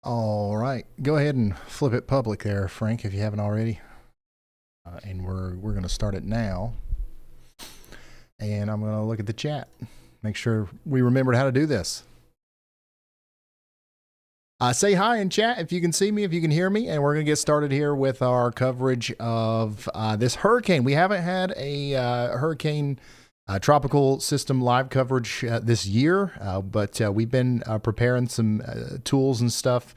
All right, go ahead and flip it public there, Frank, if you haven't already. And we're going to start it now. And I'm going to look at the chat. Make sure we remembered how to do this. Say hi in chat if you can see me, if you can hear me, and we're going to get started here with our coverage of this hurricane. We haven't had a hurricane tropical system live coverage this year, but we've been preparing some tools and stuff.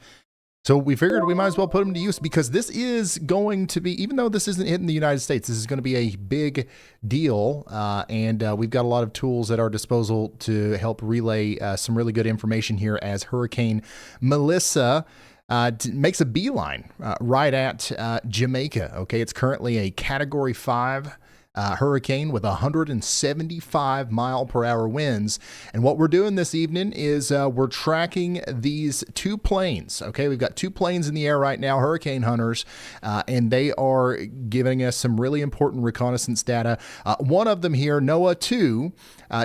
So we figured we might as well put them to use because this is going to be, even though this isn't hitting the United States, this is going to be a big deal. And we've got a lot of tools at our disposal to help relay some really good information here as Hurricane Melissa makes a beeline right at Jamaica. Okay, it's currently a Category 5 hurricane with 175 mile per hour winds. And what we're doing this evening is we're tracking these two planes. Okay, we've got two planes in the air right now, hurricane hunters, and they are giving us some really important reconnaissance data. One of them here, NOAA 2,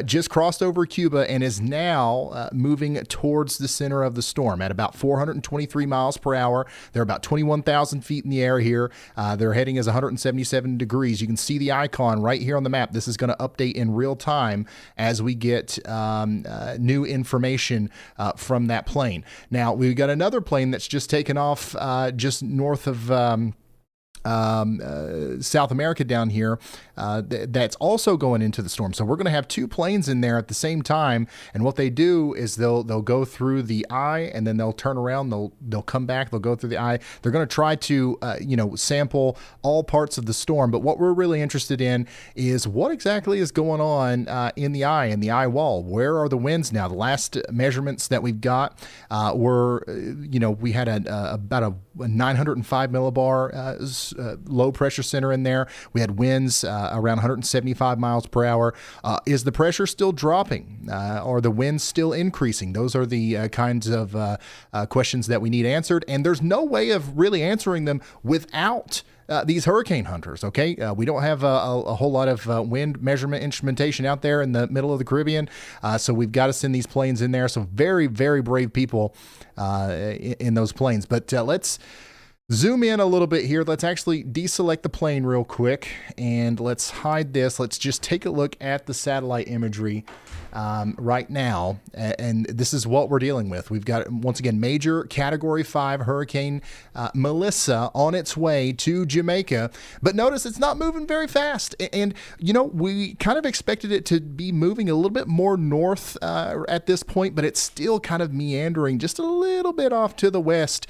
just crossed over Cuba and is now moving towards the center of the storm at about 423 miles per hour. They're about 21,000 feet in the air here. Their heading is 177 degrees. You can see the icon right here on the map. This is going to update in real time as we get new information from that plane. Now, we've got another plane that's just taken off just north of South America down here that's also going into the storm. So we're going to have two planes in there at the same time. And what they do is they'll go through the eye and then they'll turn around. They'll come back. They'll go through the eye. They're going to try to sample all parts of the storm. But what we're really interested in is what exactly is going on in the eye wall. Where are the winds now? The last measurements that we've got were we had about a 905 millibar low pressure center in there. We had winds around 175 miles per hour. Is the pressure still dropping? Are the winds still increasing? Those are the kinds of questions that we need answered. And there's no way of really answering them without these hurricane hunters, okay? We don't have a whole lot of wind measurement instrumentation out there in the middle of the Caribbean, so we've got to send these planes in there. So very, very brave people in those planes. But let's zoom in a little bit here. Let's actually deselect the plane real quick, and let's hide this. Let's just take a look at the satellite imagery right now, and this is what we're dealing with. We've got, once again, major Category 5 Hurricane Melissa on its way to Jamaica, but notice it's not moving very fast, and we kind of expected it to be moving a little bit more north at this point, but it's still kind of meandering just a little bit off to the west,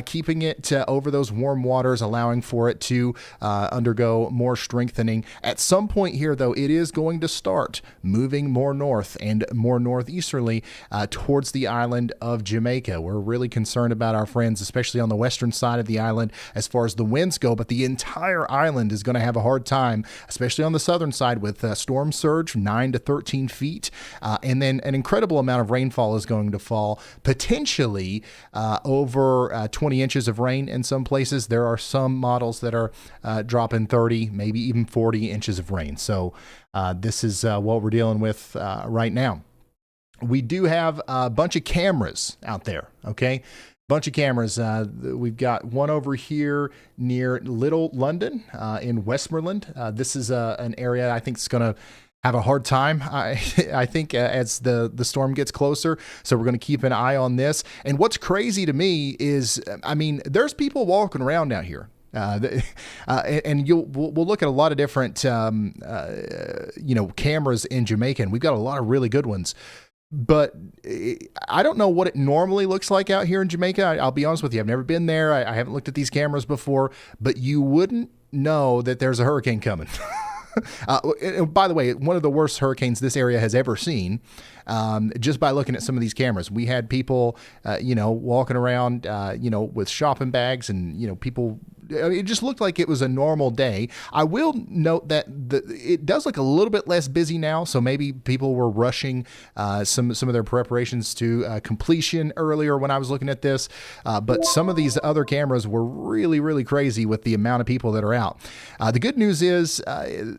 keeping it over those warm waters, allowing for it to undergo more strengthening. At some point here, though, it is going to start moving more north and more northeasterly towards the island of Jamaica. We're really concerned about our friends, especially on the western side of the island as far as the winds go, but the entire island is going to have a hard time, especially on the southern side with storm surge 9 to 13 feet, and then an incredible amount of rainfall is going to fall, potentially over 20 inches of rain in some places. There are some models that are dropping 30, maybe even 40 inches of rain. So this is what we're dealing with right now. We do have a bunch of cameras out there, okay? Bunch of cameras. We've got one over here near Little London in Westmoreland. This is an area I think is going to have a hard time, I think, as the storm gets closer. So we're going to keep an eye on this. And what's crazy to me is, there's people walking around out here. And we'll look at a lot of different, cameras in Jamaica, and we've got a lot of really good ones. But I don't know what it normally looks like out here in Jamaica. I'll be honest with you. I've never been there. I haven't looked at these cameras before, but you wouldn't know that there's a hurricane coming. By the way, one of the worst hurricanes this area has ever seen, just by looking at some of these cameras. We had people, walking around, with shopping bags and, people. It just looked like it was a normal day. I will note that it does look a little bit less busy now, so maybe people were rushing some of their preparations to completion earlier when I was looking at this. But some of these other cameras were really, really crazy with the amount of people that are out. The good news is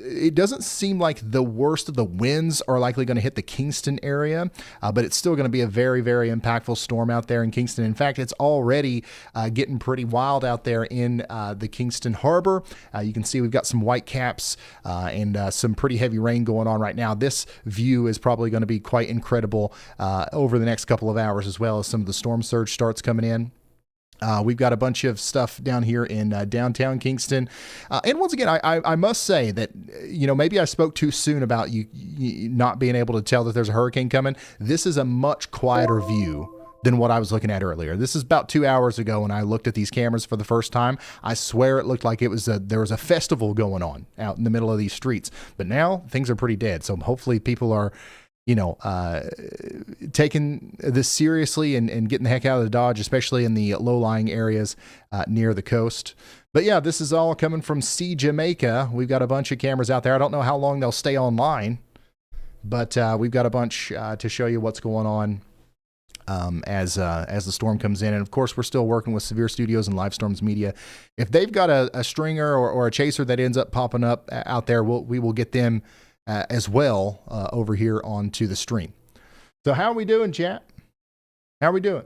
it doesn't seem like the worst of the winds are likely going to hit the Kingston area, but it's still going to be a very, very impactful storm out there in Kingston. In fact, it's already getting pretty wild out there in the Kingston Harbor. You can see we've got some white caps and some pretty heavy rain going on right now. This view is probably going to be quite incredible over the next couple of hours, as well as some of the storm surge starts coming in. We've got a bunch of stuff down here in downtown Kingston. And once again, I must say that, maybe I spoke too soon about you not being able to tell that there's a hurricane coming. This is a much quieter view than what I was looking at earlier. This is about 2 hours ago when I looked at these cameras for the first time. I swear it looked like there was a festival going on out in the middle of these streets. But now things are pretty dead. So hopefully people are taking this seriously and getting the heck out of the Dodge, especially in the low-lying areas near the coast. But yeah, this is all coming from Sea Jamaica. We've got a bunch of cameras out there. I don't know how long they'll stay online, but we've got a bunch to show you what's going on as the storm comes in. And of course, we're still working with Severe Studios and Live Storms Media. If they've got a stringer or a chaser that ends up popping up out there, we will get them as well over here onto the stream. So how are we doing, chat? How are we doing?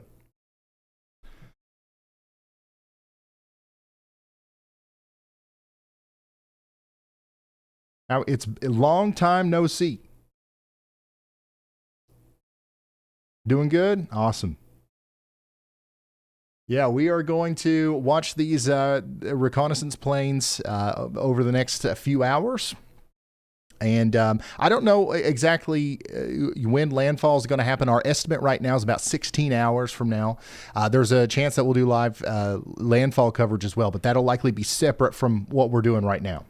Now, it's a long time no see. Doing good? Awesome. Yeah, we are going to watch these reconnaissance planes over the next few hours. And I don't know exactly when landfall is going to happen. Our estimate right now is about 16 hours from now. There's a chance that we'll do live landfall coverage as well, but that'll likely be separate from what we're doing right now.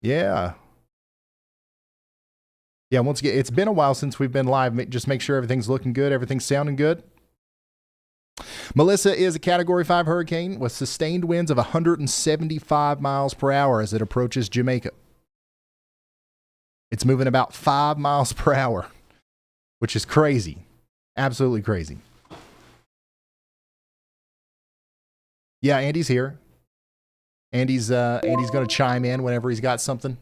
Yeah. Yeah, once again, it's been a while since we've been live. Just make sure everything's looking good, everything's sounding good. Melissa is a Category 5 hurricane with sustained winds of 175 miles per hour as it approaches Jamaica. It's moving about 5 miles per hour, which is crazy. Absolutely crazy. Yeah, Andy's here. Andy's going to chime in whenever he's got something.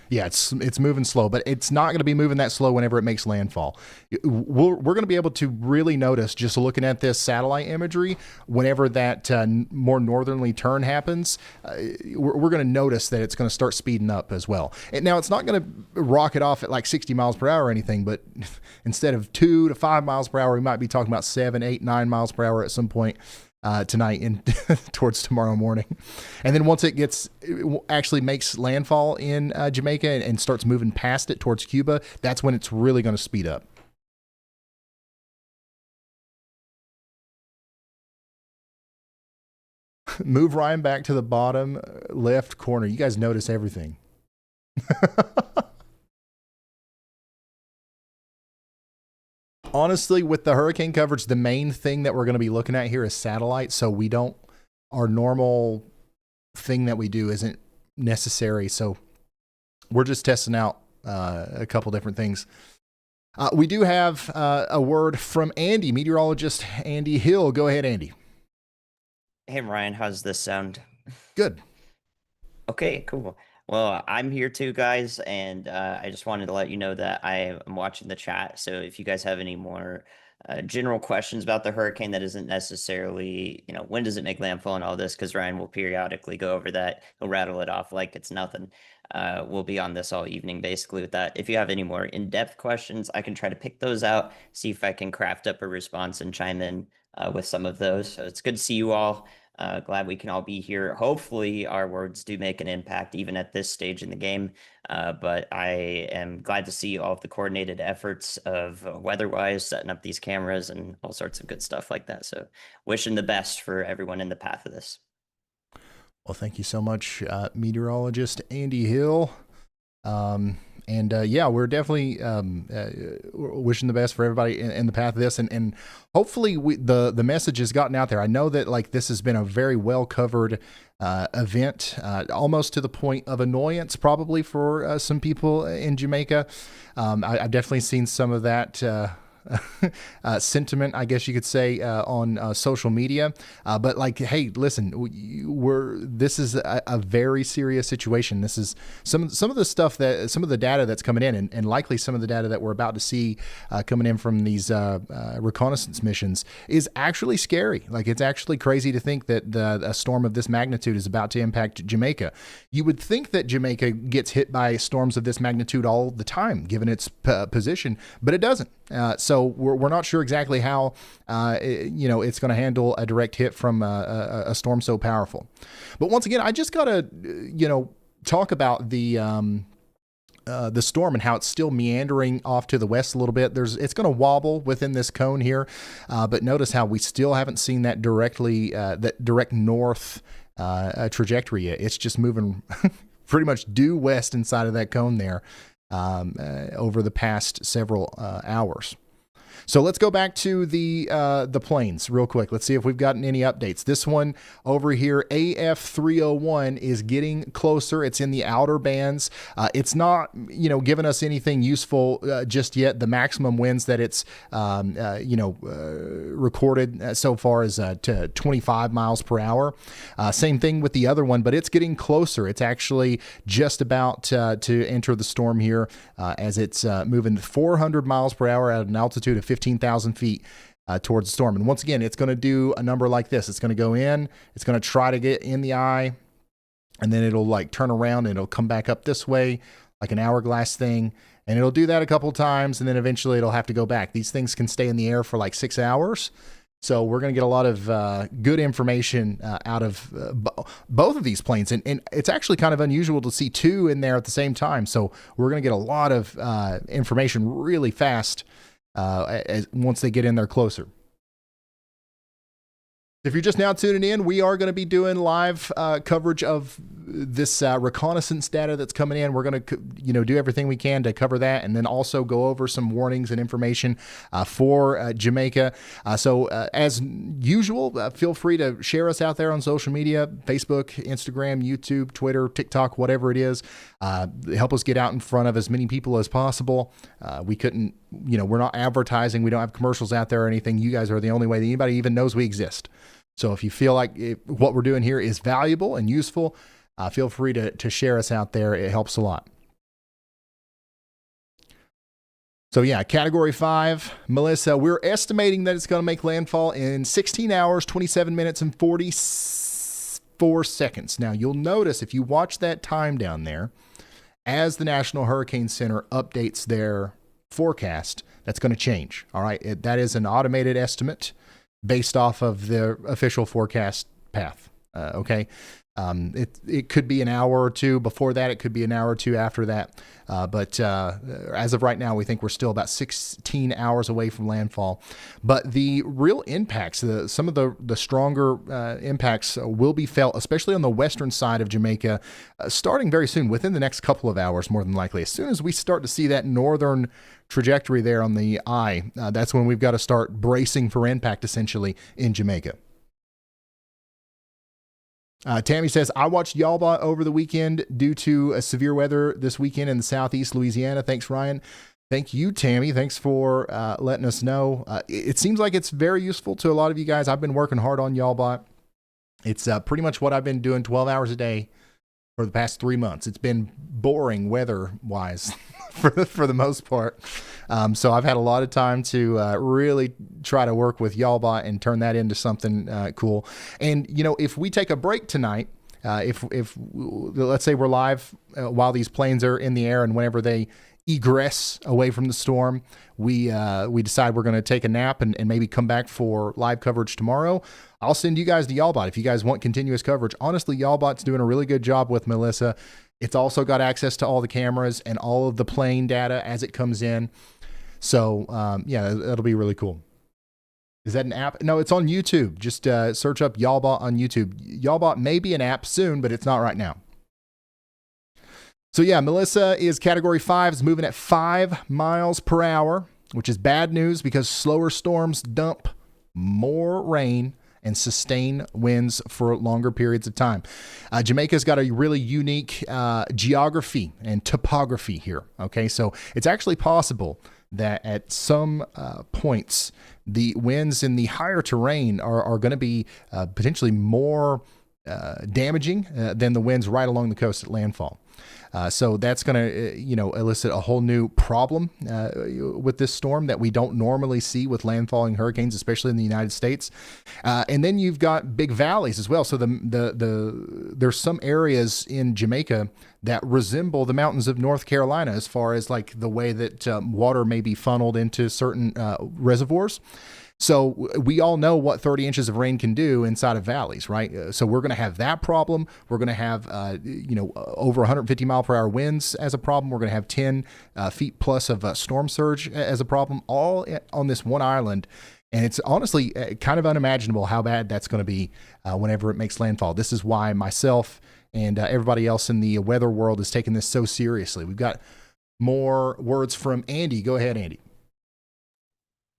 Yeah, it's moving slow, but it's not going to be moving that slow whenever it makes landfall. We're going to be able to really notice, just looking at this satellite imagery, whenever that more northerly turn happens, we're going to notice that it's going to start speeding up as well. And now, it's not going to rocket off at like 60 miles per hour or anything, but instead of 2 to 5 miles per hour, we might be talking about 7, 8, 9 miles per hour at some point tonight and towards tomorrow morning. And then once it actually makes landfall in Jamaica and starts moving past it towards Cuba, that's when it's really going to speed up. Move Ryan back to the bottom left corner. You guys notice everything. Honestly, with the hurricane coverage, the main thing that we're going to be looking at here is satellite. So our normal thing that we do isn't necessary. So we're just testing out a couple different things. We do have a word from Andy, meteorologist Andy Hill. Go ahead, Andy. Hey, Ryan, how's this sound? Good. Okay, cool. Well, I'm here too, guys, and I just wanted to let you know that I am watching the chat. So if you guys have any more general questions about the hurricane that isn't necessarily, when does it make landfall and all this, because Ryan will periodically go over that. He'll rattle it off like it's nothing. We'll be on this all evening, basically, with that. If you have any more in-depth questions, I can try to pick those out, see if I can craft up a response and chime in with some of those. So it's good to see you all. Glad we can all be here. Hopefully our words do make an impact even at this stage in the game. But I am glad to see all of the coordinated efforts of WEATHERWISE setting up these cameras and all sorts of good stuff like that. So wishing the best for everyone in the path of this. Well, thank you so much, meteorologist Andy Hill. And yeah, we're definitely wishing the best for everybody in the path of this, and hopefully the message has gotten out there. I know that like this has been a very well covered event, almost to the point of annoyance probably for some people in Jamaica. I've definitely seen some of that sentiment, I guess you could say, on social media. But like, hey, listen, this is a very serious situation. This is some of the stuff that some of the data that's coming in, and likely some of the data that we're about to see coming in from these reconnaissance missions is actually scary. Like, it's actually crazy to think that a storm of this magnitude is about to impact Jamaica. You would think that Jamaica gets hit by storms of this magnitude all the time, given its position, but it doesn't. So we're not sure exactly how it's going to handle a direct hit from a storm so powerful. But once again, I just got to talk about the storm and how it's still meandering off to the west a little bit. It's going to wobble within this cone here, but notice how we still haven't seen that direct north trajectory yet. It's just moving pretty much due west inside of that cone there. Over the past several hours. So let's go back to the planes real quick. Let's see if we've gotten any updates. This one over here, AF301, is getting closer. It's in the outer bands. It's not, giving us anything useful just yet. The maximum winds that it's, recorded so far is to 25 miles per hour. Same thing with the other one, but it's getting closer. It's actually just about to enter the storm here as it's moving 400 miles per hour at an altitude of 15,000 feet towards the storm. And once again, it's going to do a number like this. It's going to go in, it's going to try to get in the eye, and then it'll like turn around and it'll come back up this way like an hourglass thing. And it'll do that a couple times, and then eventually it'll have to go back. These things can stay in the air for like 6 hours. So we're going to get a lot of good information out of both of these planes. And it's actually kind of unusual to see two in there at the same time. So we're going to get a lot of information really fast once they get in there closer. If you're just now tuning in, we are going to be doing live coverage of this reconnaissance data that's coming in. We're going to, do everything we can to cover that, and then also go over some warnings and information for Jamaica. So as usual, feel free to share us out there on social media: Facebook, Instagram, YouTube, Twitter, TikTok, whatever it is. Help us get out in front of as many people as possible. We couldn't, we're not advertising. We don't have commercials out there or anything. You guys are the only way that anybody even knows we exist. So if you feel like what we're doing here is valuable and useful, feel free to share us out there. It helps a lot. So yeah, Category 5, Melissa, we're estimating that it's going to make landfall in 16 hours, 27 minutes, and 44 seconds. Now, you'll notice if you watch that time down there, as the National Hurricane Center updates their forecast, that's going to change. All right, that is an automated estimate based off of the official forecast path. Okay. It could be an hour or two before that. It could be an hour or two after that. But as of right now, we think we're still about 16 hours away from landfall. But the real impacts, some of the stronger impacts will be felt, especially on the western side of Jamaica, starting very soon, within the next couple of hours, more than likely. As soon as we start to see that northern trajectory there on the eye, that's when we've got to start bracing for impact, essentially, in Jamaica. Tammy says, I watched Yalba over the weekend due to severe weather this weekend in the southeast Louisiana. Thanks, Ryan. Thank you, Tammy. Thanks for letting us know. It seems like it's very useful to a lot of you guys. I've been working hard on Yalba. It's pretty much what I've been doing 12 hours a day for the past 3 months. It's been boring weather-wise for the most part. So I've had a lot of time to really try to work with Yalbot and turn that into something cool. And, if we take a break tonight, if let's say we're live while these planes are in the air, and whenever they egress away from the storm, we decide we're going to take a nap and maybe come back for live coverage tomorrow, I'll send you guys to Yalbot if you guys want continuous coverage. Honestly, Yalbot's doing a really good job with Melissa. It's also got access to all the cameras and all of the plane data as it comes in. So, yeah, that'll be really cool. Is that an app? No, it's on YouTube. Just search up Yalbot on YouTube. Yalbot may be an app soon, but it's not right now. So yeah, Melissa is category 5, is moving at 5 miles per hour, which is bad news because slower storms dump more rain and sustain winds for longer periods of time. Jamaica's got a really unique geography and topography here. Okay, so it's actually possible that at some points the winds in the higher terrain are going to be potentially more damaging than the winds right along the coast at landfall. So that's going to, elicit a whole new problem with this storm that we don't normally see with landfalling hurricanes, especially in the United States. And then you've got big valleys as well. So there's some areas in Jamaica that resemble the mountains of North Carolina as far as like the way that water may be funneled into certain reservoirs. So we all know what 30 inches of rain can do inside of valleys, right? So we're going to have that problem. We're going to have, over 150 mile per hour winds as a problem. We're going to have 10 feet plus of storm surge as a problem, all on this one island. And it's honestly kind of unimaginable how bad that's going to be whenever it makes landfall. This is why myself and everybody else in the weather world is taking this so seriously. We've got more words from Andy. Go ahead, Andy.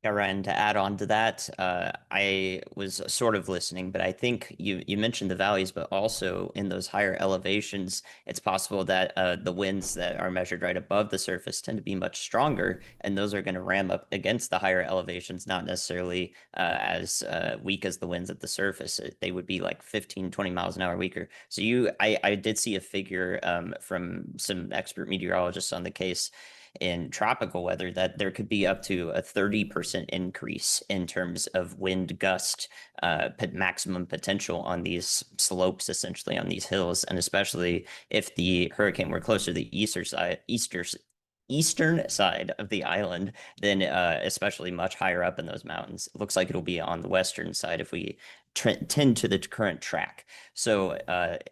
Yeah, Ryan, to add on to that, I was sort of listening, but I think you mentioned the valleys, but also in those higher elevations, it's possible that the winds that are measured right above the surface tend to be much stronger, and those are going to ram up against the higher elevations, not necessarily as weak as the winds at the surface. They would be like 15, 20 miles an hour weaker. So I did see a figure from some expert meteorologists on the case in tropical weather that there could be up to a 30% increase in terms of wind gust maximum potential on these slopes, essentially on these hills, and especially if the hurricane were closer to the eastern side of the island, then especially much higher up in those mountains. It looks like it'll be on the western side if we tend to the current track. So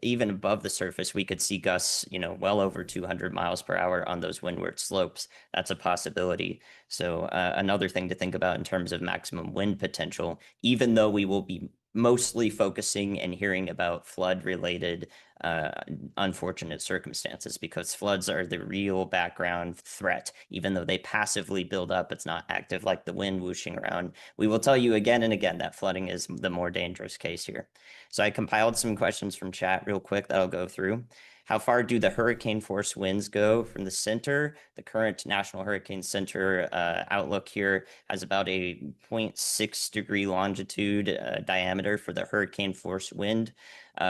even above the surface, we could see gusts, well over 200 miles per hour on those windward slopes. That's a possibility. So another thing to think about in terms of maximum wind potential, even though we will be mostly focusing and hearing about flood related unfortunate circumstances, because floods are the real background threat. Even though they passively build up, it's not active like the wind whooshing around. We will tell you again and again that flooding is the more dangerous case here. So I compiled some questions from chat real quick that I'll go through. How far do the hurricane force winds go from the center? The current National Hurricane Center outlook here has about a 0.6 degree longitude diameter for the hurricane force wind,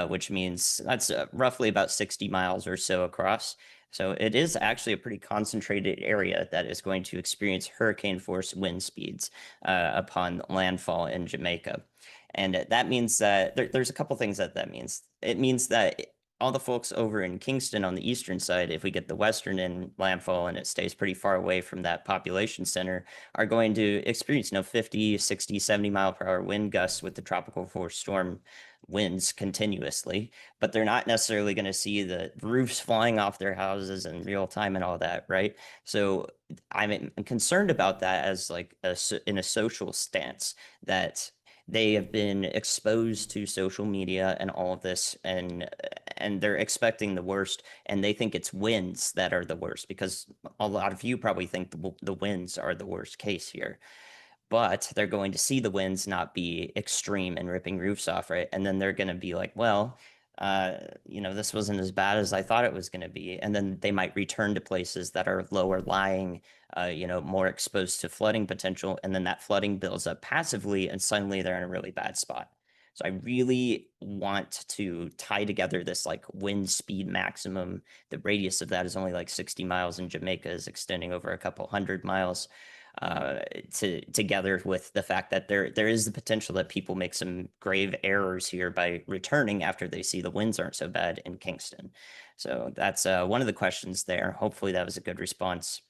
which means that's roughly about 60 miles or so across. So it is actually a pretty concentrated area that is going to experience hurricane force wind speeds upon landfall in Jamaica. And that means that there's a couple things that means. It means that all the folks over in Kingston on the eastern side, if we get the western in landfall and it stays pretty far away from that population center, are going to experience 50, 60, 70 mile per hour wind gusts with the tropical force storm winds continuously, but they're not necessarily going to see the roofs flying off their houses in real time and all that, right? So I'm concerned about that as like in a social stance, that they have been exposed to social media and all of this, and they're expecting the worst, and they think it's winds that are the worst, because a lot of you probably think the winds are the worst case here, but they're going to see the winds not be extreme and ripping roofs off, right? And then they're going to be like, well, this wasn't as bad as I thought it was going to be. And then they might return to places that are lower lying, more exposed to flooding potential. And then that flooding builds up passively, and suddenly they're in a really bad spot. So I really want to tie together this like wind speed maximum. The radius of that is only like 60 miles, and Jamaica is extending over a couple 100 miles. Together with the fact that there is the potential that people make some grave errors here by returning after they see the winds aren't so bad in Kingston. So that's one of the questions there. Hopefully that was a good response.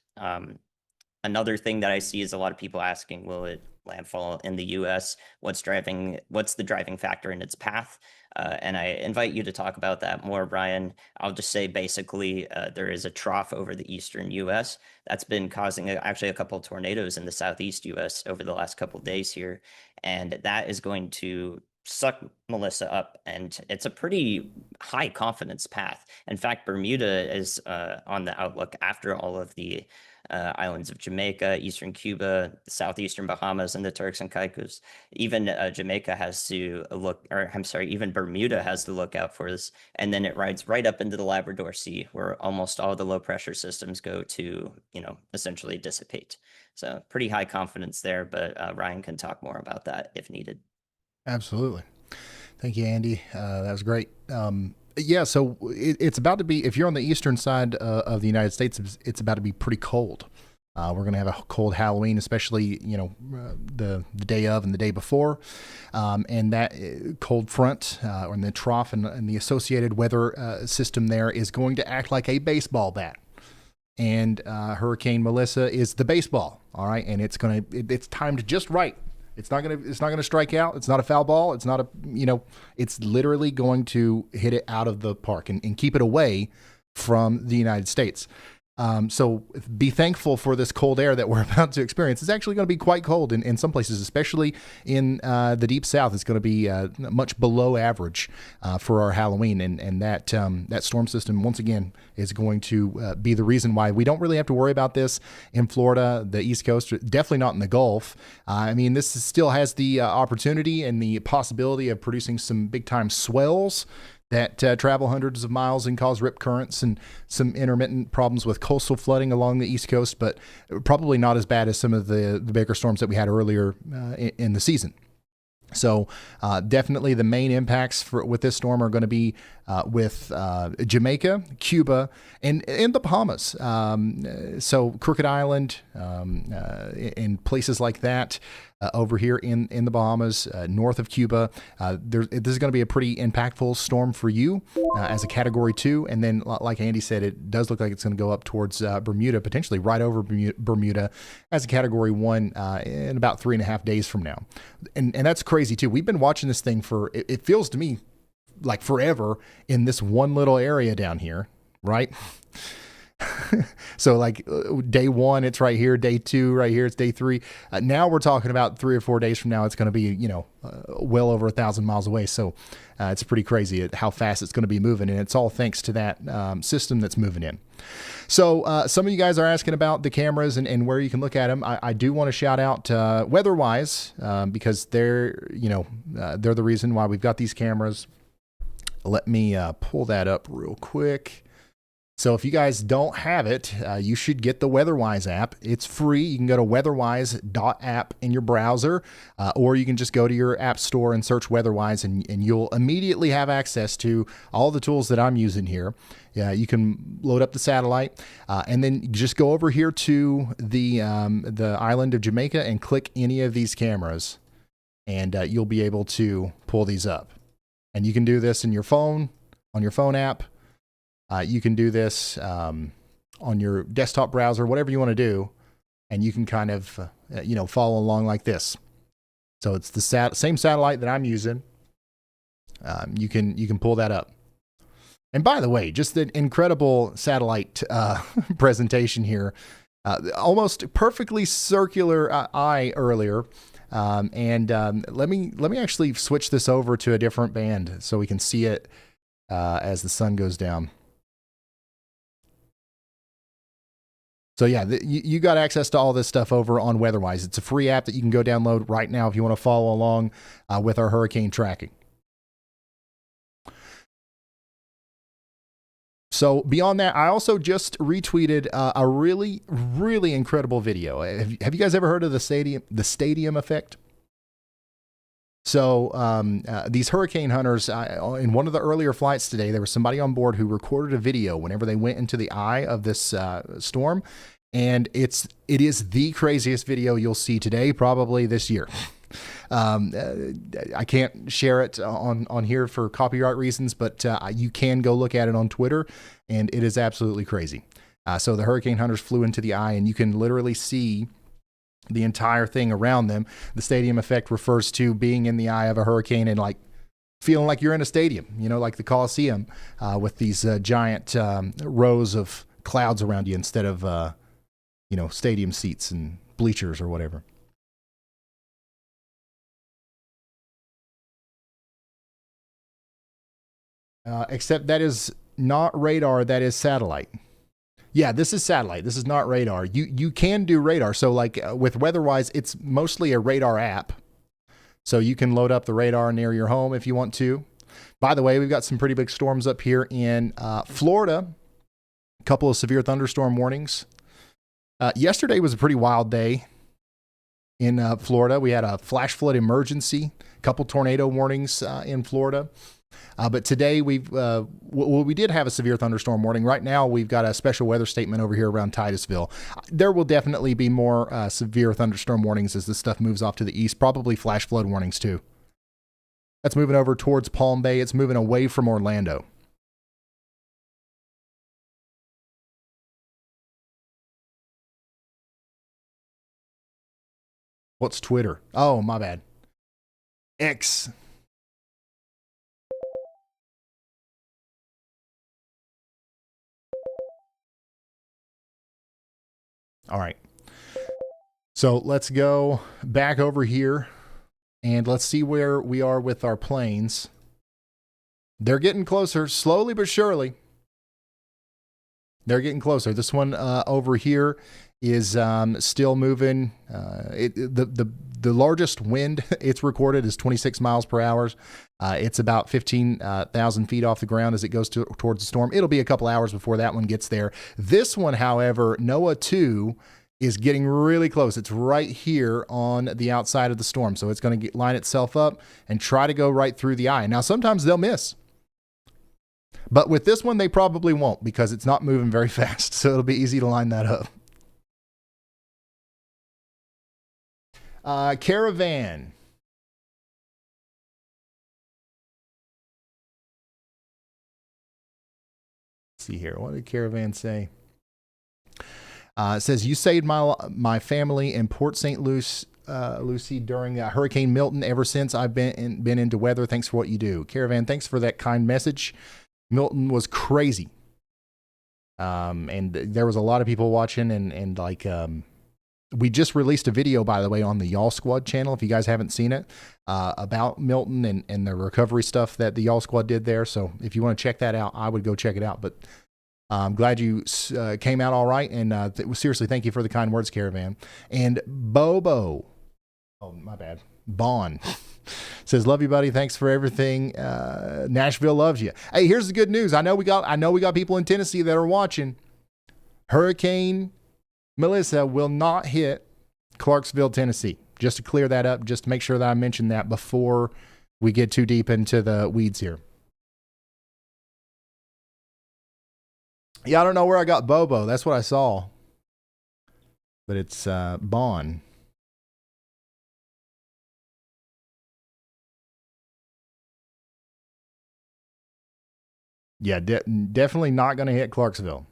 Another thing that I see is a lot of people asking, will it landfall in the US? What's the driving factor in its path? And I invite you to talk about that more, Brian. I'll just say basically there is a trough over the eastern US that's been causing actually a couple of tornadoes in the southeast US over the last couple of days here. And that is going to suck Melissa up, and it's a pretty high confidence path. In fact, Bermuda is on the outlook after all of the islands of Jamaica, eastern Cuba, the southeastern Bahamas, and the Turks and Caicos. Even Jamaica has to look, or I'm sorry, even Bermuda has to look out for this. And then it rides right up into the Labrador Sea, where almost all the low pressure systems go to, essentially dissipate. So pretty high confidence there, but Ryan can talk more about that if needed. Absolutely. Thank you, Andy. That was great. Yeah, so it's about to be, if you're on the eastern side of the United States, it's about to be pretty cold. We're going to have a cold Halloween, especially, the day of and the day before. And that cold front or the trough and the associated weather system there is going to act like a baseball bat. And Hurricane Melissa is the baseball, all right? And it's timed just right. It's not gonna strike out. It's not a foul ball. It's not it's literally going to hit it out of the park and keep it away from the United States. So be thankful for this cold air that we're about to experience. It's actually going to be quite cold in some places, especially in the deep south. It's going to be much below average for our Halloween, and that storm system once again is going to be the reason why we don't really have to worry about this in Florida, the East Coast, definitely not in the Gulf. I mean, this still has the opportunity and the possibility of producing some big time swells that travel hundreds of miles and cause rip currents and some intermittent problems with coastal flooding along the East Coast, but probably not as bad as some of the bigger storms that we had earlier in the season. So definitely the main impacts with this storm are going to be with Jamaica, Cuba, and the Bahamas. So Crooked Island and places like that over here in the Bahamas, north of Cuba. This is going to be a pretty impactful storm for you as a Category 2. And then, like Andy said, it does look like it's going to go up towards Bermuda, potentially right over Bermuda as a Category 1 in about 3.5 days from now. And that's crazy, too. We've been watching this thing for, it feels to me like forever in this one little area down here, right? So like day 1, it's right here. Day 2, right here. It's day 3. Now we're talking about 3 or 4 days from now. It's going to be, well over 1,000 miles away. So it's pretty crazy at how fast it's going to be moving. And it's all thanks to that system that's moving in. So some of you guys are asking about the cameras and where you can look at them. I do want to shout out WeatherWise because they're the reason why we've got these cameras. Let me pull that up real quick. So if you guys don't have it, you should get the WeatherWise app. It's free. You can go to weatherwise.app in your browser, or you can just go to your app store and search WeatherWise, and you'll immediately have access to all the tools that I'm using here. Yeah, you can load up the satellite, and then just go over here to the island of Jamaica and click any of these cameras, and you'll be able to pull these up. And you can do this in your phone, on your phone app. You can do this on your desktop browser, whatever you want to do, and you can kind of, follow along like this. So it's the same satellite that I'm using. You can pull that up. And by the way, just an incredible satellite presentation here. Almost perfectly circular eye earlier. Let me actually switch this over to a different band so we can see it as the sun goes down. So yeah, you got access to all this stuff over on WeatherWise. It's a free app that you can go download right now if you want to follow along with our hurricane tracking. So beyond that, I also just retweeted a really, really incredible video. Have you guys ever heard of the stadium effect? So these hurricane hunters, in one of the earlier flights today, there was somebody on board who recorded a video whenever they went into the eye of this storm. And it is the craziest video you'll see today, probably this year. I can't share it on here for copyright reasons, but you can go look at it on Twitter, and it is absolutely crazy. So the hurricane hunters flew into the eye, and you can literally see the entire thing around them. The stadium effect refers to being in the eye of a hurricane and like feeling like you're in a stadium, like the Coliseum, with these giant rows of clouds around you instead of, stadium seats and bleachers or whatever. Except that is not radar, that is satellite. Yeah, this is satellite. This is not radar. You can do radar. So like with WeatherWise, it's mostly a radar app. So you can load up the radar near your home if you want to. By the way, we've got some pretty big storms up here in Florida. A couple of severe thunderstorm warnings. Yesterday was a pretty wild day in Florida. We had a flash flood emergency, a couple tornado warnings in Florida. But today we did have a severe thunderstorm warning. Right now we've got a special weather statement over here around Titusville. There will definitely be more severe thunderstorm warnings as this stuff moves off to the east. Probably flash flood warnings too. That's moving over towards Palm Bay. It's moving away from Orlando. What's Twitter? Oh, my bad. X. All right. So let's go back over here and let's see where we are with our planes. They're getting closer, slowly but surely. They're getting closer. This one over here is still moving. The largest wind it's recorded is 26 miles per hour. It's about 15,000 feet off the ground as it goes towards the storm. It'll be a couple hours before that one gets there. This one, however, NOAA 2 is getting really close. It's right here on the outside of the storm. So it's going to line itself up and try to go right through the eye. Now, sometimes they'll miss. But with this one, they probably won't because it's not moving very fast. So it'll be easy to line that up. Caravan. Let's see here. What did Caravan say? It says, you saved my family in Port St. Lucie during Hurricane Milton. Ever since I've been into weather. Thanks for what you do. Caravan, thanks for that kind message. Milton was crazy. And there was a lot of people watching and like, we just released a video, by the way, on the Y'all Squad channel. If you guys haven't seen it, about Milton and the recovery stuff that the Y'all Squad did there. So if you want to check that out, I would go check it out. But I'm glad you came out all right. And seriously, thank you for the kind words, Caravan. And Bobo, oh, my bad, Bon, says, love you, buddy. Thanks for everything. Nashville loves you. Hey, here's the good news. I know we got people in Tennessee that are watching. Hurricane Melissa will not hit Clarksville, Tennessee. Just to clear that up, just to make sure that I mentioned that before we get too deep into the weeds here. Yeah, I don't know where I got Bobo. That's what I saw. But it's Bon. Yeah, definitely not going to hit Clarksville.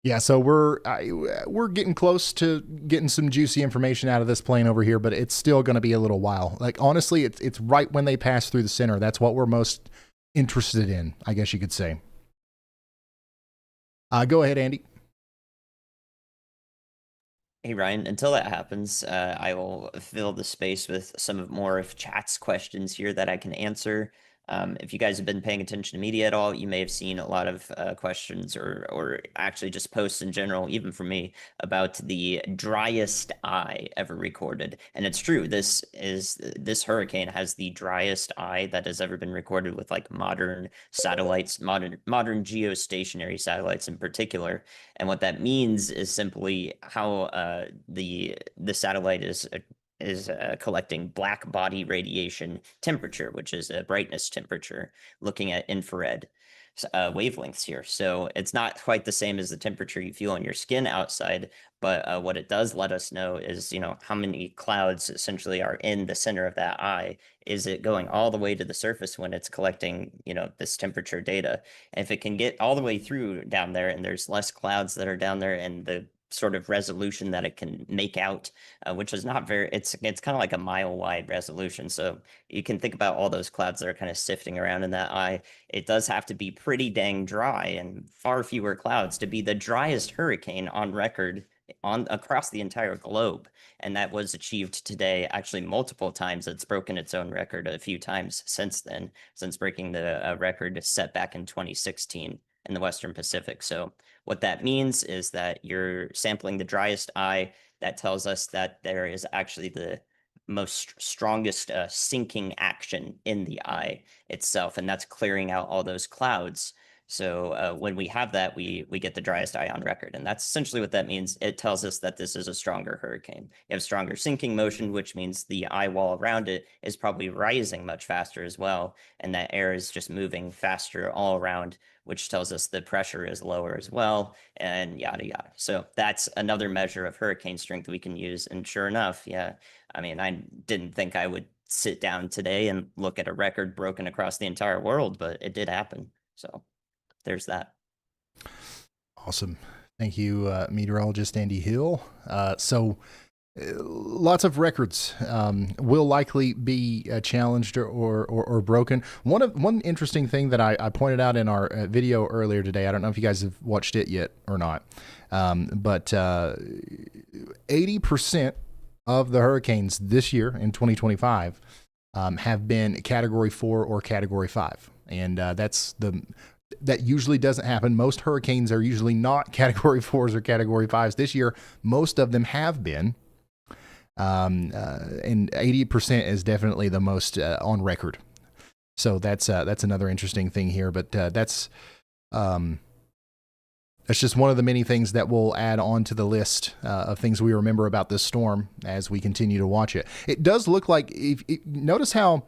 Yeah, so we're getting close to getting some juicy information out of this plane over here, but it's still going to be a little while. Like honestly, it's right when they pass through the center. That's what we're most interested in, I guess you could say. Go ahead, Andy. Hey Ryan, until that happens, I will fill the space with some more of chat's questions here that I can answer. If you guys have been paying attention to media at all, you may have seen a lot of questions or actually just posts in general, even from me, about the driest eye ever recorded. And it's true. This hurricane has the driest eye that has ever been recorded with like modern satellites, modern geostationary satellites in particular. And what that means is simply how the satellite is collecting black body radiation temperature, which is a brightness temperature, looking at infrared wavelengths here. So it's not quite the same as the temperature you feel on your skin outside, but what it does let us know is, how many clouds essentially are in the center of that eye. Is it going all the way to the surface when it's collecting, this temperature data? And if it can get all the way through down there and there's less clouds that are down there and the sort of resolution that it can make out, which is not very. It's kind of like a mile wide resolution. So you can think about all those clouds that are kind of sifting around in that eye. It does have to be pretty dang dry and far fewer clouds to be the driest hurricane on record on across the entire globe. And that was achieved today, actually multiple times. It's broken its own record a few times since then, since breaking the record set back in 2016 in the Western Pacific. So what that means is that you're sampling the driest eye. That tells us that there is actually the most strongest sinking action in the eye itself, and that's clearing out all those clouds. So when we have that, we get the driest eye on record, and that's essentially what that means. It tells us that this is a stronger hurricane. You have stronger sinking motion, which means the eye wall around it is probably rising much faster as well, and that air is just moving faster all around, which tells us the pressure is lower as well, and yada yada. So that's another measure of hurricane strength we can use. And sure enough, yeah, I mean, I didn't think I would sit down today and look at a record broken across the entire world, but it did happen. So there's that. Awesome. Thank you, meteorologist Andy Hill. Lots of records will likely be challenged or broken. One interesting thing that I pointed out in our video earlier today, I don't know if you guys have watched it yet or not, but 80% of the hurricanes this year in 2025 have been Category 4 or Category 5. And that usually doesn't happen. Most hurricanes are usually not Category 4s or Category 5s. This year, most of them have been. And 80% is definitely the most on record. So that's another interesting thing here. But that's just one of the many things that we'll add on to the list of things we remember about this storm as we continue to watch it. It does look like, notice how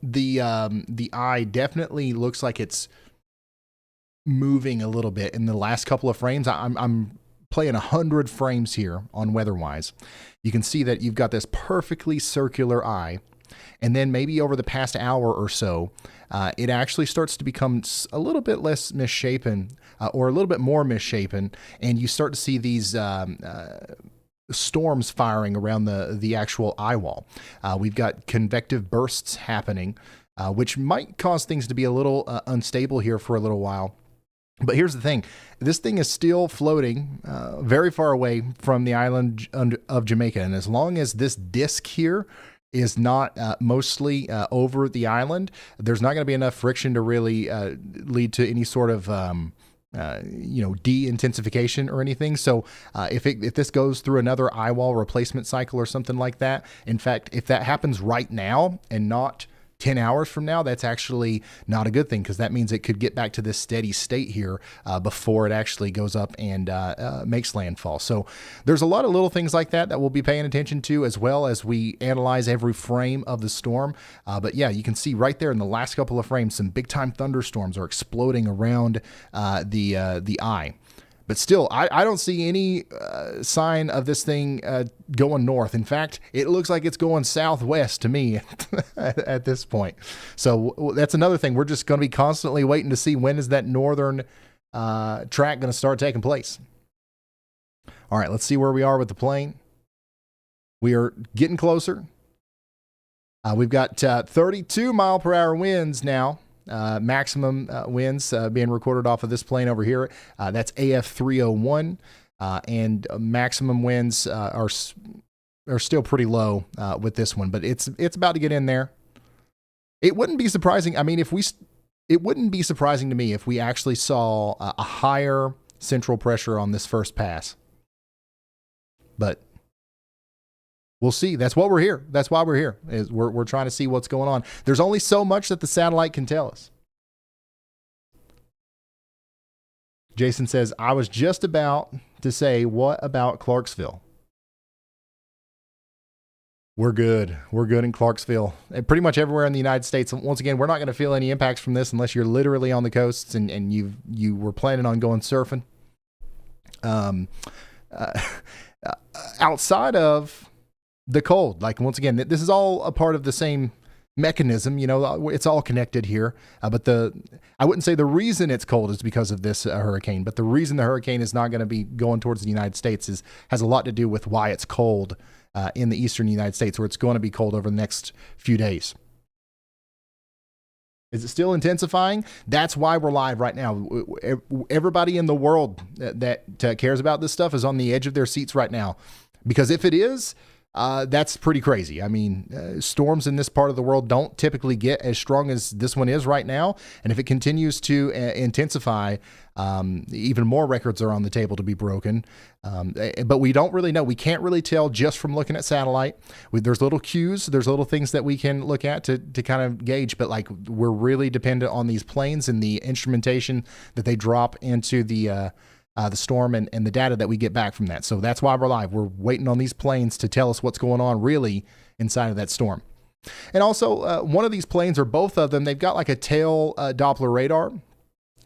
the eye definitely looks like it's moving a little bit in the last couple of frames. I'm playing 100 frames here on WeatherWise. You can see that you've got this perfectly circular eye, and then maybe over the past hour or so, it actually starts to become a little bit less misshapen, or a little bit more misshapen, and you start to see these storms firing around the actual eye wall. We've got convective bursts happening, which might cause things to be a little unstable here for a little while. But here's the thing. This thing is still floating very far away from the island of Jamaica. And as long as this disc here is not mostly over the island, there's not going to be enough friction to really lead to any sort of de-intensification or anything. So if this goes through another eye wall replacement cycle or something like that, in fact, if that happens right now and not 10 hours from now, that's actually not a good thing, because that means it could get back to this steady state here before it actually goes up and makes landfall. So there's a lot of little things like that we'll be paying attention to as well as we analyze every frame of the storm. But yeah, you can see right there in the last couple of frames, some big time thunderstorms are exploding around the eye. But still, I don't see any sign of this thing going north. In fact, it looks like it's going southwest to me at this point. So that's another thing. We're just going to be constantly waiting to see when is that northern track going to start taking place. All right, let's see where we are with the plane. We are getting closer. We've got 32 mile per hour winds now. Maximum winds being recorded off of this plane over here. That's AF 301, and maximum winds are still pretty low with this one, but it's about to get in there. It wouldn't be surprising. I mean, it wouldn't be surprising to me if we actually saw a higher central pressure on this first pass, but we'll see. That's what we're here. That's why we're here. Is we're trying to see what's going on. There's only so much that the satellite can tell us. Jason says, I was just about to say, what about Clarksville? We're good. We're good in Clarksville. And pretty much everywhere in the United States. Once again, we're not going to feel any impacts from this unless you're literally on the coasts and you were planning on going surfing. Outside of the cold, like once again, this is all a part of the same mechanism. You know, it's all connected here. But I wouldn't say the reason it's cold is because of this hurricane, but the reason the hurricane is not going to be going towards the United States has a lot to do with why it's cold in the eastern United States, where it's going to be cold over the next few days. Is it still intensifying? That's why we're live right now. Everybody in the world that cares about this stuff is on the edge of their seats right now. Because if it is, that's pretty crazy. I mean, storms in this part of the world don't typically get as strong as this one is right now. And if it continues to intensify, even more records are on the table to be broken. But we don't really know. We can't really tell just from looking at satellite. There's little cues. There's little things that we can look at to kind of gauge. But like, we're really dependent on these planes and the instrumentation that they drop into the storm and the data that we get back from that. So that's why we're live. We're waiting on these planes to tell us what's going on really inside of that storm. And also, one of these planes, or both of them, they've got like a tail Doppler radar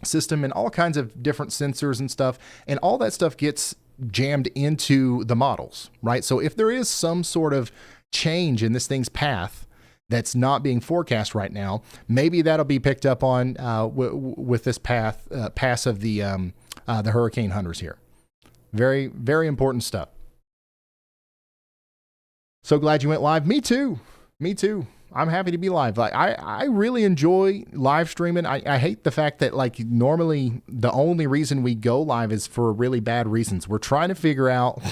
system and all kinds of different sensors and stuff. And all that stuff gets jammed into the models, right? So if there is some sort of change in this thing's path that's not being forecast right now, maybe that'll be picked up on with this pass of the hurricane hunters here. Very, very important stuff. So glad you went live. Me too. I'm happy to be live. Like I really enjoy live streaming. I hate the fact that like normally the only reason we go live is for really bad reasons. We're trying to figure out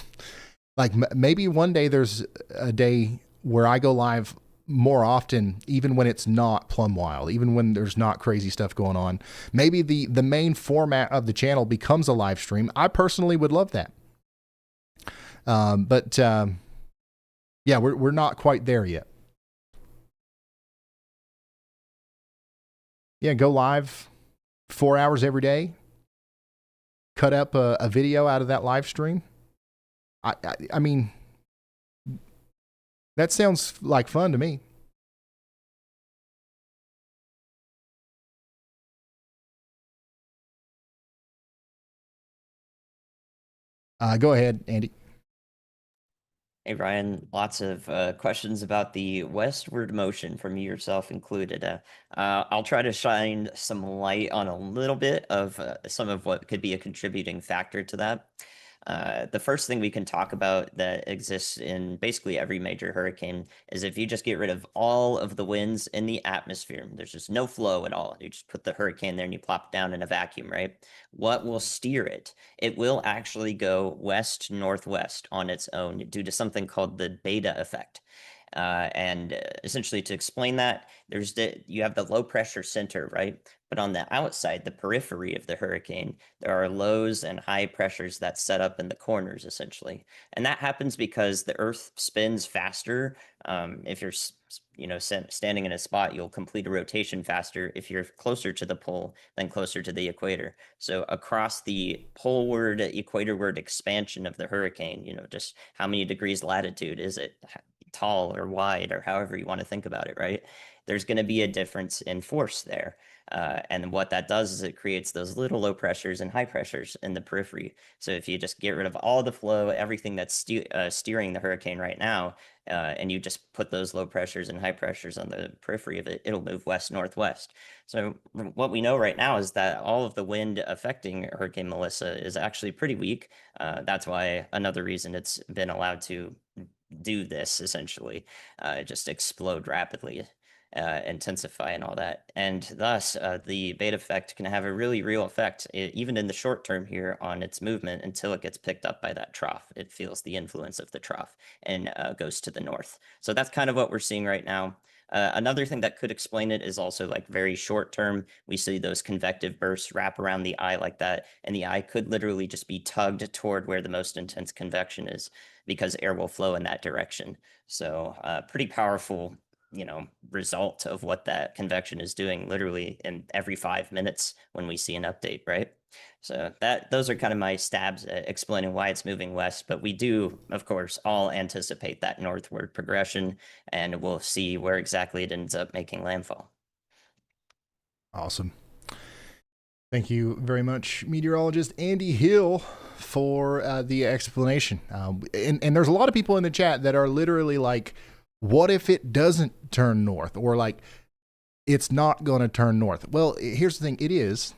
like maybe one day there's a day where I go live more often, even when it's not plumb wild, even when there's not crazy stuff going on. Maybe the main format of the channel becomes a live stream. I personally would love that. But yeah, we're not quite there yet. Yeah, go live 4 hours every day. Cut up a video out of that live stream. I mean, that sounds like fun to me. Go ahead, Andy. Hey, Ryan, lots of questions about the westward motion from you yourself included. I'll try to shine some light on a little bit of some of what could be a contributing factor to that. The first thing we can talk about that exists in basically every major hurricane is if you just get rid of all of the winds in the atmosphere, there's just no flow at all. You just put the hurricane there and you plop it down in a vacuum, right? What will steer it? It will actually go west-northwest on its own due to something called the beta effect. And essentially to explain that, you have the low pressure center, right? But on the outside, the periphery of the hurricane, there are lows and high pressures that set up in the corners, essentially. And that happens because the Earth spins faster. If you're standing in a spot, you'll complete a rotation faster if you're closer to the pole than closer to the equator. So across the poleward, equatorward expansion of the hurricane, just how many degrees latitude is it? Tall or wide or however you want to think about it, right? There's going to be a difference in force there. And what that does is it creates those little low pressures and high pressures in the periphery. So if you just get rid of all the flow, everything that's steering the hurricane right now, and you just put those low pressures and high pressures on the periphery of it, it'll move west-northwest. So what we know right now is that all of the wind affecting Hurricane Melissa is actually pretty weak. That's why another reason it's been allowed to do this, essentially, just explode rapidly, intensify and all that. And thus, the beta effect can have a really real effect, even in the short term here, on its movement until it gets picked up by that trough. It feels the influence of the trough and goes to the north. So that's kind of what we're seeing right now. Another thing that could explain it is also like very short term. We see those convective bursts wrap around the eye like that, and the eye could literally just be tugged toward where the most intense convection is because air will flow in that direction. So pretty powerful, result of what that convection is doing literally in every 5 minutes when we see an update, right? So those are kind of my stabs at explaining why it's moving west, but we do, of course, all anticipate that northward progression, and we'll see where exactly it ends up making landfall. Awesome. Thank you very much, meteorologist Andy Hill, for the explanation. And there's a lot of people in the chat that are literally like, What if it doesn't turn north, or like it's not going to turn north? Well, here's the thing, it is.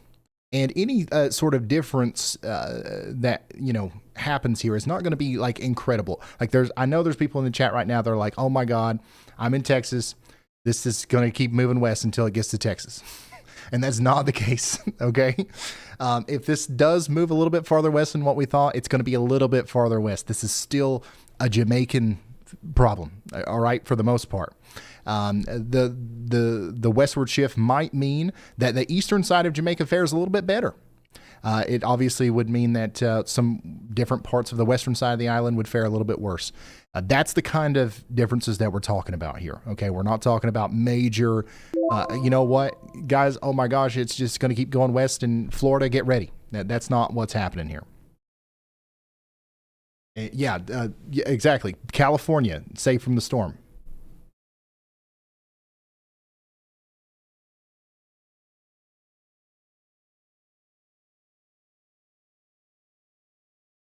And any sort of difference that, happens here is not going to be like incredible. Like I know there's people in the chat right now that are like, oh my God, I'm in Texas. This is going to keep moving west until it gets to Texas. And that's not the case. Okay. If this does move a little bit farther west than what we thought, it's going to be a little bit farther west. This is still a Jamaican problem. All right. For the most part. The westward shift might mean that the eastern side of Jamaica fares a little bit better. It obviously would mean that some different parts of the western side of the island would fare a little bit worse. That's the kind of differences that we're talking about here. Okay, we're not talking about major, you know what, guys, oh my gosh, it's just going to keep going west in Florida, get ready. That's not what's happening here. Yeah, exactly. California, safe from the storm.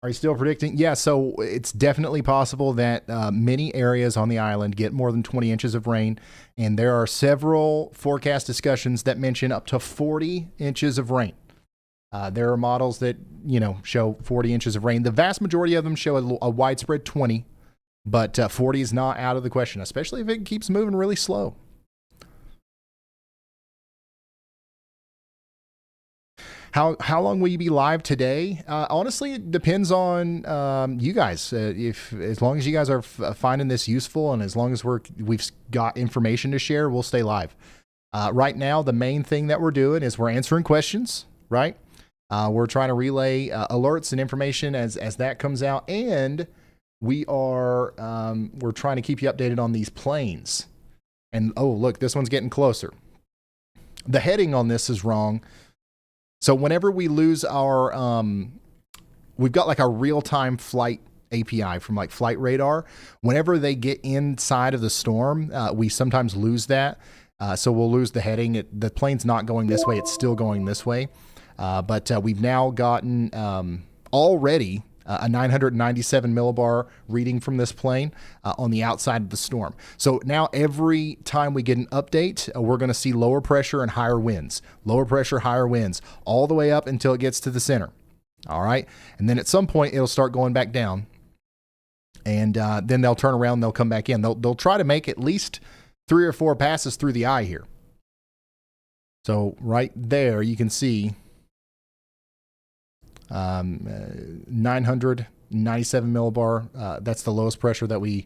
Are you still predicting? Yeah, so it's definitely possible that many areas on the island get more than 20 inches of rain. And there are several forecast discussions that mention up to 40 inches of rain. There are models that, show 40 inches of rain. The vast majority of them show a widespread 20, but 40 is not out of the question, especially if it keeps moving really slow. How long will you be live today? Honestly, it depends on you guys. If as long as you guys are finding this useful, and as long as we've got information to share, we'll stay live. Right now, the main thing that we're doing is we're answering questions. Right? We're trying to relay alerts and information as that comes out, and we're trying to keep you updated on these planes. And oh, look, this one's getting closer. The heading on this is wrong. So whenever we lose our, we've got like a real-time flight API from like Flight Radar. Whenever they get inside of the storm, we sometimes lose that. So we'll lose the heading. The plane's not going this way. It's still going this way. But we've now gotten already a 997 millibar reading from this plane on the outside of the storm. So now every time we get an update, we're going to see lower pressure and higher winds, lower pressure, higher winds, all the way up until it gets to the center. All right. And then at some point it'll start going back down, and then they'll turn around and they'll come back in. They'll try to make at least 3 or 4 passes through the eye here. So right there, you can see 997 millibar. That's the lowest pressure that we've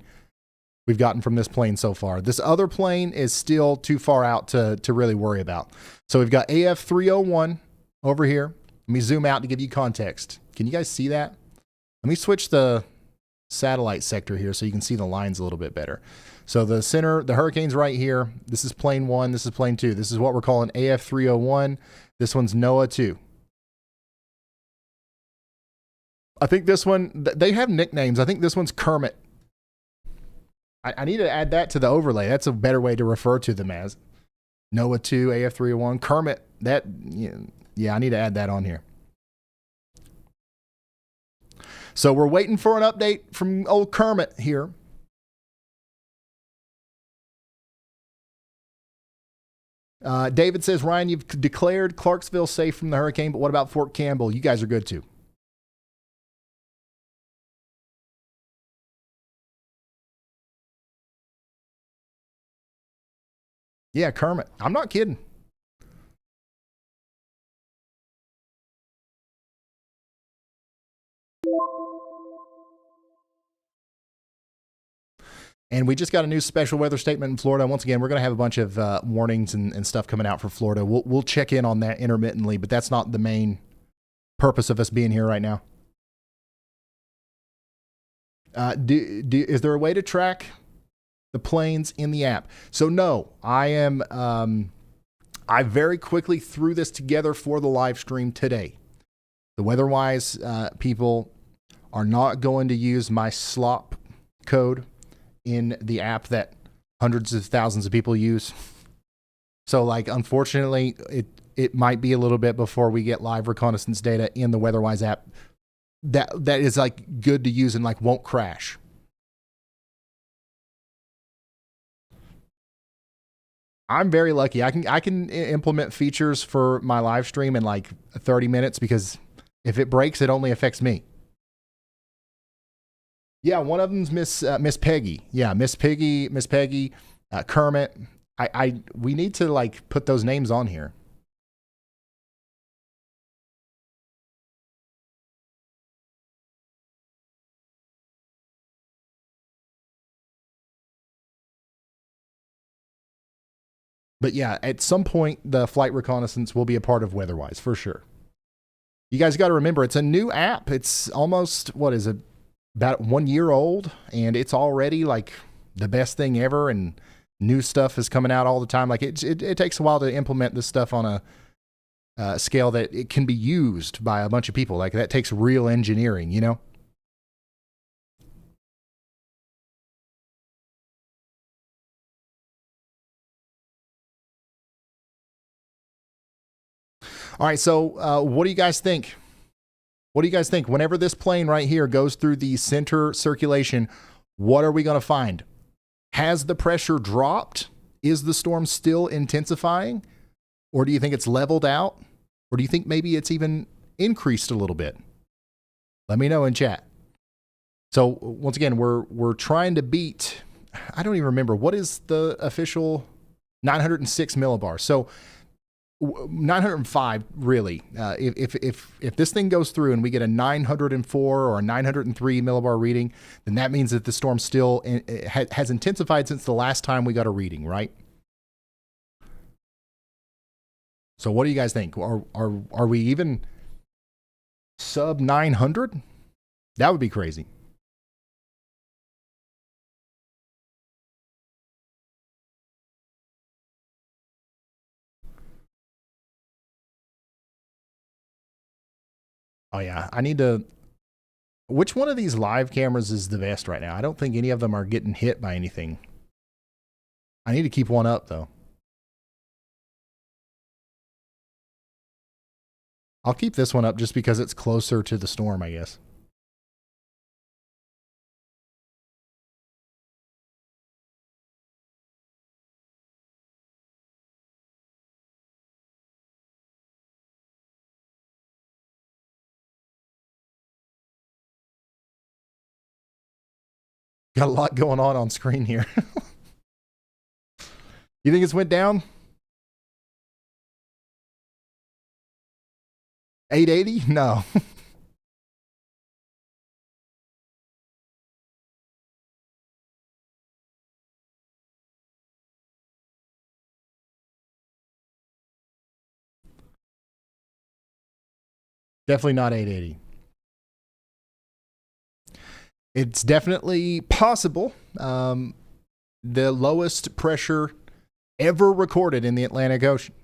gotten from this plane so far. This other plane is still too far out to really worry about. So we've got AF 301 over here. Let me zoom out to give you context. Can you guys see that? Let me switch the satellite sector here so you can see the lines a little bit better. So the center, the hurricane's right here. This is plane 1. This is plane 2. This is what we're calling AF 301. This one's NOAA 2. I think this one, they have nicknames. I think this one's Kermit. I need to add that to the overlay. That's a better way to refer to them as. NOAA 2, AF 301, Kermit. Yeah, I need to add that on here. So we're waiting for an update from old Kermit here. David says, Ryan, you've declared Clarksville safe from the hurricane, but what about Fort Campbell? You guys are good too. Yeah, Kermit. I'm not kidding. And we just got a new special weather statement in Florida. Once again, we're going to have a bunch of warnings and stuff coming out for Florida. We'll check in on that intermittently, but that's not the main purpose of us being here right now. Is there a way to track the planes in the app? So no, I very quickly threw this together for the live stream today. The WeatherWise people are not going to use my slop code in the app that hundreds of thousands of people use. So like, unfortunately, it might be a little bit before we get live reconnaissance data in the WeatherWise app that is like good to use and like won't crash. I'm very lucky. I can implement features for my live stream in like 30 minutes because if it breaks, it only affects me. Yeah, one of them's Miss Peggy. Yeah, Miss Peggy, Kermit. I we need to like put those names on here. But yeah, at some point the flight reconnaissance will be a part of WeatherWise for sure. You guys got to remember it's a new app. It's almost what is it, about 1 year old, and it's already like the best thing ever. And new stuff is coming out all the time. Like it takes a while to implement this stuff on a scale that it can be used by a bunch of people. Like that takes real engineering, you know. All right, so what do you guys think? What do you guys think? Whenever this plane right here goes through the center circulation, what are we going to find? Has the pressure dropped? Is the storm still intensifying? Or do you think it's leveled out? Or do you think maybe it's even increased a little bit? Let me know in chat. So once again, we're trying to beat, I don't even remember, what is the official 906 millibars. So 905 really. If this thing goes through and we get a 904 or a 903 millibar reading, then that means that the storm still has intensified since the last time we got a reading, right? So what do you guys think? Are we even sub 900? That would be crazy. Oh yeah, I need to. Which one of these live cameras is the best right now? I don't think any of them are getting hit by anything. I need to keep one up though. I'll keep this one up just because it's closer to the storm, I guess. Got a lot going on screen here. You think it's went down? 880? No. Definitely not 880. It's definitely possible. The lowest pressure ever recorded in the Atlantic Ocean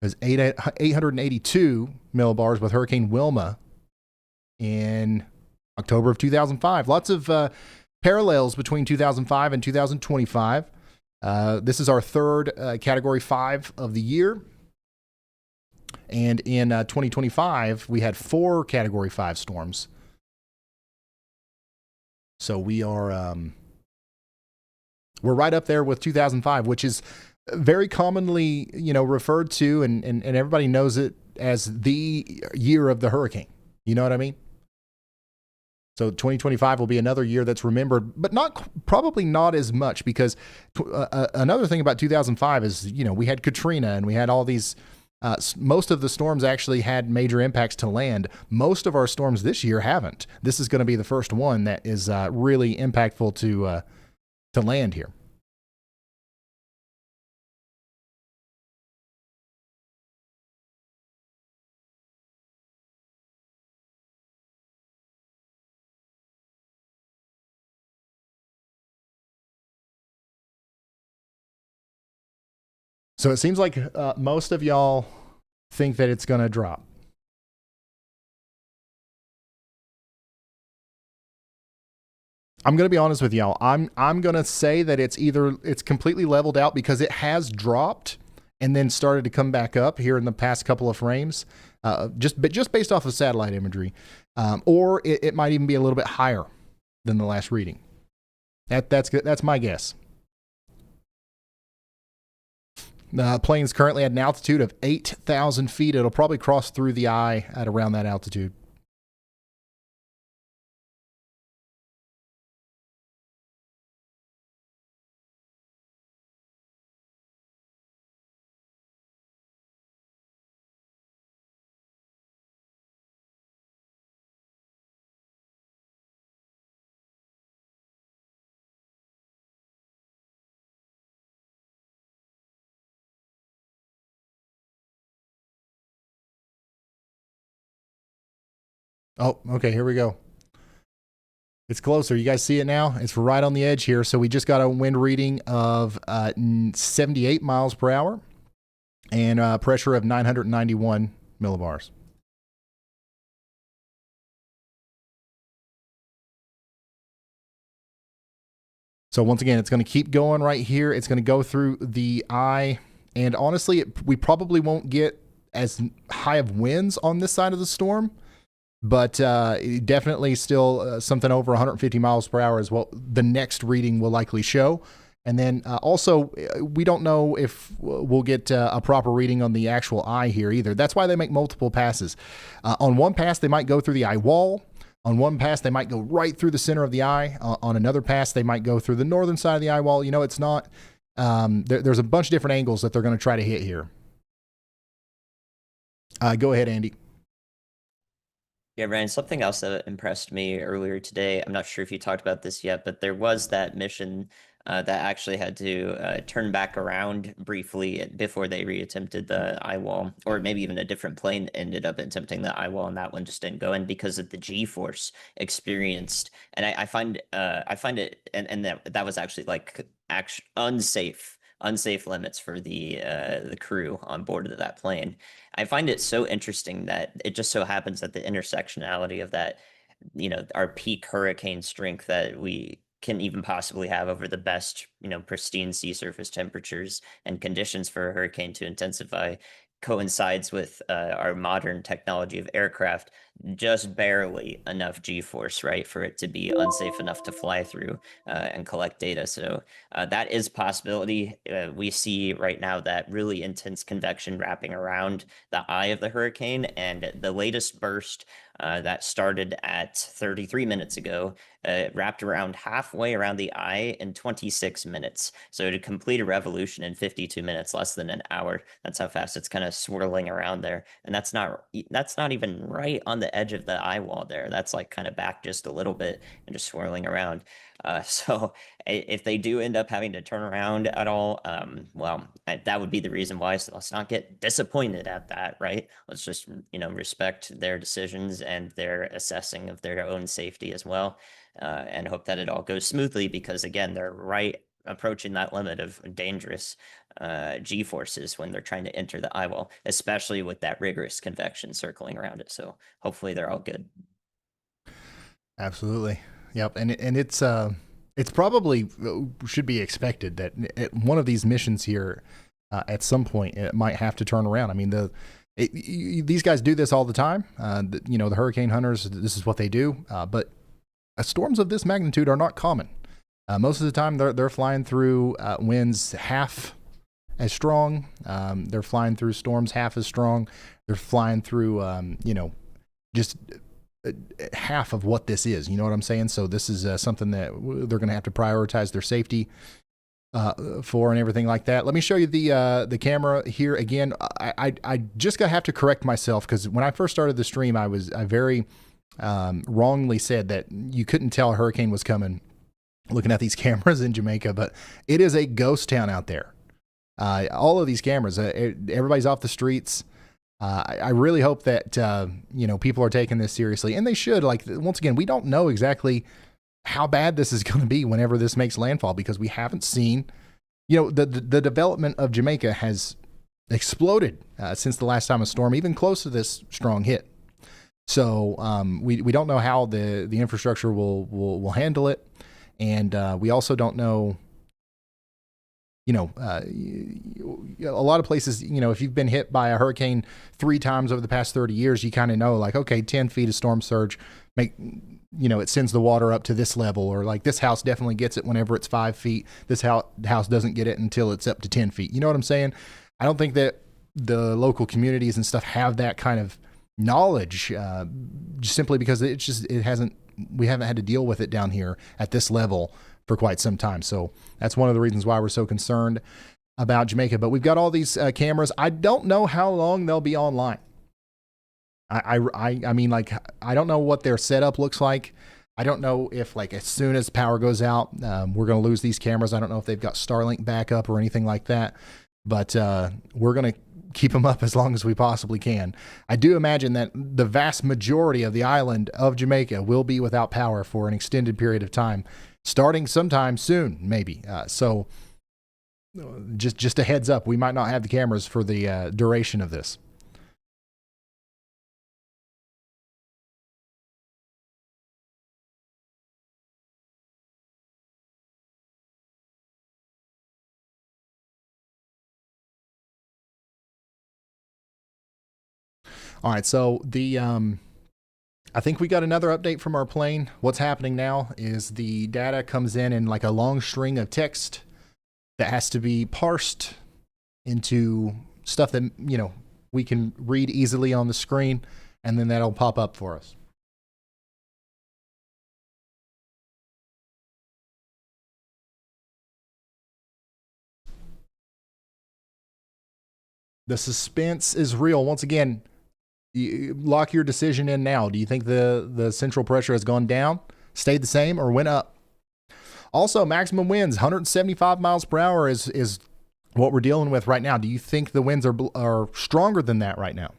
was 882 millibars with Hurricane Wilma in October of 2005. Lots of parallels between 2005 and 2025. This is our third Category 5 of the year. And in 2025, we had 4 Category 5 storms. So we are we're right up there with 2005, which is very commonly, referred to, and everybody knows it as the year of the hurricane. You know what I mean? So 2025 will be another year that's remembered, but probably not as much, because another thing about 2005 is, we had Katrina and we had all these. Most of the storms actually had major impacts to land. Most of our storms this year haven't. This is going to be the first one that is really impactful to land here. So it seems like most of y'all think that it's going to drop. I'm going to be honest with y'all. I'm going to say that it's completely leveled out, because it has dropped and then started to come back up here in the past couple of frames, just based off of satellite imagery, or it might even be a little bit higher than the last reading. That's good. That's my guess. Plane's currently at an altitude of 8,000 feet. It'll probably cross through the eye at around that altitude. Oh, okay, here we go. It's closer. You guys see it now? It's right on the edge here. So we just got a wind reading of 78 miles per hour and pressure of 991 millibars. So once again, it's going to keep going right here. It's going to go through the eye. And honestly, we probably won't get as high of winds on this side of the storm, but definitely still something over 150 miles per hour is what the next reading will likely show. And then also, we don't know if we'll get a proper reading on the actual eye here either. That's why they make multiple passes. On one pass, they might go through the eye wall. On one pass, they might go right through the center of the eye. On another pass, they might go through the northern side of the eye wall. You know, it's not, there's a bunch of different angles that they're going to try to hit here. Go ahead, Andy. Yeah, Ryan, something else that impressed me earlier today, I'm not sure if you talked about this yet, but there was that mission that actually had to turn back around briefly before they reattempted the eye wall, or maybe even a different plane ended up attempting the eye wall, and that one just didn't go in because of the G-force experienced. And I find it, and that was actually like unsafe limits for the crew on board of that plane. I find it so interesting that it just so happens that the intersectionality of that, our peak hurricane strength that we can even possibly have over the best, pristine sea surface temperatures and conditions for a hurricane to intensify coincides with our modern technology of aircraft, just barely enough G-force, right, for it to be unsafe enough to fly through and collect data. So that is a possibility. We see right now that really intense convection wrapping around the eye of the hurricane, and the latest burst that started at 33 minutes ago wrapped around halfway around the eye in 26 minutes. So to complete a revolution in 52 minutes, less than an hour, that's how fast it's kind of swirling around there. And that's not even right on the edge of the eye wall there. That's like kind of back just a little bit and just swirling around. So if they do end up having to turn around at all, well, that would be the reason why. So let's not get disappointed at that, right? Let's just, respect their decisions and their assessing of their own safety as well, and hope that it all goes smoothly, because again, they're right approaching that limit of dangerous G-forces when they're trying to enter the eye wall, especially with that rigorous convection circling around it. So hopefully they're all good. Absolutely. Yep. And it's probably should be expected that at one of these missions here, at some point, it might have to turn around. I mean, these guys do this all the time. The hurricane hunters, this is what they do. But storms of this magnitude are not common. Most of the time, they're flying through winds half as strong. They're flying through storms half as strong. They're flying through, just half of what this is. You know what I'm saying? So this is something that they're going to have to prioritize their safety for and everything like that. Let me show you the camera here again. I just have to correct myself, because when I first started the stream, I very wrongly said that you couldn't tell a hurricane was coming looking at these cameras in Jamaica, but it is a ghost town out there. All of these cameras, everybody's off the streets. I really hope that, people are taking this seriously, and they should. Like, once again, we don't know exactly how bad this is going to be whenever this makes landfall, because we haven't seen, the development of Jamaica has exploded since the last time a storm even close to this strong hit. So we don't know how the infrastructure will handle it. And we also don't know, a lot of places, if you've been hit by a hurricane 3 times over the past 30 years, you kind of know, like, okay, 10 feet of storm surge, it sends the water up to this level, or like this house definitely gets it whenever it's 5 feet. This house doesn't get it until it's up to 10 feet. You know what I'm saying? I don't think that the local communities and stuff have that kind of knowledge, just simply because we haven't had to deal with it down here at this level for quite some time. So that's one of the reasons why we're so concerned about Jamaica. But we've got all these cameras. I don't know how long they'll be online. I mean, like, I don't know what their setup looks like. I don't know if, like, as soon as power goes out, we're going to lose these cameras. I don't know if they've got Starlink backup or anything like that, but we're going to keep them up as long as we possibly can. I do imagine that the vast majority of the island of Jamaica will be without power for an extended period of time, starting sometime soon, maybe. So just a heads up, we might not have the cameras for the duration of this. All right, so I think we got another update from our plane. What's happening now is the data comes in like a long string of text that has to be parsed into stuff that, we can read easily on the screen, and then that'll pop up for us. The suspense is real. Once again, you lock your decision in now. Do you think the central pressure has gone down, stayed the same, or went up? Also, maximum winds, 175 miles per hour is what we're dealing with right now. Do you think the winds are stronger than that right now?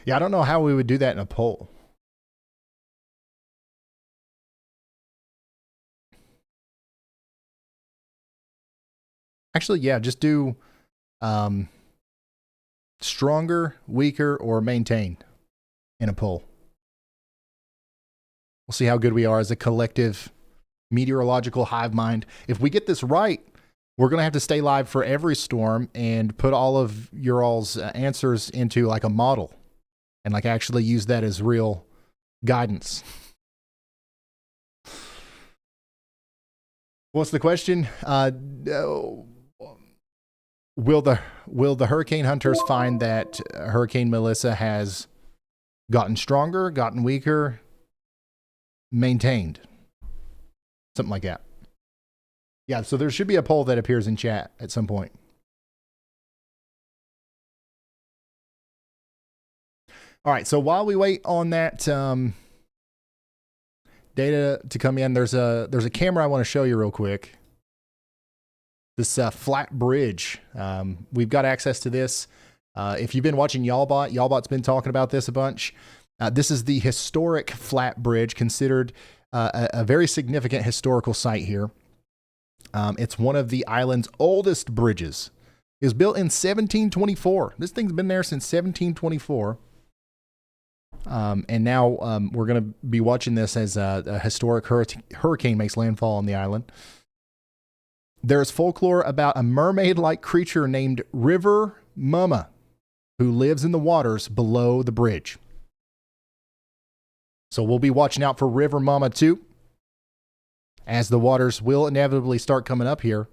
Yeah, I don't know how we would do that in a poll. Actually, yeah, just do stronger, weaker, or maintained in a poll. We'll see how good we are as a collective meteorological hive mind. If we get this right, we're going to have to stay live for every storm and put all of your all's answers into like a model and like actually use that as real guidance. What's the question? Will the hurricane hunters find that Hurricane Melissa has gotten stronger, gotten weaker, maintained? Something like that. Yeah, so there should be a poll that appears in chat at some point. All right, so while we wait on that data to come in, there's a camera I want to show you real quick. This flat bridge. We've got access to this. If you've been watching Y'allbot's been talking about this a bunch. This is the historic flat bridge, considered a very significant historical site here. It's one of the island's oldest bridges. It was built in 1724. This thing's been there since 1724. And now we're going to be watching this as a historic hurricane makes landfall on the island. There's folklore about a mermaid-like creature named River Mama who lives in the waters below the bridge. So we'll be watching out for River Mama too, as the waters will inevitably start coming up here.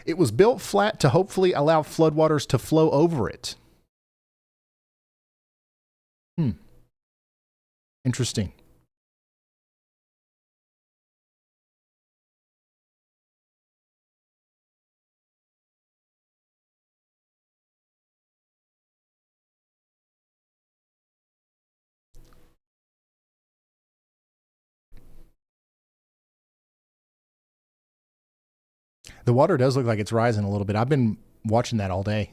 It was built flat to hopefully allow floodwaters to flow over it. Interesting. The water does look like it's rising a little bit. I've been watching that all day.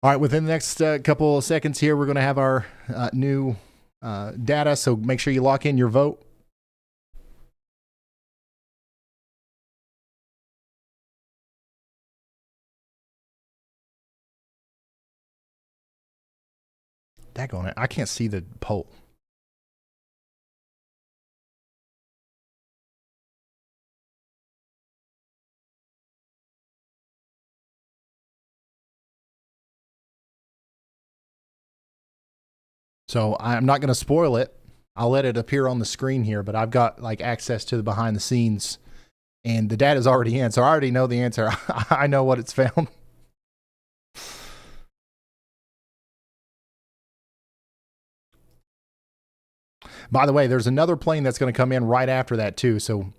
All right, within the next couple of seconds here, we're going to have our new data, so make sure you lock in your vote. Daggone it, I can't see the poll. So I'm not going to spoil it. I'll let it appear on the screen here, but I've got like access to the behind the scenes, and the data's already in, so I already know the answer. I know what it's found. By the way, there's another plane that's going to come in right after that too. So,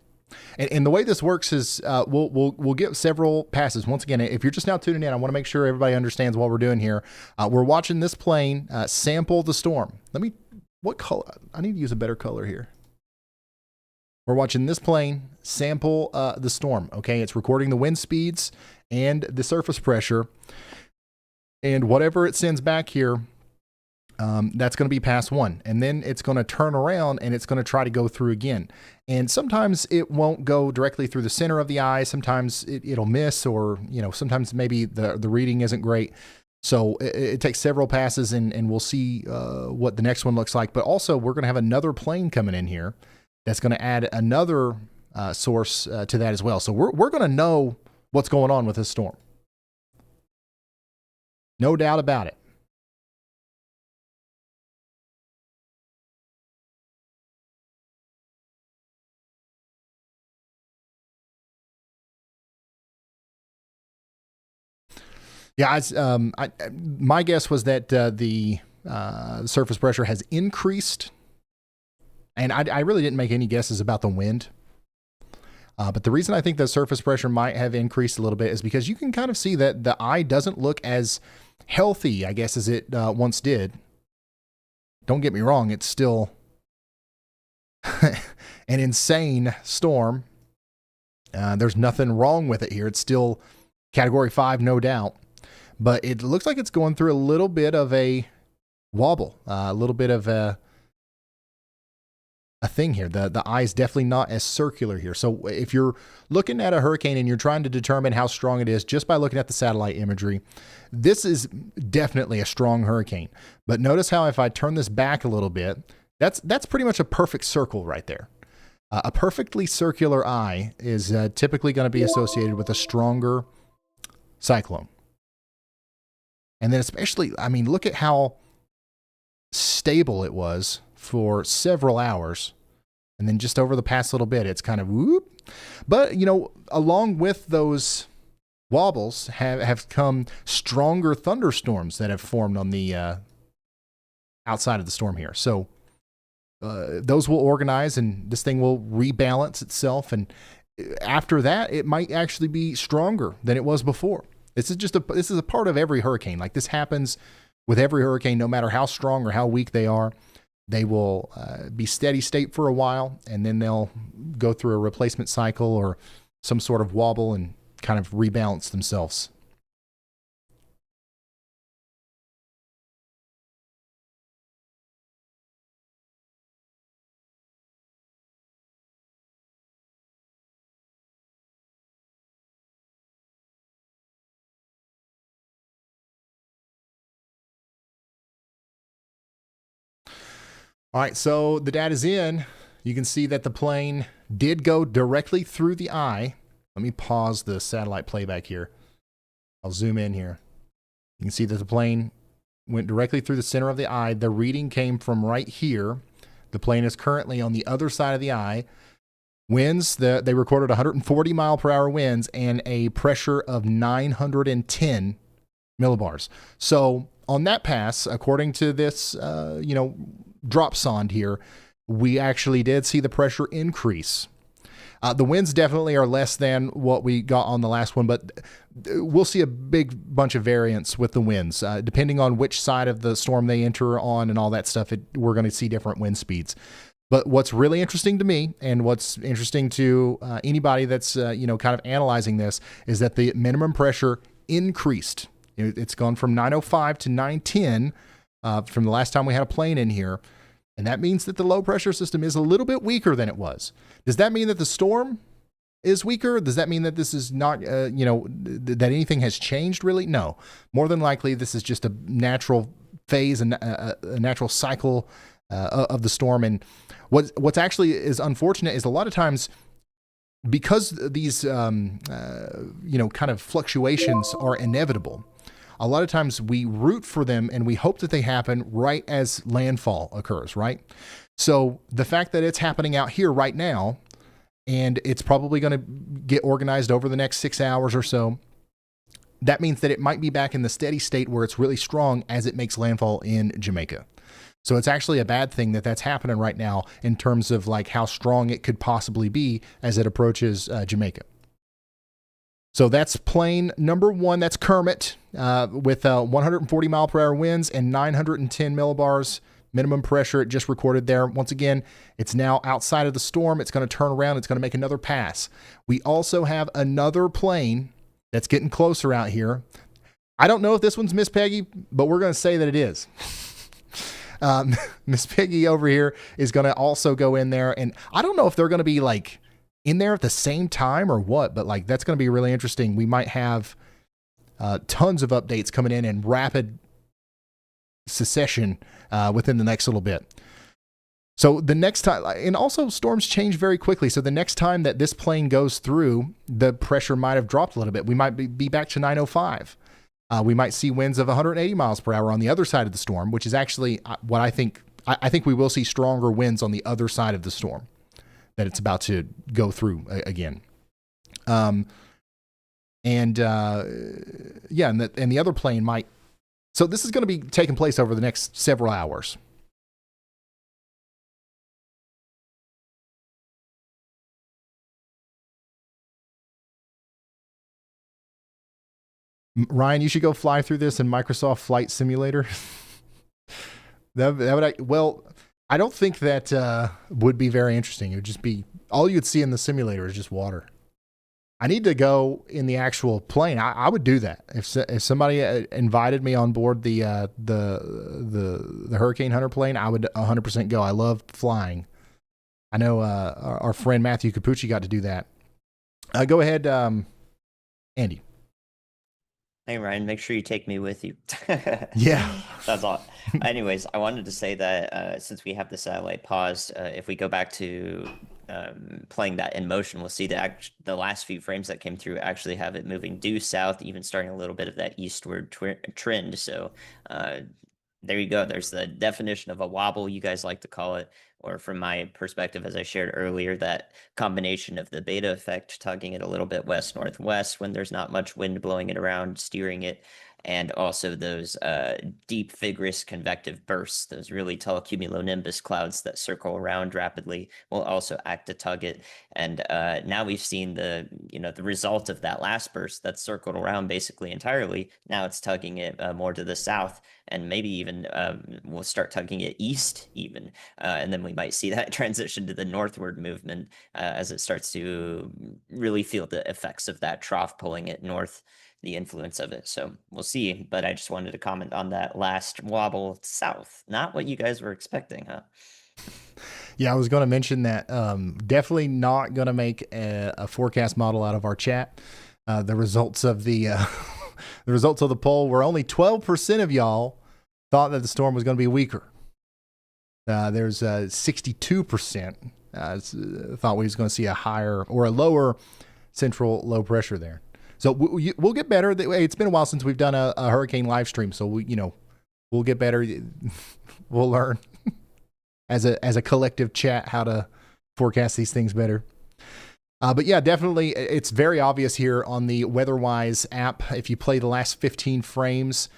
and the way this works is we'll get several passes. Once again, if you're just now tuning in, I want to make sure everybody understands what we're doing here. We're watching this plane sample the storm. What color? I need to use a better color here. We're watching this plane sample the storm. Okay, it's recording the wind speeds and the surface pressure, and whatever it sends back here. That's going to be pass one, and then it's going to turn around and it's going to try to go through again. And sometimes it won't go directly through the center of the eye. Sometimes it'll miss, or sometimes maybe the reading isn't great. So it takes several passes, and we'll see what the next one looks like. But also, we're going to have another plane coming in here that's going to add another source to that as well. So we're going to know what's going on with this storm. No doubt about it. Yeah, my guess was that the surface pressure has increased, and I really didn't make any guesses about the wind. But the reason I think the surface pressure might have increased a little bit is because you can kind of see that the eye doesn't look as healthy, I guess, as it once did. Don't get me wrong, it's still an insane storm. There's nothing wrong with it here. It's still Category 5, no doubt. But it looks like it's going through a little bit of a wobble, a little bit of a thing here. The eye is definitely not as circular here. So if you're looking at a hurricane and you're trying to determine how strong it is just by looking at the satellite imagery, this is definitely a strong hurricane. But notice how if I turn this back a little bit, that's pretty much a perfect circle right there. A perfectly circular eye is typically going to be associated with a stronger cyclone. And then especially, I mean, look at how stable it was for several hours. And then just over the past little bit, it's kind of whoop. But, along with those wobbles have come stronger thunderstorms that have formed on the outside of the storm here. So those will organize, and this thing will rebalance itself. And after that, it might actually be stronger than it was before. This is a part of every hurricane. Like, this happens with every hurricane, no matter how strong or how weak they are. They will be steady state for a while, and then they'll go through a replacement cycle or some sort of wobble and kind of rebalance themselves. All right, so the data's in. You can see that the plane did go directly through the eye. Let me pause the satellite playback here. I'll zoom in here. You can see that the plane went directly through the center of the eye. The reading came from right here. The plane is currently on the other side of the eye. Winds, they recorded 140 mile per hour winds and a pressure of 910 millibars. So on that pass, according to this, drop sonde here, we actually did see the pressure increase. The winds definitely are less than what we got on the last one, but we'll see a big bunch of variance with the winds. Depending on which side of the storm they enter on and all that stuff, we're going to see different wind speeds. But what's really interesting to me, and what's interesting to anybody that's kind of analyzing this, is that the minimum pressure increased It's gone from 905 to 910 from the last time we had a plane in here. And that means that the low pressure system is a little bit weaker than it was. Does that mean that the storm is weaker? Does that mean that this is not, that anything has changed really? No. More than likely, this is just a natural phase and a natural cycle of the storm. And what's actually is unfortunate is a lot of times, because these, kind of fluctuations are inevitable, a lot of times we root for them and we hope that they happen right as landfall occurs, right? So the fact that it's happening out here right now, and it's probably going to get organized over the next 6 hours or so, that means that it might be back in the steady state where it's really strong as it makes landfall in Jamaica. So it's actually a bad thing that that's happening right now in terms of like how strong it could possibly be as it approaches Jamaica. So that's plane number 1. That's Kermit with 140 mile per hour winds and 910 millibars minimum pressure. It just recorded there. Once again, it's now outside of the storm. It's going to turn around. It's going to make another pass. We also have another plane that's getting closer out here. I don't know if this one's Miss Peggy, but we're going to say that it is. Miss Peggy over here is going to also go in there. And I don't know if they're going to be like in there at the same time or what, but like that's going to be really interesting. We might have tons of updates coming in rapid succession within the next little bit. So the next time, and also storms change very quickly. So the next time that this plane goes through, the pressure might have dropped a little bit. We might be back to 905. We might see winds of 180 miles per hour on the other side of the storm, which is actually what I think. I think we will see stronger winds on the other side of the storm that it's about to go through again. And the other plane might. So this is going to be taking place over the next several hours. Ryan, you should go fly through this in Microsoft Flight Simulator. I don't think that would be very interesting. It would just be all you'd see in the simulator is just water. I need to go in the actual plane. I would do that if somebody invited me on board the Hurricane Hunter plane. I would 100% go. I love flying. I know our friend Matthew Capucci got to do that. Go ahead, Andy. Hey, Ryan, make sure you take me with you. Yeah. That's all. Anyways, I wanted to say that since we have the satellite paused, if we go back to playing that in motion, we'll see that the last few frames that came through actually have it moving due south, even starting a little bit of that eastward trend. So there you go. There's the definition of a wobble, you guys like to call it, or from my perspective, as I shared earlier, that combination of the beta effect, tugging it a little bit west-northwest when there's not much wind blowing it around, steering it, and also those deep, vigorous convective bursts, those really tall cumulonimbus clouds that circle around rapidly, will also act to tug it. And now we've seen the result of that last burst that circled around basically entirely. Now it's tugging it more to the south, and maybe even we'll start tugging it east even. And then we might see that transition to the northward movement as it starts to really feel the effects of that trough pulling it north, the influence of it. So we'll see. But I just wanted to comment on that last wobble south. Not what you guys were expecting, huh? Yeah, I was going to mention that. Definitely not going to make a forecast model out of our chat. The results of the poll were only 12% of y'all thought that the storm was going to be weaker. There's 62% thought we was going to see a higher or a lower central low pressure there. So we'll get better. It's been a while since we've done a hurricane live stream, so we'll get better. We'll learn as a collective chat how to forecast these things better. But yeah, definitely, it's very obvious here on the WEATHERWISE app. If you play the last 15 frames,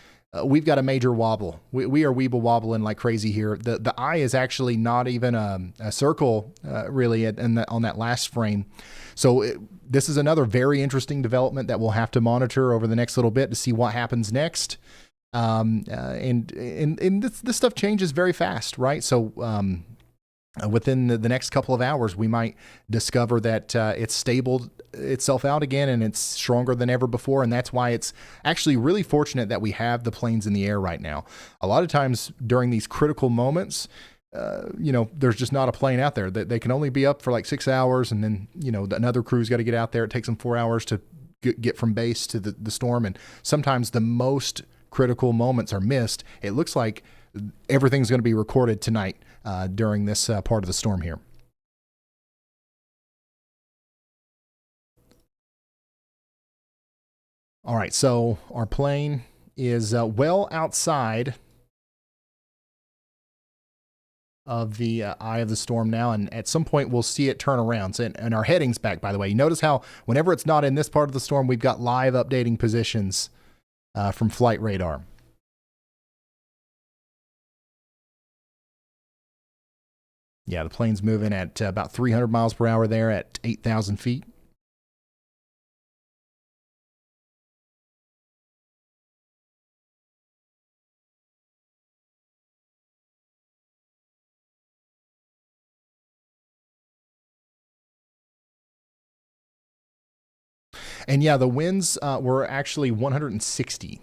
we've got a major wobble. We are weeble wobbling like crazy here. The eye is actually not even a circle really on that last frame. So this is another very interesting development that we'll have to monitor over the next little bit to see what happens next. And this stuff changes very fast, right? So within the next couple of hours, we might discover that it's stable itself out again, and it's stronger than ever before. And that's why it's actually really fortunate that we have the planes in the air right now. A lot of times during these critical moments, there's just not a plane out there. They can only be up for like 6 hours, and then, another crew's got to get out there. It takes them 4 hours to get from base to the storm. And sometimes the most critical moments are missed. It looks like everything's going to be recorded tonight during this part of the storm here. All right, so our plane is well outside of the eye of the storm now, and at some point we'll see it turn around. So, and our heading's back, by the way. You notice how whenever it's not in this part of the storm, we've got live updating positions from flight radar. Yeah, the plane's moving at about 300 miles per hour there at 8,000 feet. And yeah, the winds were actually 160.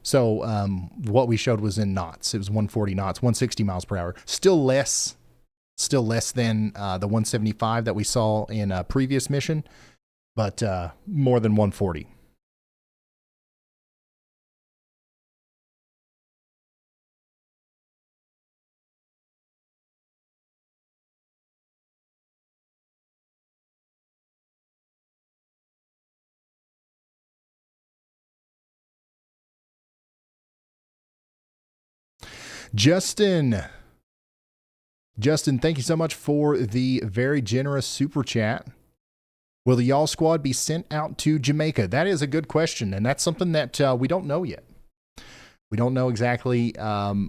So what we showed was in knots. It was 140 knots, 160 miles per hour. Still less than the 175 that we saw in a previous mission, but more than 140. Justin, thank you so much for the very generous super chat. Will the Y'all Squad be sent out to Jamaica? That is a good question, and that's something that we don't know yet. We don't know exactly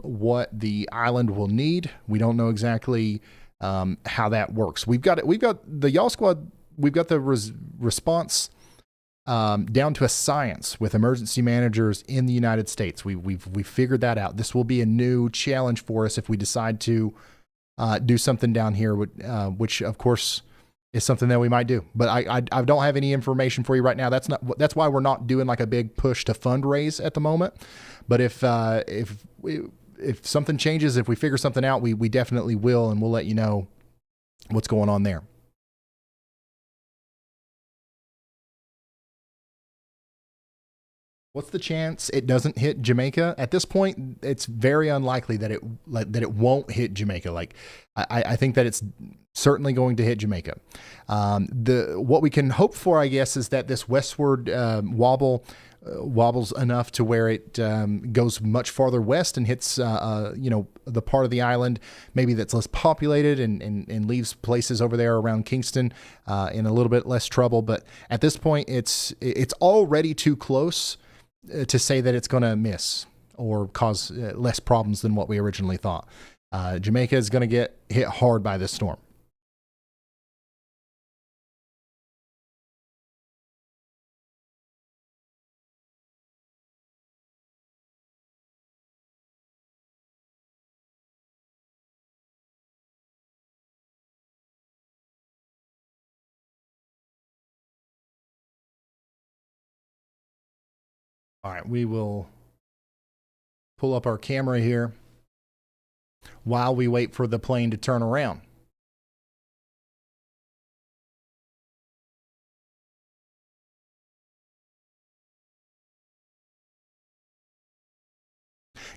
what the island will need. We don't know exactly how that works. We've got the Y'all Squad. We've got the response down to a science with emergency managers in the United States. We've figured that out. This will be a new challenge for us if we decide to do something down here, which of course is something that we might do. But I don't have any information for you right now. That's why we're not doing like a big push to fundraise at the moment. But if something changes, if we figure something out, we definitely will, and we'll let you know what's going on there. What's the chance it doesn't hit Jamaica? At this point, it's very unlikely that it won't hit Jamaica. Like, I think that it's certainly going to hit Jamaica. What we can hope for, I guess, is that this westward wobbles enough to where it goes much farther west and hits the part of the island maybe that's less populated and leaves places over there around Kingston in a little bit less trouble. But at this point, it's already too close to say that it's going to miss or cause less problems than what we originally thought. Jamaica is going to get hit hard by this storm. All right, we will pull up our camera here while we wait for the plane to turn around.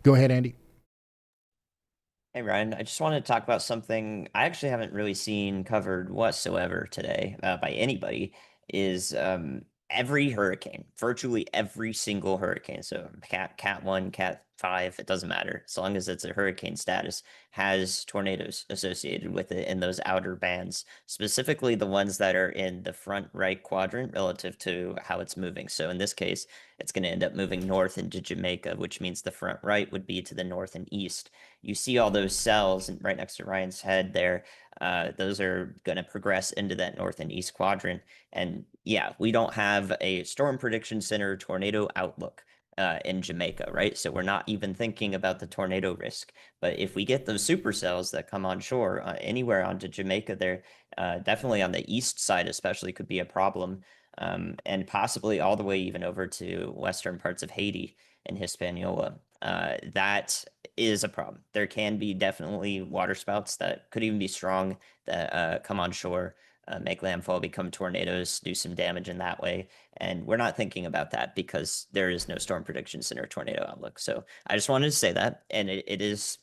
Go ahead, Andy. Hey Ryan, I just wanted to talk about something I actually haven't really seen covered whatsoever today by anybody. Is every hurricane, virtually every single hurricane. So cat 1, cat 5, it doesn't matter. As long as it's a hurricane status, has tornadoes associated with it in those outer bands, specifically the ones that are in the front right quadrant relative to how it's moving. So in this case, it's going to end up moving north into Jamaica, which means the front right would be to the north and east. You see all those cells right next to Ryan's head there. Those are going to progress into that north and east quadrant. And yeah, we don't have a storm prediction center tornado outlook in Jamaica, right? So we're not even thinking about the tornado risk. But if we get those supercells that come on shore anywhere onto Jamaica there, definitely on the east side especially could be a problem. and possibly all the way even over to western parts of Haiti and Hispaniola. That is a problem. There can be definitely waterspouts that could even be strong that come on shore, make landfall, become tornadoes, do some damage in that way. And we're not thinking about that because there is no storm prediction center tornado outlook. So I just wanted to say that. And it is,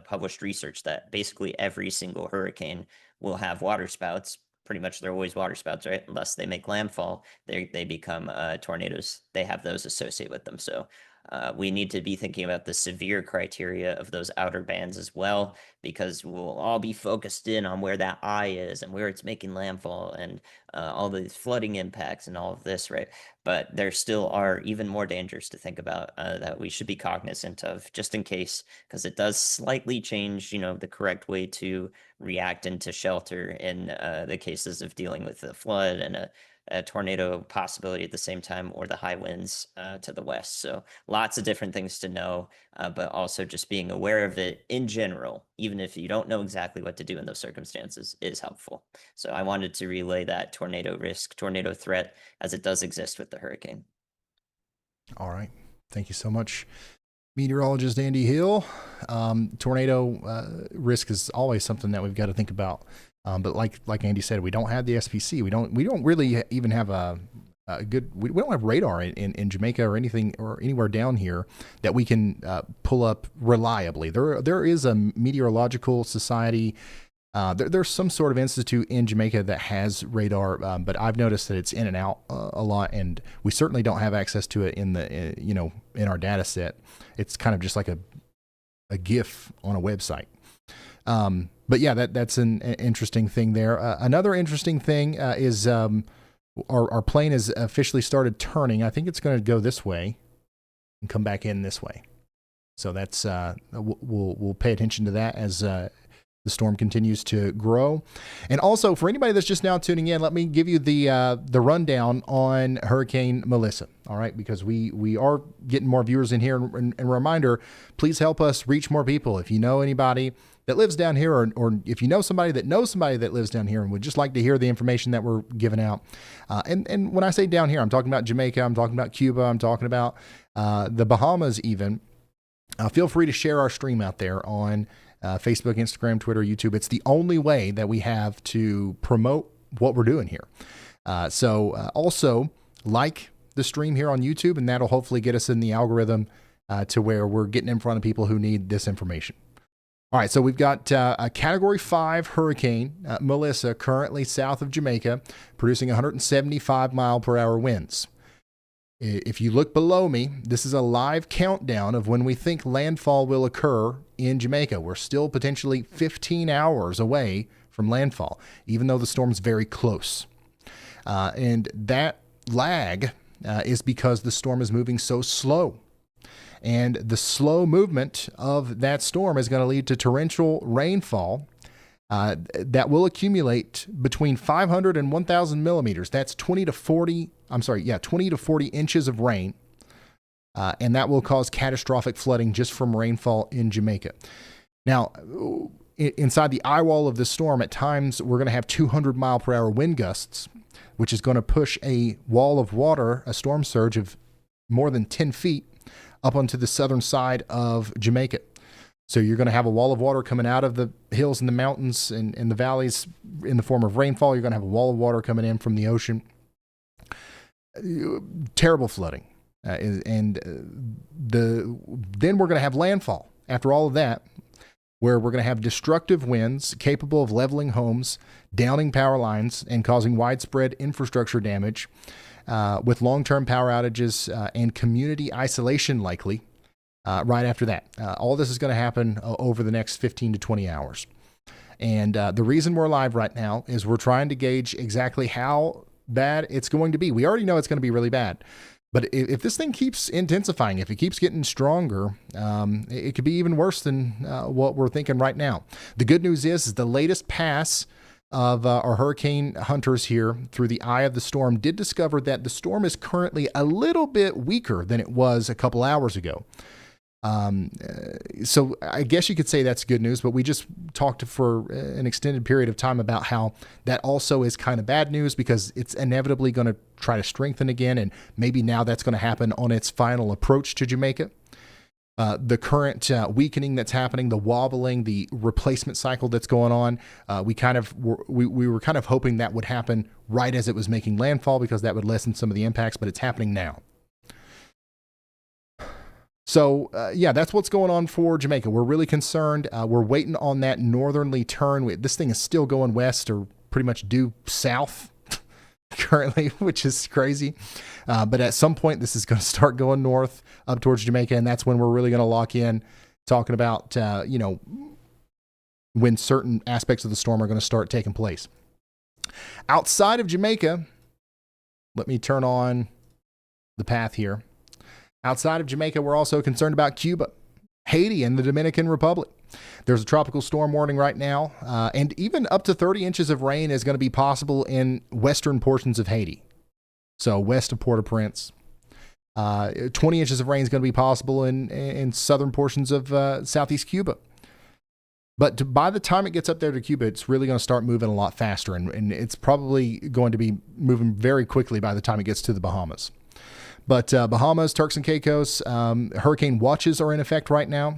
published research that basically every single hurricane will have waterspouts. Pretty much they're always waterspouts, right? Unless they make landfall, they become tornadoes. They have those associated with them. So we need to be thinking about the severe criteria of those outer bands as well, because we'll all be focused in on where that eye is and where it's making landfall and all the flooding impacts and all of this, right? But there still are even more dangers to think about that we should be cognizant of, just in case, because it does slightly change, the correct way to react and to shelter in the cases of dealing with the flood and a tornado possibility at the same time, or the high winds to the west. So lots of different things to know, but also just being aware of it in general, even if you don't know exactly what to do in those circumstances, is helpful. So I wanted to relay that tornado risk, tornado threat, as it does exist with the hurricane. All right. Thank you so much, meteorologist Andy Hill. Tornado risk is always something that we've got to think about. But like Andy said, we don't have the SPC. We don't really even have a good. We don't have radar in Jamaica or anything or anywhere down here that we can pull up reliably. There is a meteorological society. There's some sort of institute in Jamaica that has radar, but I've noticed that it's in and out a lot, and we certainly don't have access to it in our data set. It's kind of just like a GIF on a website. But yeah, that's an interesting thing there. Another interesting thing is our plane has officially started turning. I think it's going to go this way and come back in this way. So that's we'll pay attention to that as the storm continues to grow. And also, for anybody that's just now tuning in, let me give you the rundown on Hurricane Melissa. All right, because we are getting more viewers in here. And a reminder, please help us reach more people. If you know anybody that lives down here, or if you know somebody that knows somebody that lives down here and would just like to hear the information that we're giving out. And when I say down here, I'm talking about Jamaica, I'm talking about Cuba, I'm talking about the Bahamas even. Feel free to share our stream out there on Facebook, Instagram, Twitter, YouTube. It's the only way that we have to promote what we're doing here. So also like the stream here on YouTube, and that'll hopefully get us in the algorithm to where we're getting in front of people who need this information. All right, so we've got a Category 5 hurricane, Melissa, currently south of Jamaica, producing 175 mile per hour winds. If you look below me, this is a live countdown of when we think landfall will occur in Jamaica. We're still potentially 15 hours away from landfall, even though the storm's very close. And that lag is because the storm is moving so slow. And the slow movement of that storm is going to lead to torrential rainfall that will accumulate between 500 and 1,000 millimeters. That's 20 to 40 inches of rain. And that will cause catastrophic flooding just from rainfall in Jamaica. Now, inside the eye wall of this storm, at times we're going to have 200 mile per hour wind gusts, which is going to push a wall of water, a storm surge of more than 10 feet, up onto the southern side of Jamaica. So you're going to have a wall of water coming out of the hills and the mountains and the valleys in the form of rainfall. You're going to have a wall of water coming in from the ocean. Terrible flooding. Then we're going to have landfall after all of that, where we're going to have destructive winds capable of leveling homes, downing power lines, and causing widespread infrastructure damage, with long-term power outages and community isolation likely right after that. All this is going to happen over the next 15 to 20 hours. And the reason we're live right now is we're trying to gauge exactly how bad it's going to be. We already know it's going to be really bad. But if this thing keeps intensifying, if it keeps getting stronger, it could be even worse than what we're thinking right now. The good news is the latest pass of our hurricane hunters here through the eye of the storm did discover that the storm is currently a little bit weaker than it was a couple hours ago. So I guess you could say that's good news, but we just talked for an extended period of time about how that also is kind of bad news because it's inevitably going to try to strengthen again. And maybe now that's going to happen on its final approach to Jamaica. The current weakening that's happening, the wobbling, the replacement cycle that's going on, we were kind of hoping that would happen right as it was making landfall because that would lessen some of the impacts, but it's happening now. So, that's what's going on for Jamaica. We're really concerned. We're waiting on that northerly turn. This thing is still going west or pretty much due south currently, which is crazy. But at some point, this is going to start going north up towards Jamaica, and that's when we're really going to lock in talking about, when certain aspects of the storm are going to start taking place. Outside of Jamaica, let me turn on the path here. Outside of Jamaica, we're also concerned about Cuba, Haiti, and the Dominican Republic. There's a tropical storm warning right now, and even up to 30 inches of rain is going to be possible in western portions of Haiti. So west of Port-au-Prince. 20 inches of rain is going to be possible in southern portions of southeast Cuba. But by the time it gets up there to Cuba, it's really going to start moving a lot faster, and it's probably going to be moving very quickly by the time it gets to the Bahamas. But Bahamas, Turks and Caicos, hurricane watches are in effect right now.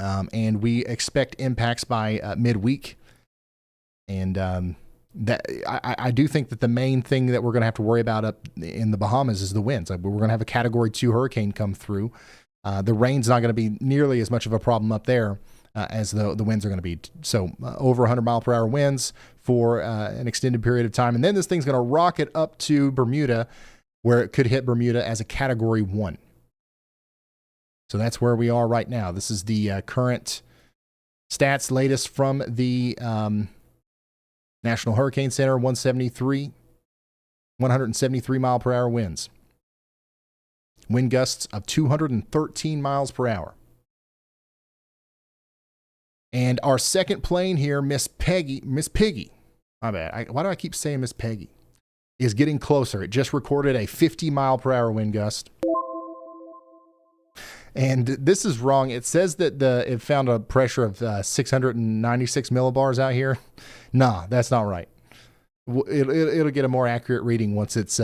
And we expect impacts by midweek. And I do think that the main thing that we're going to have to worry about up in the Bahamas is the winds. We're going to have a Category 2 hurricane come through. The rain's not going to be nearly as much of a problem up there as the winds are going to be. So over 100 mile per hour winds for an extended period of time. And then this thing's going to rocket up to Bermuda, where it could hit Bermuda as a Category 1. So that's where we are right now. This is the current stats, latest from the National Hurricane Center, 173 mile per hour winds. Wind gusts of 213 miles per hour. And our second plane here, Miss Piggy, my bad. Why do I keep saying Miss Peggy? Is getting closer. It just recorded a 50 mile per hour wind gust. And this is wrong. It says that it found a pressure of 696 millibars out here. Nah, that's not right. It'll get a more accurate reading once it's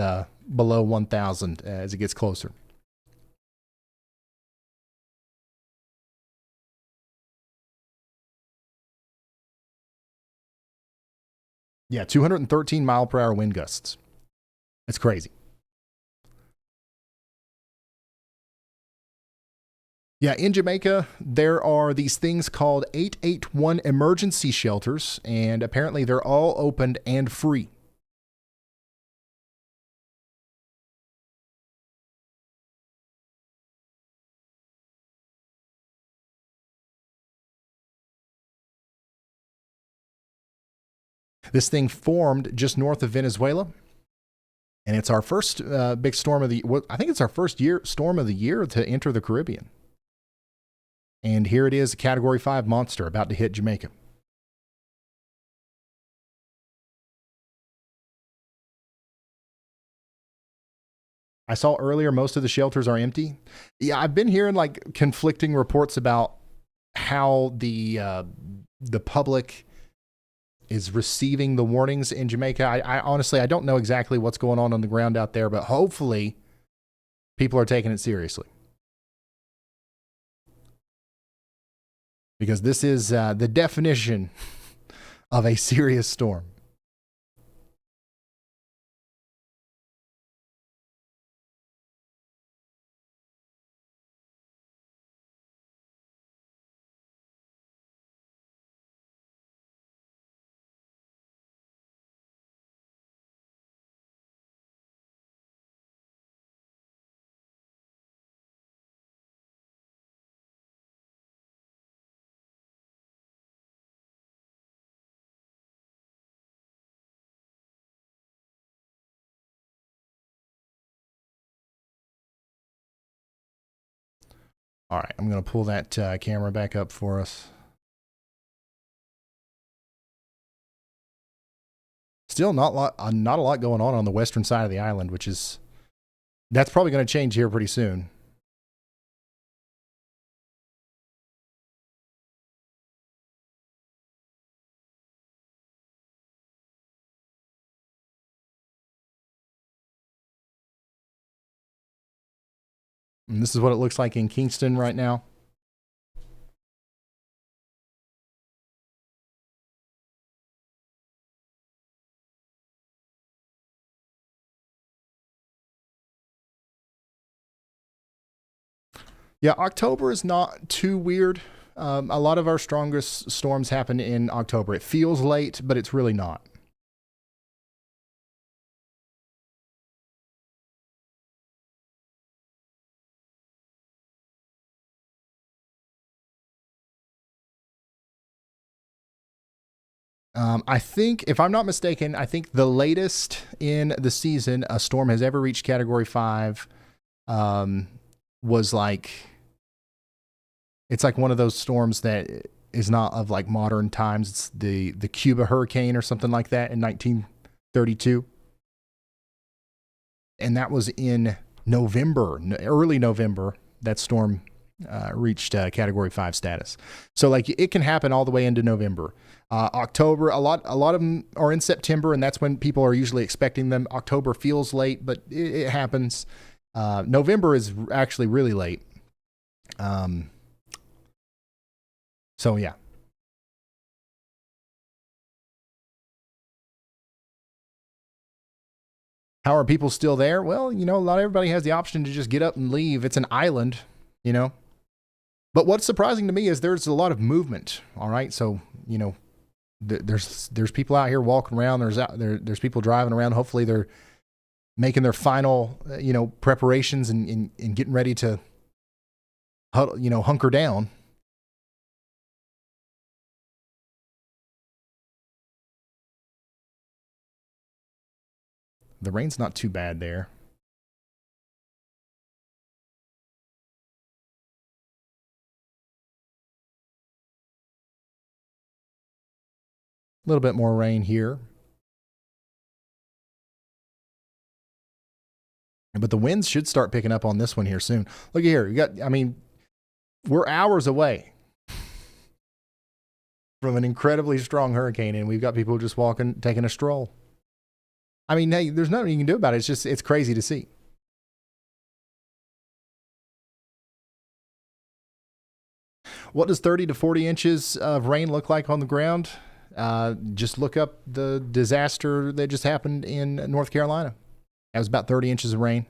below 1,000 as it gets closer. Yeah, 213 mile per hour wind gusts. It's crazy. Yeah, in Jamaica, there are these things called 881 emergency shelters, and apparently they're all opened and free. This thing formed just north of Venezuela. And it's our first big storm of the year. I think it's our first storm of the year to enter the Caribbean. And here it is, a Category 5 monster about to hit Jamaica. I saw earlier most of the shelters are empty. Yeah, I've been hearing like conflicting reports about how the public is receiving the warnings in Jamaica. I honestly, I don't know exactly what's going on the ground out there, but hopefully people are taking it seriously. Because this is the definition of a serious storm. All right, I'm going to pull that camera back up for us. Still not a lot going on the western side of the island, that's probably going to change here pretty soon. And this is what it looks like in Kingston right now. Yeah, October is not too weird. A lot of our strongest storms happen in October. It feels late, but it's really not. I think, if I'm not mistaken, I think the latest in the season a storm has ever reached Category 5 um, was like, it's like one of those storms that is not of like modern times. It's the Cuba hurricane or something like that in 1932. And that was in November, early November. That storm reached Category 5 status. So like it can happen all the way into November. October, a lot of them are in September, and that's when people are usually expecting them. October feels late, but it happens. November is actually really late. So yeah. How are people still there? Well, not everybody has the option to just get up and leave. It's an island, you know. But what's surprising to me is there's a lot of movement. All right, so there's people out here walking around. There's people driving around. Hopefully they're making their final preparations and getting ready to hunker down. The rain's not too bad there. A little bit more rain here. But the winds should start picking up on this one here soon. Look at here. We're hours away from an incredibly strong hurricane, and we've got people just taking a stroll. I mean, hey, there's nothing you can do about it. It's crazy to see. What does 30 to 40 inches of rain look like on the ground? Just look up the disaster that just happened in North Carolina. That was about 30 inches of rain.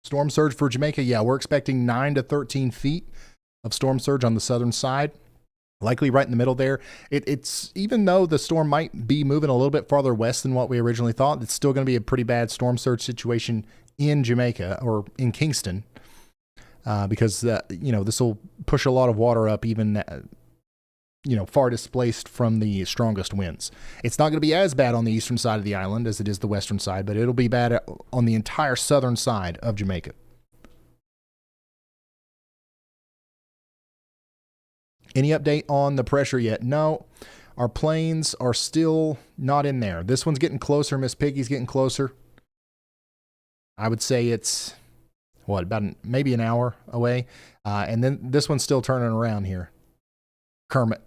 Storm surge for Jamaica. Yeah, we're expecting 9 to 13 feet of storm surge on the southern side, likely right in the middle there. It's even though the storm might be moving a little bit farther west than what we originally thought, it's still going to be a pretty bad storm surge situation in Jamaica or in Kingston because this will push a lot of water up even far displaced from the strongest winds. It's not going to be as bad on the eastern side of the island as it is the western side, but it'll be bad on the entire southern side of Jamaica. Any update on the pressure yet? No. Our planes are still not in there. This one's getting closer. Miss Piggy's getting closer. I would say it's, about maybe an hour away. And then this one's still turning around here. Kermit.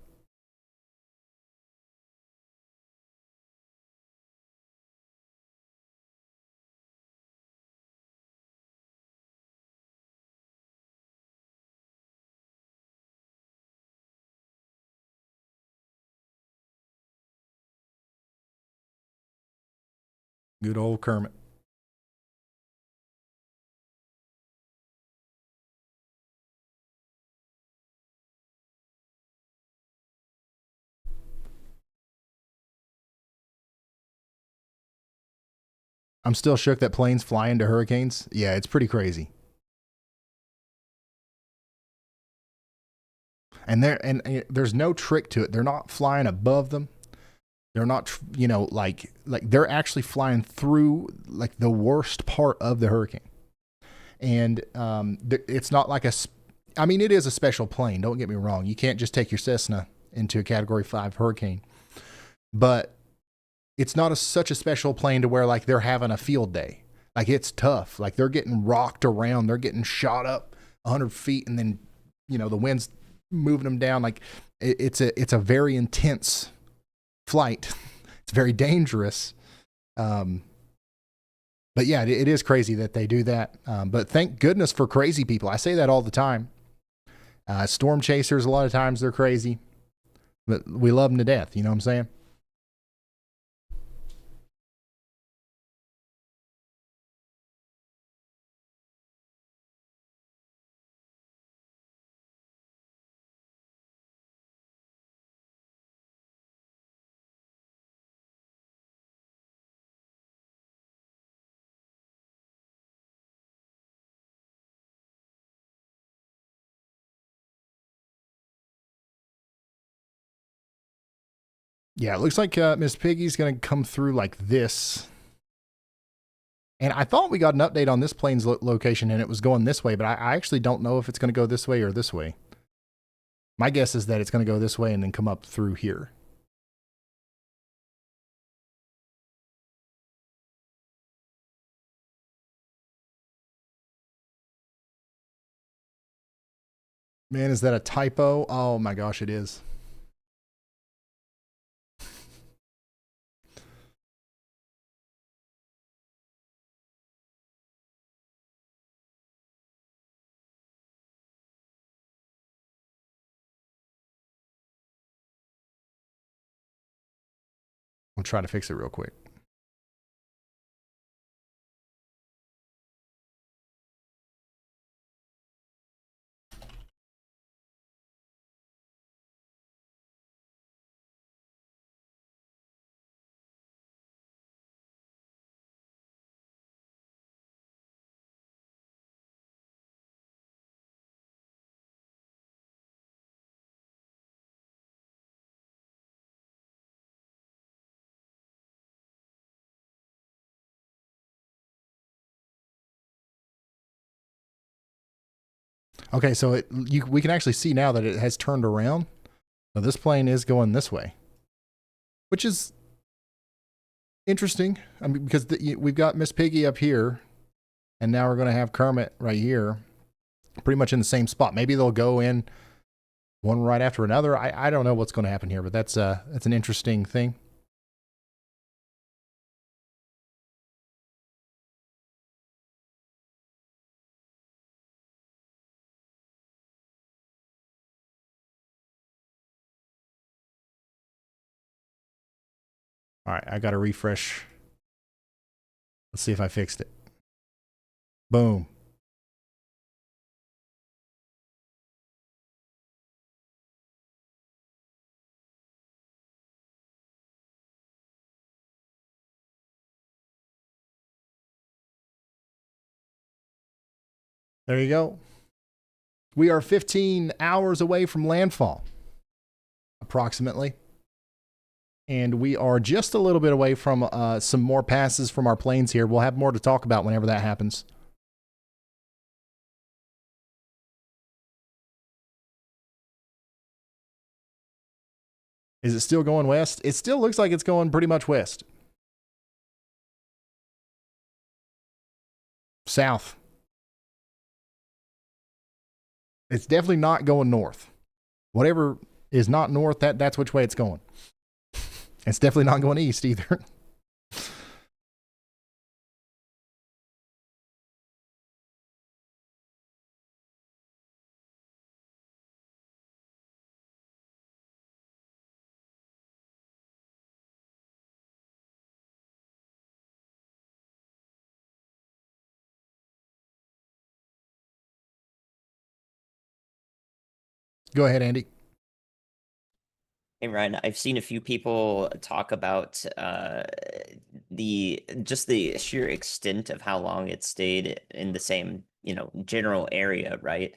Good old Kermit. I'm still shook that planes fly into hurricanes. Yeah, it's pretty crazy. And there's no trick to it. They're not flying above them. They're not, like they're actually flying through like the worst part of the hurricane. And it's not like it is a special plane. Don't get me wrong. You can't just take your Cessna into a Category 5 hurricane. But it's not such a special plane to where like they're having a field day. Like it's tough. Like they're getting rocked around. They're getting shot up 100 feet, and then the wind's moving them down. Like it's a very intense flight. It's very dangerous. But yeah, it is crazy that they do that. But thank goodness for crazy people. I say that all the time. Storm chasers, a lot of times they're crazy, but we love them to death. You know what I'm saying? Yeah, it looks like Miss Piggy's going to come through like this. And I thought we got an update on this plane's location and it was going this way, but I actually don't know if it's going to go this way or this way. My guess is that it's going to go this way and then come up through here. Man, is that a typo? Oh my gosh, it is. I'll try to fix it real quick. Okay, so we can actually see now that it has turned around. So this plane is going this way, which is interesting. I mean, because we've got Miss Piggy up here, and now we're going to have Kermit right here, pretty much in the same spot. Maybe they'll go in one right after another. I don't know what's going to happen here, but that's an interesting thing. All right, I got to refresh. Let's see if I fixed it. Boom. There you go. We are 15 hours away from landfall, approximately. And we are just a little bit away from some more passes from our planes here. We'll have more to talk about whenever that happens. Is it still going west? It still looks like it's going pretty much west. South. It's definitely not going north. Whatever is not north, that's which way it's going. It's definitely not going east either. Go ahead, Andy. Hey Ryan, I've seen a few people talk about the sheer extent of how long it stayed in the same, general area, right?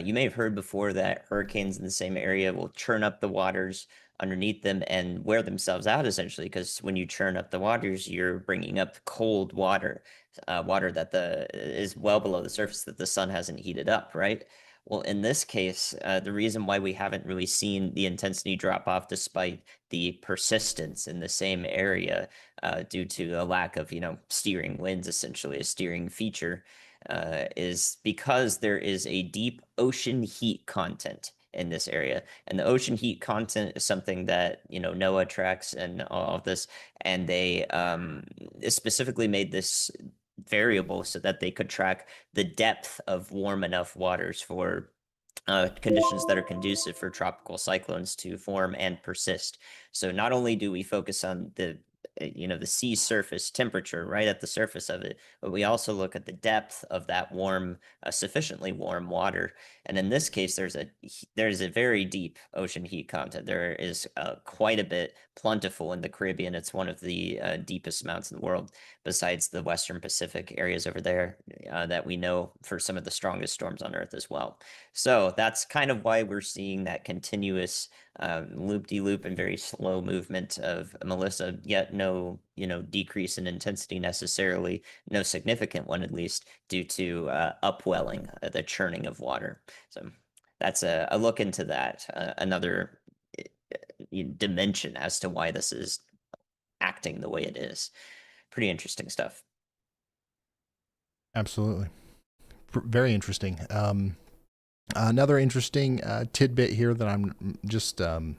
You may have heard before that hurricanes in the same area will churn up the waters underneath them and wear themselves out essentially, because when you churn up the waters, you're bringing up cold water, water that the is well below the surface that the sun hasn't heated up, right? Well, in this case, the reason why we haven't really seen the intensity drop off despite the persistence in the same area, due to a lack of, steering winds, essentially a steering feature, is because there is a deep ocean heat content in this area. And the ocean heat content is something that, NOAA tracks and all of this, and they specifically made this variable so that they could track the depth of warm enough waters for conditions that are conducive for tropical cyclones to form and persist. So not only do we focus on the sea surface temperature right at the surface of it, but we also look at the depth of that warm, sufficiently warm water. And in this case, there's a very deep ocean heat content. There is quite a bit plentiful in the Caribbean. It's one of the deepest amounts in the world, besides the Western Pacific areas over there that we know for some of the strongest storms on Earth as well. So that's kind of why we're seeing that continuous loop-de-loop and very slow movement of Melissa, yet no, decrease in intensity necessarily, no significant one at least, due to upwelling, the churning of water. So that's a look into that, another dimension as to why this is acting the way it is. Pretty interesting stuff. Absolutely. Very interesting. Another interesting tidbit here that I'm just for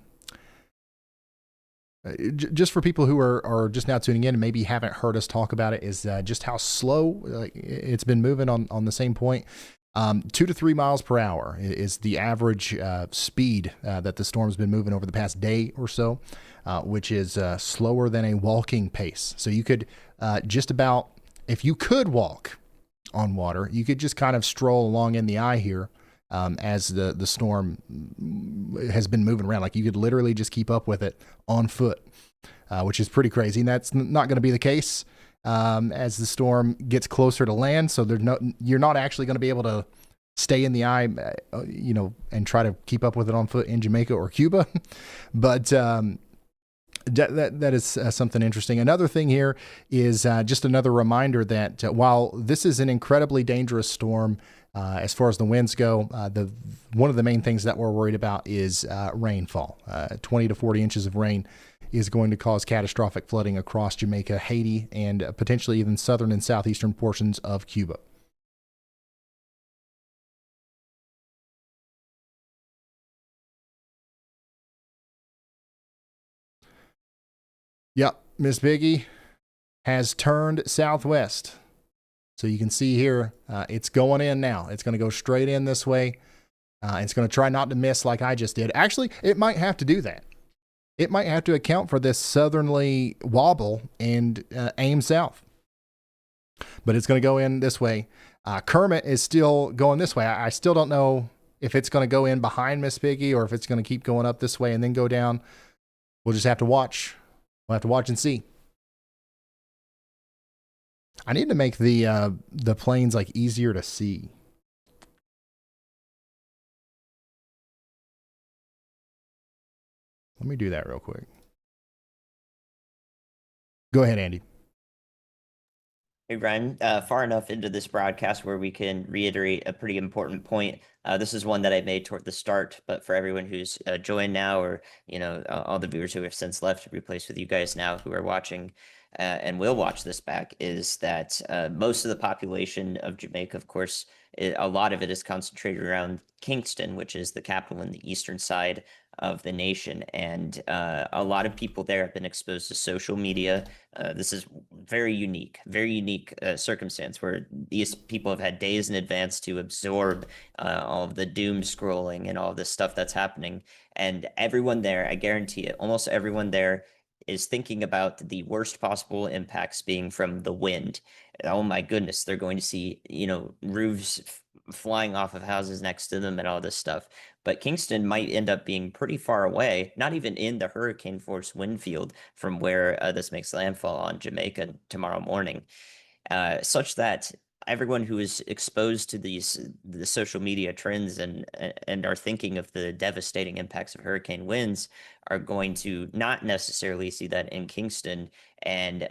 people who are just now tuning in and maybe haven't heard us talk about it is just how slow it's been moving on the same point. 2 to 3 miles per hour is the average speed that the storm's been moving over the past day or so, which is slower than a walking pace. So you could just about, if you could walk on water, you could just kind of stroll along in the eye here. As the storm has been moving around, like you could literally just keep up with it on foot, which is pretty crazy. And that's not going to be the case as the storm gets closer to land. So you're not actually going to be able to stay in the eye, and try to keep up with it on foot in Jamaica or Cuba. But that is something interesting. Another thing here is just another reminder that while this is an incredibly dangerous storm, as far as the winds go, one of the main things that we're worried about is rainfall. 20 to 40 inches of rain is going to cause catastrophic flooding across Jamaica, Haiti, and potentially even southern and southeastern portions of Cuba. Yep, Miss Biggie has turned southwest. So you can see here, it's going in now. It's going to go straight in this way. It's going to try not to miss like I just did. Actually, it might have to do that. It might have to account for this southerly wobble and aim south. But it's going to go in this way. Kermit is still going this way. I still don't know if it's going to go in behind Miss Piggy or if it's going to keep going up this way and then go down. We'll just have to watch. We'll have to watch and see. I need to make the planes like easier to see. Let me do that real quick. Go ahead, Andy. Hey, Brian, far enough into this broadcast where we can reiterate a pretty important point. This is one that I made toward the start, but for everyone who's joined now, or all the viewers who have since left to replace with you guys now who are watching and will watch this back, is that most of the population of Jamaica, of course, a lot of it is concentrated around Kingston, which is the capital in the eastern side of the nation. And a lot of people there have been exposed to social media. This is very unique circumstance where these people have had days in advance to absorb all of the doom scrolling and all this stuff that's happening. And everyone there, I guarantee it, almost everyone there is thinking about the worst possible impacts being from the wind. Oh my goodness, they're going to see, roofs flying off of houses next to them and all this stuff. But Kingston might end up being pretty far away, not even in the hurricane force wind field from where this makes landfall on Jamaica tomorrow morning, such that everyone who is exposed to the social media trends and are thinking of the devastating impacts of hurricane winds are going to not necessarily see that in Kingston, and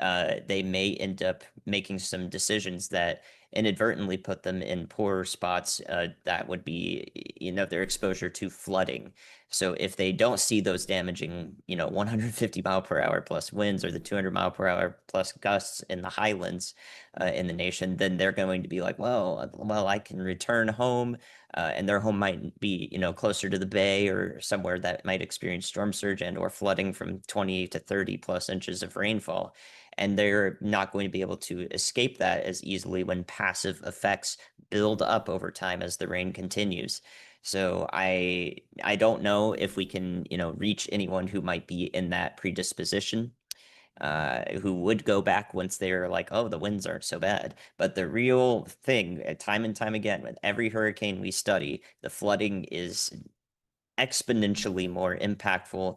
they may end up making some decisions that inadvertently put them in poorer spots that would be, their exposure to flooding. So if they don't see those damaging, 150-mile-per-hour plus winds or the 200-mile-per-hour plus gusts in the highlands in the nation, then they're going to be like, well, I can return home, and their home might be, closer to the bay or somewhere that might experience storm surge and or flooding from 20 to 30 plus inches of rainfall. And they're not going to be able to escape that as easily when passive effects build up over time as the rain continues. So I don't know if we can, reach anyone who might be in that predisposition, who would go back once they're like, oh, the winds aren't so bad. But the real thing, time and time again, with every hurricane we study, the flooding is exponentially more impactful,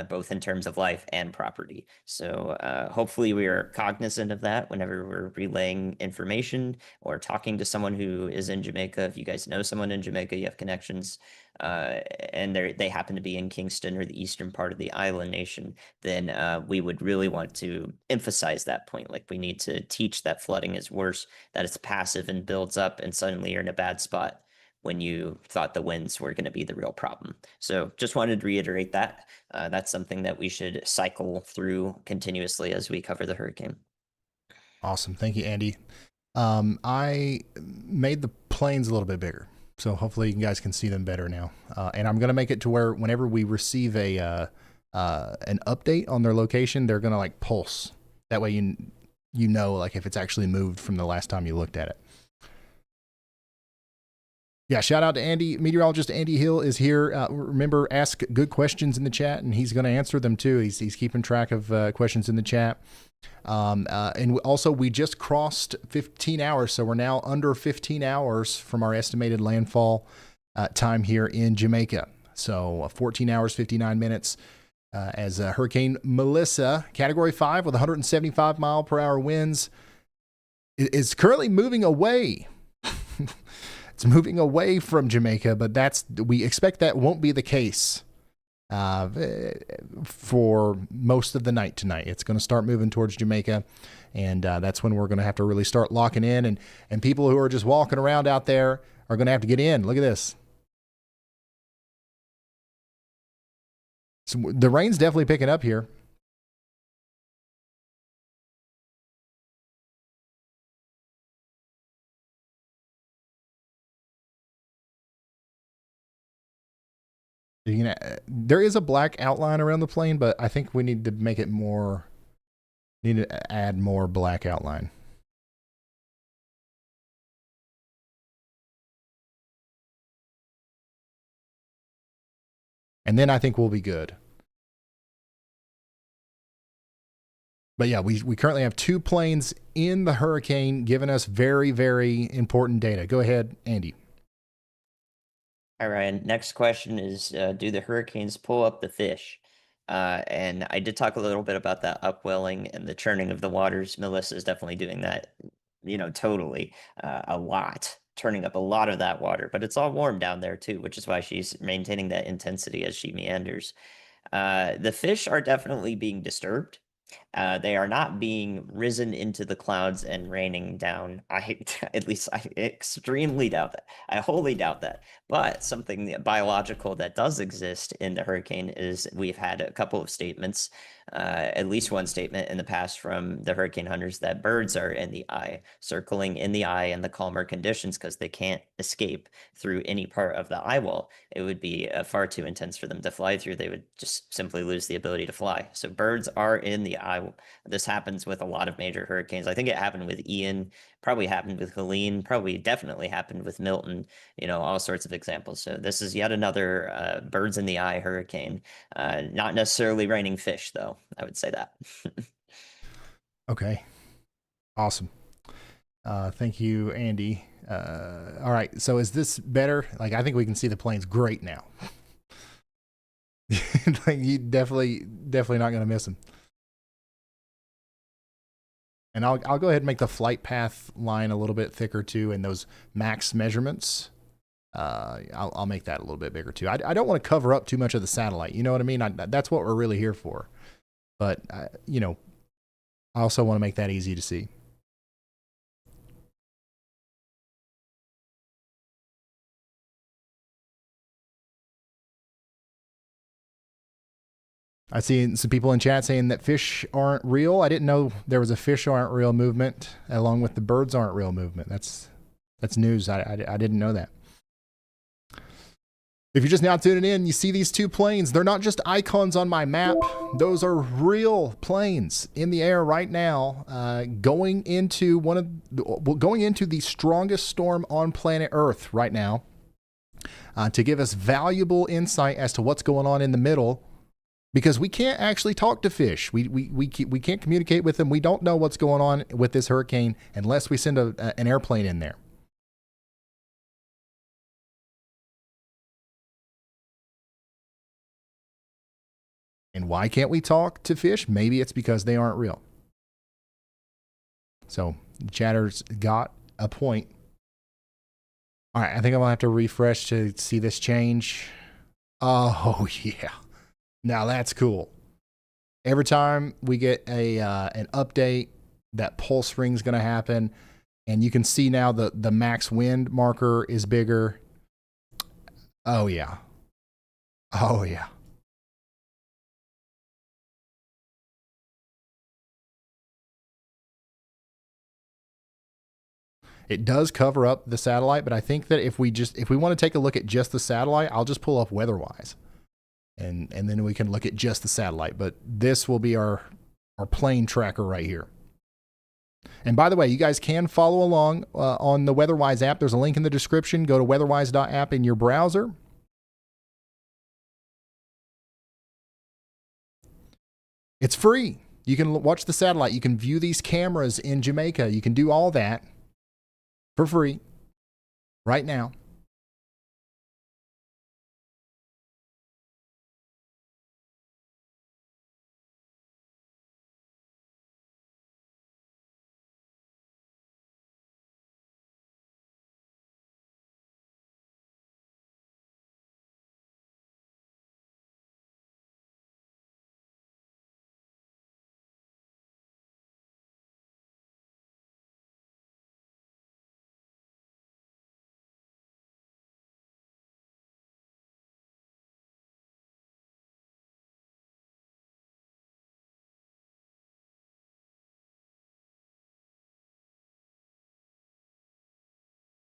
both in terms of life and property. So hopefully we are cognizant of that whenever we're relaying information or talking to someone who is in Jamaica. If you guys know someone in Jamaica, you have connections, and they happen to be in Kingston or the eastern part of the island nation, then we would really want to emphasize that point. Like, we need to teach that flooding is worse, that it's passive and builds up, and suddenly you're in a bad spot when you thought the winds were going to be the real problem. So just wanted to reiterate that. That's something that we should cycle through continuously as we cover the hurricane. Awesome. Thank you, Andy. I made the planes a little bit bigger, so hopefully you guys can see them better now. And I'm going to make it to where whenever we receive an update on their location, they're going to like pulse. That way you know like if it's actually moved from the last time you looked at it. Yeah, shout out to Andy. Meteorologist Andy Hill is here. Remember, ask good questions in the chat, and he's going to answer them too. He's keeping track of questions in the chat. And also, we just crossed 15 hours, so we're now under 15 hours from our estimated landfall time here in Jamaica. So 14 hours, 59 minutes. As Hurricane Melissa, Category 5 with 175-mile-per-hour winds, is currently moving away. It's moving away from Jamaica, but we expect that won't be the case for most of the night tonight. It's going to start moving towards Jamaica, and that's when we're going to have to really start locking in. And people who are just walking around out there are going to have to get in. Look at this. So the rain's definitely picking up here. There is a black outline around the plane, but I think we need to make it more. Need to add more black outline. And then I think we'll be good. But yeah, we currently have 2 planes in the hurricane giving us very, very important data. Go ahead, Andy. All right. Next question is, do the hurricanes pull up the fish? And I did talk a little bit about that upwelling and the churning of the waters. Melissa is definitely doing that, totally, a lot, turning up a lot of that water. But it's all warm down there too, which is why she's maintaining that intensity as she meanders. The fish are definitely being disturbed. They are not being risen into the clouds and raining down. At least I extremely doubt that. I wholly doubt that. But something biological that does exist in the hurricane is we've had a couple of statements, at least one statement in the past from the hurricane hunters, that birds are in the eye, circling in the eye in the calmer conditions because they can't escape through any part of the eye wall. It would be far too intense for them to fly through. They would just simply lose the ability to fly. So birds are in the eye. This happens with a lot of major hurricanes. I think it happened with Ian, probably happened with Helene, probably definitely happened with Milton, all sorts of examples. So this is yet another birds in the eye hurricane. Not necessarily raining fish, though. I would say that. Okay. Awesome. Thank you, Andy. All right. So is this better? Like, I think we can see the planes great now. Like, you definitely not going to miss them. And I'll go ahead and make the flight path line a little bit thicker too, and those max measurements. I'll make that a little bit bigger too. I don't want to cover up too much of the satellite. You know what I mean? That's what we're really here for. But I also want to make that easy to see. I see some people in chat saying that fish aren't real. I didn't know there was a fish aren't real movement along with the birds aren't real movement. That's news. I didn't know that. If you're just now tuning in, you see these two planes. They're not just icons on my map. Those are real planes in the air right now, going into the strongest storm on planet Earth right now, to give us valuable insight as to what's going on in the middle. Because we can't actually talk to fish. We can't communicate with them. We don't know what's going on with this hurricane unless we send an airplane in there. And why can't we talk to fish? Maybe it's because they aren't real. So Chatter's got a point. All right, I think I'm going to have to refresh to see this change. Oh, yeah. Now that's cool. Every time we get an update, that pulse ring's going to happen. And you can see now the max wind marker is bigger. Oh, yeah. Oh, yeah. It does cover up the satellite, but I think that if we want to take a look at just the satellite, I'll just pull up WeatherWise. And then we can look at just the satellite. But this will be our plane tracker right here. And by the way, you guys can follow along on the WeatherWise app. There's a link in the description. Go to weatherwise.app in your browser. It's free. You can watch the satellite. You can view these cameras in Jamaica. You can do all that for free right now.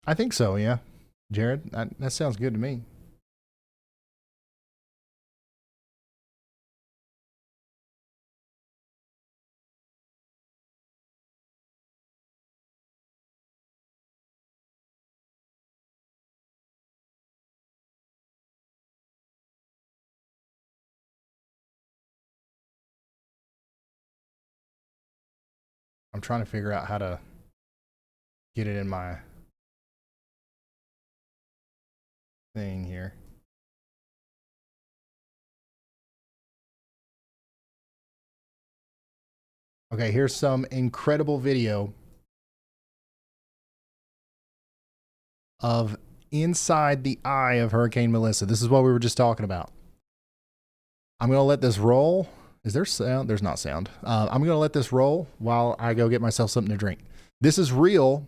I think so, yeah. Jared, that sounds good to me. I'm trying to figure out how to get it in my thing here. Okay, here's some incredible video of inside the eye of Hurricane Melissa. This is what we were just talking about. I'm going to let this roll. Is there sound? There's not sound. I'm going to let this roll while I go get myself something to drink. This is real.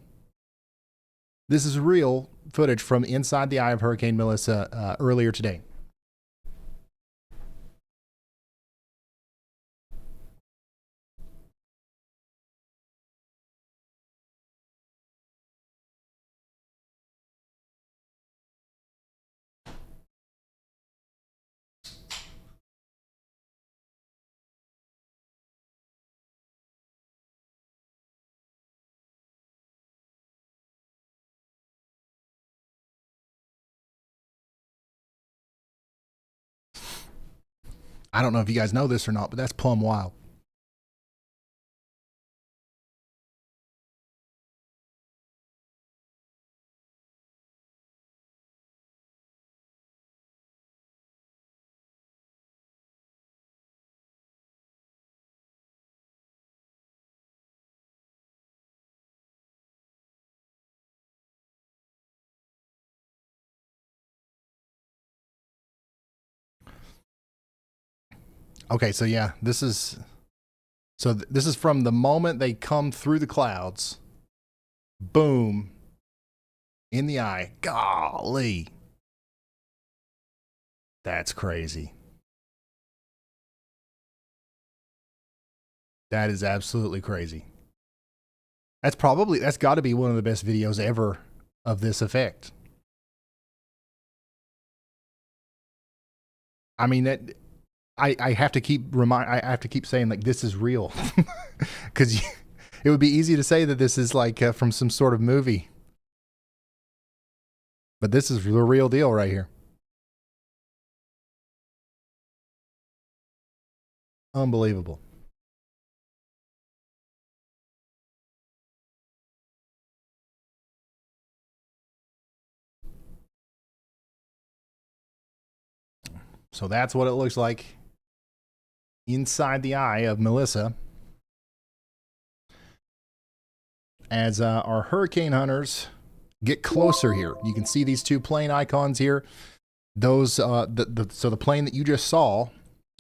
This is real footage from inside the eye of Hurricane Melissa earlier today. I don't know if you guys know this or not, but that's plumb wild. Okay, so yeah, this is from the moment they come through the clouds. Boom. In the eye. Golly. That's crazy. That is absolutely crazy. That's got to be one of the best videos ever of this effect. I mean that I have to I have to keep saying like this is real because it would be easy to say that this is like from some sort of movie, but this is the real deal right here. Unbelievable. So that's what it looks like inside the eye of Melissa as our hurricane hunters get closer here. You can see these two plane icons here. Those so the plane that you just saw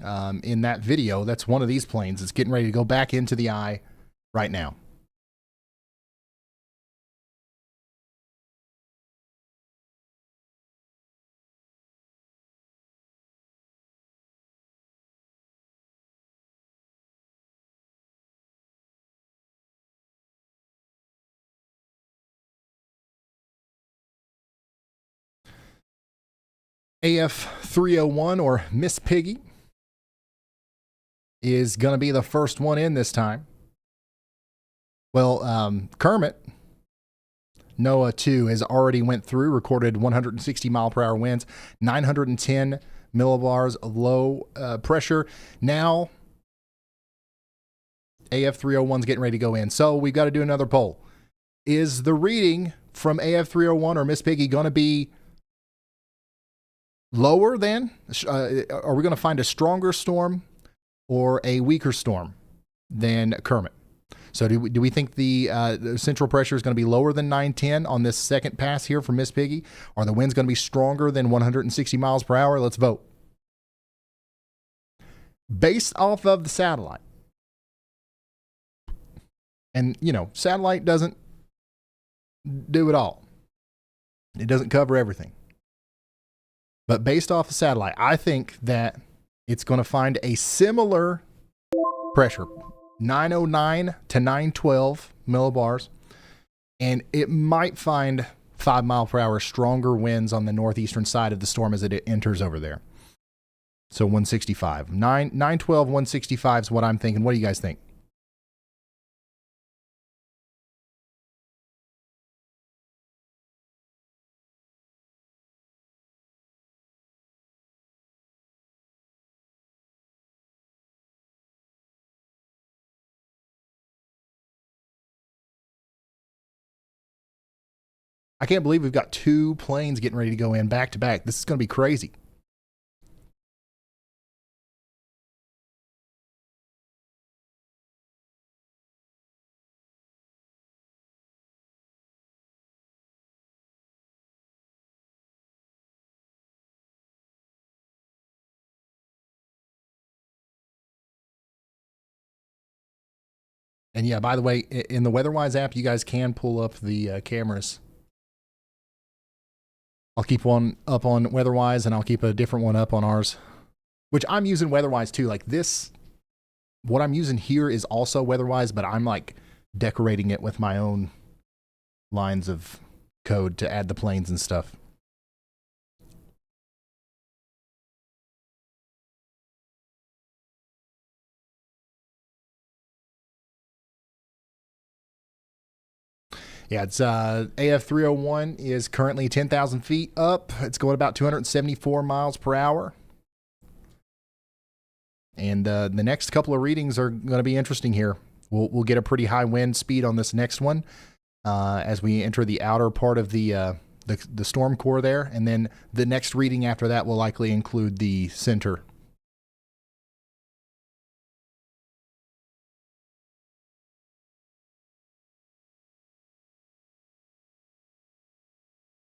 in that video, that's one of these planes. It's getting ready to go back into the eye right now. AF 301 or Miss Piggy is going to be the first one in this time. Well, Kermit, NOAA 2 has already went through, recorded 160 mile per hour winds, 910 millibars low pressure. Now, AF 301 is getting ready to go in. So we've got to do another poll. Is the reading from AF 301 or Miss Piggy going to be lower than? Are we going to find a stronger storm or a weaker storm than Kermit? So do we think the central pressure is going to be lower than 910 on this second pass here from Miss Piggy? Are the winds going to be stronger than 160 miles per hour? Let's vote. Based off of the satellite. And, you know, satellite doesn't do it all. It doesn't cover everything. But based off the satellite, I think that it's going to find a similar pressure, 909 to 912 millibars, and it might find 5 mile per hour stronger winds on the northeastern side of the storm as it enters over there. So 165. 912, 165 is what I'm thinking. What do you guys think? I can't believe we've got two planes getting ready to go in back to back. This is going to be crazy. And yeah, by the way, in the WeatherWise app, you guys can pull up the cameras. I'll keep one up on WeatherWise and I'll keep a different one up on ours, which I'm using WeatherWise too. Like this, what I'm using here is also WeatherWise, but I'm like decorating it with my own lines of code to add the planes and stuff. Yeah, it's AF 301 is currently 10,000 feet up. It's going about 274 miles per hour. And the next couple of readings are going to be interesting here. We'll get a pretty high wind speed on this next one as we enter the outer part of the storm core there. And then the next reading after that will likely include the center.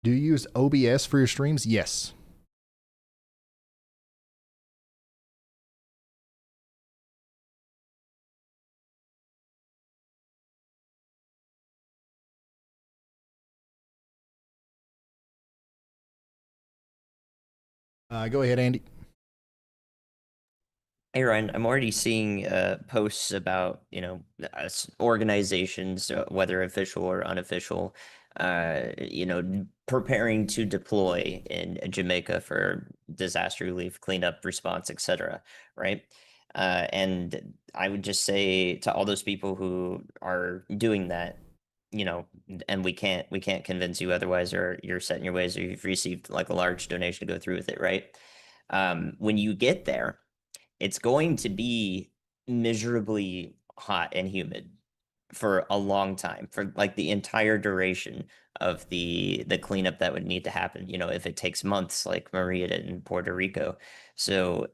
Do you use OBS for your streams? Yes. Go ahead, Andy. Hey Ryan, I'm already seeing posts about, organizations, whether official or unofficial, preparing to deploy in Jamaica for disaster relief, cleanup, response, etc. Right? And I would just say to all those people who are doing that, and we can't convince you otherwise, or you're set in your ways, or you've received like a large donation to go through with it, right? When you get there, it's going to be miserably hot and humid for a long time, for like the entire duration of the cleanup that would need to happen, if it takes months like Maria did in Puerto Rico. So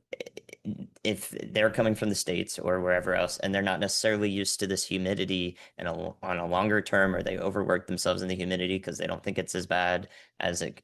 if they're coming from the States or wherever else, and they're not necessarily used to this humidity and on a longer term, or they overwork themselves in the humidity because they don't think it's as bad as it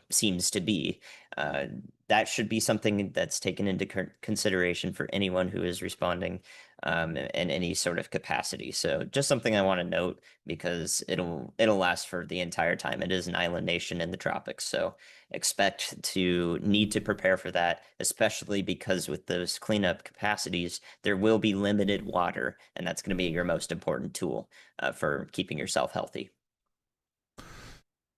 seems to be, uh, that should be something that's taken into consideration for anyone who is responding in any sort of capacity. So just something I want to note, because it'll last for the entire time. It is an island nation in the tropics, so expect to need to prepare for that, especially because with those cleanup capacities, there will be limited water, and that's going to be your most important tool for keeping yourself healthy.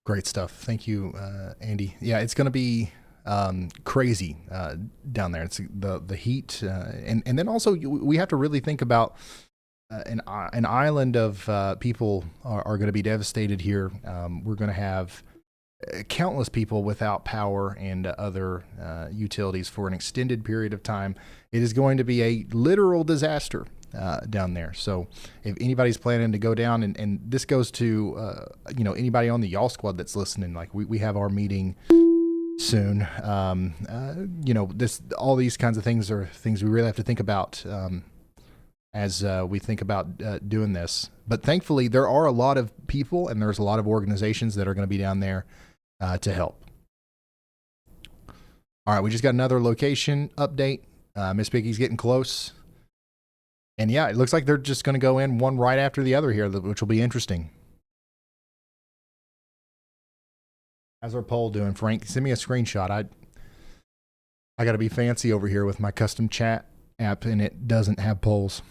Great stuff. Thank you, Andy. Yeah, it's going to be crazy down there. It's the heat, and then also we have to really think about an island of people are going to be devastated here. We're going to have countless people without power and other utilities for an extended period of time. It is going to be a literal disaster down there. So if anybody's planning to go down, and this goes to anybody on the Y'all Squad that's listening, like we have our meeting soon. This all these kinds of things are things we really have to think about as we think about doing this. But thankfully, there are a lot of people and there's a lot of organizations that are going to be down there to help. All right, we just got another location update. Miss Piggy's getting close. And yeah, it looks like they're just going to go in one right after the other here, which will be interesting. How's our poll doing, Frank? Send me a screenshot. I got to be fancy over here with my custom chat app, and it doesn't have polls.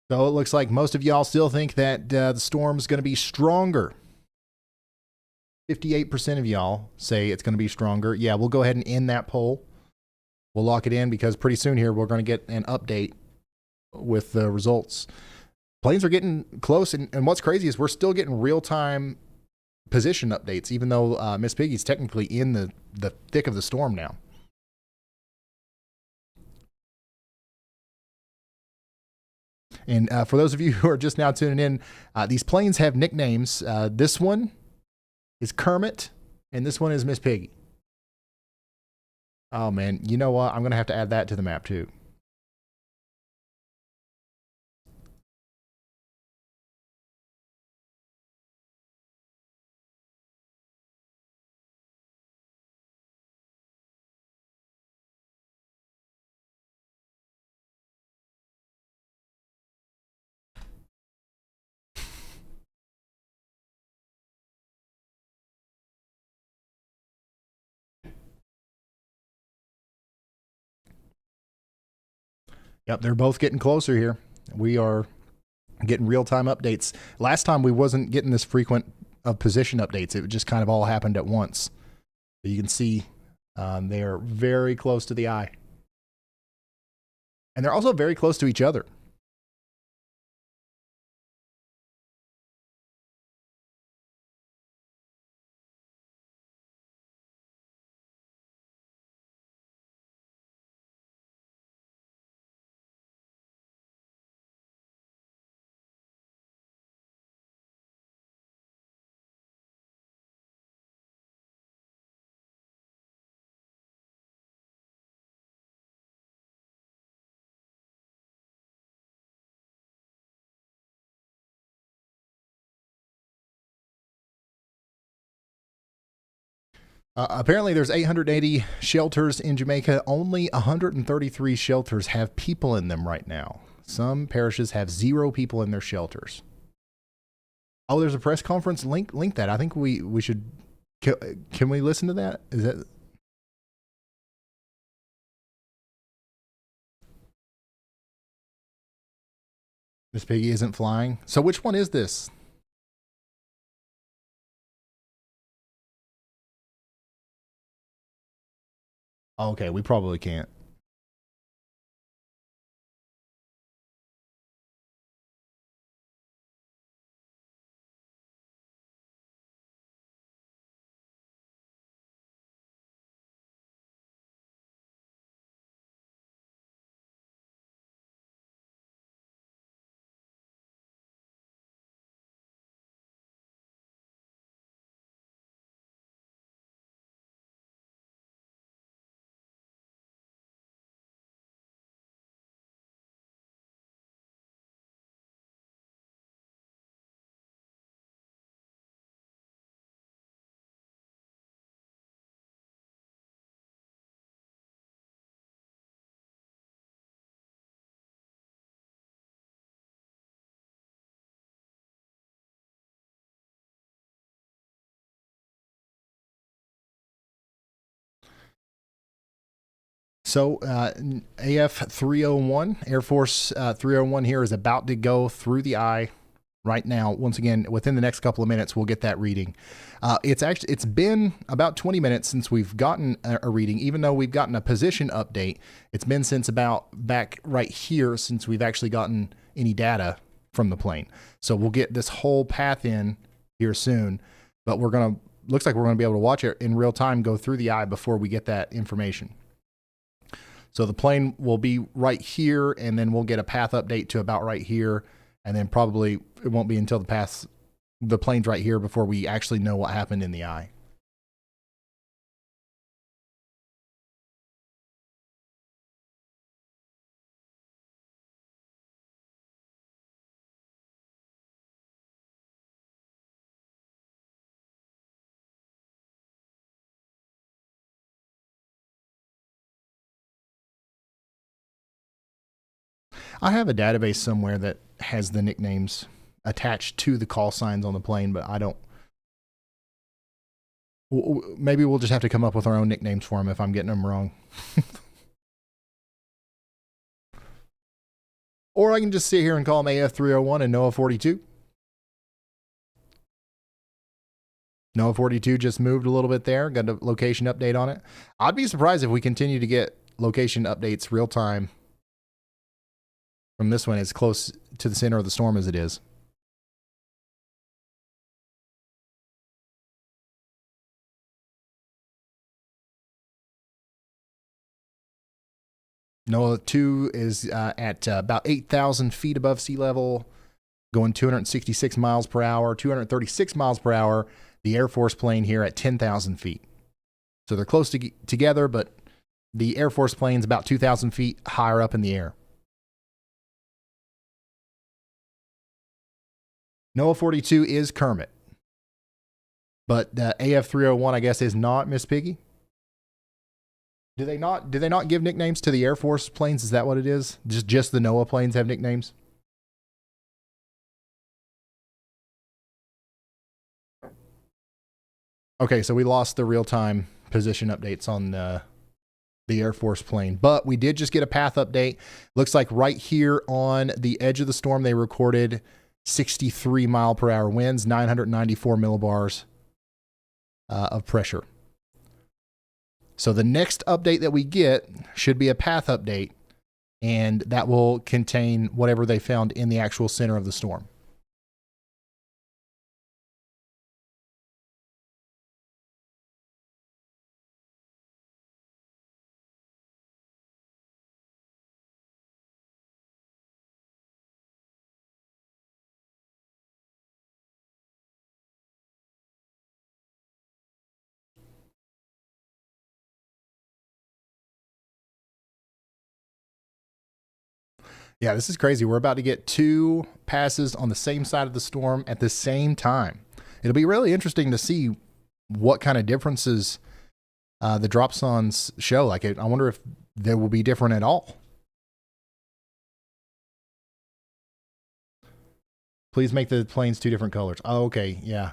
So it looks like most of y'all still think that the storm's going to be stronger. 58% of y'all say it's going to be stronger. Yeah, we'll go ahead and end that poll. We'll lock it in because pretty soon here we're going to get an update with the results. Planes are getting close, and what's crazy is we're still getting real-time position updates, even though Miss Piggy's technically in the thick of the storm now. And for those of you who are just now tuning in, these planes have nicknames. This one is Kermit, and this one is Miss Piggy. Oh, man. You know what? I'm going to have to add that to the map, too. Yep, they're both getting closer here. We are getting real-time updates. Last time we wasn't getting this frequent of position updates. It just kind of all happened at once. You can see they are very close to the eye. And they're also very close to each other. Apparently, there's 880 shelters in Jamaica. Only 133 shelters have people in them right now. Some parishes have 0 people in their shelters. Oh, there's a press conference. Link that. I think we should. Can we listen to that? Is that? Miss Piggy isn't flying. So which one is this? Okay, we probably can't. So AF 301, Air Force 301 here is about to go through the eye right now. Once again, within the next couple of minutes, we'll get that reading. It's been about 20 minutes since we've gotten a reading, even though we've gotten a position update. It's been since about back right here since we've actually gotten any data from the plane. So we'll get this whole path in here soon, but looks like we're going to be able to watch it in real time go through the eye before we get that information. So the plane will be right here, and then we'll get a path update to about right here, and then probably it won't be until the plane's right here before we actually know what happened in the eye. I have a database somewhere that has the nicknames attached to the call signs on the plane, but I don't. Maybe we'll just have to come up with our own nicknames for them if I'm getting them wrong. Or I can just sit here and call them AF 301 and NOAA 42. NOAA 42 just moved a little bit there, got a location update on it. I'd be surprised if we continue to get location updates real time from this one as close to the center of the storm as it is. NOAA 2 is at about 8,000 feet above sea level, going 266 miles per hour, 236 miles per hour. The Air Force plane here at 10,000 feet. So they're close together, but the Air Force plane's about 2,000 feet higher up in the air. NOAA 42 is Kermit, but AF 301 I guess is not Miss Piggy. Do they not give nicknames to the Air Force planes? Is that what it is? Just the NOAA planes have nicknames? Okay, so we lost the real-time position updates on the Air Force plane, but we did just get a path update. Looks like right here on the edge of the storm, they recorded 63 mile per hour winds, 994 millibars of pressure. So the next update that we get should be a path update, and that will contain whatever they found in the actual center of the storm. Yeah, this is crazy. We're about to get 2 passes on the same side of the storm at the same time. It'll be really interesting to see what kind of differences the dropsons show. Like, I wonder if they will be different at all. Please make the planes 2 different colors. Oh, okay, yeah.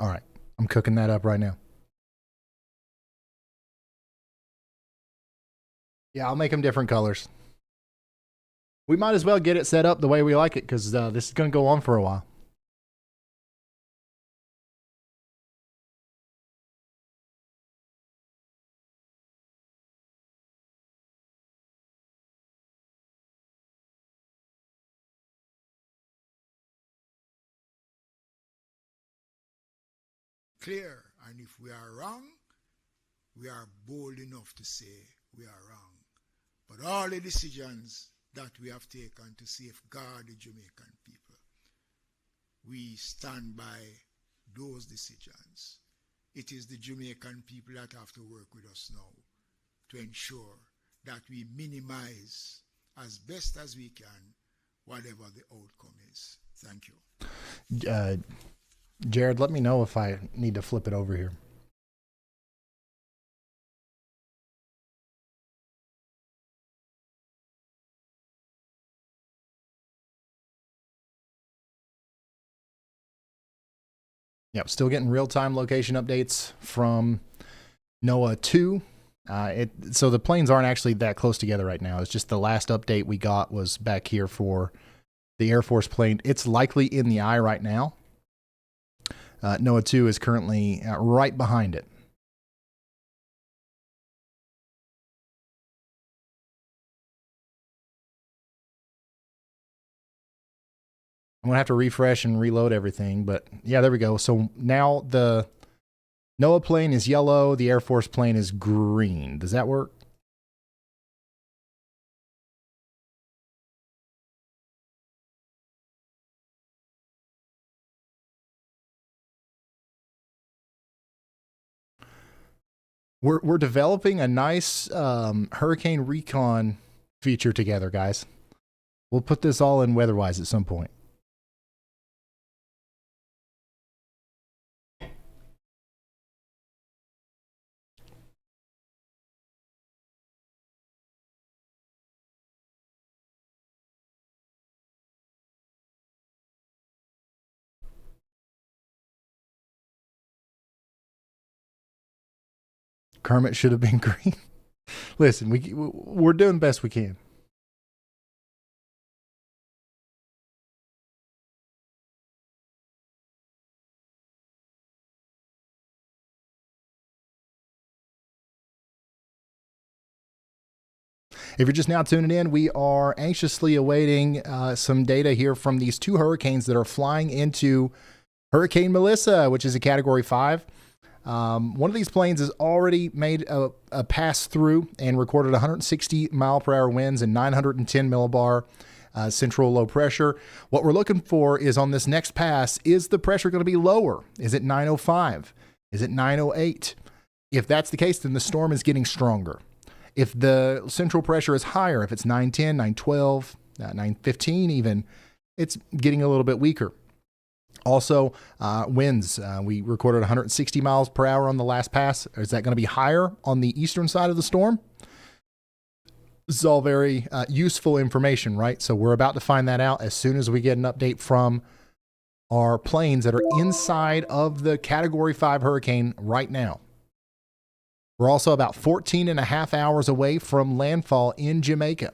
All right, I'm cooking that up right now. Yeah, I'll make them different colors. We might as well get it set up the way we like it because this is going to go on for a while. Clear, and if we are wrong, we are bold enough to say we are wrong. But all the decisions that we have taken to safeguard the Jamaican people, we stand by those decisions. It is the Jamaican people that have to work with us now to ensure that we minimize as best as we can whatever the outcome is. Thank you. Jared, let me know if I need to flip it over here. Yep, still getting real-time location updates from NOAA 2. So the planes aren't actually that close together right now. It's just the last update we got was back here for the Air Force plane. It's likely in the eye right now. NOAA 2 is currently right behind it. I'm going to have to refresh and reload everything, but yeah, there we go. So now the NOAA plane is yellow, the Air Force plane is green. Does that work? We're developing a nice hurricane recon feature together, guys. We'll put this all in WEATHERWISE at some point. Kermit should have been green. Listen, we're doing best we can. If you're just now tuning in, we are anxiously awaiting some data here from these 2 hurricanes that are flying into Hurricane Melissa, which is a Category 5. One of these planes has already made a pass through and recorded 160 mile per hour winds and 910 millibar central low pressure. What we're looking for is on this next pass, is the pressure going to be lower? Is it 905? Is it 908? If that's the case, then the storm is getting stronger. If the central pressure is higher, if it's 910, 912, 915 even, it's getting a little bit weaker. Also, winds. We recorded 160 miles per hour on the last pass. Is that going to be higher on the eastern side of the storm? This is all very useful information, right? So we're about to find that out as soon as we get an update from our planes that are inside of the Category 5 hurricane right now. We're also about 14 and a half hours away from landfall in Jamaica.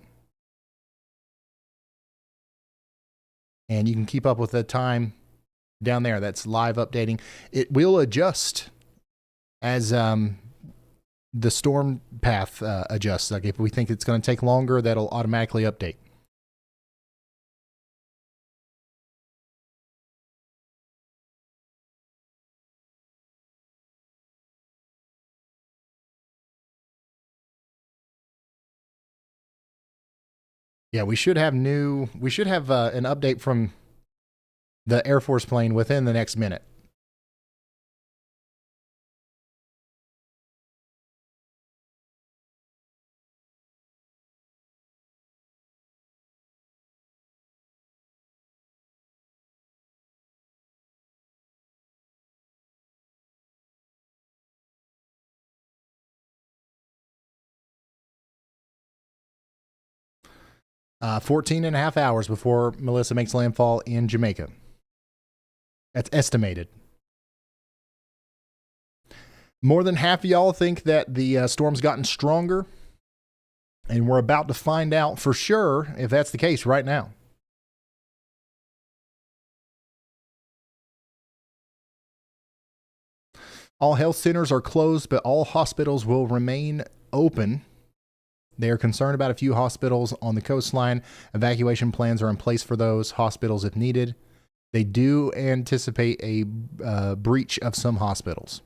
And you can keep up with the time down there. That's live updating. It will adjust as the storm path adjusts. Like if we think it's going to take longer, that'll automatically update. Yeah, we should have an update from the Air Force plane within the next minute. – 14 and a half hours before Melissa makes landfall in Jamaica. That's estimated. More than half of y'all think that the storm's gotten stronger, and we're about to find out for sure if that's the case right now. All health centers are closed, but all hospitals will remain open. They are concerned about a few hospitals on the coastline. Evacuation plans are in place for those hospitals if needed. They do anticipate a breach of some hospitals.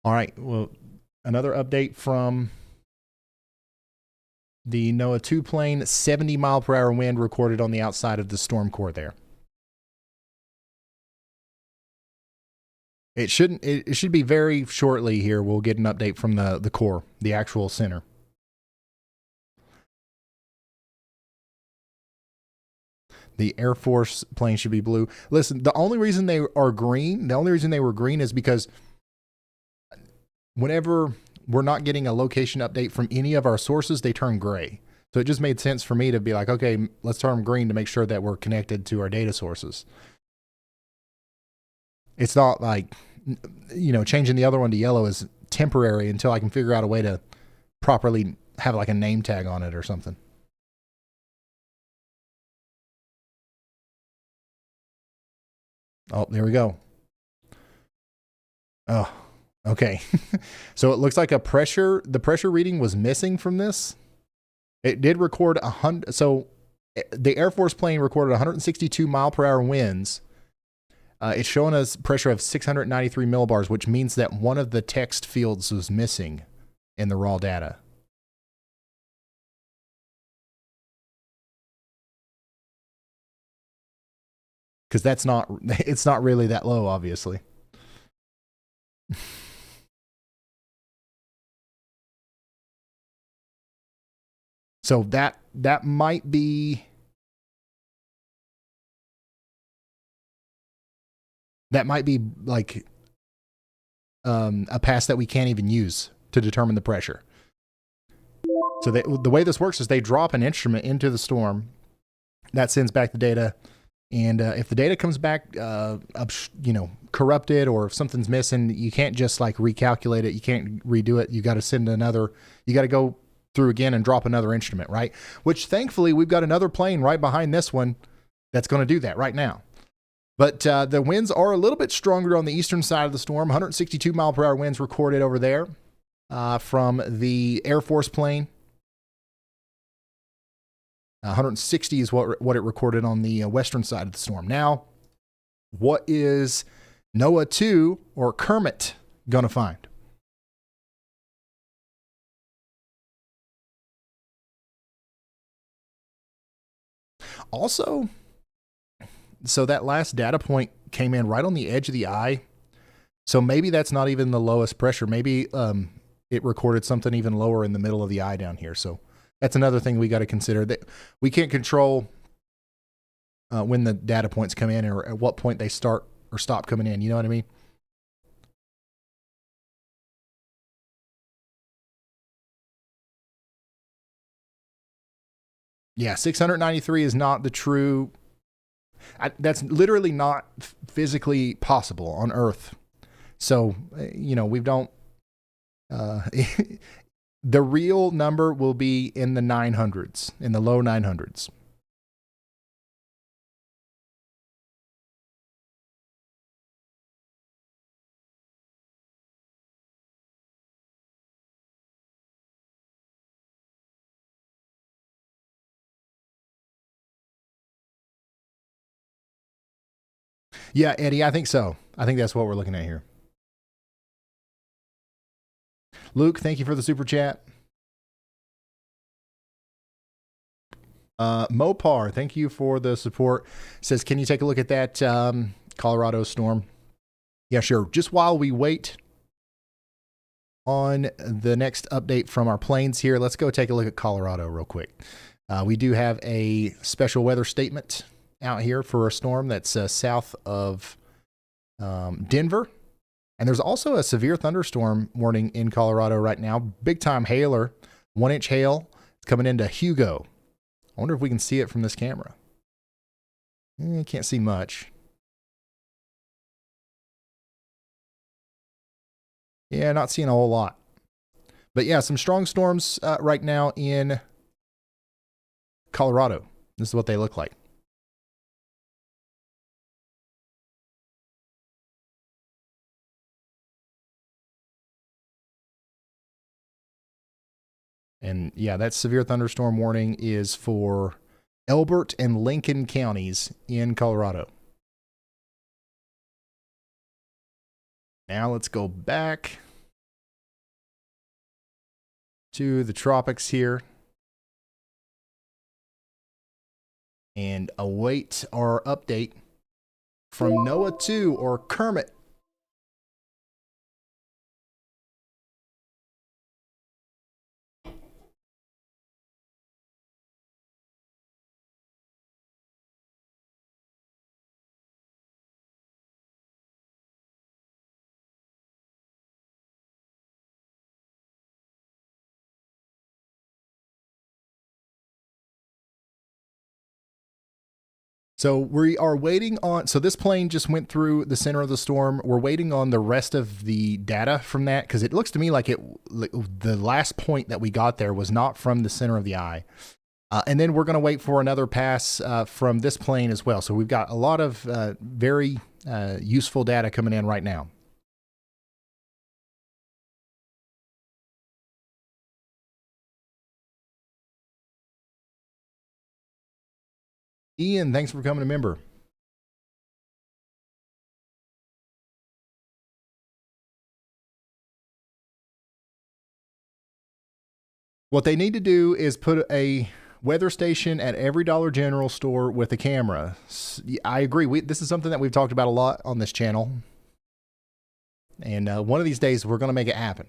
All right. Well, another update from the NOAA 2 plane, 70 mile per hour wind recorded on the outside of the storm core there. It should be very shortly here. We'll get an update from the core, the actual center. The Air Force plane should be blue. Listen, the only reason they were green is because whenever we're not getting a location update from any of our sources, they turn gray. So it just made sense for me to be like, okay, let's turn them green to make sure that we're connected to our data sources. It's not like, changing the other one to yellow is temporary until I can figure out a way to properly have like a name tag on it or something. Oh, there we go. Oh, okay. So it looks like the pressure reading was missing from this. It did record 100. So the Air Force plane recorded 162 mile per hour winds. It's showing us pressure of 693 millibars, which means that one of the text fields was missing in the raw data. Because it's not really that low, obviously. So that might be like a pass that we can't even use to determine the pressure. So the way this works is they drop an instrument into the storm that sends back the data. And if the data comes back, corrupted, or if something's missing, you can't just like recalculate it. You can't redo it. You got to you got to go through again and drop another instrument, right? Which thankfully we've got another plane right behind this one that's going to do that right now. But the winds are a little bit stronger on the eastern side of the storm. 162 mile per hour winds recorded over there from the Air Force plane. 160 is what it recorded on the western side of the storm. Now, what is NOAA 2 or Kermit going to find? Also, so that last data point came in right on the edge of the eye. So maybe that's not even the lowest pressure. Maybe it recorded something even lower in the middle of the eye down here. So that's another thing we got to consider, that we can't control when the data points come in or at what point they start or stop coming in. You know what I mean? Yeah, 693 is not the true. That's literally not physically possible on Earth. So, we don't. The real number will be in the 900s, in the low 900s. Yeah, Eddie, I think so. I think that's what we're looking at here. Luke, thank you for the super chat. Mopar, thank you for the support. Says, can you take a look at that Colorado storm? Yeah, sure. Just while we wait on the next update from our planes here, let's go take a look at Colorado real quick. We do have a special weather statement out here for a storm that's south of Denver. And there's also a severe thunderstorm warning in Colorado right now. Big time hailer, 1-inch hail. It's coming into Hugo. I wonder if we can see it from this camera. Can't see much. Yeah, not seeing a whole lot. But yeah, some strong storms right now in Colorado. This is what they look like. And yeah, that severe thunderstorm warning is for Elbert and Lincoln counties in Colorado. Now let's go back to the tropics here and await our update from NOAA 2 or Kermit. So we are waiting on, so this plane just went through the center of the storm. We're waiting on the rest of the data from that because it looks to me like the last point that we got there was not from the center of the eye. And then we're going to wait for another pass from this plane as well. So we've got a lot of very useful data coming in right now. Ian, thanks for becoming a member. What they need to do is put a weather station at every Dollar General store with a camera. I agree. This is something that we've talked about a lot on this channel. And one of these days, we're going to make it happen.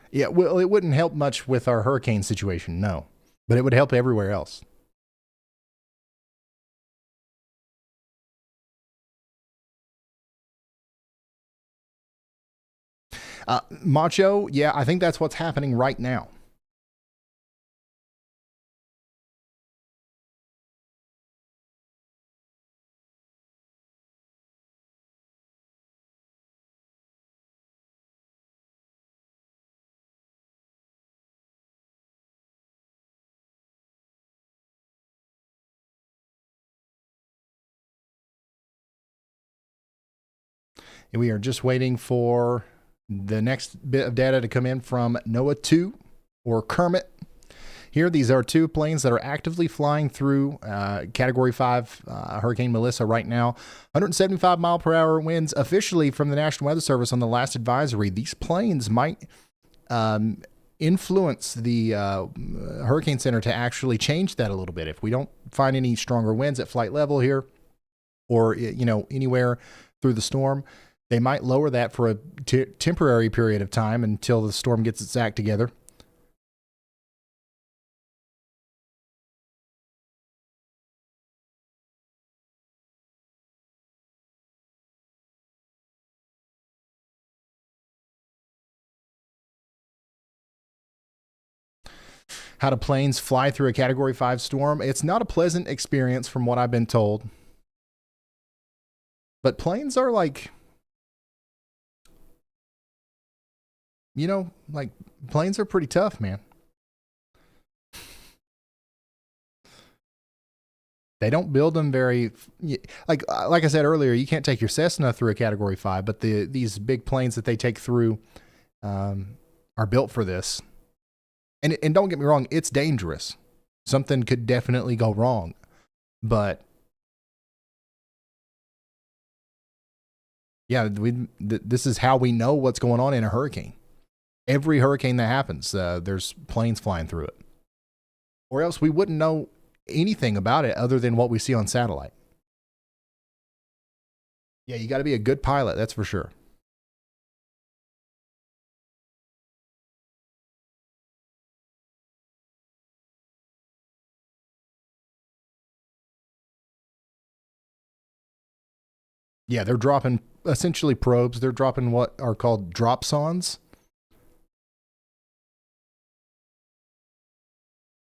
Yeah, well, it wouldn't help much with our hurricane situation, no. But it would help everywhere else. Macho, yeah, I think that's what's happening right now. And we are just waiting for the next bit of data to come in from NOAA 2 or Kermit. Here, these are two planes that are actively flying through Category 5 Hurricane Melissa right now. 175 mile per hour winds officially from the National Weather Service on the last advisory. These planes might influence the Hurricane Center to actually change that a little bit. If we don't find any stronger winds at flight level here or, anywhere through the storm, they might lower that for a temporary period of time until the storm gets its act together. how do planes fly through a Category 5 storm? It's not a pleasant experience from what I've been told. But planes are like, you know, like planes are pretty tough, man. They don't build them very, like I said earlier, you can't take your Cessna through a Category 5, but these big planes that they take through are built for this. And don't get me wrong, it's dangerous. Something could definitely go wrong. But yeah, this is how we know what's going on in a hurricane. Every hurricane that happens, there's planes flying through it. Or else we wouldn't know anything about it other than what we see on satellite. Yeah, you got to be a good pilot, that's for sure. Yeah, they're dropping essentially probes. They're dropping what are called dropsons.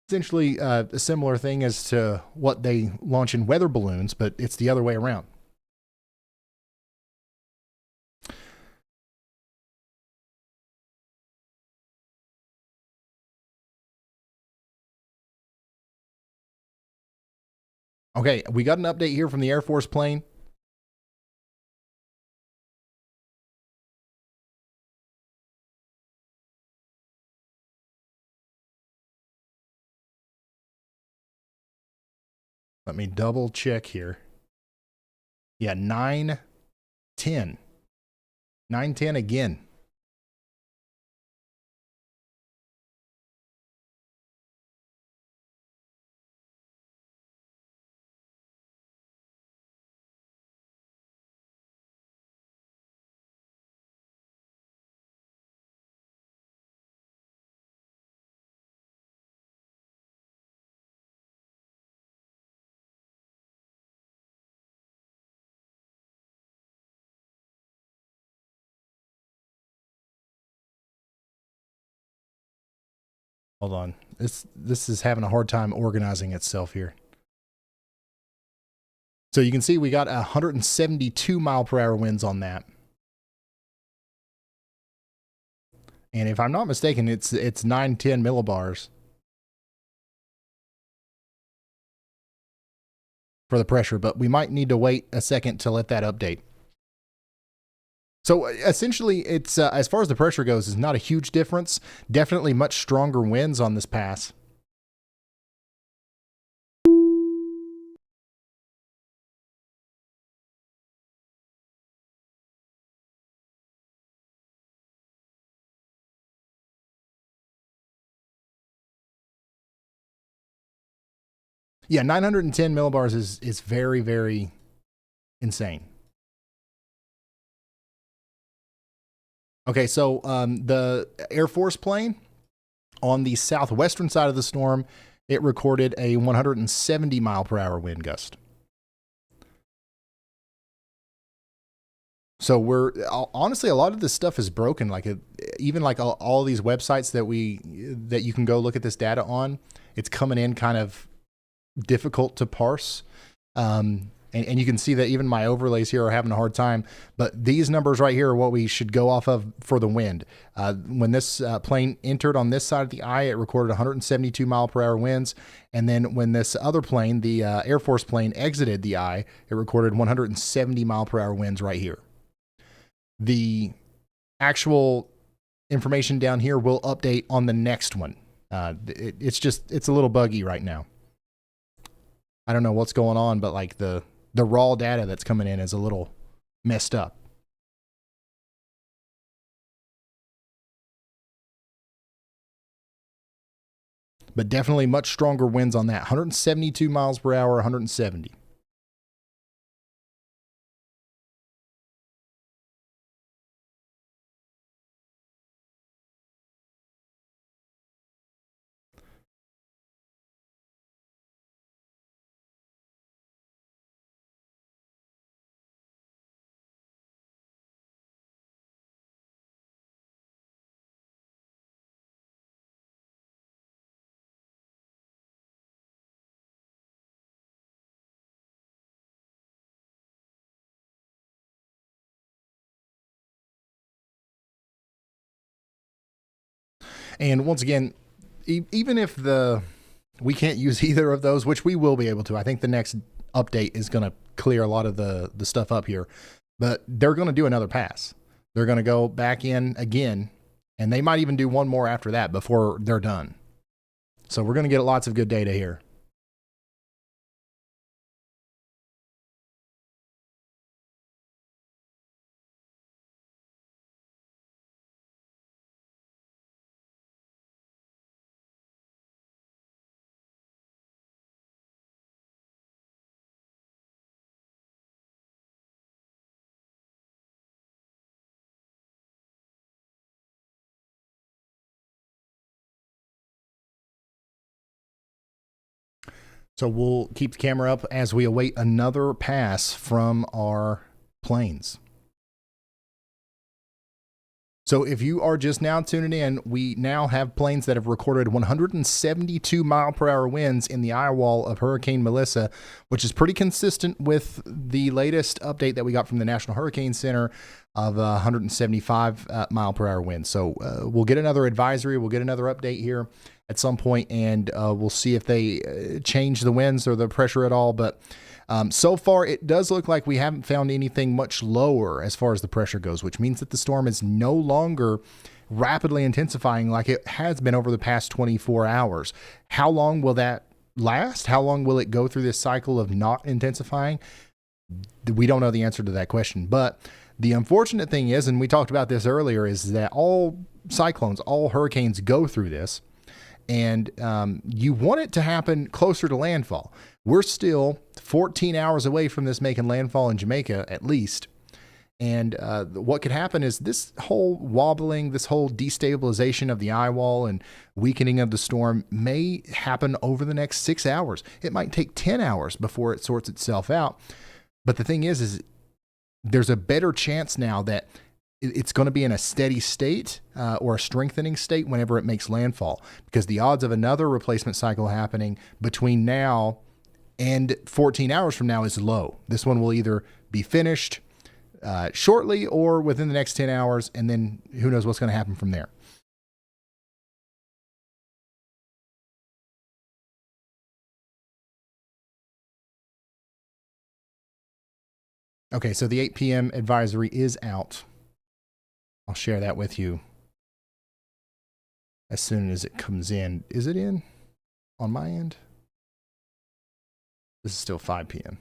Essentially a similar thing as to what they launch in weather balloons, but it's the other way around. Okay, we got an update here from the Air Force plane. Let me double check here. Yeah, 910. 910 again. Hold on. This is having a hard time organizing itself here. So you can see we got 172 mile per hour winds on that. And if I'm not mistaken, it's 910 millibars for the pressure, but we might need to wait a second to let that update. So essentially, it's as far as the pressure goes, is not a huge difference. Definitely much stronger winds on this pass. Yeah, 910 millibars is very, very insane. Okay, so the Air Force plane on the southwestern side of the storm, it recorded a 170 mile per hour wind gust. So we're honestly, a lot of this stuff is broken. Like even like all these websites that you can go look at this data on, it's coming in kind of difficult to parse. And you can see that even my overlays here are having a hard time. But these numbers right here are what we should go off of for the wind. When this plane entered on this side of the eye, it recorded 172 mile per hour winds. And then when this other plane, the Air Force plane, exited the eye, it recorded 170 mile per hour winds right here. The actual information down here will update on the next one. It's a little buggy right now. I don't know what's going on, but like the raw data that's coming in is a little messed up. But definitely much stronger winds on that. 172 miles per hour, 170. And once again, even if we can't use either of those, which we will be able to, I think the next update is going to clear a lot of the stuff up here, but they're going to do another pass. They're going to go back in again, and they might even do one more after that before they're done. So we're going to get lots of good data here. So we'll keep the camera up as we await another pass from our planes. So if you are just now tuning in, we now have planes that have recorded 172 mile per hour winds in the eye wall of Hurricane Melissa, which is pretty consistent with the latest update that we got from the National Hurricane Center of 175 mile per hour winds. So we'll get another advisory. We'll get another update here at some point, and we'll see if they change the winds or the pressure at all. But so far, it does look like we haven't found anything much lower as far as the pressure goes, which means that the storm is no longer rapidly intensifying like it has been over the past 24 hours. How long will that last? How long will it go through this cycle of not intensifying? We don't know the answer to that question. But the unfortunate thing is, and we talked about this earlier, is that all cyclones, all hurricanes go through this. And you want it to happen closer to landfall. We're still 14 hours away from this making landfall in Jamaica, at least. And what could happen is this whole wobbling, this whole destabilization of the eye wall and weakening of the storm may happen over the next 6 hours. It might take 10 hours before it sorts itself out. But the thing is there's a better chance now that it's going to be in a steady state or a strengthening state whenever it makes landfall, because the odds of another replacement cycle happening between now and 14 hours from now is low. This one will either be finished shortly or within the next 10 hours, and then who knows what's going to happen from there. Okay, so the 8 p.m. advisory is out. I'll share that with you as soon as it comes in. Is it in on my end? This is still 5 p.m.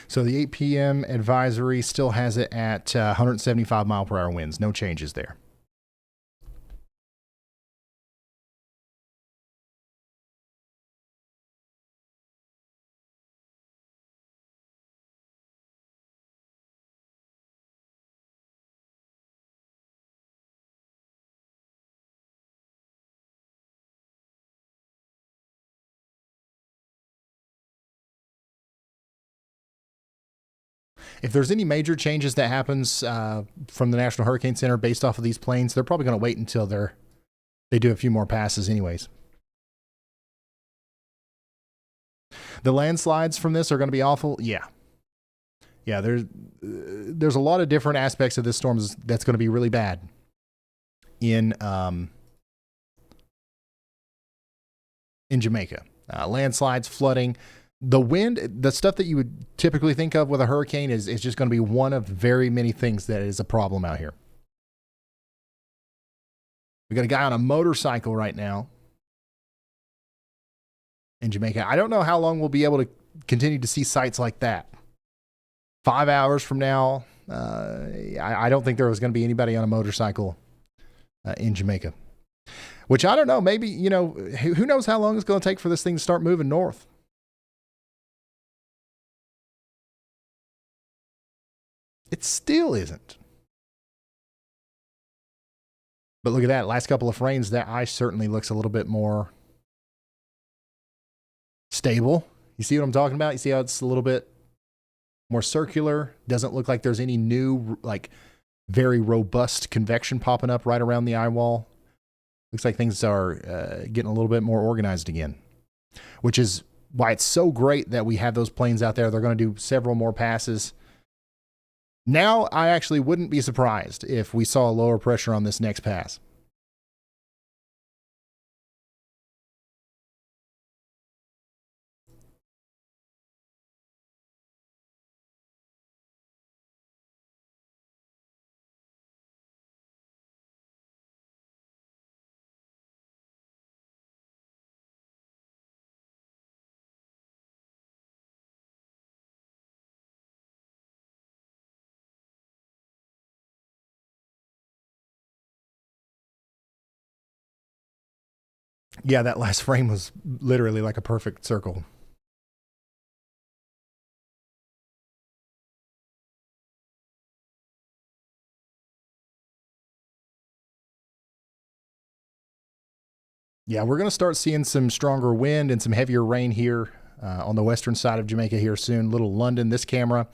So the 8 p.m. advisory still has it at 175 mile per hour winds. No changes there. If there's any major changes that happens from the National Hurricane Center based off of these planes, they're probably going to wait until they do a few more passes anyways. The landslides from this are going to be awful. Yeah. There's a lot of different aspects of this storm that's going to be really bad in Jamaica. Landslides, flooding. The wind, the stuff that you would typically think of with a hurricane is just going to be one of very many things that is a problem out here. We got a guy on a motorcycle right now in Jamaica. I don't know how long we'll be able to continue to see sights like that. 5 hours from now, I don't think there was going to be anybody on a motorcycle in Jamaica. Which I don't know. Maybe, who knows how long it's going to take for this thing to start moving north. It still isn't. But look at that. Last couple of frames, that eye certainly looks a little bit more stable. You see what I'm talking about? You see how it's a little bit more circular? Doesn't look like there's any new, like, very robust convection popping up right around the eye wall. Looks like things are getting a little bit more organized again, which is why it's so great that we have those planes out there. They're going to do several more passes. Now, I actually wouldn't be surprised if we saw a lower pressure on this next pass. Yeah, that last frame was literally like a perfect circle. Yeah, we're going to start seeing some stronger wind and some heavier rain here on the western side of Jamaica here soon. Little London, this camera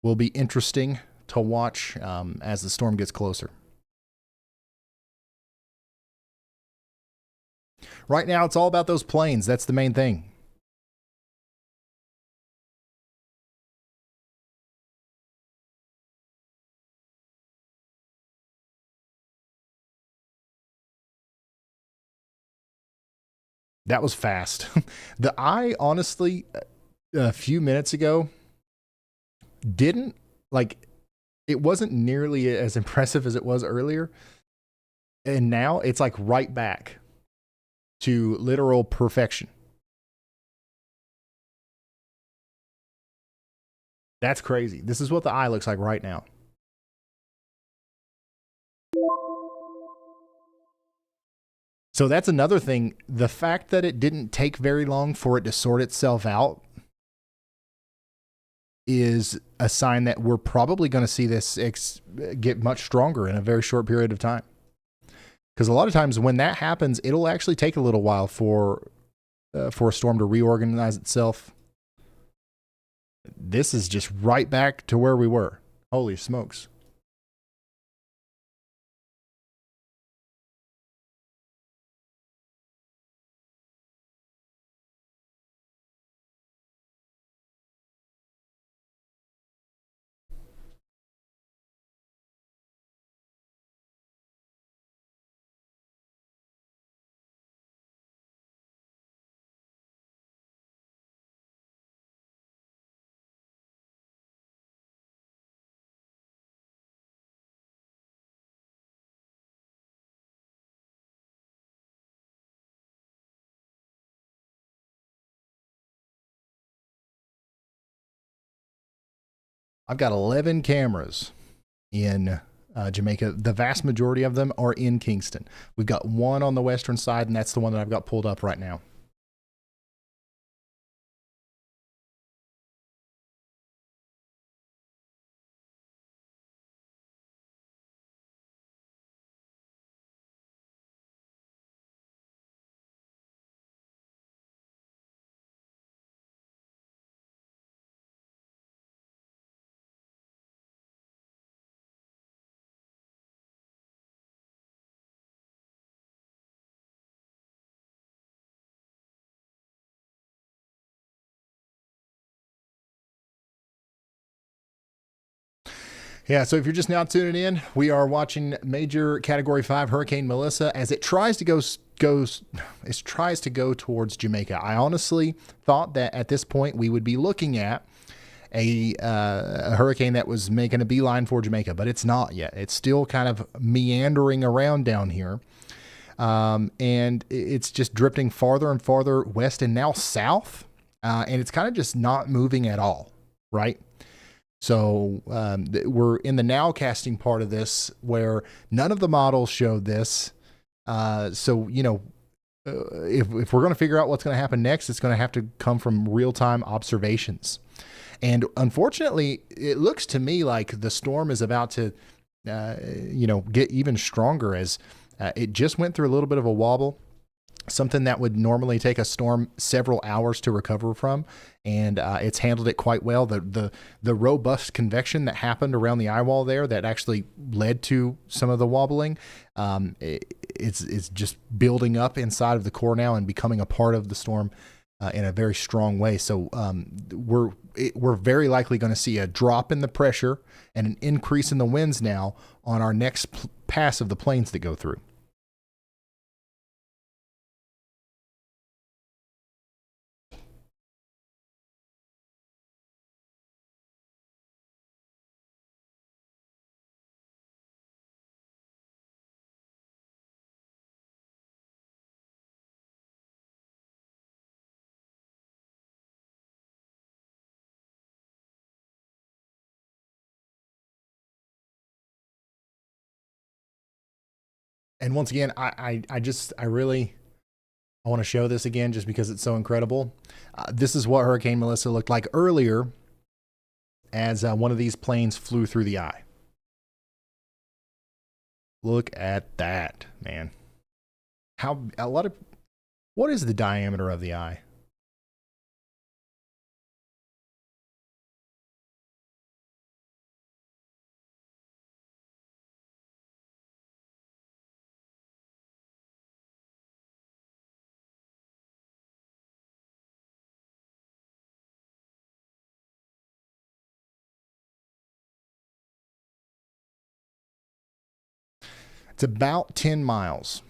will be interesting to watch as the storm gets closer. Right now, it's all about those planes. That's the main thing. That was fast. The eye, honestly, a few minutes ago, didn't, like, it wasn't nearly as impressive as it was earlier. And now it's like right back to literal perfection. That's crazy. This is what the eye looks like right now. So that's another thing. The fact that it didn't take very long for it to sort itself out is a sign that we're probably going to see this get much stronger in a very short period of time. Because a lot of times when that happens, it'll actually take a little while for a storm to reorganize itself. This is just right back to where we were. Holy smokes. I've got 11 cameras in Jamaica. The vast majority of them are in Kingston. We've got one on the western side, and that's the one that I've got pulled up right now. Yeah, so if you're just now tuning in, we are watching Major Category 5 Hurricane Melissa as it tries to go towards Jamaica. I honestly thought that at this point we would be looking at a hurricane that was making a beeline for Jamaica, but it's not yet. It's still kind of meandering around down here. And it's just drifting farther and farther west and now south. And it's kind of just not moving at all, right? So we're in the nowcasting part of this where none of the models showed this. So, you know, if we're going to figure out what's going to happen next, it's going to have to come from real-time observations. And unfortunately, it looks to me like the storm is about to, get even stronger as it just went through a little bit of a wobble, something that would normally take a storm several hours to recover from, and it's handled it quite well. The robust convection that happened around the eye wall there that actually led to some of the wobbling, it's just building up inside of the core now and becoming a part of the storm in a very strong way. So we're very likely going to see a drop in the pressure and an increase in the winds now on our next pass of the planes that go through. And once again, I want to show this again just because it's so incredible. This is what Hurricane Melissa looked like earlier as one of these planes flew through the eye. Look at that, man. What is the diameter of the eye? It's about 10 miles.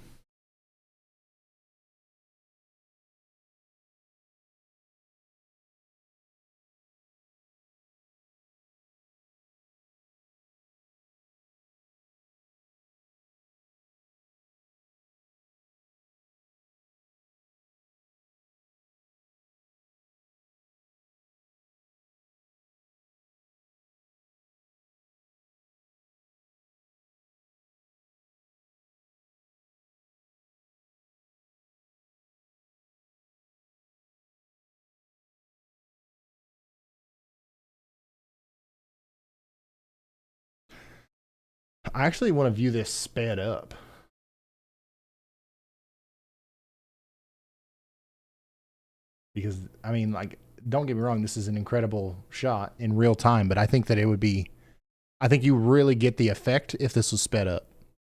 I actually want to view this sped up. Because, I mean, like, don't get me wrong, this is an incredible shot in real time, but I think that I think you really get the effect if this was sped up.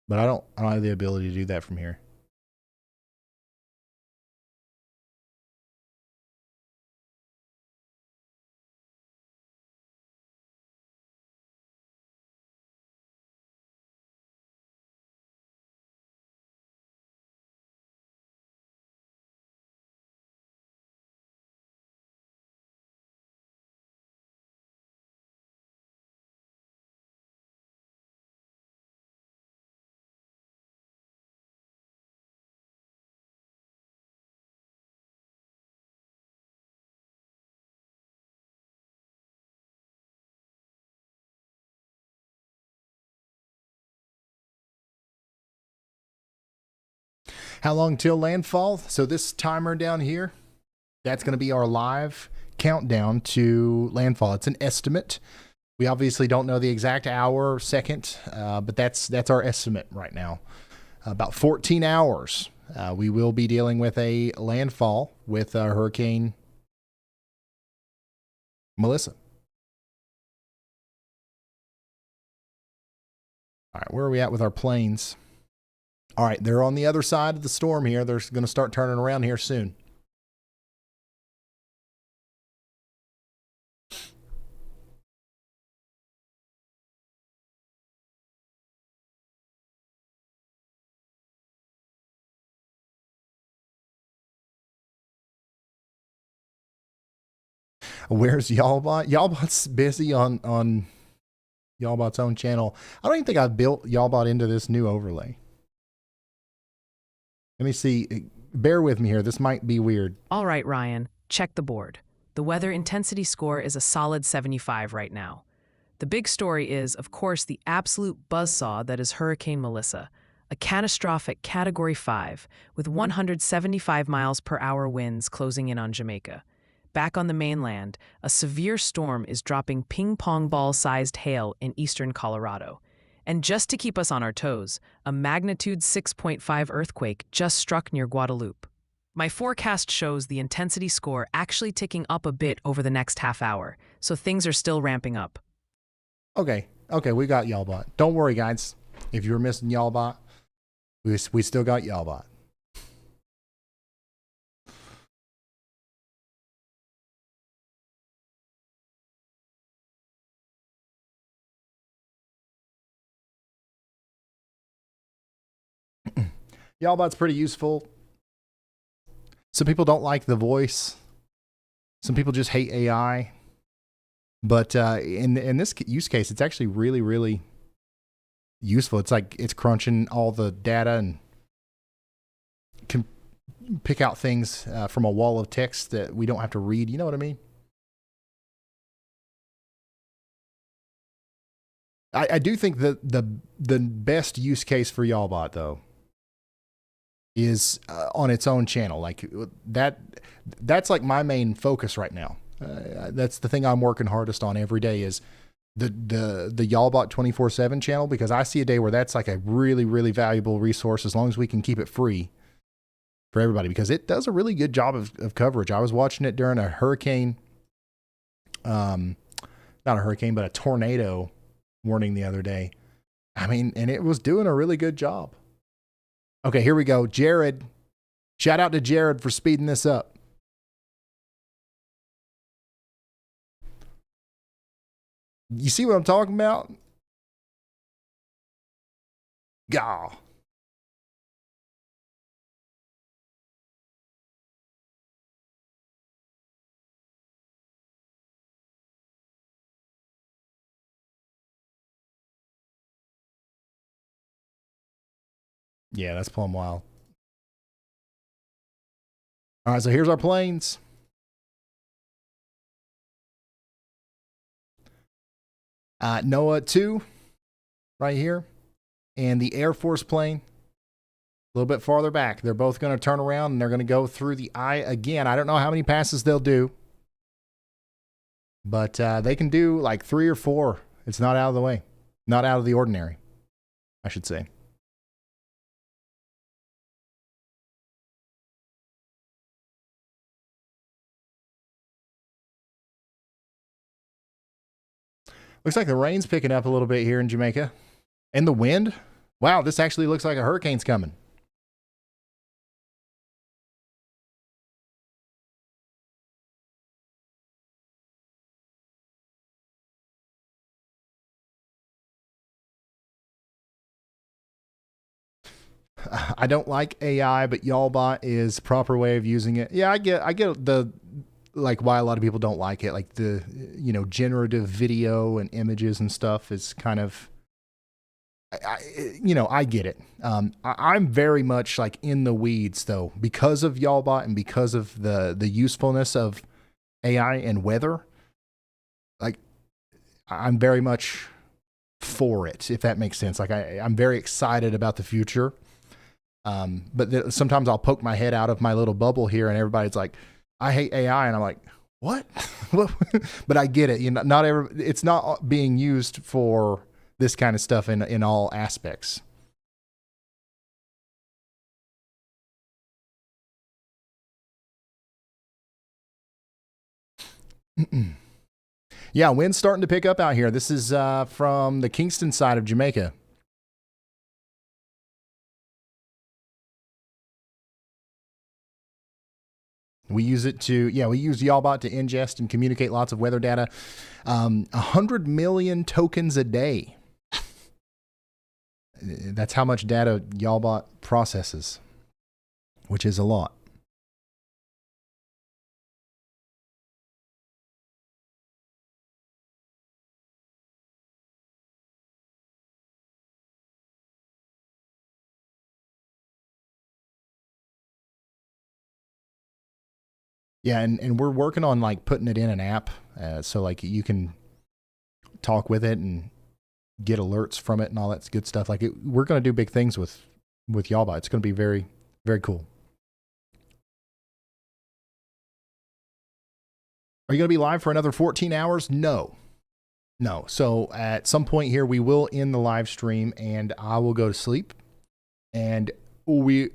But I don't have the ability to do that from here. How long till landfall? So this timer down here, that's going to be our live countdown to landfall. It's an estimate. We obviously don't know the exact hour or second, but that's our estimate right now. About 14 hours, we will be dealing with a landfall with Hurricane Melissa. All right, where are we at with our planes? All right, they're on the other side of the storm here. They're going to start turning around here soon. Where's Y'allbot? Y'allbot's busy on Y'allbot's own channel. I don't even think I've built Y'allbot into this new overlay. Let me see. Bear with me here. This might be weird. All right, Ryan, check the board. The weather intensity score is a solid 75 right now. The big story is, of course, the absolute buzzsaw that is Hurricane Melissa, a catastrophic Category 5 with 175 miles per hour winds closing in on Jamaica. back on the mainland, a severe storm is dropping ping-pong ball-sized hail in eastern Colorado. And just to keep us on our toes, a magnitude 6.5 earthquake just struck near Guadalupe. My forecast shows the intensity score actually ticking up a bit over the next half hour, so things are still ramping up. Okay, we got Y'allbot. Don't worry, guys. If you were missing Y'allbot, we still got Y'allbot. Y'allbot's pretty useful. Some people don't like the voice. Some people just hate AI. But in this use case, it's actually really, really useful. It's like it's crunching all the data and can pick out things from a wall of text that we don't have to read. You know what I mean? I do think that the best use case for Y'allbot, though, is on its own channel. Like that's like my main focus right now. That's the thing I'm working hardest on every day is the Y'allbot 24/7 channel, because I see a day where that's like a really, really valuable resource as long as we can keep it free for everybody, because it does a really good job of coverage. I was watching it during a hurricane, not a hurricane, but a tornado warning the other day. I mean, and it was doing a really good job. Okay, here we go. Jared. Shout out to Jared for speeding this up. You see what I'm talking about? Gah. Yeah, that's plumb wild. All right, so here's our planes. NOAA 2 right here, and the Air Force plane a little bit farther back. They're both going to turn around and they're going to go through the eye again. I don't know how many passes they'll do, but they can do like 3 or 4. It's not out of the way, not out of the ordinary, I should say. Looks like the rain's picking up a little bit here in Jamaica. And the wind? Wow, this actually looks like a hurricane's coming. I don't like AI, but Y'allbot is proper way of using it. Yeah, I get the like why a lot of people don't like it. Like the generative video and images and stuff is kind of I get it. I'm very much like in the weeds though, because of Y'allbot and because of the usefulness of AI and weather. Like I'm very much for it, if that makes sense. Like I'm very excited about the future. But sometimes I'll poke my head out of my little bubble here and everybody's like, I hate AI. And I'm like, what? But I get it. It's not being used for this kind of stuff in all aspects. Yeah, wind's starting to pick up out here. This is from the Kingston side of Jamaica. We use Y'allbot to ingest and communicate lots of weather data. 100 million tokens a day. That's how much data Y'allbot processes, which is a lot. Yeah, and we're working on like putting it in an app, so like you can talk with it and get alerts from it and all that good stuff. Like we're going to do big things with Y'allbot. It's going to be very, very cool. Are you going to be live for another 14 hours? No. No. So at some point here, we will end the live stream and I will go to sleep. And when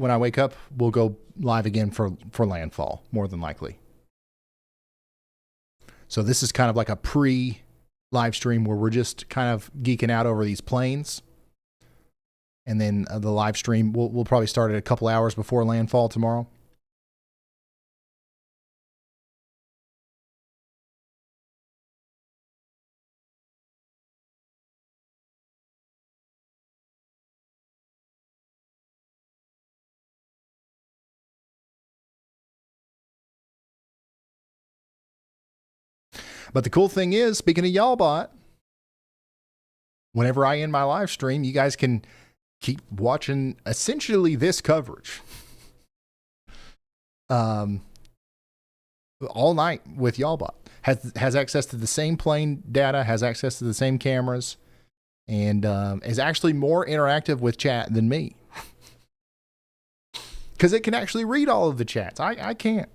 I wake up, we'll go live again for landfall, more than likely. So this is kind of like a pre-live stream where we're just kind of geeking out over these planes. And then the live stream, we'll probably start at a couple hours before landfall tomorrow. But the cool thing is, speaking of YALLBOT, whenever I end my live stream, you guys can keep watching essentially this coverage all night with YALLBOT. Has access to the same plane data, has access to the same cameras, and is actually more interactive with chat than me. Because it can actually read all of the chats. I can't.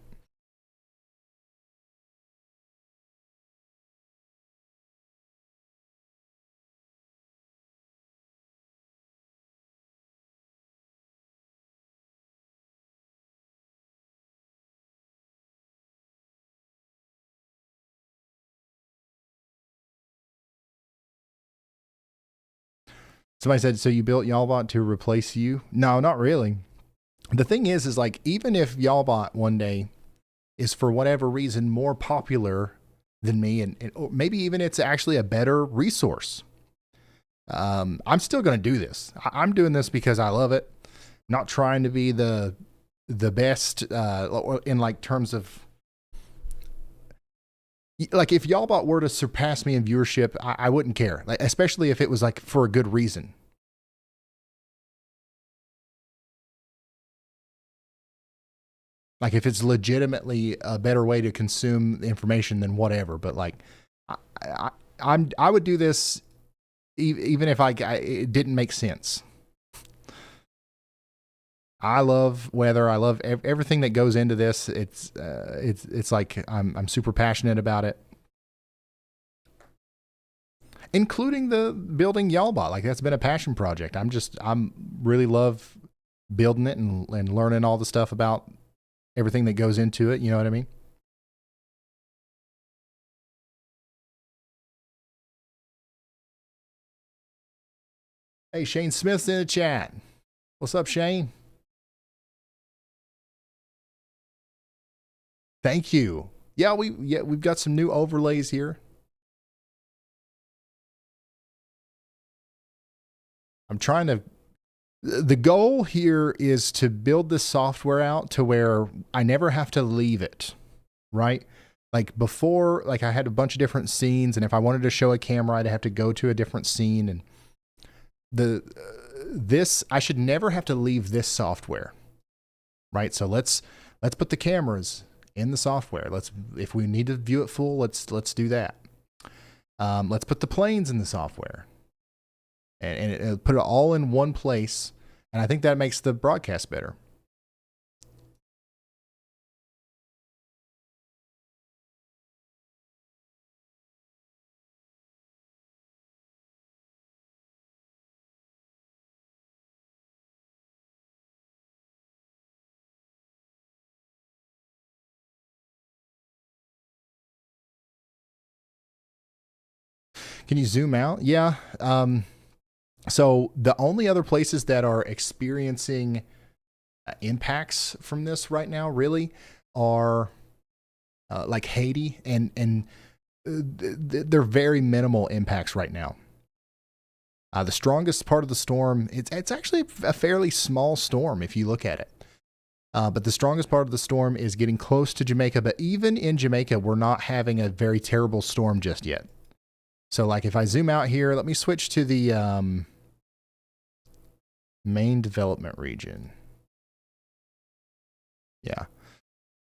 Somebody said, so you built YALLBOT to replace you? No, not really. The thing is like, even if YALLBOT one day is for whatever reason more popular than me, and or maybe even it's actually a better resource, I'm still going to do this. I'm doing this because I love it. I'm not trying to be the best in like terms of, like if YALLBOT were to surpass me in viewership, I wouldn't care, like, especially if it was like for a good reason. Like if it's legitimately a better way to consume information than whatever. But like, I would do this even if it didn't make sense. I love weather. I love everything that goes into this. It's like I'm super passionate about it, including the building YALLBOT. Like that's been a passion project. I'm really love building it and learning all the stuff about everything that goes into it. You know what I mean? Hey, Shane Smith's in the chat. What's up, Shane? Thank you. Yeah, we've got some new overlays here. The goal here is to build this software out to where I never have to leave it, right? Like before, like I had a bunch of different scenes, and if I wanted to show a camera, I'd have to go to a different scene, and I should never have to leave this software, right? So let's put the cameras in the software. If we need to view it full, let's do that. Let's put the planes in the software, and it'll put it all in one place. And I think that makes the broadcast better. Can you zoom out? Yeah. So the only other places that are experiencing impacts from this right now really are like Haiti, and they're very minimal impacts right now. The strongest part of the storm, it's actually a fairly small storm if you look at it. But the strongest part of the storm is getting close to Jamaica. But even in Jamaica, we're not having a very terrible storm just yet. So like if I zoom out here, let me switch to the main development region. Yeah.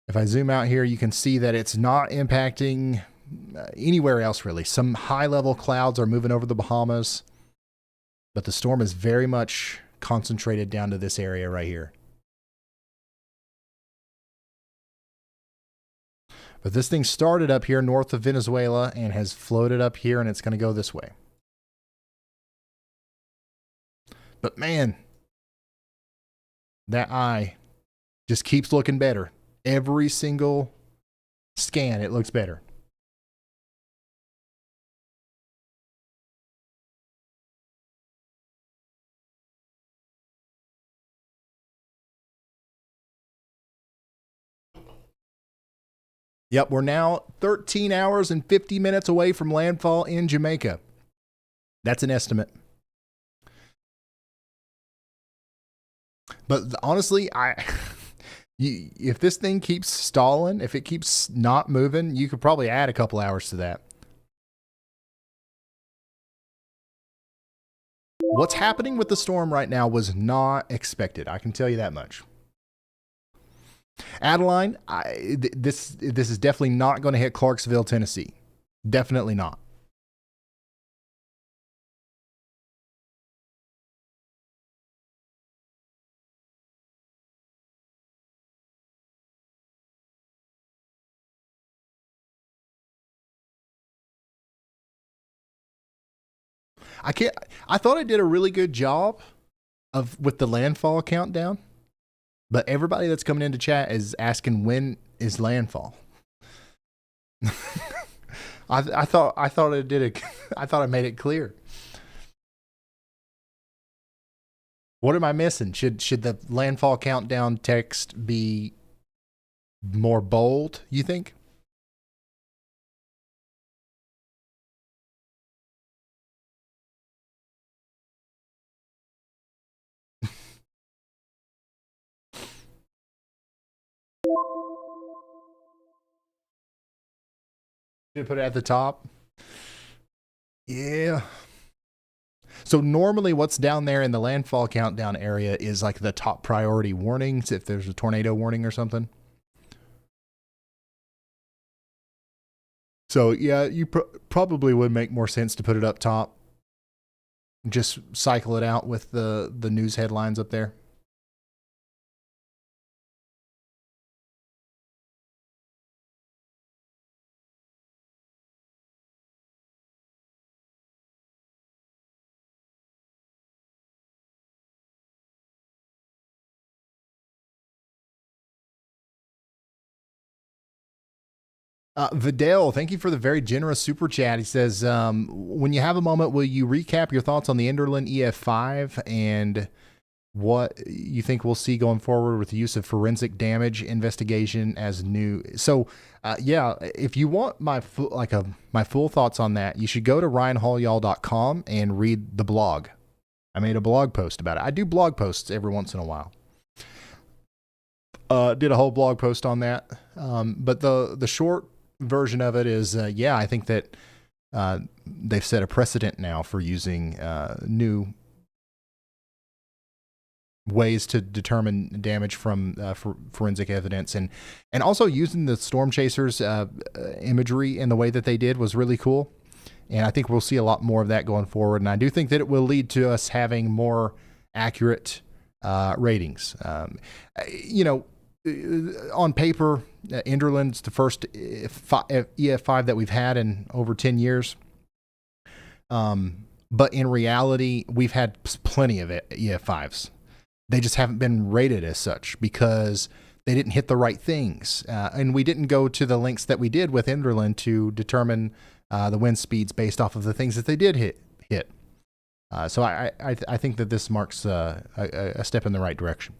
If I zoom out here, you can see that it's not impacting anywhere else really. Some high level clouds are moving over the Bahamas, but the storm is very much concentrated down to this area right here. But this thing started up here north of Venezuela and has floated up here, and it's going to go this way. But man, that eye just keeps looking better. Every single scan, it looks better. Yep, we're now 13 hours and 50 minutes away from landfall in Jamaica. That's an estimate. But honestly, if this thing keeps stalling, if it keeps not moving, you could probably add a couple hours to that. What's happening with the storm right now was not expected. I can tell you that much. Adeline, this is definitely not going to hit Clarksville, Tennessee. Definitely not. I thought I did a really good job with the landfall countdown. But everybody that's coming into chat is asking when is landfall. I thought I did it. I thought I made it clear. What am I missing? Should the landfall countdown text be more bold, you think? Should put it at the top. Yeah. So normally what's down there in the landfall countdown area is like the top priority warnings if there's a tornado warning or something. So yeah, you probably would make more sense to put it up top. Just cycle it out with the news headlines up there. Vidal, thank you for the very generous super chat. He says, when you have a moment, will you recap your thoughts on the Enderlin EF5 and what you think we'll see going forward with the use of forensic damage investigation as new? So, yeah, if you want my full thoughts on that, you should go to ryanhallyall.com and read the blog. I made a blog post about it. I do blog posts every once in a while. Did a whole blog post on that. But the short version of it is, yeah, I think that they've set a precedent now for using new ways to determine damage from forensic evidence, and also using the storm chasers imagery in the way that they did was really cool. And I think we'll see a lot more of that going forward. And I do think that it will lead to us having more accurate ratings. On paper, Enderlin's the first EF5 that we've had in over 10 years. But in reality, we've had plenty of EF5s. They just haven't been rated as such because they didn't hit the right things. And we didn't go to the lengths that we did with Enderlin to determine the wind speeds based off of the things that they did hit. So I think that this marks a step in the right direction.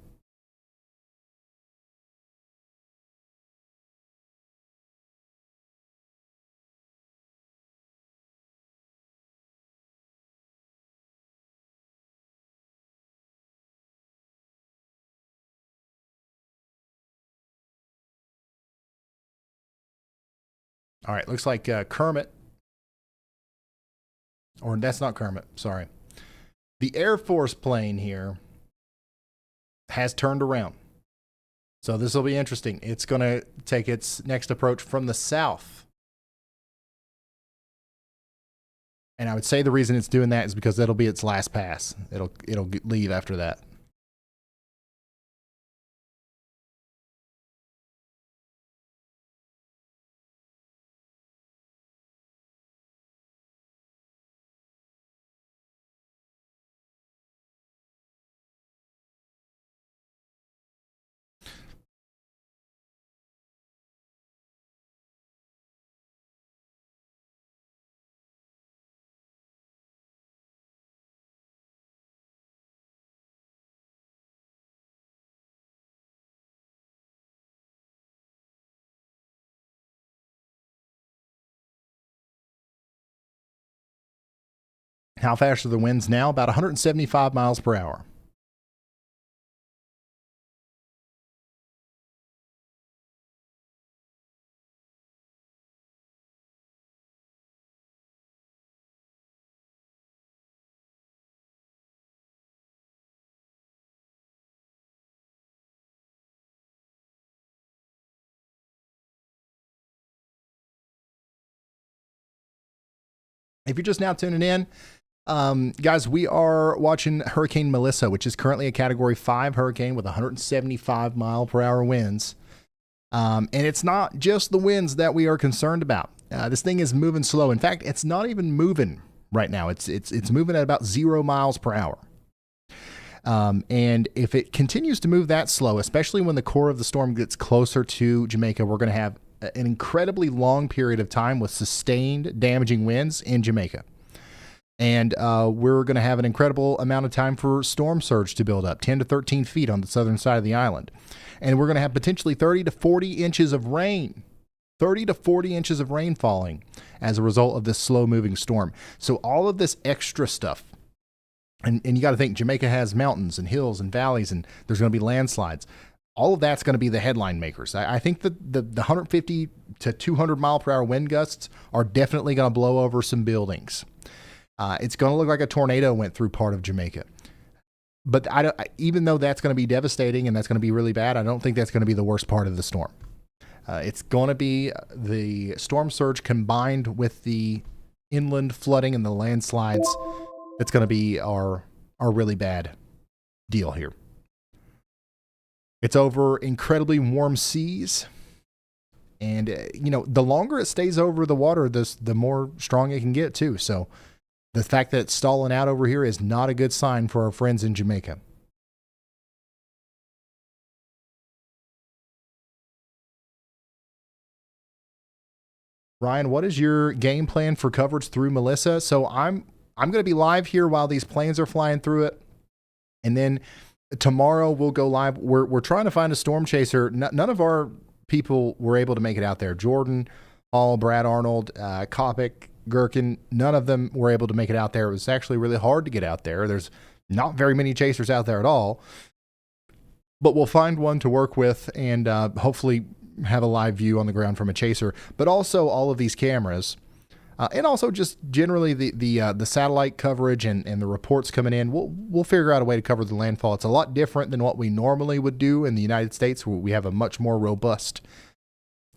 All right, looks like Kermit, or that's not Kermit, sorry. The Air Force plane here has turned around. So this will be interesting. It's going to take its next approach from the south. And I would say the reason it's doing that is because that'll be its last pass. It'll leave after that. How fast are the winds now? About 175 miles per hour. If you're just now tuning in, guys, we are watching Hurricane Melissa, which is currently a Category 5 hurricane with 175 mile per hour winds. And it's not just the winds that we are concerned about. This thing is moving slow. In fact, it's not even moving right now. It's moving at about 0 miles per hour. And if it continues to move that slow, especially when the core of the storm gets closer to Jamaica, we're going to have an incredibly long period of time with sustained damaging winds in Jamaica. And we're going to have an incredible amount of time for storm surge to build up, 10 to 13 feet on the southern side of the island. And we're going to have potentially 30 to 40 inches of rain, 30 to 40 inches of rain falling as a result of this slow moving storm. So all of this extra stuff, and you got to think Jamaica has mountains and hills and valleys, and there's going to be landslides. All of that's going to be the headline makers. I think that the 150 to 200 mile per hour wind gusts are definitely going to blow over some buildings. It's going to look like a tornado went through part of Jamaica. But even though that's going to be devastating and that's going to be really bad, I don't think that's going to be the worst part of the storm. It's going to be the storm surge combined with the inland flooding and the landslides that's going to be our really bad deal here. It's over incredibly warm seas. And, the longer it stays over the water, the more strong it can get too. So the fact that it's stalling out over here is not a good sign for our friends in Jamaica. Ryan, what is your game plan for coverage through Melissa? So I'm going to be live here while these planes are flying through it. And then tomorrow we'll go live. We're trying to find a storm chaser. None of our people were able to make it out there. Jordan, Hall, Brad Arnold, Kopic, Gherkin, none of them were able to make it out there. It was actually really hard to get out there. There's not very many chasers out there at all. But we'll find one to work with and hopefully have a live view on the ground from a chaser. But also all of these cameras. And also just generally the satellite coverage and the reports coming in. We'll figure out a way to cover the landfall. It's a lot different than what we normally would do in the United States, where we have a much more robust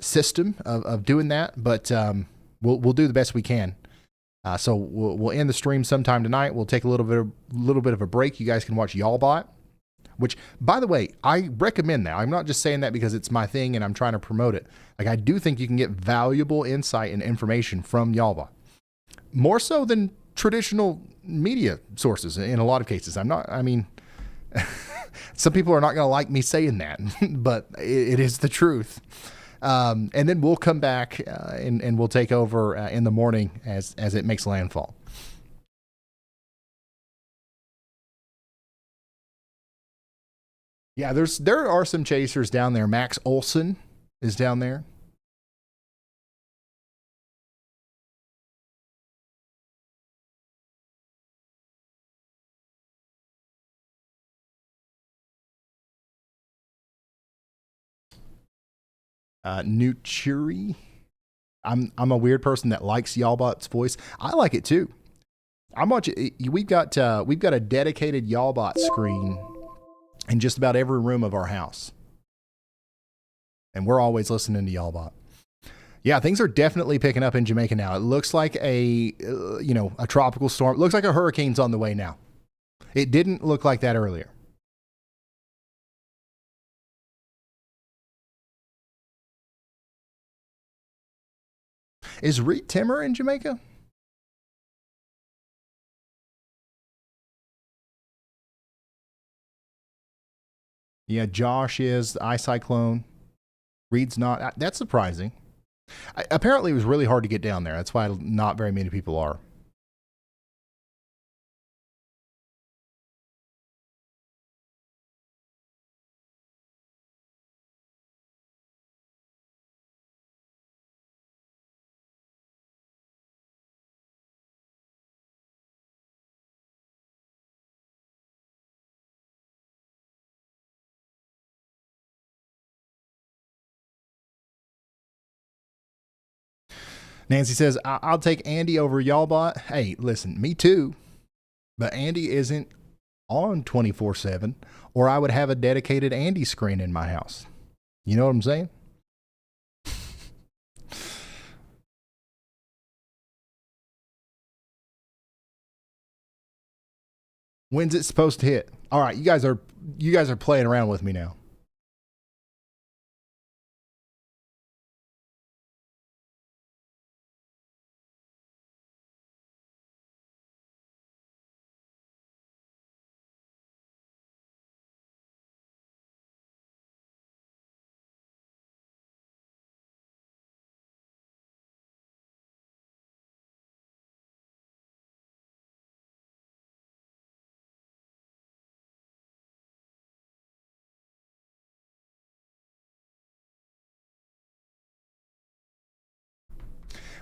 system of doing that. But we'll do the best we can. So we'll end the stream sometime tonight. We'll take a little bit of a break. You guys can watch Y'allbot, which, by the way, I recommend that. I'm not just saying that because it's my thing and I'm trying to promote it. Like, I do think you can get valuable insight and information from Y'allbot, more so than traditional media sources in a lot of cases. Some people are not going to like me saying that, but it is the truth. And then we'll come back and we'll take over in the morning as it makes landfall. Yeah, there are some chasers down there. Max Olson is down there. Newt Churi. I'm a weird person that likes Y'allbot's voice. I like it too. I'm watching. We've got a dedicated Y'allbot screen in just about every room of our house, and we're always listening to Y'allbot. Yeah, things are definitely picking up in Jamaica now. It looks like a tropical storm. It looks like a hurricane's on the way now. It didn't look like that earlier. Is Reed Timmer in Jamaica? Yeah, Josh is the iCyclone. Reed's not. That's surprising. Apparently, it was really hard to get down there. That's why not very many people are. Nancy says, I'll take Andy over y'all bot. Hey, listen, me too. But Andy isn't on 24/7, or I would have a dedicated Andy screen in my house. You know what I'm saying? When's it supposed to hit? All right, you guys are playing around with me now.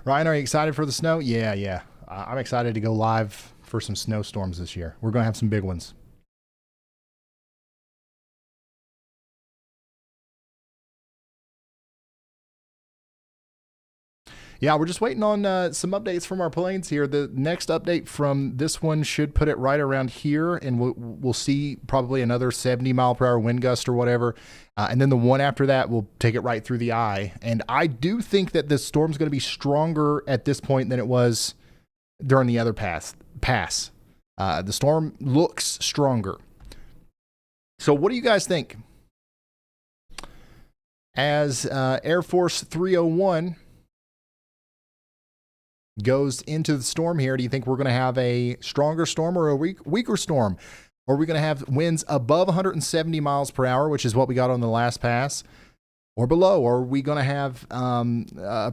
Ryan, are you excited for the snow? Yeah. I'm excited to go live for some snowstorms this year. We're going to have some big ones. Yeah, we're just waiting on some updates from our planes here. The next update from this one should put it right around here, and we'll see probably another 70-mile-per-hour wind gust or whatever. And then the one after that will take it right through the eye. And I do think that this storm's going to be stronger at this point than it was during the other pass. The storm looks stronger. So what do you guys think? As Air Force 301 goes into the storm here, do you think we're going to have a stronger storm or a weaker storm? Or are we going to have winds above 170 miles per hour, which is what we got on the last pass, or below? Or are we going to have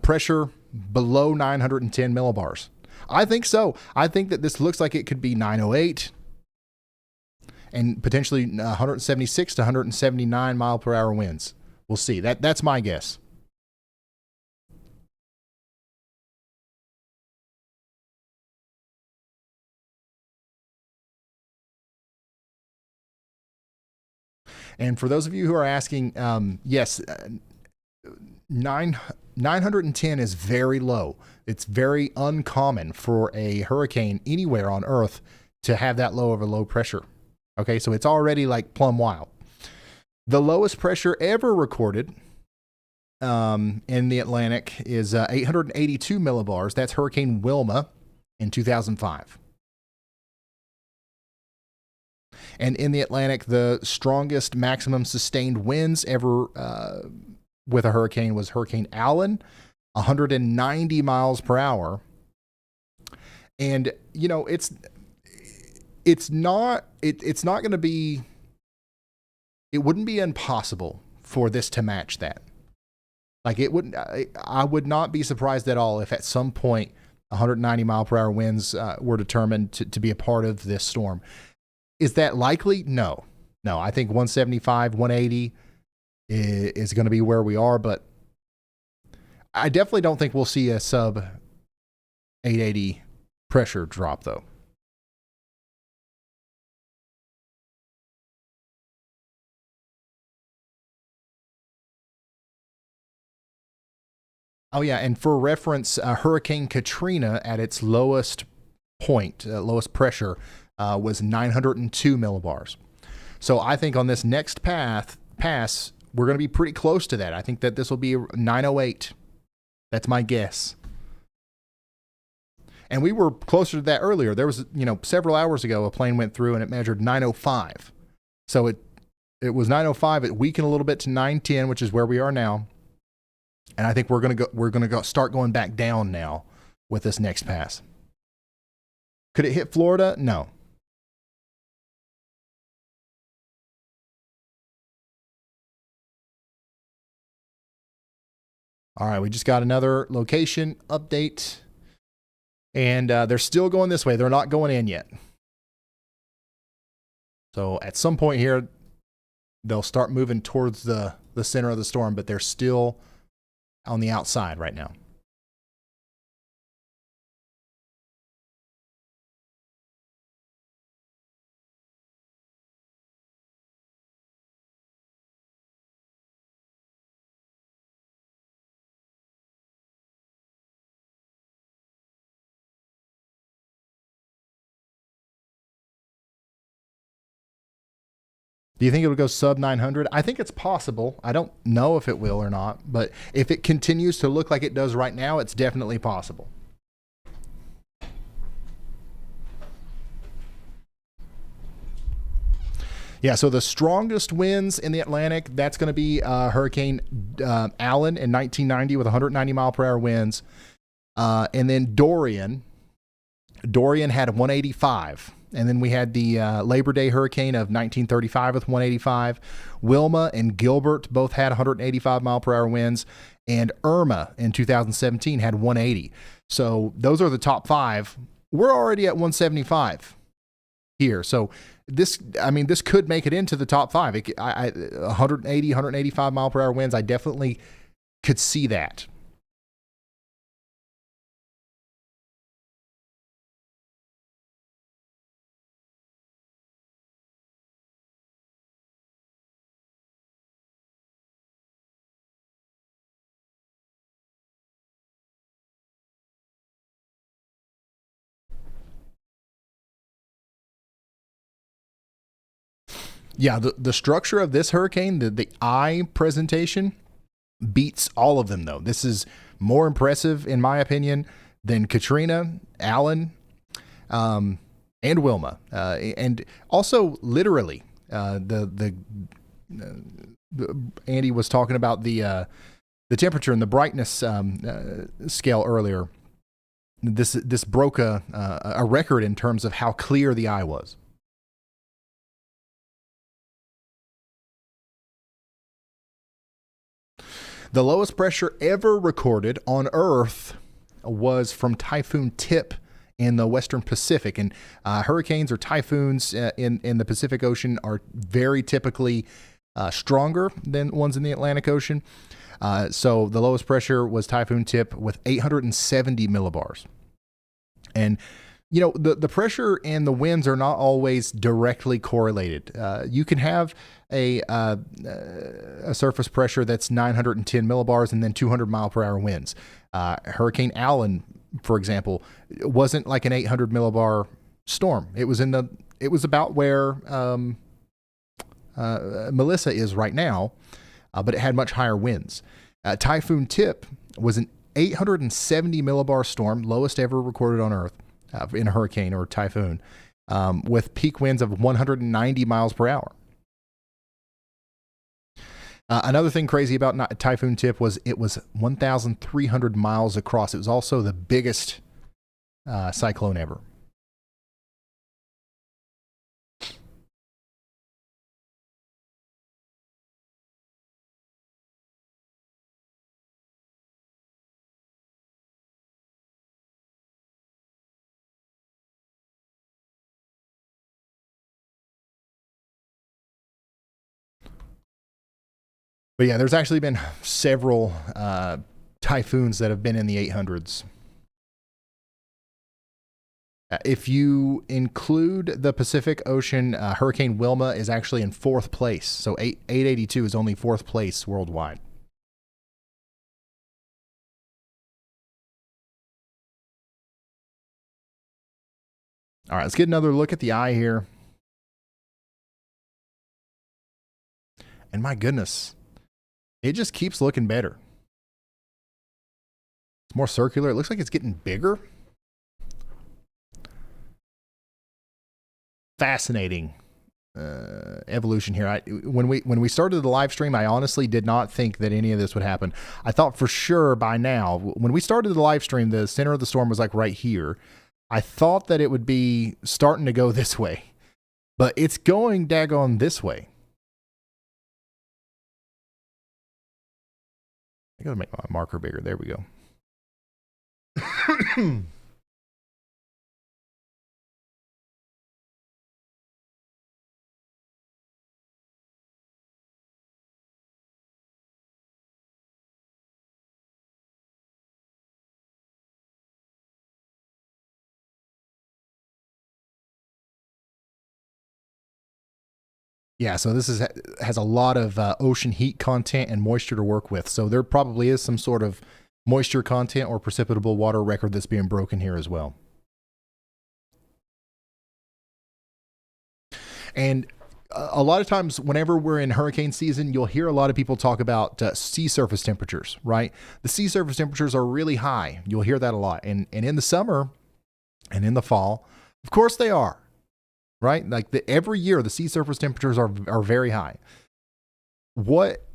pressure below 910 millibars? I think so. I think that this looks like it could be 908 and potentially 176 to 179 mile per hour winds. We'll see. That's my guess. And for those of you who are asking, yes, 910 is very low. It's very uncommon for a hurricane anywhere on Earth to have that low of a low pressure. Okay, so it's already like plumb wild. The lowest pressure ever recorded in the Atlantic is 882 millibars. That's Hurricane Wilma in 2005. And in the Atlantic, the strongest maximum sustained winds ever with a hurricane was Hurricane Allen, 190 miles per hour. And, you know, it's not going to be, it wouldn't be impossible for this to match that. Like I would not be surprised at all if at some point 190 mile per hour winds were determined to be a part of this storm. Is that likely? No. I think 175, 180 is going to be where we are, but I definitely don't think we'll see a sub 880 pressure drop, though. Oh, yeah, and for reference, Hurricane Katrina at its lowest point, lowest pressure, was 902 millibars. So I think on this next pass, we're going to be pretty close to that. I think that this will be 908. That's my guess. And we were closer to that earlier. There was, several hours ago, a plane went through and it measured 905. So it was 905. It weakened a little bit to 910, which is where we are now. And I think we're going to go start going back down now with this next pass. Could it hit Florida? No. All right, we just got another location update, and they're still going this way. They're not going in yet. So at some point here, they'll start moving towards the center of the storm, but they're still on the outside right now. Do you think it'll go sub 900? I think it's possible. I don't know if it will or not, but if it continues to look like it does right now, it's definitely possible. Yeah, so the strongest winds in the Atlantic, that's going to be Hurricane Allen in 1990 with 190 mile per hour winds. And then Dorian had 185. And then we had the Labor Day hurricane of 1935 with 185. Wilma and Gilbert both had 185 mile per hour winds. And Irma in 2017 had 180. So those are the top 5. We're already at 175 here. So this could make it into the top 5. 180, 185 mile per hour winds. I definitely could see that. Yeah, the structure of this hurricane, the eye presentation, beats all of them, though. This is more impressive, in my opinion, than Katrina, Allen, and Wilma. And also, literally, Andy was talking about the temperature and the brightness scale earlier. This broke a record in terms of how clear the eye was. The lowest pressure ever recorded on Earth was from Typhoon Tip in the Western Pacific. And hurricanes or typhoons in the Pacific Ocean are very typically stronger than ones in the Atlantic Ocean. So the lowest pressure was Typhoon Tip with 870 millibars. And you know, the pressure and the winds are not always directly correlated. You can have a surface pressure that's 910 millibars and then 200 mile per hour winds. Hurricane Allen, for example, wasn't like an 800 millibar storm. It was about where Melissa is right now, but it had much higher winds. Typhoon Tip was an 870 millibar storm, lowest ever recorded on Earth. In a hurricane or typhoon, with peak winds of 190 miles per hour. Another thing crazy about Typhoon Tip was it was 1,300 miles across. It was also the biggest cyclone ever. But yeah, there's actually been several typhoons that have been in the 800s. If you include the Pacific Ocean, Hurricane Wilma is actually in 4th place. So 882 is only 4th place worldwide. All right, let's get another look at the eye here. And my goodness, it just keeps looking better. It's more circular. It looks like it's getting bigger. Fascinating evolution here. When we started the live stream, I honestly did not think that any of this would happen. I thought for sure by now, when we started the live stream, the center of the storm was like right here. I thought that it would be starting to go this way, but it's going daggone this way. I gotta make my marker bigger. There we go. Yeah, so this has a lot of ocean heat content and moisture to work with. So there probably is some sort of moisture content or precipitable water record that's being broken here as well. And a lot of times whenever we're in hurricane season, you'll hear a lot of people talk about sea surface temperatures, right? The sea surface temperatures are really high. You'll hear that a lot. And in the summer and in the fall, of course they are, right? Like every year, the sea surface temperatures are very high. What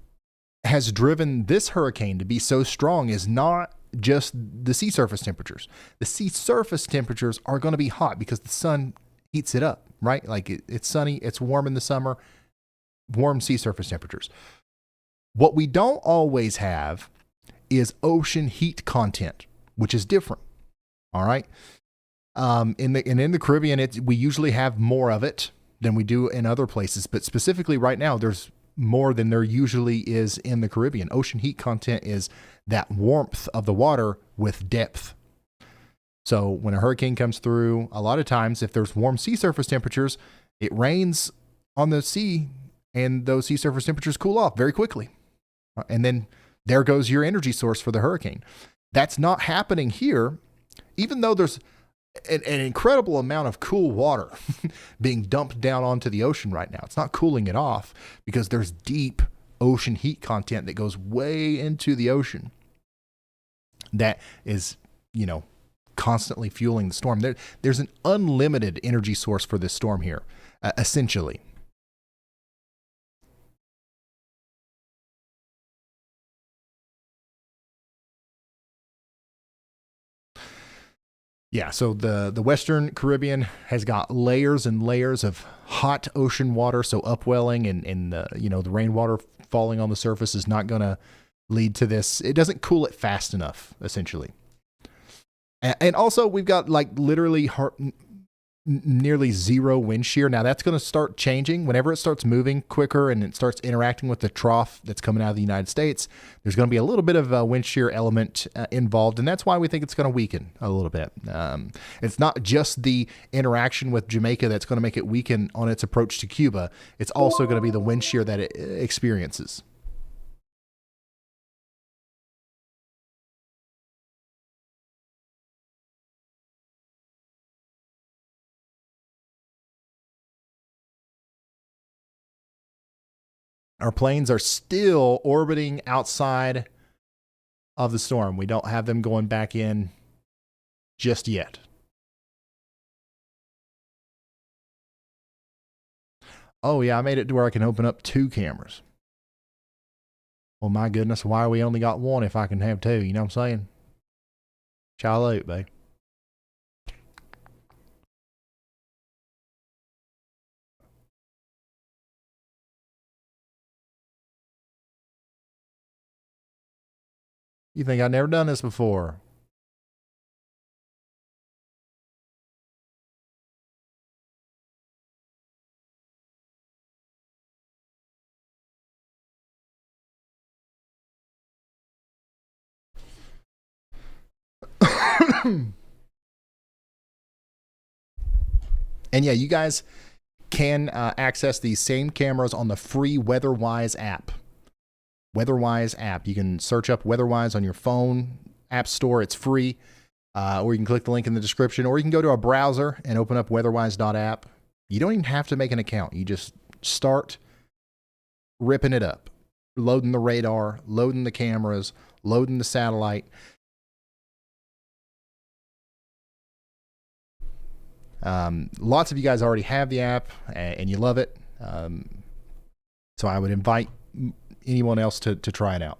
has driven this hurricane to be so strong is not just the sea surface temperatures. The sea surface temperatures are going to be hot because the sun heats it up, right? Like it's sunny, it's warm in the summer, warm sea surface temperatures. What we don't always have is ocean heat content, which is different. All right. In the Caribbean, we usually have more of it than we do in other places, but specifically right now, there's more than there usually is in the Caribbean. Ocean heat content is that warmth of the water with depth. So when a hurricane comes through, a lot of times if there's warm sea surface temperatures, it rains on the sea and those sea surface temperatures cool off very quickly. And then there goes your energy source for the hurricane. That's not happening here, even though there's an incredible amount of cool water being dumped down onto the ocean right now. It's not cooling it off because there's deep ocean heat content that goes way into the ocean that is, constantly fueling the storm. There's an unlimited energy source for this storm here, essentially. Yeah, so the Western Caribbean has got layers and layers of hot ocean water, so upwelling and the rainwater falling on the surface is not going to lead to this. It doesn't cool it fast enough, essentially. And also, we've got like literally nearly zero wind shear. Now, that's going to start changing whenever it starts moving quicker and it starts interacting with the trough that's coming out of the United States. There's going to be a little bit of a wind shear element involved, and that's why we think it's going to weaken a little bit. It's not just the interaction with Jamaica that's going to make it weaken on its approach to Cuba. It's also going to be the wind shear that it experiences. Our planes are still orbiting outside of the storm. We don't have them going back in just yet. Oh, yeah, I made it to where I can open up 2 cameras. Well, my goodness, why we only got 1 if I can have 2? You know what I'm saying? Child out, babe. You think I've never done this before? And yeah, you guys can access these same cameras on the free WeatherWise app. WeatherWise app. You can search up WeatherWise on your phone app store. It's free. Or you can click the link in the description, or you can go to a browser and open up weatherwise.app. You don't even have to make an account. You just start ripping it up, loading the radar, loading the cameras, loading the satellite. Lots of you guys already have the app and you love it. So I would invite anyone else to try it out.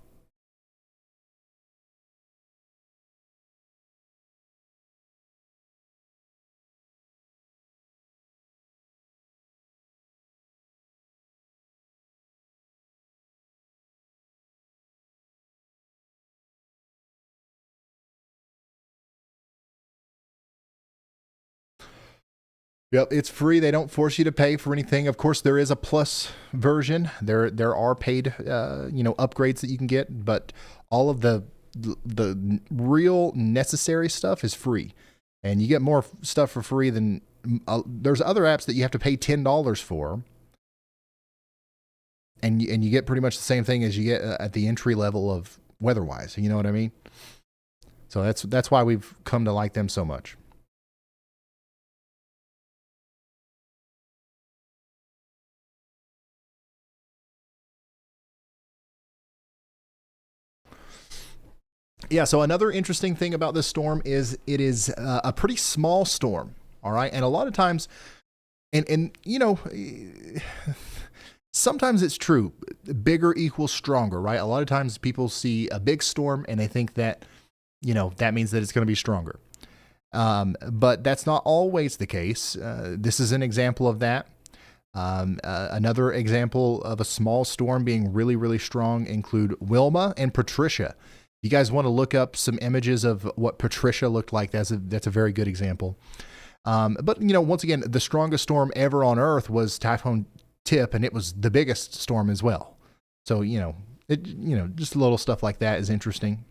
Yep, it's free. They don't force you to pay for anything. Of course, there is a plus version. There are paid, upgrades that you can get, but all of the real necessary stuff is free, and you get more stuff for free than there's other apps that you have to pay $10 for, and you get pretty much the same thing as you get at the entry level of WeatherWise. You know what I mean? So that's why we've come to like them so much. Yeah, so another interesting thing about this storm is it is a pretty small storm, all right? And a lot of times, and you know, sometimes it's true, bigger equals stronger, right? A lot of times people see a big storm and they think that, you know, that means that it's going to be stronger. But that's not always the case. This is an example of that. Another example of a small storm being really, really strong include Wilma and Patricia. You guys want to look up some images of what Patricia looked like. That's a very good example. But, you know, once again, the strongest storm ever on Earth was Typhoon Tip, and it was the biggest storm as well. So, you know, just little stuff like that is interesting.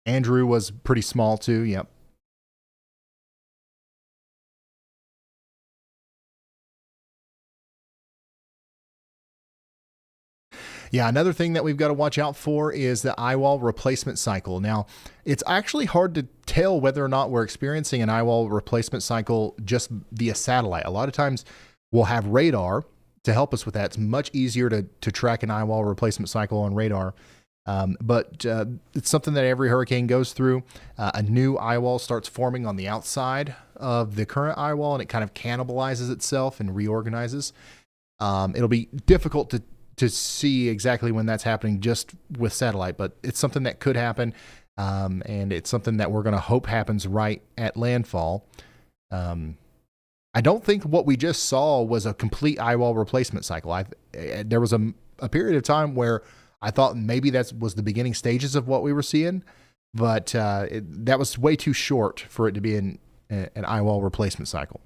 Andrew was pretty small too. Yep. Yeah, another thing that we've got to watch out for is the eye wall replacement cycle. Now, it's actually hard to tell whether or not we're experiencing an eye wall replacement cycle just via satellite. A lot of times we'll have radar to help us with that. It's much easier to track an eye wall replacement cycle on radar. But it's something that every hurricane goes through. A new eye wall starts forming on the outside of the current eye wall, and it kind of cannibalizes itself and reorganizes. It'll be difficult to see exactly when that's happening just with satellite, but it's something that could happen, and it's something that we're going to hope happens right at landfall. I don't think what we just saw was a complete eye wall replacement cycle. There was a period of time where I thought maybe that was the beginning stages of what we were seeing, but that was way too short for it to be an eye wall replacement cycle.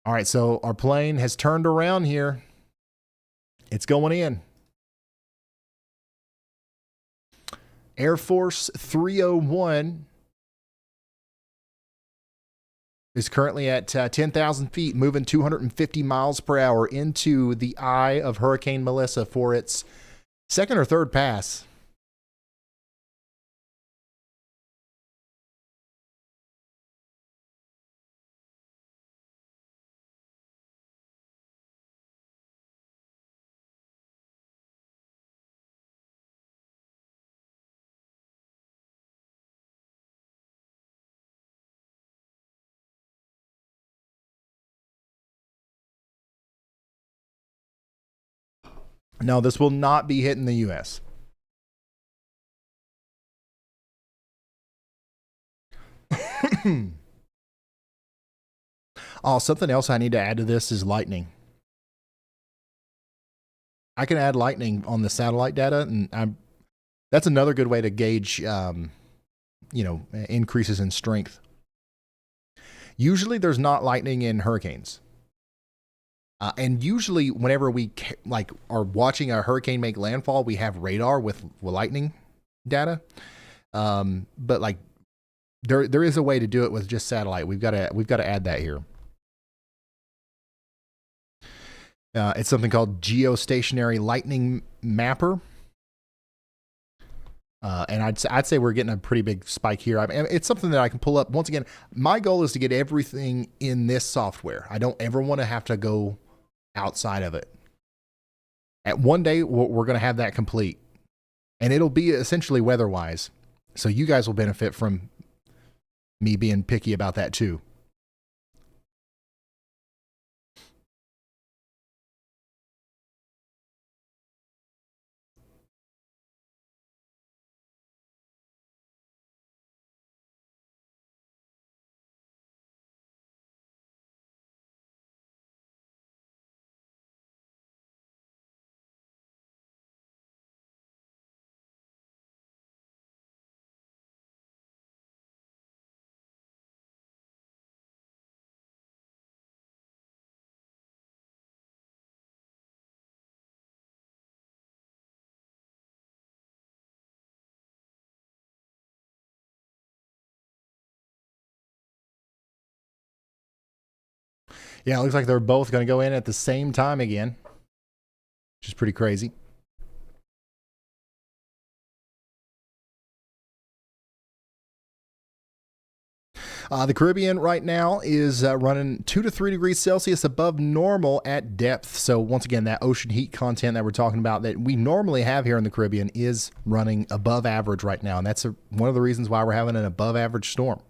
All right, so our plane has turned around here. It's going in. Air Force 301 is currently at 10,000 feet, moving 250 miles per hour into the eye of Hurricane Melissa for its second or third pass. No, this will not be hitting the U.S. Oh, something else I need to add to this is lightning. I can add lightning on the satellite data, and that's another good way to gauge, increases in strength. Usually, there's not lightning in hurricanes. And usually, whenever we are watching a hurricane make landfall, we have radar with lightning data. But like, there is a way to do it with just satellite. We've got to add that here. It's something called geostationary lightning mapper. And I'd say we're getting a pretty big spike here. I mean, it's something that I can pull up. Once again, my goal is to get everything in this software. I don't ever want to have to go outside of it. At one day, we're going to have that complete. And it'll be essentially WEATHERWISE. So you guys will benefit from me being picky about that too. Yeah, it looks like they're both going to go in at the same time again, which is pretty crazy. The Caribbean right now is running 2 to 3 degrees Celsius above normal at depth. So once again, that ocean heat content that we're talking about that we normally have here in the Caribbean is running above average right now. And that's one of the reasons why we're having an above average storm.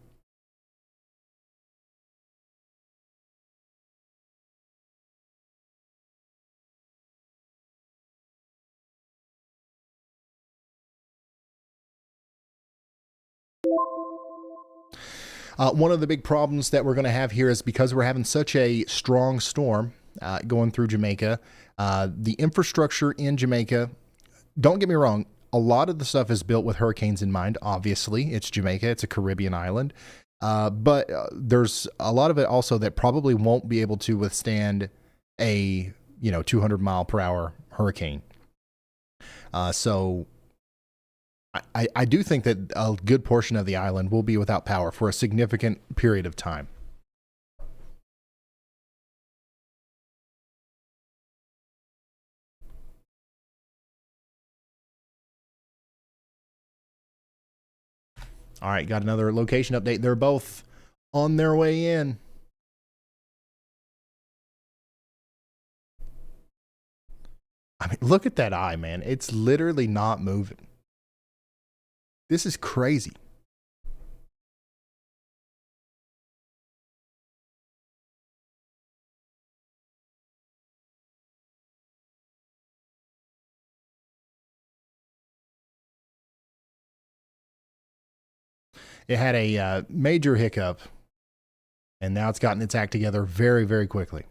One of the big problems that we're going to have here is because we're having such a strong storm going through Jamaica, the infrastructure in Jamaica, don't get me wrong, a lot of the stuff is built with hurricanes in mind. Obviously, it's Jamaica, it's a Caribbean island. But there's a lot of it also that probably won't be able to withstand a 200 mile per hour hurricane. So I do think that a good portion of the island will be without power for a significant period of time. All right, got another location update. They're both on their way in. I mean, look at that eye, man. It's literally not moving. This is crazy. It had a major hiccup, and now it's gotten its act together very, very quickly.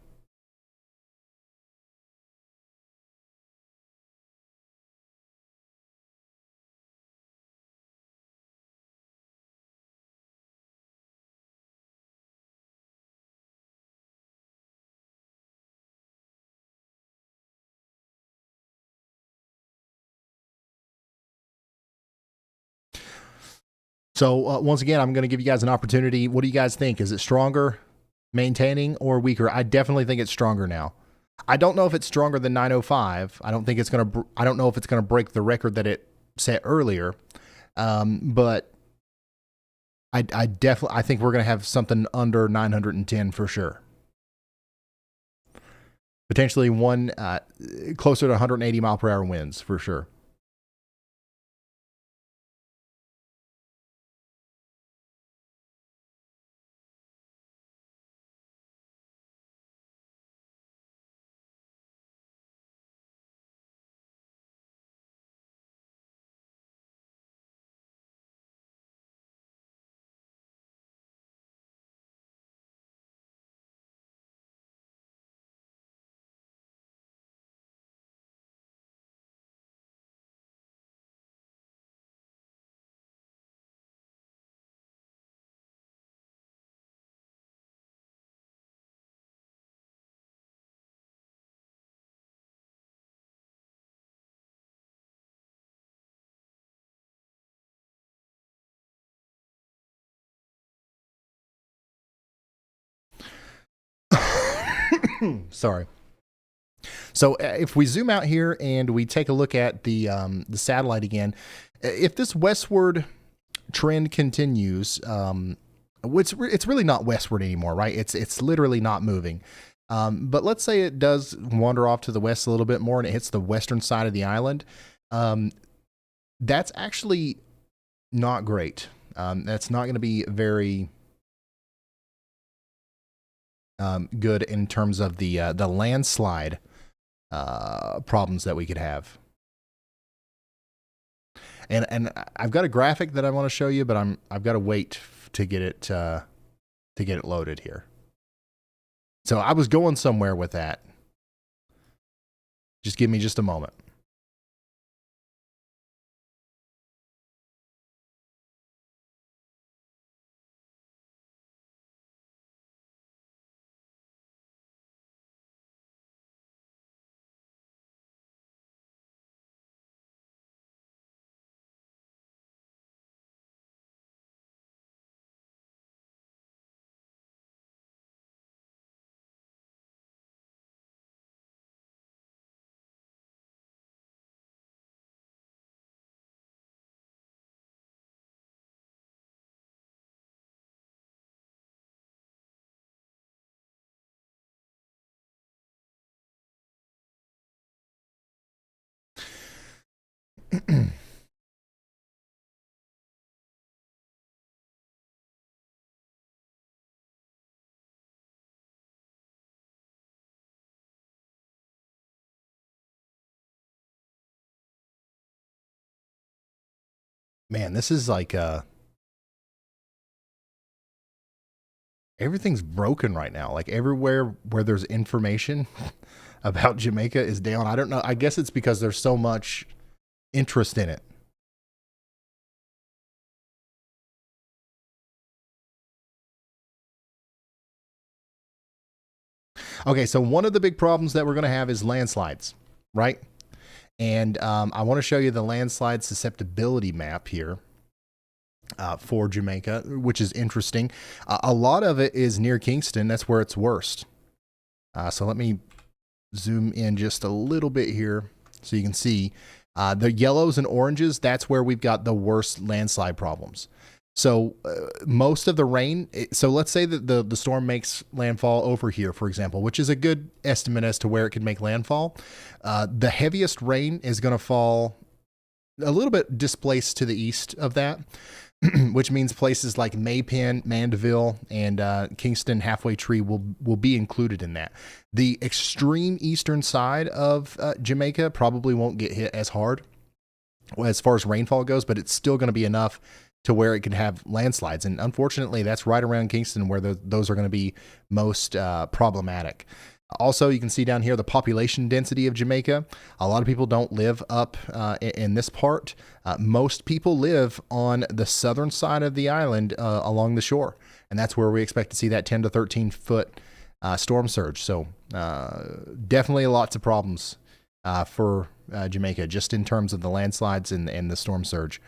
So once again, I'm going to give you guys an opportunity. What do you guys think? Is it stronger, maintaining, or weaker? I definitely think it's stronger now. I don't know if it's stronger than 905. I don't think it's going to. I don't know if it's going to break the record that it set earlier. But I definitely I think we're going to have something under 910 for sure. Potentially one closer to 180 mile per hour winds for sure. Sorry. So if we zoom out here and we take a look at the satellite again, if this westward trend continues, it's really not westward anymore, right? It's literally not moving. But let's say it does wander off to the west a little bit more and it hits the western side of the island. That's actually not great. That's not going to be very good in terms of the landslide problems that we could have. And I've got a graphic that I want to show you, but I've got to wait to get it loaded here. So I was going somewhere with that. Just give me just a moment. Man, this is like everything's broken right now. Like everywhere where there's information about Jamaica is down. I don't know. I guess it's because there's so much interest in it. Okay, so one of the big problems that we're going to have is landslides, right? And I want to show you the landslide susceptibility map here for Jamaica, which is interesting. A lot of it is near Kingston. That's where it's worst. So let me zoom in just a little bit here so you can see the yellows and oranges. That's where we've got the worst landslide problems. So most of the rain, so let's say that the storm makes landfall over here, for example, which is a good estimate as to where it could make landfall. The heaviest rain is going to fall a little bit displaced to the east of that, which means places like Maypen, Mandeville, and Kingston Halfway Tree will be included in that. The extreme eastern side of Jamaica probably won't get hit as hard as far as rainfall goes, but it's still going to be enough to where it could have landslides. And unfortunately, that's right around Kingston where those are going to be most problematic. Also, you can see down here the population density of Jamaica. A lot of people don't live up in this part. Most people live on the southern side of the island along the shore. And that's where we expect to see that 10 to 13 foot storm surge. So definitely lots of problems for Jamaica, just in terms of the landslides and the storm surge.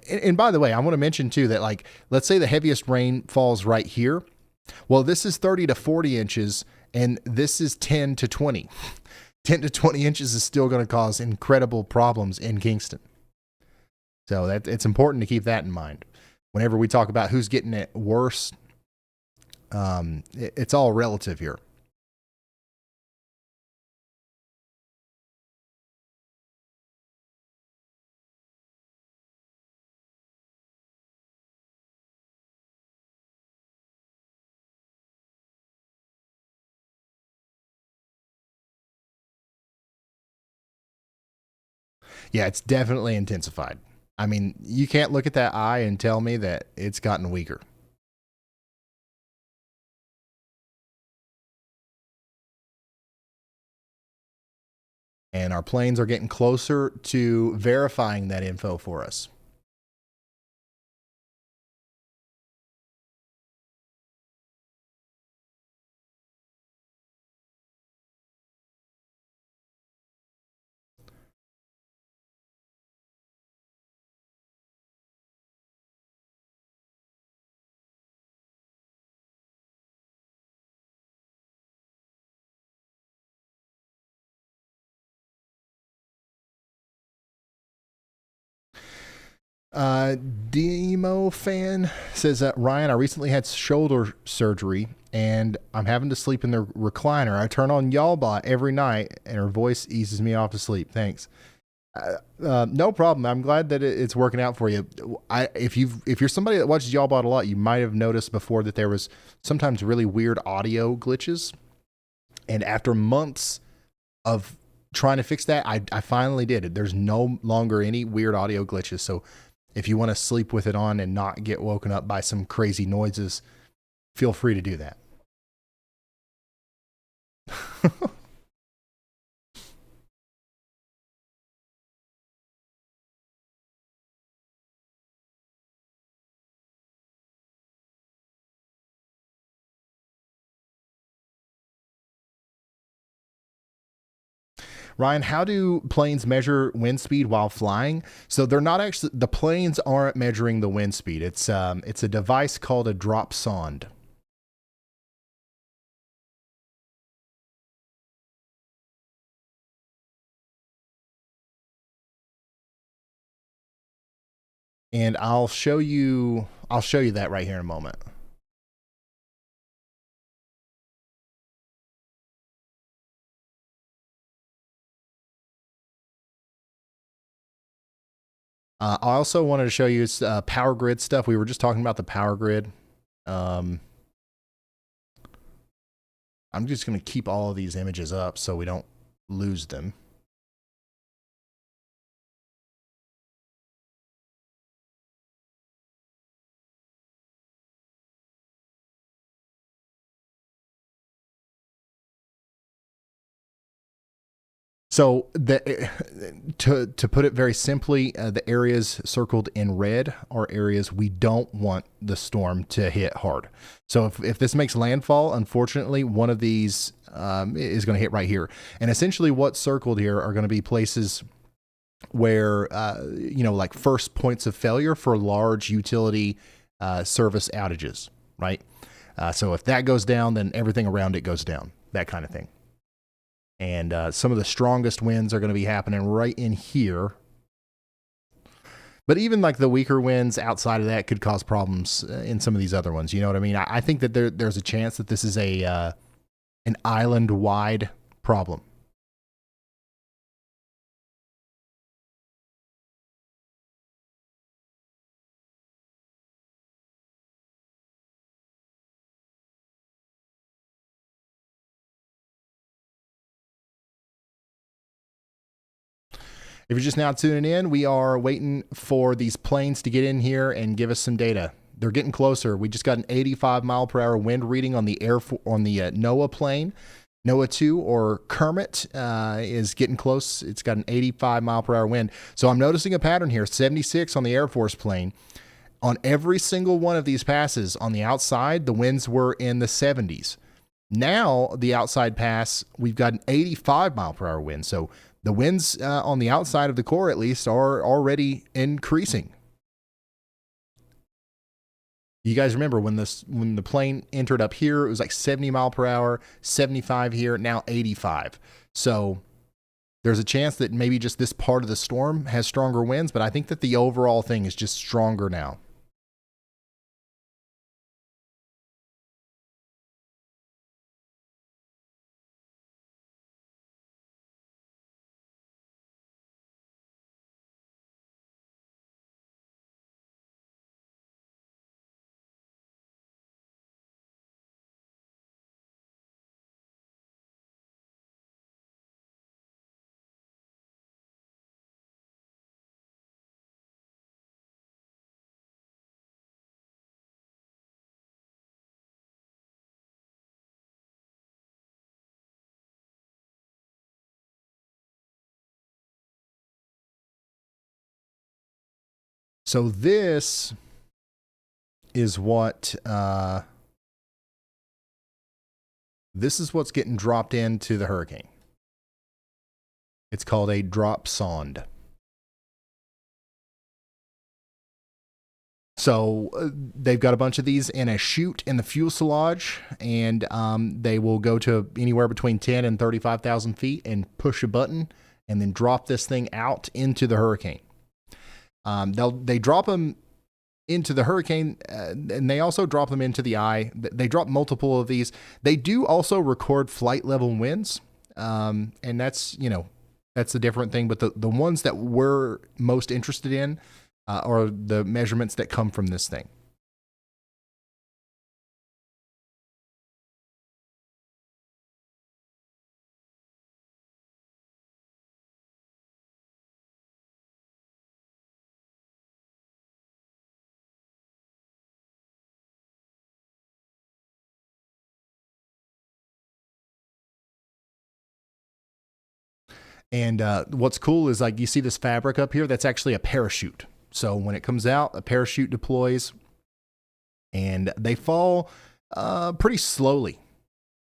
And by the way, I want to mention too that, like, let's say the heaviest rain falls right here. Well, this is 30 to 40 inches and this is 10 to 20. 10 to 20 inches is still going to cause incredible problems in Kingston. So it's important to keep that in mind. Whenever we talk about who's getting it worse, it's all relative here. Yeah, it's definitely intensified. I mean, you can't look at that eye and tell me that it's gotten weaker. And our planes are getting closer to verifying that info for us. Demo fan says that Ryan, I recently had shoulder surgery and I'm having to sleep in the recliner. I turn on Y'allbot every night and her voice eases me off to sleep. Thanks. No problem. I'm glad that it's working out for you. If you're somebody that watches Y'allbot a lot, you might have noticed before that there was sometimes really weird audio glitches. And after months of trying to fix that, I finally did it. There's no longer any weird audio glitches. So if you want to sleep with it on and not get woken up by some crazy noises, feel free to do that. Ryan, how do planes measure wind speed while flying? So they're not actually, the planes aren't measuring the wind speed. It's a device called a drop sonde. And I'll show you that right here in a moment. I also wanted to show you power grid stuff. We were just talking about the power grid. I'm just going to keep all of these images up so we don't lose them. So to put it very simply, the areas circled in red are areas we don't want the storm to hit hard. So if this makes landfall, unfortunately, one of these is going to hit right here. And essentially what's circled here are going to be places where, like first points of failure for large utility service outages, right? So if that goes down, then everything around it goes down, that kind of thing. And some of the strongest winds are going to be happening right in here. But even like the weaker winds outside of that could cause problems in some of these other ones. You know what I mean? I think that there's a chance that this is an island-wide problem. If you're just now tuning in, we are waiting for these planes to get in here and give us some data. They're getting closer. We just got an 85 mile per hour wind reading on the NOAA plane. NOAA 2 or Kermit is getting close. It's got an 85 mile per hour wind. So I'm noticing a pattern here. 76 on the Air Force plane. On every single one of these passes on the outside, the winds were in the 70s. Now the outside pass, we've got an 85 mile per hour wind. So the winds on the outside of the core, at least, are already increasing. You guys remember when the plane entered up here, it was like 70 mile per hour, 75 here, now 85. So there's a chance that maybe just this part of the storm has stronger winds, but I think that the overall thing is just stronger now. So this is what's getting dropped into the hurricane. It's called a drop sonde. So they've got a bunch of these in a chute in the fuselage, and they will go to anywhere between 10 and 35,000 feet and push a button and then drop this thing out into the hurricane. They drop them into the hurricane, and they also drop them into the eye. They drop multiple of these. They do also record flight level winds, and that's a different thing. But the ones that we're most interested in are the measurements that come from this thing. And what's cool is like you see this fabric up here, that's actually a parachute. So when it comes out, a parachute deploys and they fall pretty slowly,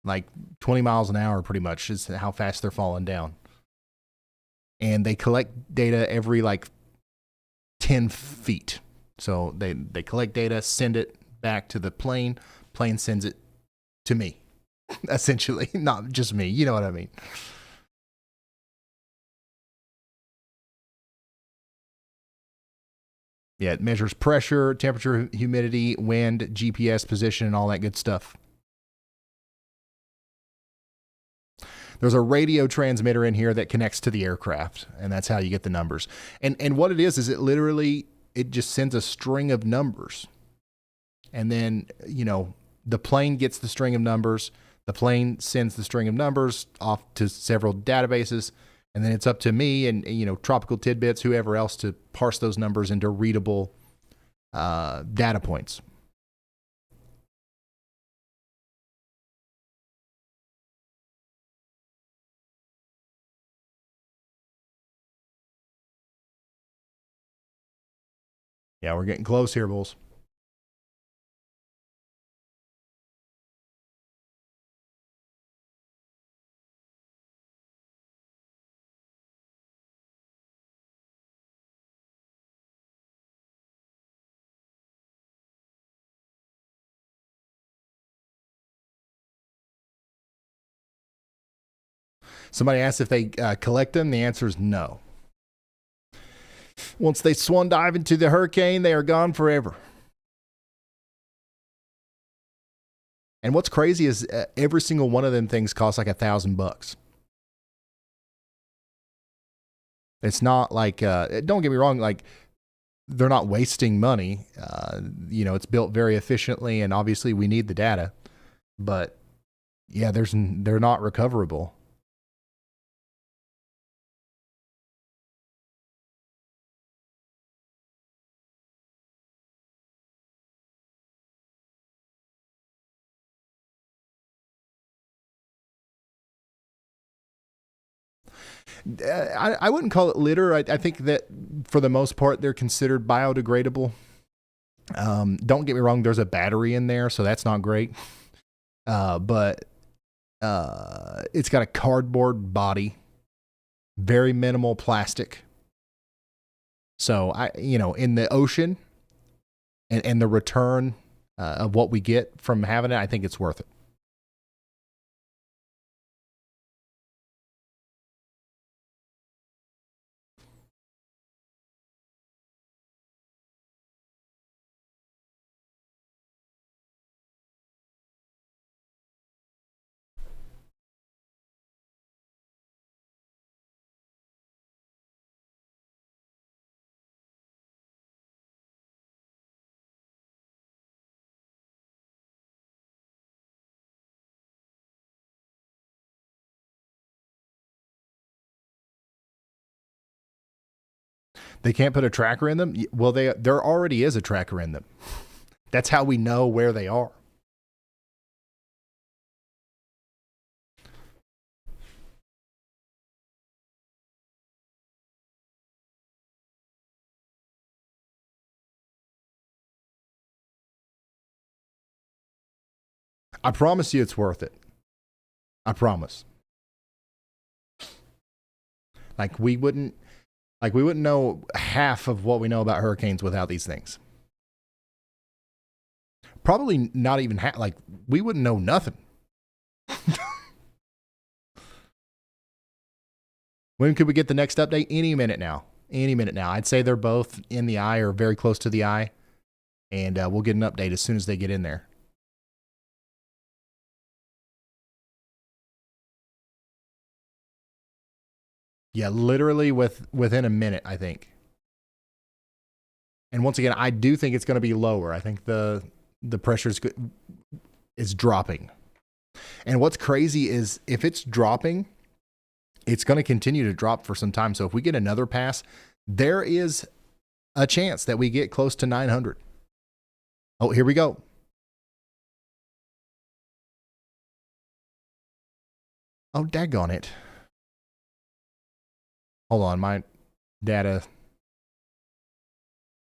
like 20 miles an hour pretty much is how fast they're falling down. And they collect data every like 10 feet. So they collect data, send it back to the plane sends it to me, essentially, not just me, you know what I mean? Yeah, it measures pressure, temperature, humidity, wind, GPS position, and all that good stuff. There's a radio transmitter in here that connects to the aircraft, and that's how you get the numbers. And what it is it just sends a string of numbers. And then, the plane gets the string of numbers. The plane sends the string of numbers off to several databases. And then it's up to me and Tropical Tidbits, whoever else, to parse those numbers into readable data points. Yeah, we're getting close here, Bulls. Somebody asked if they collect them. The answer is no. Once they swan dive into the hurricane, they are gone forever. And what's crazy is every single one of them things costs like $1,000. It's not like, don't get me wrong, like they're not wasting money. It's built very efficiently, and obviously we need the data. But yeah, they're not recoverable. I wouldn't call it litter. I think that for the most part, they're considered biodegradable. Don't get me wrong, there's a battery in there, so that's not great. But it's got a cardboard body, very minimal plastic. So in the ocean and the return of what we get from having it, I think it's worth it. They can't put a tracker in them? Well, there already is a tracker in them. That's how we know where they are. I promise you it's worth it. I promise. Like we wouldn't know half of what we know about hurricanes without these things. Probably not even half. Like we wouldn't know nothing. When could we get the next update? Any minute now. Any minute now. I'd say they're both in the eye or very close to the eye. And we'll get an update as soon as they get in there. Yeah, literally within a minute, I think. And once again, I do think it's going to be lower. I think the pressure is dropping. And what's crazy is if it's dropping, it's going to continue to drop for some time. So if we get another pass, there is a chance that we get close to 900. Oh, here we go. Oh, daggone it. Hold on, my data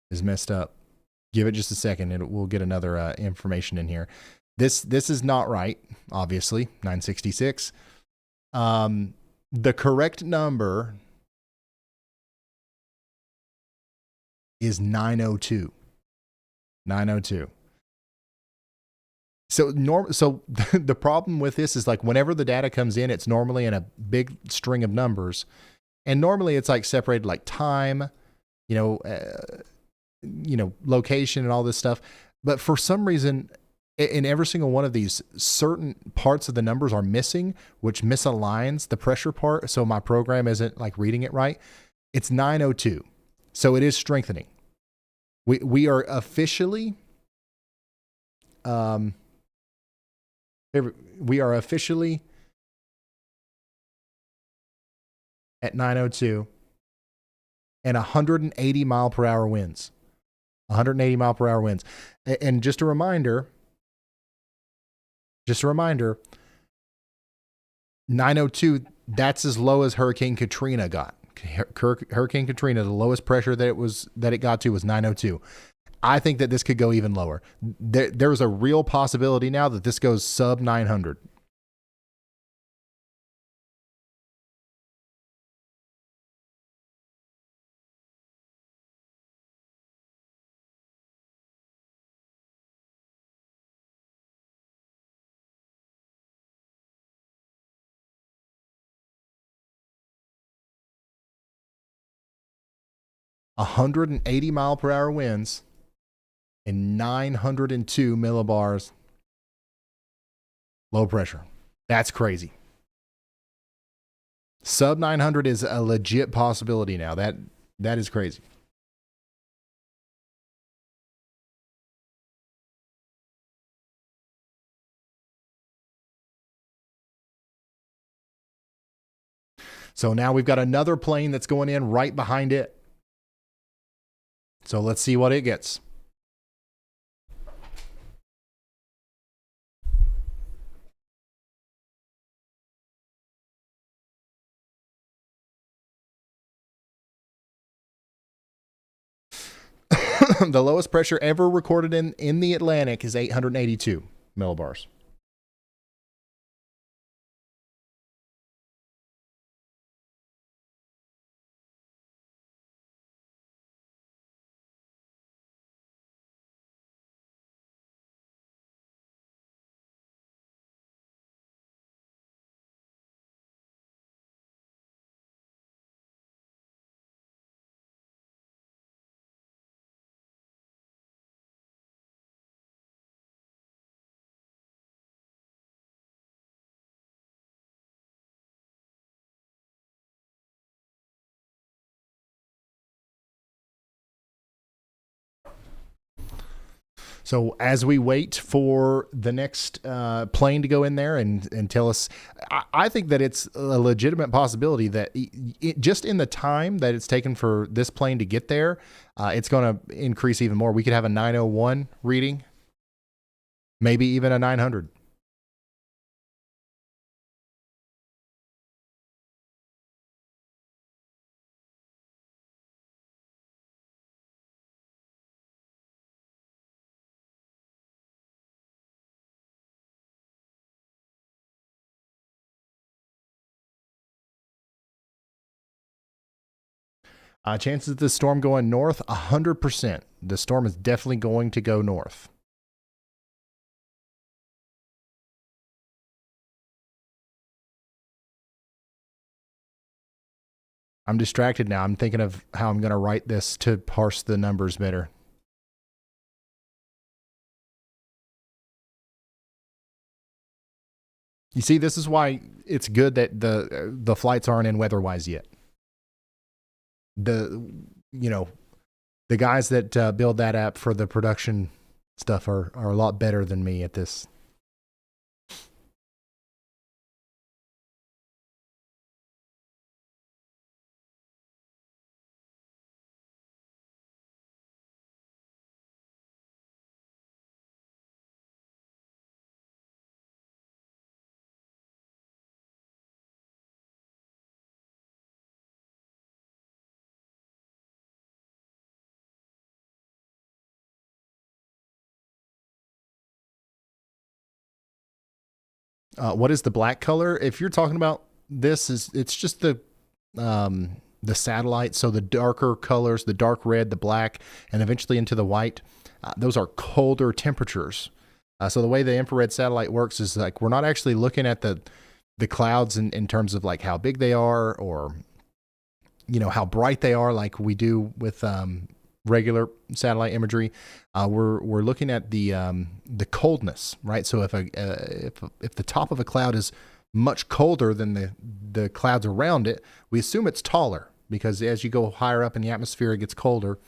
is messed up. Give it just a second, and we'll get another information in here. This is not right, obviously, 966. The correct number is 902. 902. So the problem with this is like whenever the data comes in, it's normally in a big string of numbers. And normally it's like separated like time, location and all this stuff. But for some reason, in every single one of these, certain parts of the numbers are missing, which misaligns the pressure part. So my program isn't like reading it right. It's 902. So it is strengthening. We are officially, at 902 and 180 mile per hour winds. 180 mile per hour winds. And just a reminder, 902, that's as low as Hurricane Katrina got. Hurricane Katrina, the lowest pressure that it got to was 902. I think that this could go even lower. There's a real possibility now that this goes sub 900. A 180 mile per hour winds and 902 millibars low pressure. That's crazy. Sub 900 is a legit possibility now. That is crazy. So now we've got another plane that's going in right behind it. So let's see what it gets. The lowest pressure ever recorded in the Atlantic is 882 millibars. So as we wait for the next plane to go in there and tell us, I think that it's a legitimate possibility that just in the time that it's taken for this plane to get there, it's going to increase even more. We could have a 901 reading, maybe even a 900. Chances of the storm going north, 100%. The storm is definitely going to go north. I'm distracted now. I'm thinking of how I'm going to write this to parse the numbers better. You see, this is why it's good that the flights aren't in WeatherWise yet. The guys that build that app for the production stuff are a lot better than me at this. What is the black color? If you're talking about this, it's just the satellite. So the darker colors, the dark red, the black, and eventually into the white. Those are colder temperatures. So the way the infrared satellite works is like we're not actually looking at the clouds in terms of like how big they are or how bright they are, like we do with regular satellite imagery. We're looking at the coldness, right? So if the top of a cloud is much colder than the clouds around it, we assume it's taller because as you go higher up in the atmosphere, it gets colder.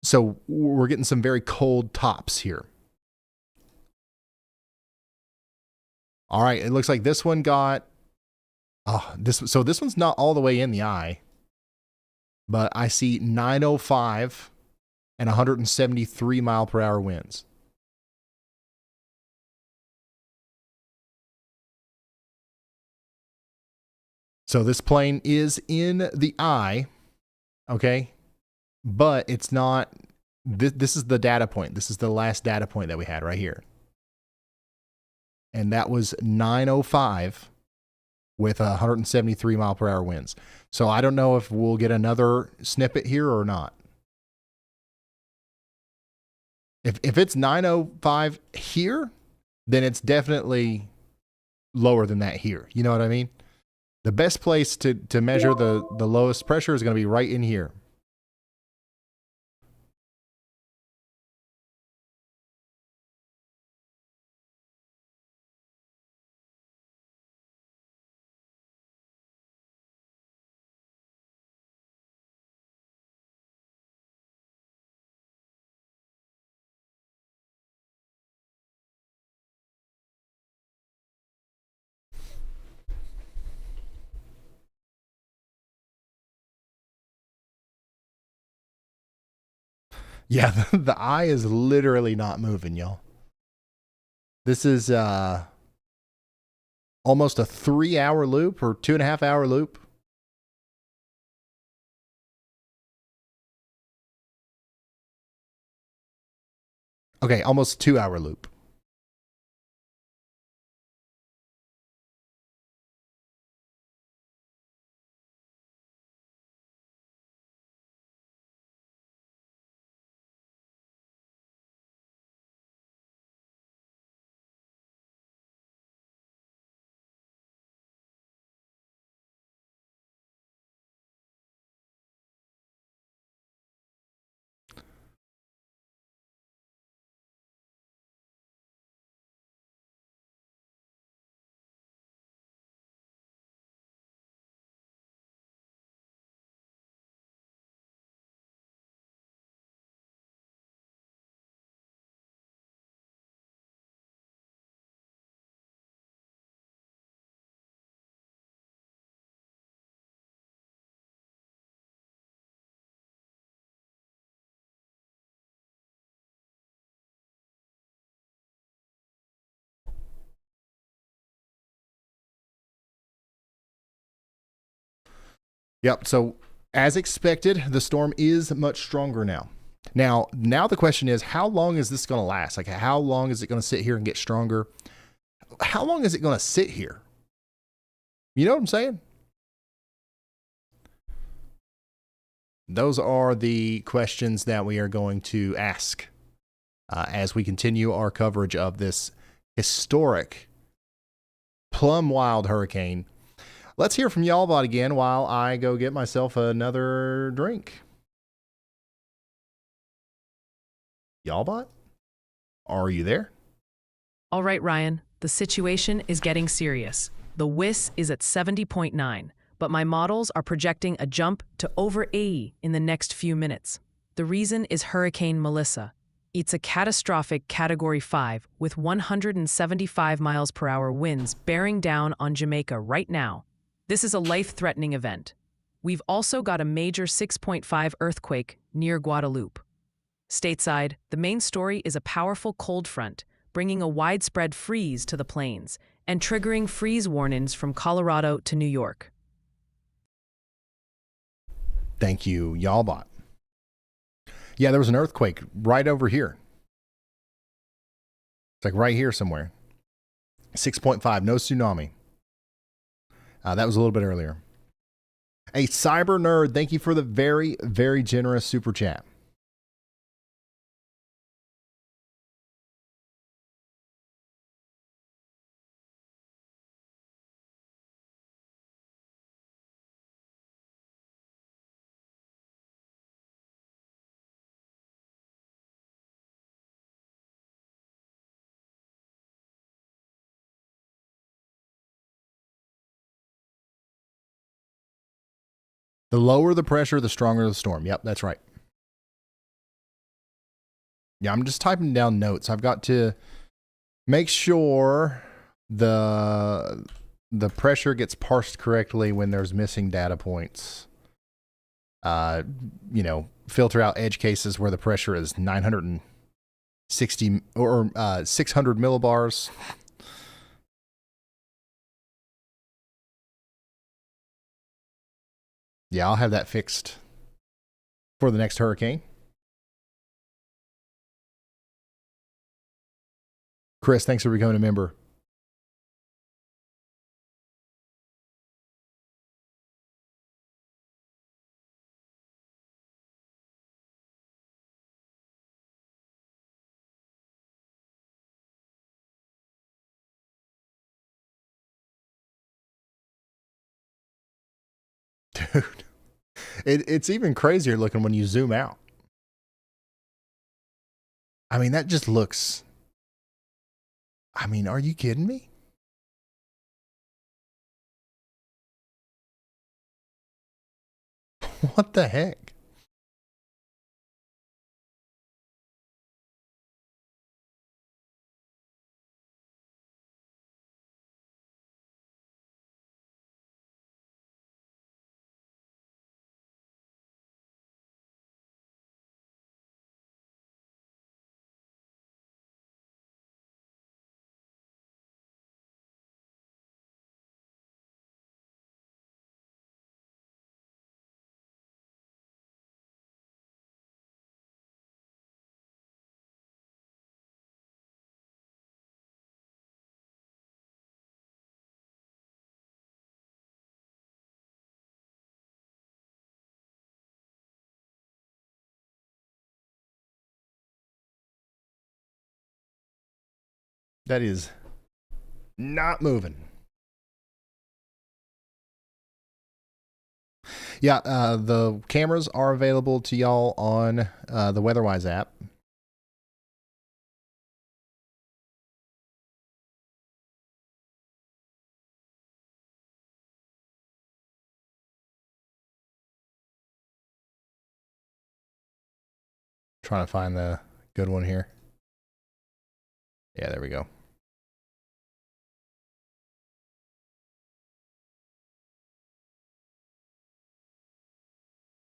So we're getting some very cold tops here. All right, it looks like this one got this one's not all the way in the eye, but I see 905 and 173 mile per hour winds. So this plane is in the eye, okay? But it's not, this is the data point. This is the last data point that we had right here. And that was 9:05 with 173 mile per hour winds. So I don't know if we'll get another snippet here or not. If it's 9:05 here, then it's definitely lower than that here. You know what I mean? The best place to measure the lowest pressure is going to be right in here. Yeah, the eye is literally not moving, y'all. This is almost a 3-hour loop or 2.5-hour loop. Okay, almost 2-hour loop. Yep. So as expected, the storm is much stronger now. Now the question is, how long is this going to last? Like, how long is it going to sit here and get stronger? How long is it going to sit here? You know what I'm saying? Those are the questions that we are going to ask as we continue our coverage of this historic, plumb wild hurricane. Let's hear from Y'allbot again while I go get myself another drink. Y'allbot? Are you there? All right, Ryan, the situation is getting serious. The WIS is at 70.9, but my models are projecting a jump to over 80 in the next few minutes. The reason is Hurricane Melissa. It's a catastrophic Category 5 with 175 miles per hour winds bearing down on Jamaica right now. This is a life-threatening event. We've also got a major 6.5 earthquake near Guadeloupe. Stateside, the main story is a powerful cold front, bringing a widespread freeze to the plains and triggering freeze warnings from Colorado to New York. Thank you, Y'allbot. Yeah, there was an earthquake right over here. It's like right here somewhere. 6.5, no tsunami. That was a little bit earlier. A cyber nerd, thank you for the very, very generous super chat. The lower the pressure, the stronger the storm. Yep, that's right. Yeah, I'm just typing down notes. I've got to make sure the pressure gets parsed correctly when there's missing data points. Filter out edge cases where the pressure is 960 or 600 millibars. Yeah, I'll have that fixed for the next hurricane. Chris, thanks for becoming a member. Dude, it's even crazier looking when you zoom out. I mean, that just looks... I mean, are you kidding me? What the heck? That is not moving. Yeah, the cameras are available to y'all on the WeatherWise app. Trying to find the good one here. Yeah, there we go.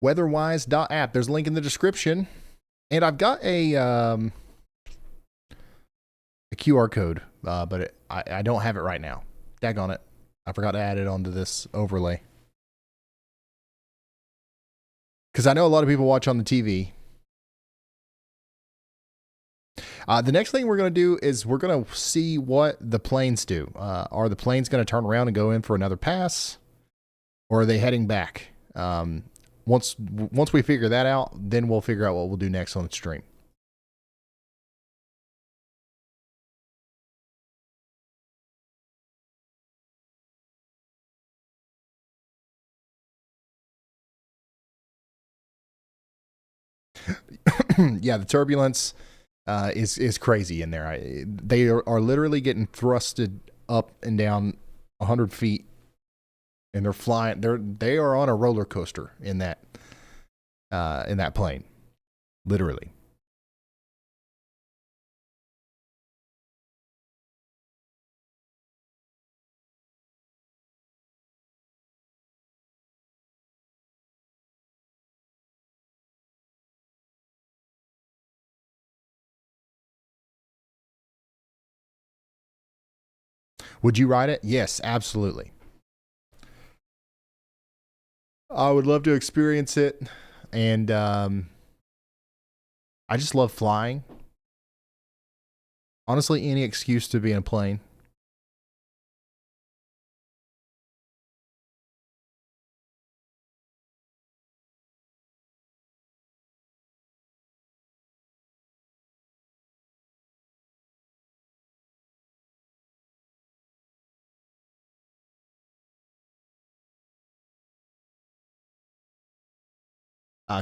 Weatherwise.app. There's a link in the description. And I've got a QR code, but I don't have it right now. Daggone it. I forgot to add it onto this overlay. Because I know a lot of people watch on the TV. The next thing we're going to do is we're going to see what the planes do. Are the planes going to turn around and go in for another pass? Or are they heading back? Once we figure that out, then we'll figure out what we'll do next on the stream. Yeah, the turbulence is crazy in there. They are literally getting thrusted up and down 100 feet, and they're flying. They are on a roller coaster in that plane, literally. Would you ride it? Yes, absolutely. I would love to experience it, and I just love flying. Honestly, any excuse to be in a plane.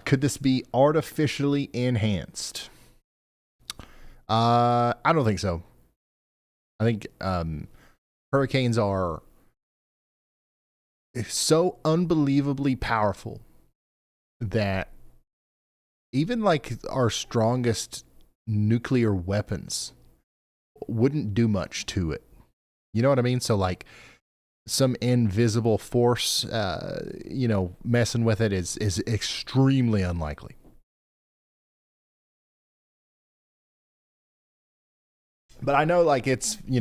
Could this be artificially enhanced? I don't think so. I think hurricanes are so unbelievably powerful that even like our strongest nuclear weapons wouldn't do much to it. You know what I mean? So like some invisible force, messing with it is extremely unlikely. But I know, like, it's who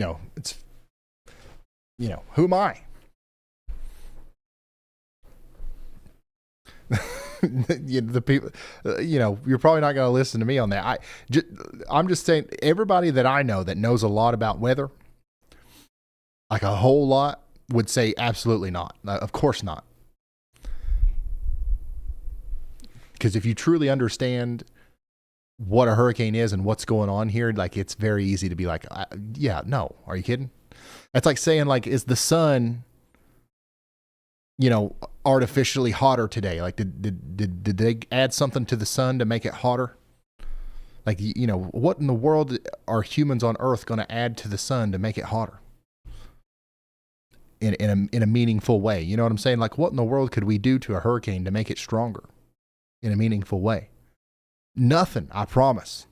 am I? The people, you're probably not going to listen to me on that. I'm just saying, everybody that I know that knows a lot about weather, like a whole lot, would say absolutely not. Of course not. Because if you truly understand what a hurricane is and what's going on here, like, it's very easy to be like, yeah, no, are you kidding? That's like saying, like, is the sun, artificially hotter today? Like, did they add something to the sun to make it hotter? Like, what in the world are humans on Earth going to add to the sun to make it hotter in a meaningful way? You know what I'm saying? Like, what in the world could we do to a hurricane to make it stronger in a meaningful way? Nothing, I promise.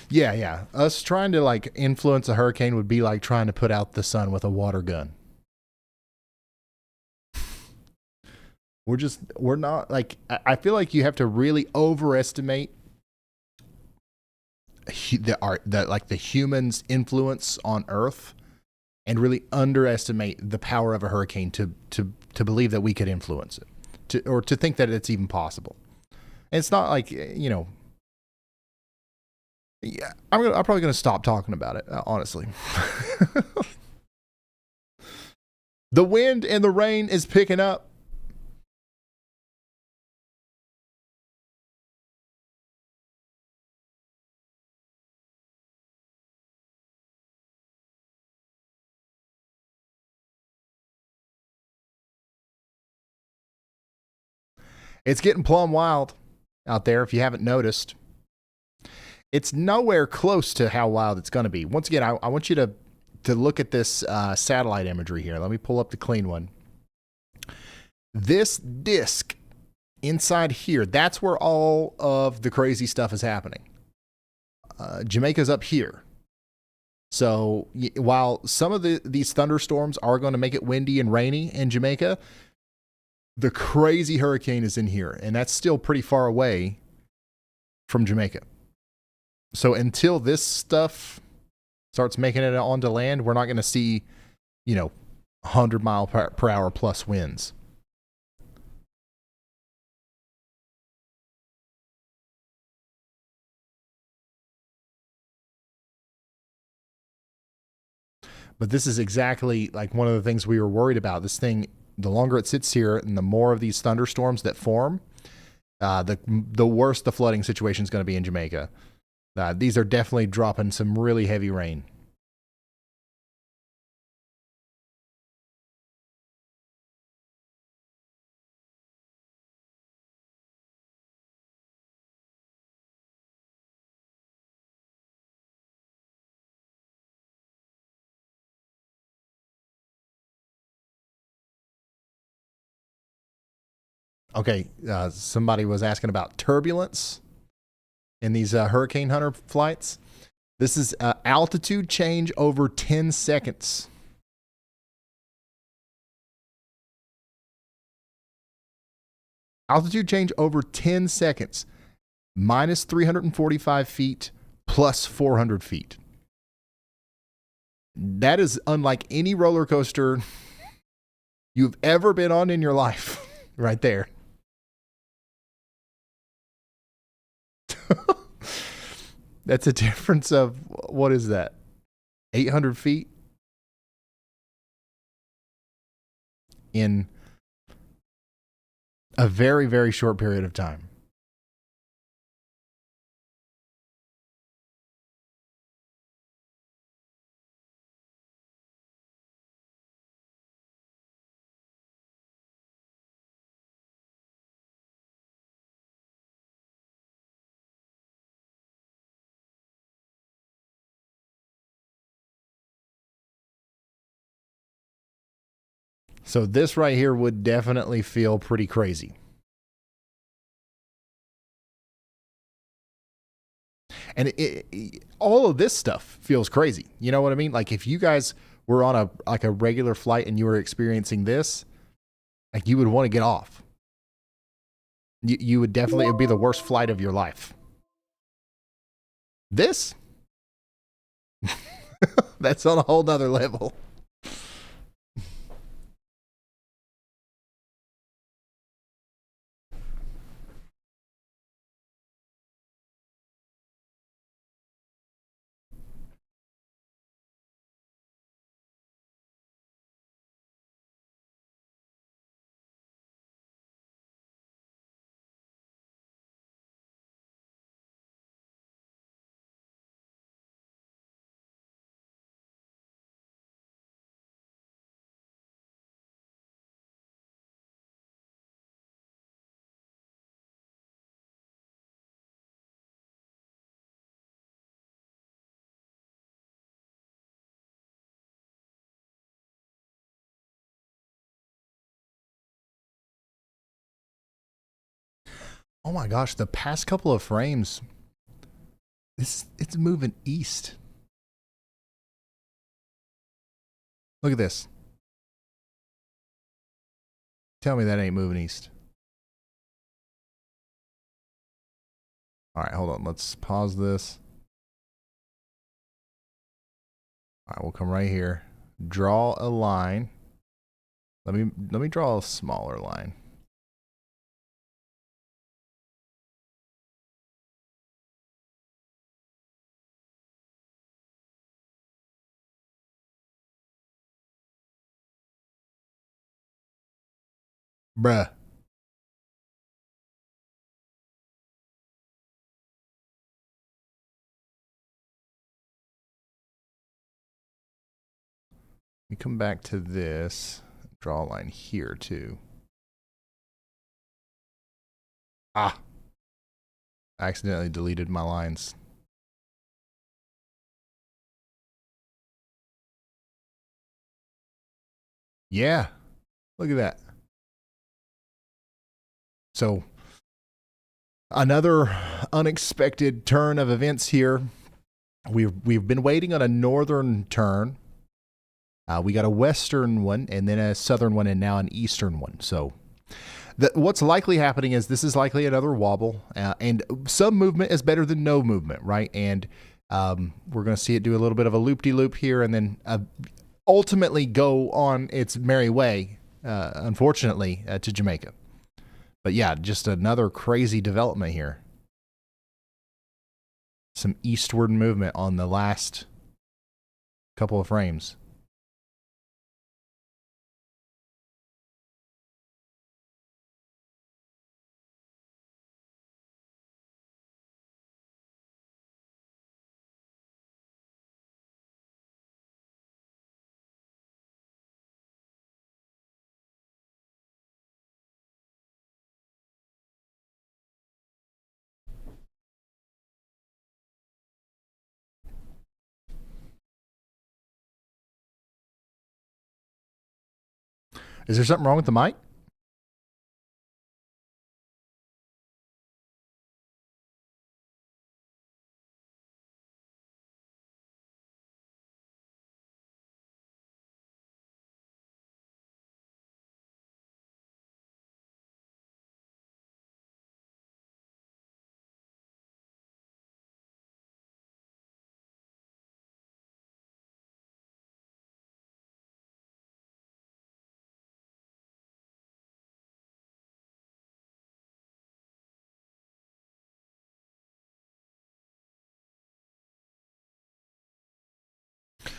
Yeah. Us trying to, like, influence a hurricane would be like trying to put out the sun with a water gun. We're not, like, I feel like you have to really overestimate the human's influence on Earth, and really underestimate the power of a hurricane to believe that we could influence it, or to think that it's even possible. And it's not like, yeah, I'm probably gonna stop talking about it, honestly. The wind and the rain is picking up. It's getting plumb wild out there, if you haven't noticed. It's nowhere close to how wild it's going to be. Once again, I want you to look at this satellite imagery here. Let me pull up the clean one. This disc inside here, that's where all of the crazy stuff is happening. Jamaica's up here. So while some of these thunderstorms are going to make it windy and rainy in Jamaica, the crazy hurricane is in here, and that's still pretty far away from Jamaica. So until this stuff starts making it onto land, we're not going to see, 100 mile per hour plus winds. But this is exactly like one of the things we were worried about. This thing, the longer it sits here and the more of these thunderstorms that form, the worse the flooding situation is going to be in Jamaica. These are definitely dropping some really heavy rain. Okay, somebody was asking about turbulence in these Hurricane Hunter flights. This is altitude change over 10 seconds. Altitude change over 10 seconds. Minus 345 feet, plus 400 feet. That is unlike any roller coaster you've ever been on in your life, right there. That's a difference of, what is that? 800 feet in a very, very short period of time. So this right here would definitely feel pretty crazy. And all of this stuff feels crazy. You know what I mean? Like if you guys were on a regular flight and you were experiencing this, like you would want to get off. You would definitely, it'd be the worst flight of your life. This, that's on a whole nother level. Oh my gosh, the past couple of frames, it's moving east. Look at this. Tell me that ain't moving east. All right, hold on. Let's pause this. All right, we'll come right here. Draw a line. Let me draw a smaller line. Bruh. We come back to this. Draw a line here too. Ah. I accidentally deleted my lines. Yeah. Look at that. So another unexpected turn of events here. We've been waiting on a northern turn. We got a western one, and then a southern one, and now an eastern one. So what's likely happening is this is likely another wobble, and some movement is better than no movement, right? And we're going to see it do a little bit of a loop-de-loop here, and then ultimately go on its merry way, unfortunately, to Jamaica. But yeah, just another crazy development here. Some eastward movement on the last couple of frames. Is there something wrong with the mic?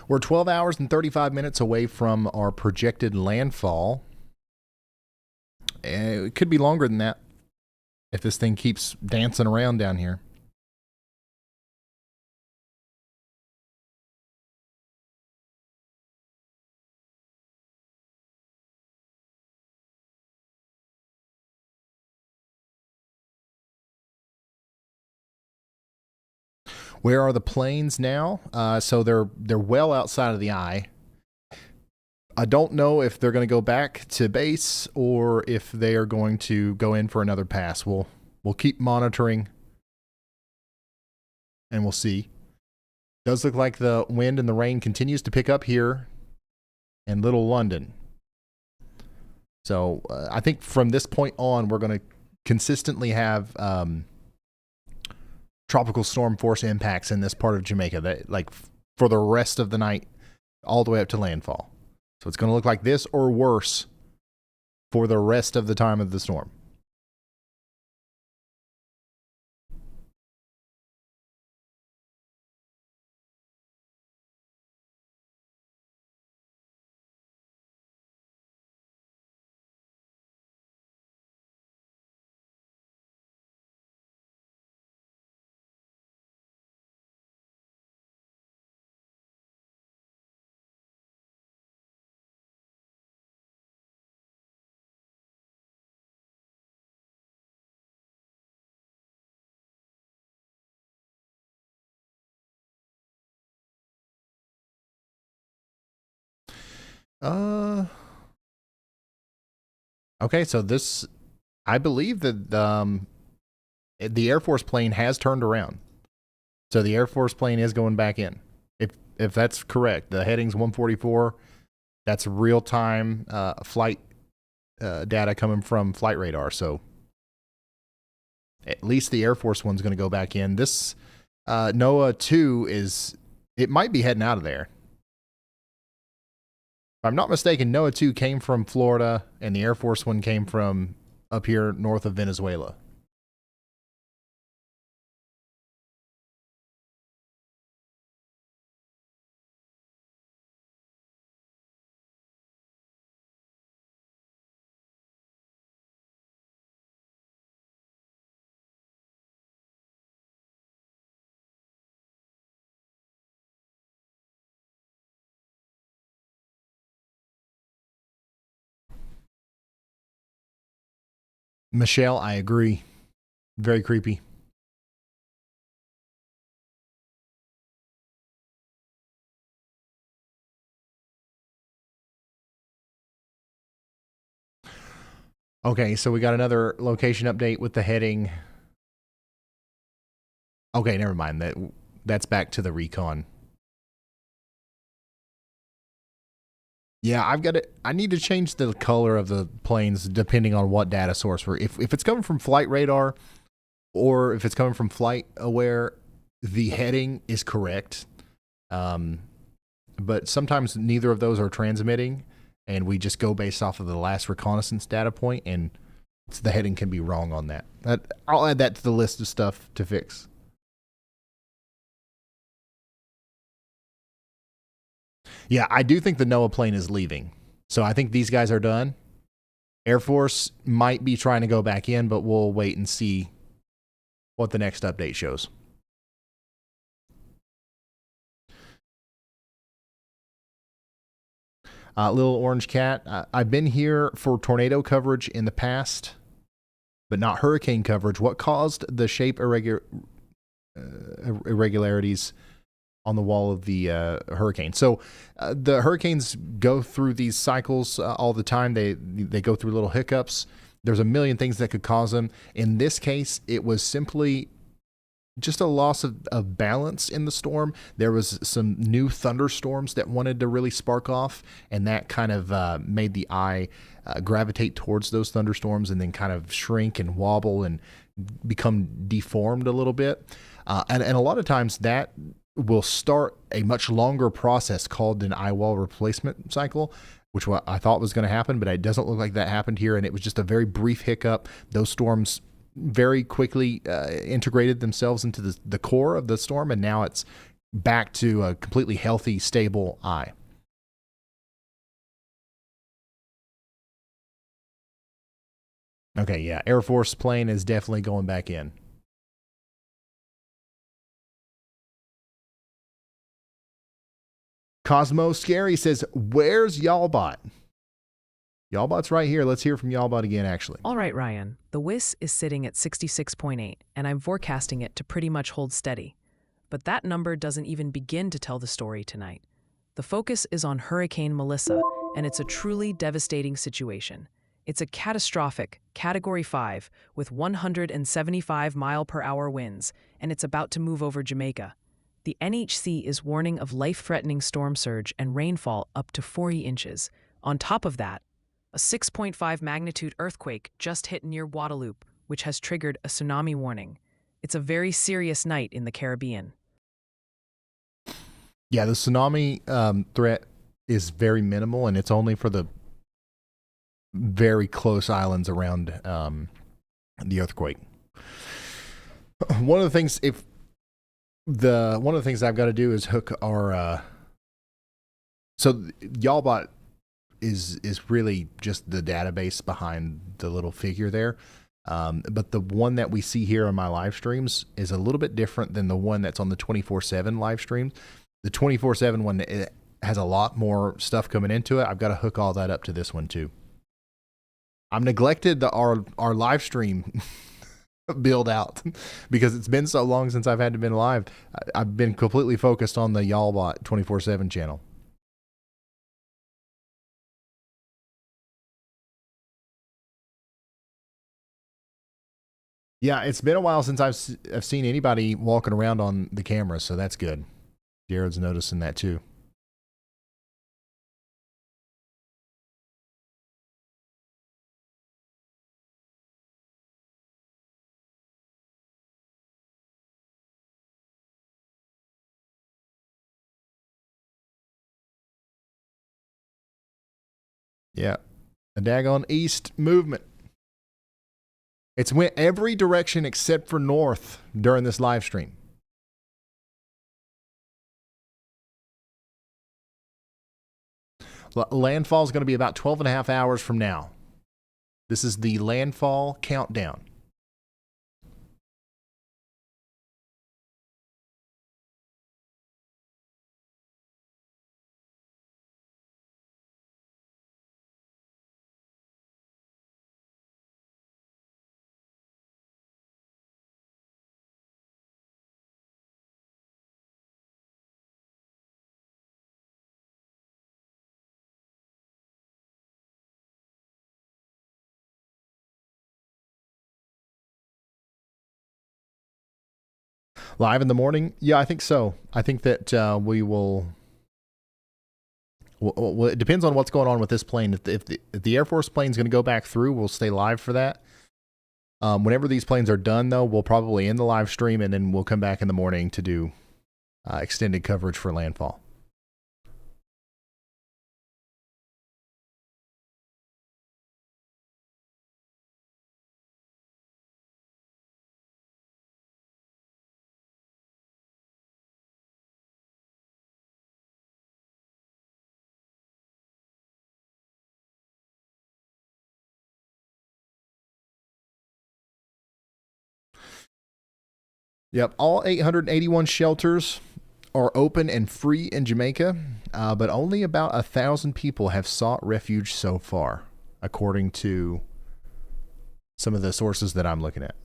We're 12 hours and 35 minutes away from our projected landfall. It could be longer than that if this thing keeps dancing around down here. Where are the planes now? So they're well outside of the eye. I don't know if they're going to go back to base or if they are going to go in for another pass. We'll keep monitoring and we'll see. Does look like the wind and the rain continues to pick up here in Little London. So I think from this point on, we're going to consistently have tropical storm force impacts in this part of Jamaica, that like for the rest of the night, all the way up to landfall. So it's going to look like this or worse for the rest of the time of the storm. Okay, so this, I believe that the Air Force plane has turned around. So the Air Force plane is going back in. If that's correct, the heading's 144. That's real-time flight data coming from flight radar. So at least the Air Force one's going to go back in. This NOAA 2 it might be heading out of there. If I'm not mistaken, NOAA 2 came from Florida, and the Air Force one came from up here north of Venezuela. Michelle, I agree. Very creepy. Okay, so we got another location update with the heading. Okay, never mind. That's back to the recon. Yeah, I need to change the color of the planes depending on what data source if it's coming from flight radar or if it's coming from flight aware, the heading is correct. But sometimes neither of those are transmitting, and we just go based off of the last reconnaissance data point, and the heading can be wrong on that. I'll add that to the list of stuff to fix. Yeah, I do think the NOAA plane is leaving. So I think these guys are done. Air Force might be trying to go back in, but we'll wait and see what the next update shows. Little Orange Cat, I've been here for tornado coverage in the past, but not hurricane coverage. What caused the shape irregularities on the wall of the hurricane? So the hurricanes go through these cycles all the time. They go through little hiccups. There's a million things that could cause them. In this case, it was simply just a loss of balance in the storm. There was some new thunderstorms that wanted to really spark off, and that kind of made the eye gravitate towards those thunderstorms and then kind of shrink and wobble and become deformed a little bit. And a lot of times that will start a much longer process called an eye wall replacement cycle, which I thought was going to happen, but it doesn't look like that happened here. And it was just a very brief hiccup. Those storms very quickly integrated themselves into the core of the storm, and now it's back to a completely healthy, stable eye. Okay, yeah, Air Force plane is definitely going back in. Cosmo Scary says, where's Y'allbot? Y'allbot's right here. Let's hear from Y'allbot again, actually. All right, Ryan. The WIS is sitting at 66.8, and I'm forecasting it to pretty much hold steady. But that number doesn't even begin to tell the story tonight. The focus is on Hurricane Melissa and it's a truly devastating situation. It's a catastrophic Category 5 with 175-mile-per-hour winds, and it's about to move over Jamaica. The NHC is warning of life-threatening storm surge and rainfall up to 40 inches. On top of that, a 6.5 magnitude earthquake just hit near Guadeloupe, which has triggered a tsunami warning. It's a very serious night in the Caribbean. Yeah, the tsunami threat is very minimal, and it's only for the very close islands around the earthquake. One of the things I've got to do is hook our so Y'allbot is really just the database behind the little figure there. But the one that we see here on my live streams is a little bit different than the one that's on the 24/7 live stream. The 24/7 one, it has a lot more stuff coming into it. I've got to hook all that up to this one too. I'm neglected our live stream build out because it's been so long since I've had to been live. I've been completely focused on the Y'allbot 24/7 channel. Yeah, it's been a while since I've seen anybody walking around on the camera, so that's good. Jared's noticing that too. Yeah, a daggone east movement. It's went every direction except for north during this live stream. Landfall is going to be about 12 and a half hours from now. This is the landfall countdown. Live in the morning? Yeah, I think so. I think that we will. Well, it depends on what's going on with this plane. If the Air Force plane is going to go back through, we'll stay live for that. Whenever these planes are done, though, we'll probably end the live stream and then we'll come back in the morning to do extended coverage for landfall. Yep, all 881 shelters are open and free in Jamaica, but only about 1,000 people have sought refuge so far, according to some of the sources that I'm looking at.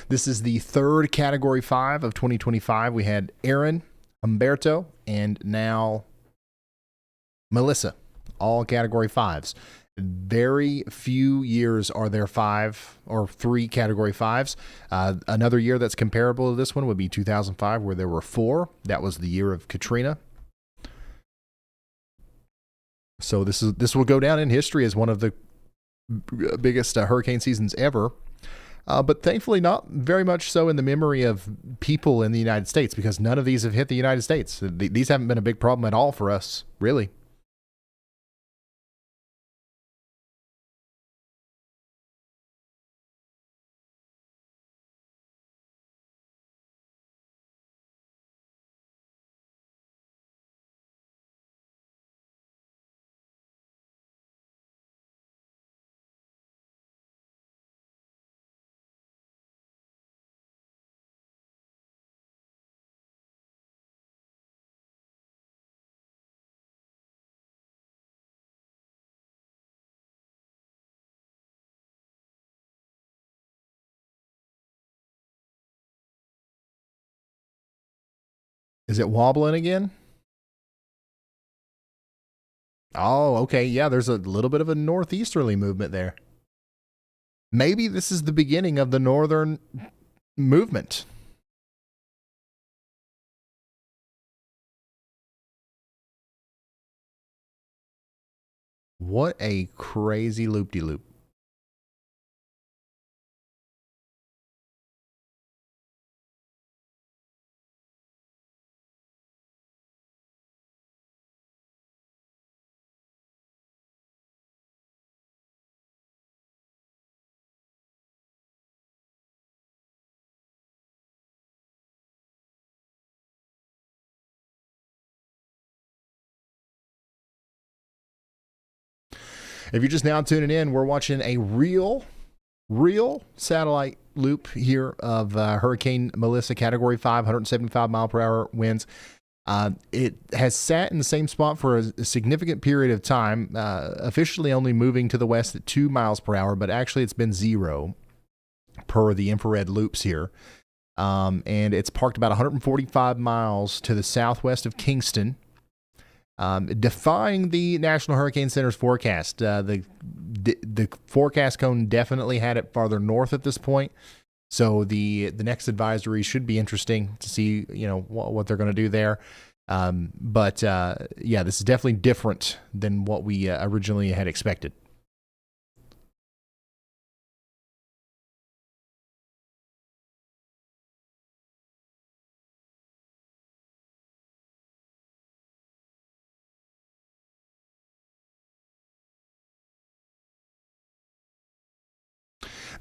This is the third Category 5 of 2025. We had Aaron, Humberto, and now Melissa, all Category 5s. Very few years are there 5 or 3 Category 5s. Another year that's comparable to this one would be 2005, where there were 4. That was the year of Katrina. So this will go down in history as one of the biggest hurricane seasons ever. but thankfully not very much so in the memory of people in the United States, because none of these have hit the United States. These haven't been a big problem at all for us, really. Is it wobbling again? Oh, okay. Yeah, there's a little bit of a northeasterly movement there. Maybe this is the beginning of the northern movement. What a crazy loop-de-loop. If you're just now tuning in, we're watching a real satellite loop here of Hurricane Melissa, Category 5, 175 mile per hour winds. It has sat in the same spot for a significant period of time, officially only moving to the west at 2 miles per hour, but actually it's been 0 per the infrared loops here. And it's parked about 145 miles to the southwest of Kingston, defying the National Hurricane Center's forecast. The forecast cone definitely had it farther north at this point. So the next advisory should be interesting to see, what they're going to do there. But this is definitely different than what we originally had expected.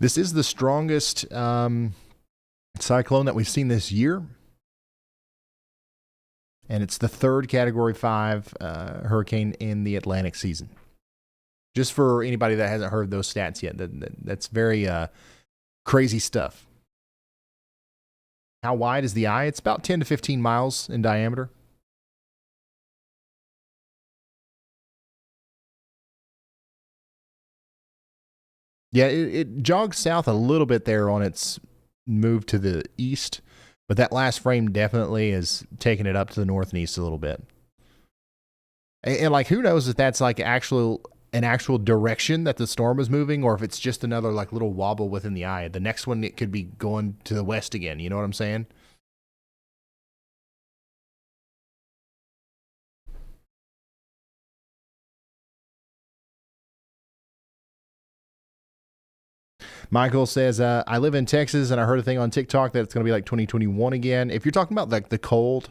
This is the strongest cyclone that we've seen this year. And it's the third Category 5 hurricane in the Atlantic season. Just for anybody that hasn't heard those stats yet, that's very crazy stuff. How wide is the eye? It's about 10 to 15 miles in diameter. Yeah, it jogs south a little bit there on its move to the east, but that last frame definitely is taking it up to the north and east a little bit. And like, who knows if that's like an actual direction that the storm is moving, or if it's just another like little wobble within the eye. The next one, it could be going to the west again. You know what I'm saying? Michael says, I live in Texas, and I heard a thing on TikTok that it's going to be like 2021 again. If you're talking about like the cold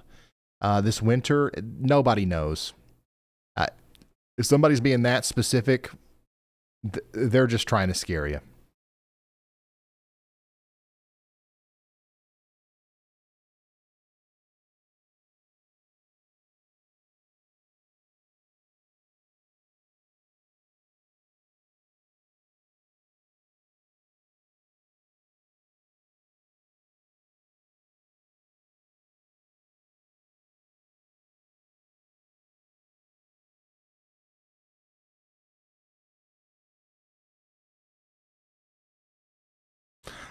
this winter, nobody knows. If somebody's being that specific, they're just trying to scare you.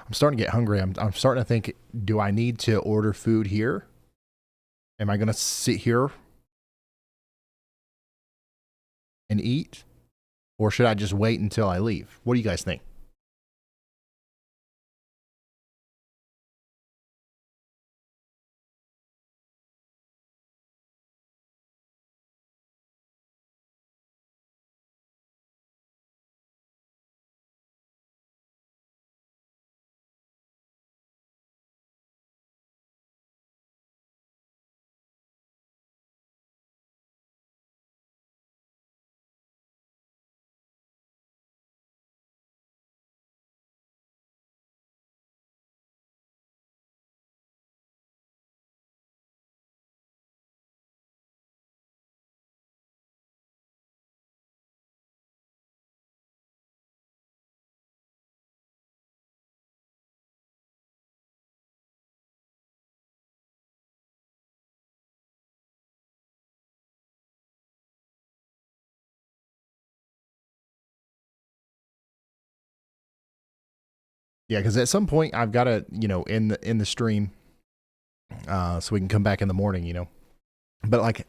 I'm starting to get hungry. I'm starting to think, do I need to order food here? Am I going to sit here and eat? Or should I just wait until I leave? What do you guys think? Yeah, because at some point I've got to, in the stream, so we can come back in the morning, But like,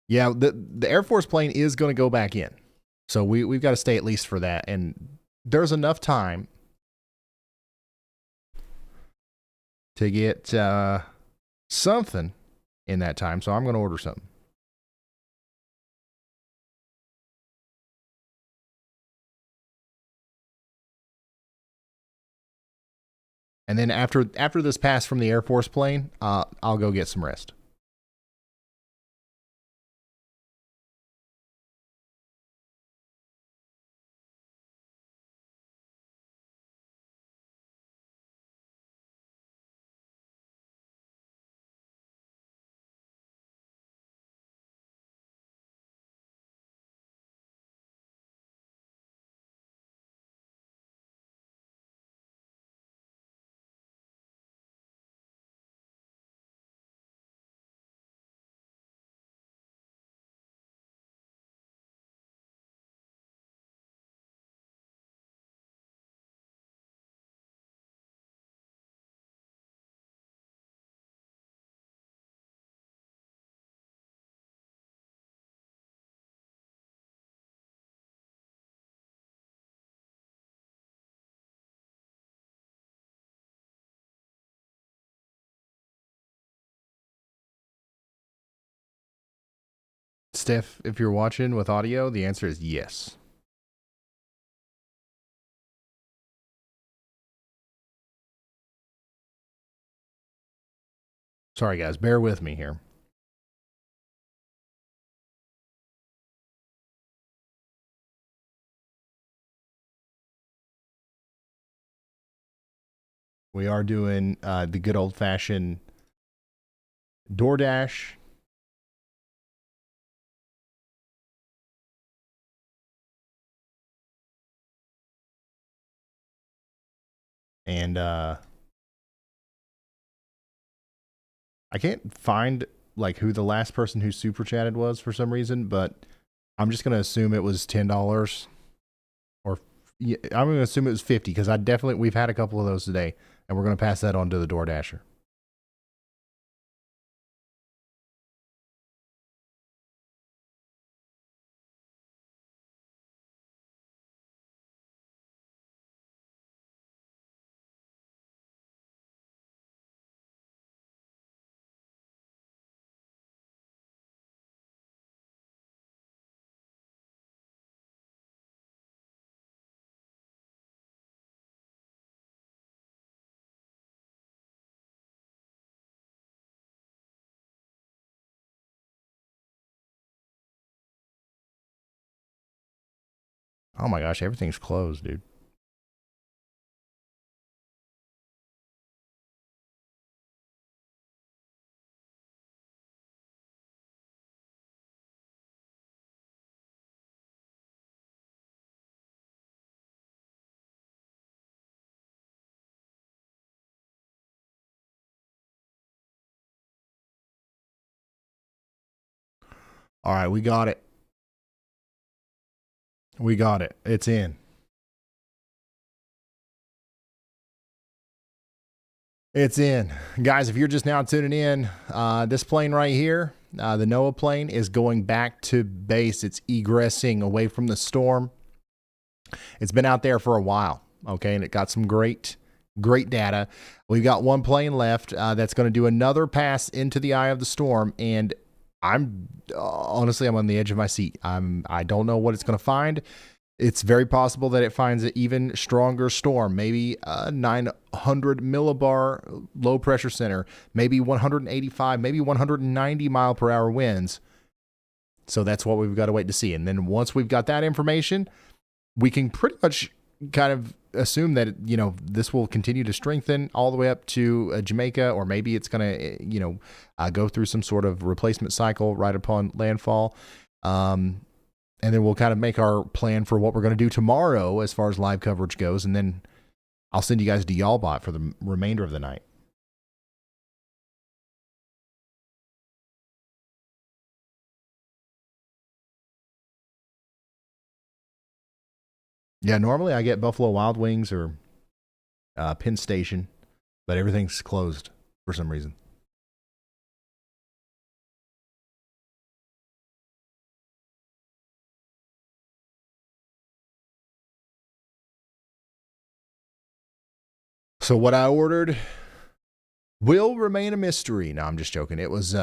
yeah, the Air Force plane is going to go back in, so we've got to stay at least for that, and there's enough time to get something in that time, so I'm going to order something. And then after this pass from the Air Force plane, I'll go get some rest. Steph, if you're watching with audio, the answer is yes. Sorry, guys. Bear with me here. We are doing the good old-fashioned DoorDash. And I can't find like who the last person who super chatted was for some reason, but I'm just going to assume it was $10 or I'm going to assume it was 50 because we've had a couple of those today and we're going to pass that on to the DoorDasher. Oh my gosh, everything's closed, dude. All right, we got it. We got it. It's in. It's in. Guys, if you're just now tuning in, this plane right here, the NOAA plane, is going back to base. It's egressing away from the storm. It's been out there for a while, okay, and it got some great data. We've got one plane left that's going to do another pass into the eye of the storm, and I'm honestly, I'm on the edge of my seat. I don't know what it's going to find. It's very possible that it finds an even stronger storm, maybe a 900 millibar low pressure center, maybe 185, maybe 190 mile per hour winds. So that's what we've got to wait to see. And then once we've got that information, we can pretty much kind of assume that, this will continue to strengthen all the way up to Jamaica, or maybe it's going to, go through some sort of replacement cycle right upon landfall. And then we'll kind of make our plan for what we're going to do tomorrow as far as live coverage goes. And then I'll send you guys to Y'allbot for the remainder of the night. Yeah, normally I get Buffalo Wild Wings or Penn Station, but everything's closed for some reason. So what I ordered will remain a mystery. No, I'm just joking. It was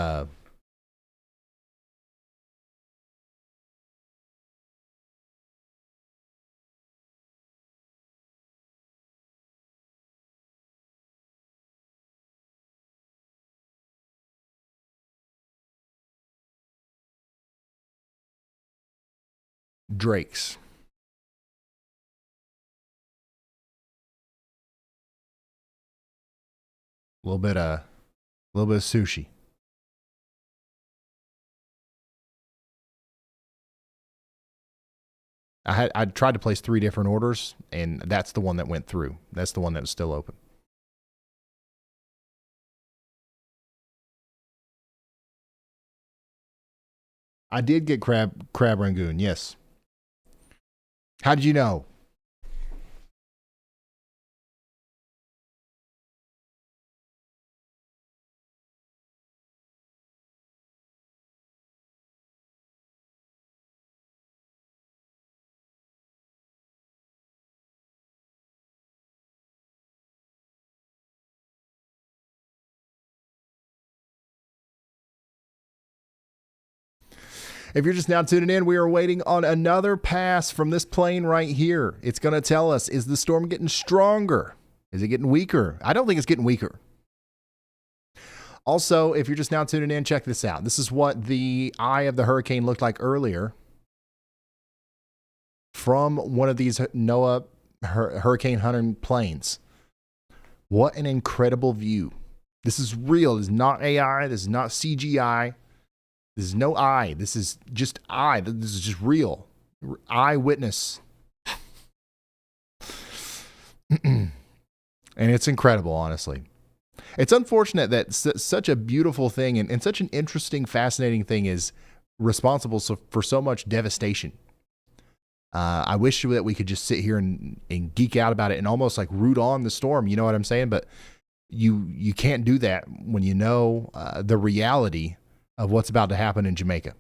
Drake's. A little bit of sushi. I tried to place 3 different orders, and that's the one that went through. That's the one that was still open. I did get crab rangoon. Yes. How did you know? If you're just now tuning in, we are waiting on another pass from this plane right here. It's going to tell us, is the storm getting stronger? Is it getting weaker? I don't think it's getting weaker. Also, if you're just now tuning in, check this out. This is what the eye of the hurricane looked like earlier from one of these NOAA Hurricane Hunter planes. What an incredible view. This is real. This is not AI. This is not CGI. This is no eye. This is just eye. This is just real. Eyewitness. And it's incredible, honestly. It's unfortunate that such a beautiful thing and such an interesting, fascinating thing is responsible for so much devastation. I wish that we could just sit here and geek out about it and almost like root on the storm. You know what I'm saying? But you can't do that when you know the reality of what's about to happen in Jamaica.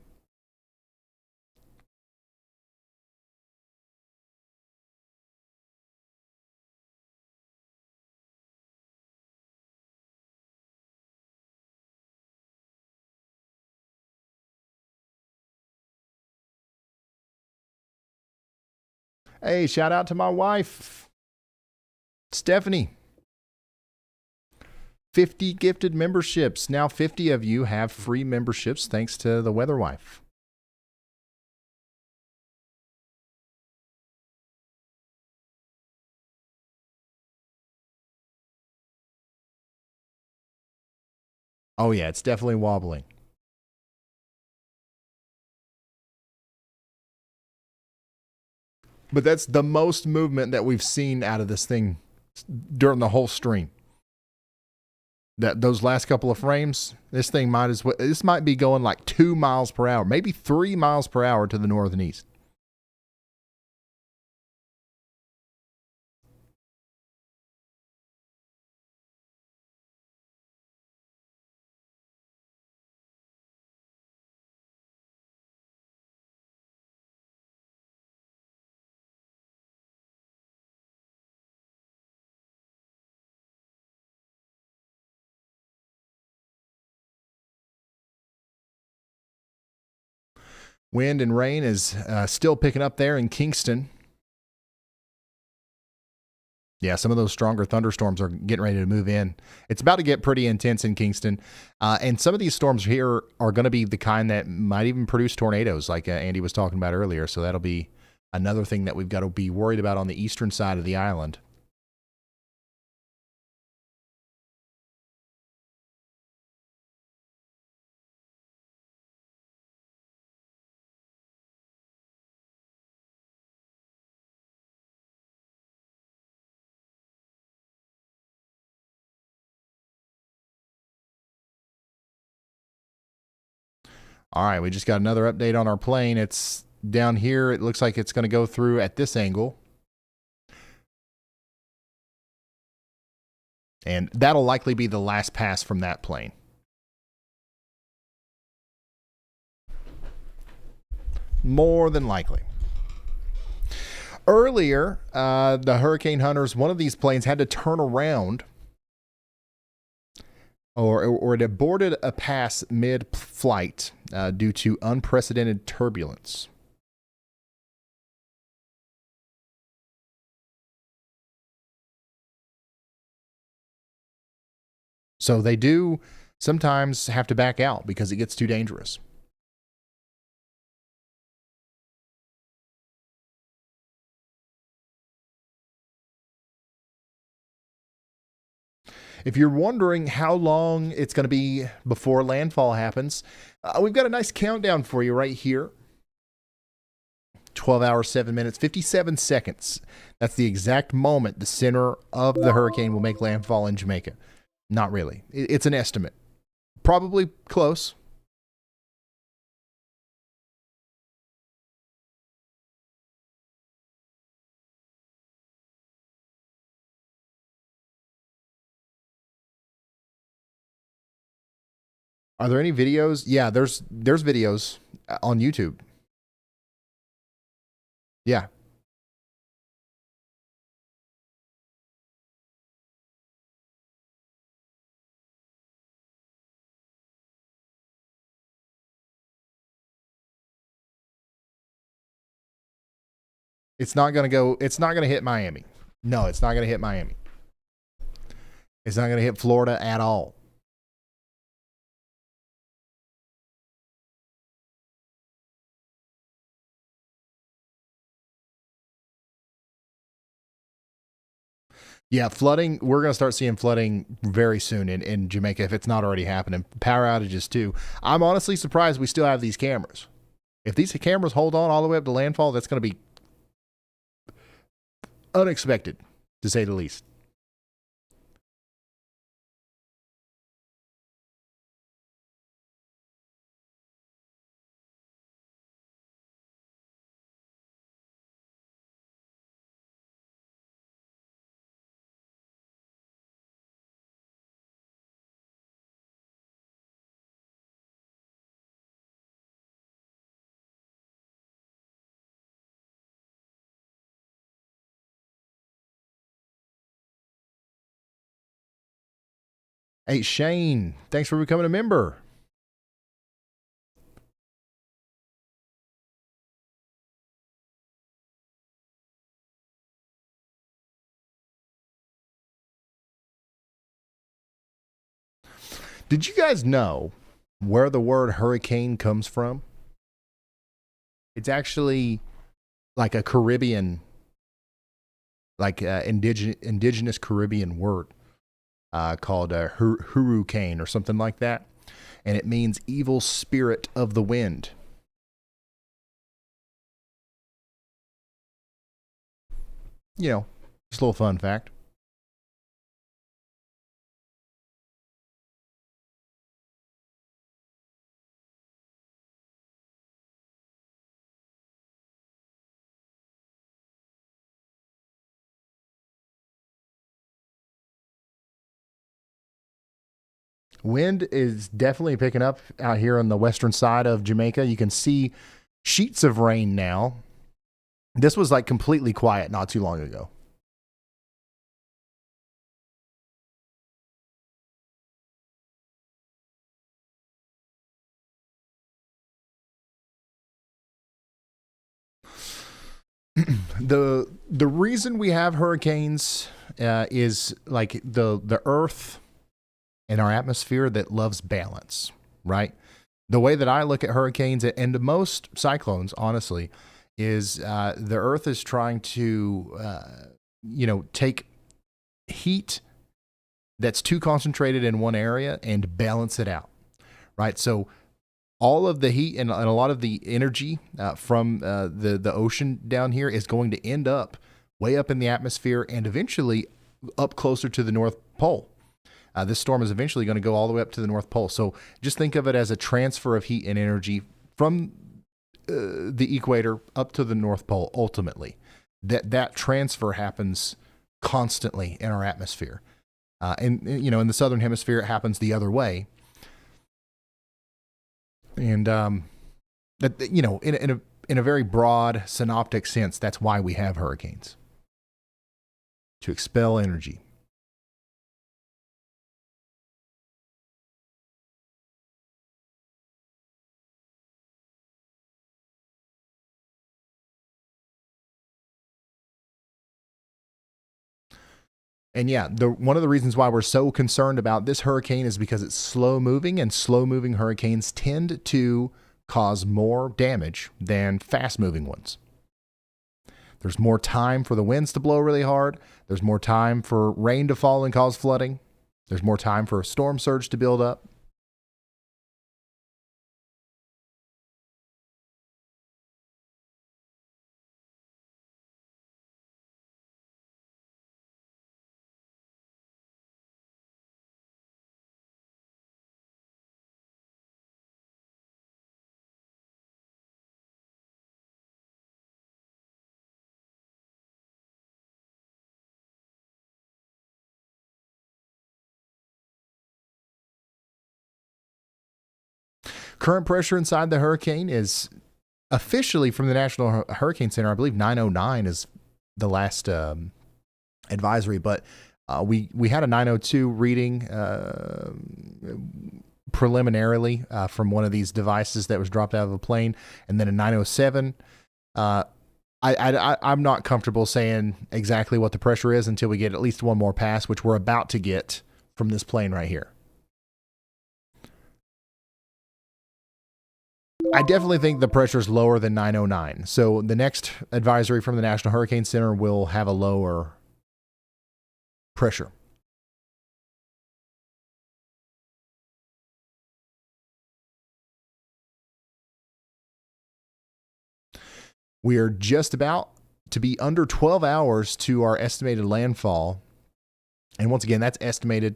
Hey, shout out to my wife, Stephanie. 50 gifted memberships. Now 50 of you have free memberships thanks to the Weather Wife. Oh yeah, it's definitely wobbling. But that's the most movement that we've seen out of this thing during the whole stream. Those last couple of frames, this thing might be going like 2 miles per hour, maybe 3 miles per hour to the north and east. Wind and rain is still picking up there in Kingston. Yeah, some of those stronger thunderstorms are getting ready to move in. It's about to get pretty intense in Kingston. And some of these storms here are going to be the kind that might even produce tornadoes, like Andy was talking about earlier. So that'll be another thing that we've got to be worried about on the eastern side of the island. All right, we just got another update on our plane. It's down here. It looks like it's going to go through at this angle. And that'll likely be the last pass from that plane. More than likely. Earlier, the hurricane hunters, one of these planes had to turn around, or it aborted a pass mid-flight due to unprecedented turbulence. So they do sometimes have to back out because it gets too dangerous. If you're wondering how long it's going to be before landfall happens, we've got a nice countdown for you right here. 12 hours, 7 minutes, 57 seconds. That's the exact moment the center of the hurricane will make landfall in Jamaica. Not really. It's an estimate. Probably close. Are there any videos? Yeah, there's videos on YouTube. Yeah. It's not going to hit Miami. No, it's not going to hit Miami. It's not going to hit Florida at all. Yeah, flooding, we're going to start seeing flooding very soon in Jamaica if it's not already happening. Power outages too. I'm honestly surprised we still have these cameras. If these cameras hold on all the way up to landfall, that's going to be unexpected, to say the least. Hey, Shane, thanks for becoming a member. Did you guys know where the word hurricane comes from? It's actually like a Caribbean, like indigenous Caribbean word called hurricane or something like that. And it means evil spirit of the wind. You know, just a little fun fact. Wind is definitely picking up out here on the western side of Jamaica. You can see sheets of rain now. This was like completely quiet not too long ago. The reason we have hurricanes is like the earth and our atmosphere that loves balance, right? The way that I look at hurricanes and most cyclones, honestly, is the earth is trying to take heat that's too concentrated in one area and balance it out, right? So all of the heat and a lot of the energy from the ocean down here is going to end up way up in the atmosphere and eventually up closer to the North Pole. This storm is eventually going to go all the way up to the North Pole. So just think of it as a transfer of heat and energy from the equator up to the North Pole ultimately. That transfer happens constantly in our atmosphere. And you know, in the southern hemisphere, it happens the other way. And that, you know, in a very broad synoptic sense, that's why we have hurricanes, to expel energy. And yeah, one of the reasons why we're so concerned about this hurricane is because it's slow moving, and slow moving hurricanes tend to cause more damage than fast moving ones. There's more time for the winds to blow really hard. There's more time for rain to fall and cause flooding. There's more time for a storm surge to build up. Current pressure inside the hurricane is officially from the National Hurricane Center. I believe 909 is the last advisory, but we had a 902 reading preliminarily from one of these devices that was dropped out of a plane, and then a 907. I'm not comfortable saying exactly what the pressure is until we get at least one more pass, which we're about to get from this plane right here. I definitely think the pressure is lower than 909. So the next advisory from the National Hurricane Center will have a lower pressure. We are just about to be under 12 hours to our estimated landfall. And once again, that's estimated.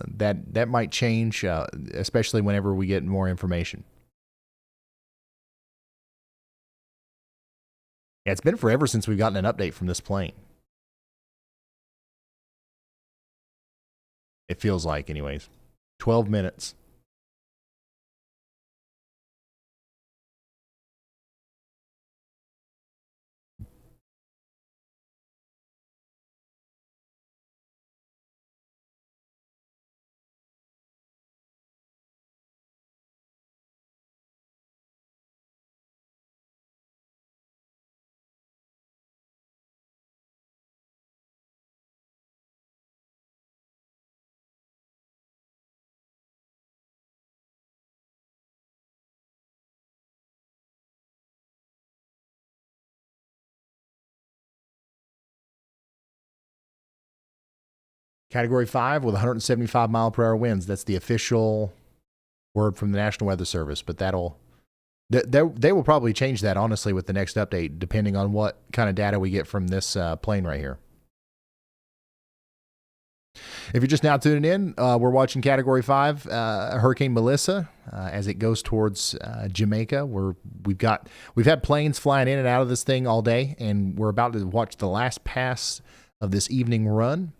That might change, especially whenever we get more information. Yeah, it's been forever since we've gotten an update from this plane. It feels like, anyways. 12 minutes. Category 5 with 175 mile per hour winds. That's the official word from the National Weather Service, but they will probably change that, honestly, with the next update, depending on what kind of data we get from this plane right here. If you're just now tuning in, we're watching Category 5, Hurricane Melissa, as it goes towards Jamaica. We've had planes flying in and out of this thing all day, and we're about to watch the last pass of this evening run.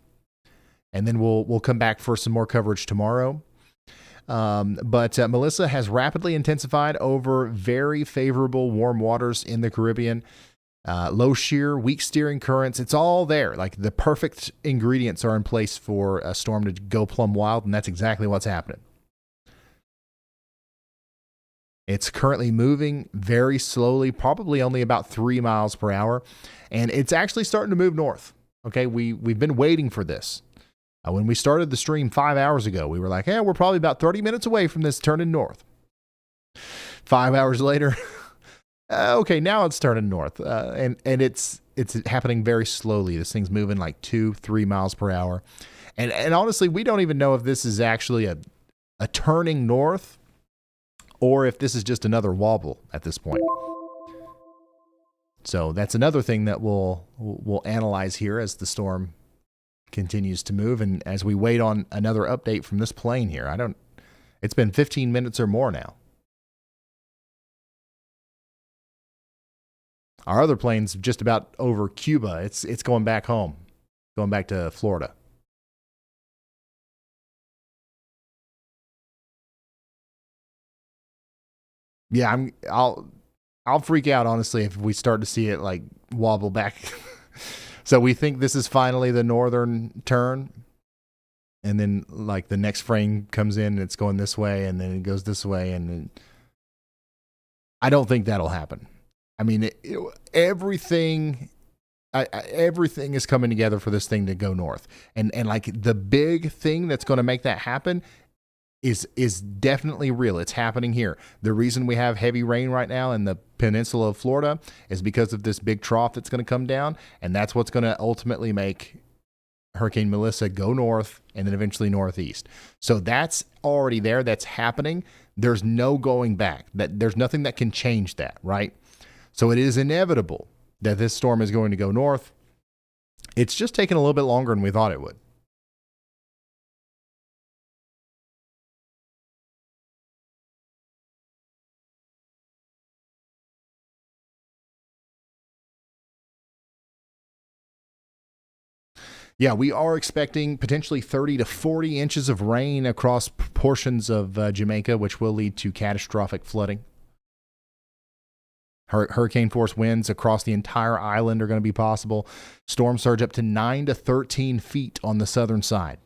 And then we'll come back for some more coverage tomorrow. But Melissa has rapidly intensified over very favorable warm waters in the Caribbean. Low shear, weak steering currents. It's all there. Like, the perfect ingredients are in place for a storm to go plumb wild, and that's exactly what's happening. It's currently moving very slowly, probably only about 3 miles per hour, and it's actually starting to move north. Okay, we've been waiting for this. When we started the stream 5 hours ago, we were like, we're probably about 30 minutes away from this turning north. 5 hours later, okay, now it's turning north. And it's happening very slowly. This thing's moving like 2-3 miles per hour. And honestly, we don't even know if this is actually a turning north or if this is just another wobble at this point. So that's another thing that we'll analyze here as the storm continues to move, and as we wait on another update from this plane here. It's been 15 minutes or more now. Our other plane's just about over Cuba. It's going back home, going back to Florida. Yeah, I'll freak out honestly if we start to see it like wobble back. So we think this is finally the northern turn, and then like the next frame comes in and it's going this way, and then it goes this way, and then I don't think that'll happen. I mean, everything is coming together for this thing to go north, and like the big thing that's going to make that happen is definitely real. It's happening here. The reason we have heavy rain right now in the peninsula of Florida is because of this big trough that's going to come down, and that's what's going to ultimately make Hurricane Melissa go north and then eventually northeast. So that's already there. That's happening. There's no going back. There's nothing that can change that, right? So it is inevitable that this storm is going to go north. It's just taking a little bit longer than we thought it would. Yeah, we are expecting potentially 30 to 40 inches of rain across portions of Jamaica, which will lead to catastrophic flooding. Hurricane force winds across the entire island are going to be possible. Storm surge up to 9 to 13 feet on the southern side.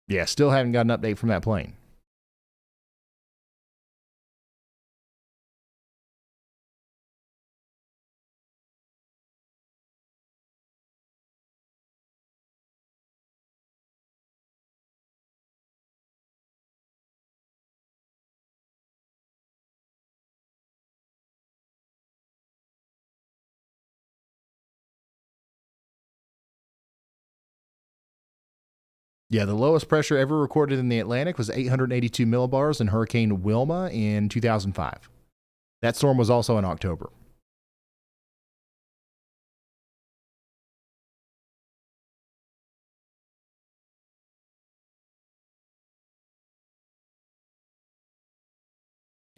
Yeah, still haven't got an update from that plane. Yeah, the lowest pressure ever recorded in the Atlantic was 882 millibars in Hurricane Wilma in 2005. That storm was also in October.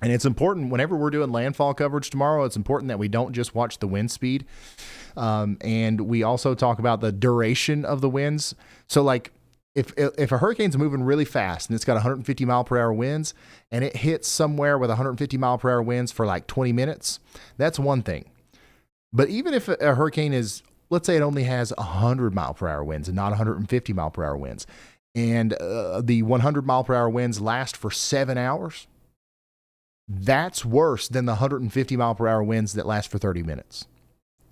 And it's important whenever we're doing landfall coverage tomorrow, it's important that we don't just watch the wind speed. And we also talk about the duration of the winds. So like if a hurricane's moving really fast and it's got 150 mile per hour winds and it hits somewhere with 150 mile per hour winds for like 20 minutes, that's one thing. But even if a hurricane is, let's say it only has 100 mile per hour winds and not 150 mile per hour winds, and the 100 mile per hour winds last for 7 hours, that's worse than the 150 mile per hour winds that last for 30 minutes.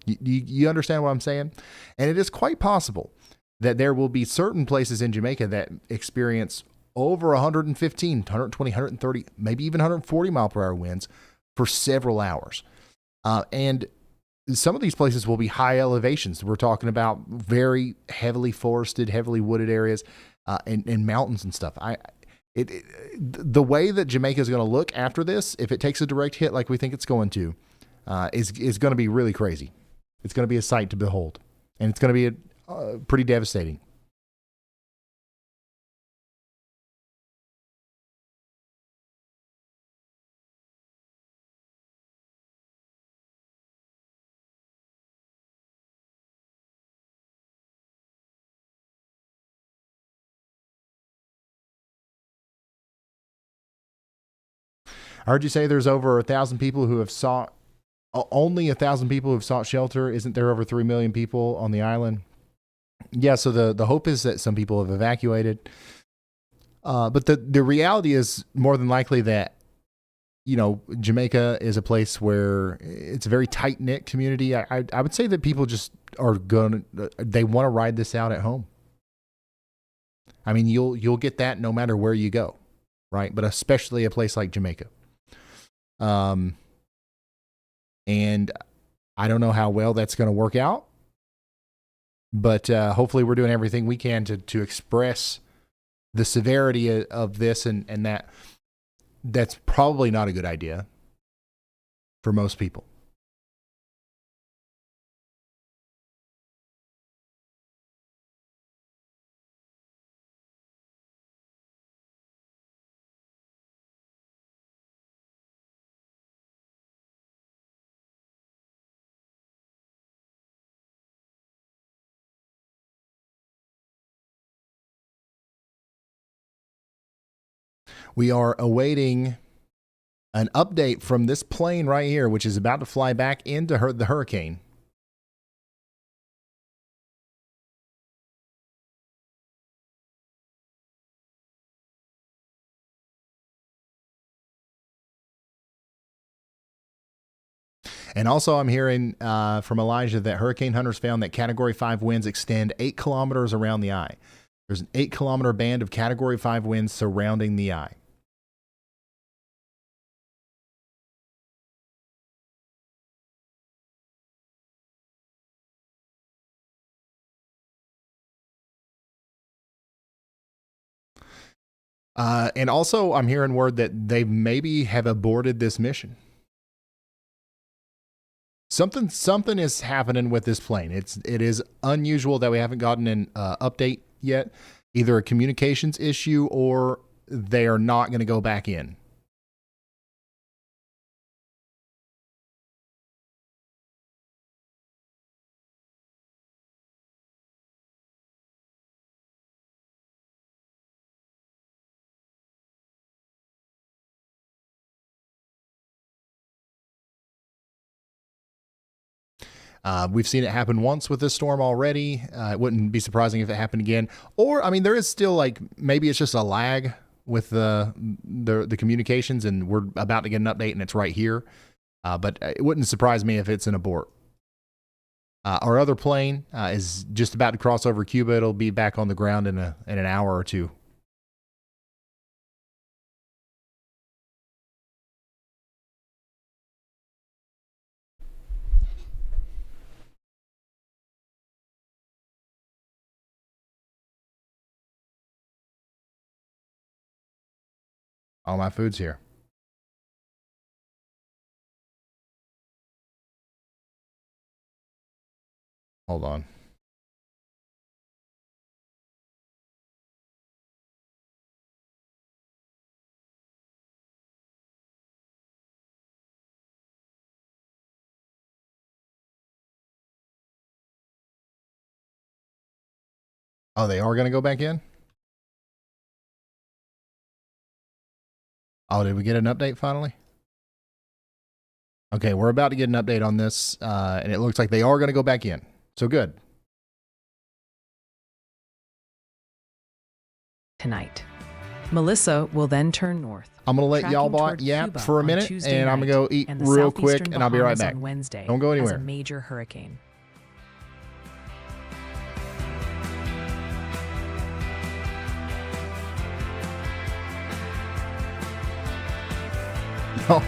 You understand what I'm saying? And it is quite possible that there will be certain places in Jamaica that experience over 115, 120, 130, maybe even 140 mile per hour winds for several hours. And some of these places will be high elevations. We're talking about very heavily forested, heavily wooded areas and mountains and stuff. The way that Jamaica is going to look after this, if it takes a direct hit like we think it's going to, is going to be really crazy. It's going to be a sight to behold, and it's going to be pretty devastating. I heard you say there's over 1,000 people who have sought, only 1,000 people who have sought shelter. Isn't there over 3 million people on the island? Yeah, so the hope is that some people have evacuated. But the reality is more than likely that, Jamaica is a place where it's a very tight knit community. I would say that people just they want to ride this out at home. I mean, you'll get that no matter where you go, right? But especially a place like Jamaica. And I don't know how well that's going to work out, but hopefully we're doing everything we can to express the severity of this and that's probably not a good idea for most people. We are awaiting an update from this plane right here, which is about to fly back into the hurricane. And also, I'm hearing from Elijah that hurricane hunters found that Category 5 winds extend 8 kilometers around the eye. There's an 8-kilometer band of Category 5 winds surrounding the eye. And also, I'm hearing word that they maybe have aborted this mission. Something is happening with this plane. It is unusual that we haven't gotten an update yet, either a communications issue or they are not going to go back in. We've seen it happen once with this storm already. It wouldn't be surprising if it happened again. Or, I mean, there is still maybe it's just a lag with the communications, and we're about to get an update and it's right here. But it wouldn't surprise me if it's an abort. Our other plane is just about to cross over Cuba. It'll be back on the ground in an hour or two. All my food's here. Hold on. Oh, they are going to go back in? Oh, did we get an update finally? Okay, we're about to get an update on this, and it looks like they are going to go back in. So good. Tonight. Melissa will then turn north. I'm going to let tracking y'all toward yap Cuba for a on minute, Tuesday and I'm going to night go eat and the real quick, southeastern and I'll be right Bahamas back. on Wednesday Don't go as anywhere. a major hurricane. Oh,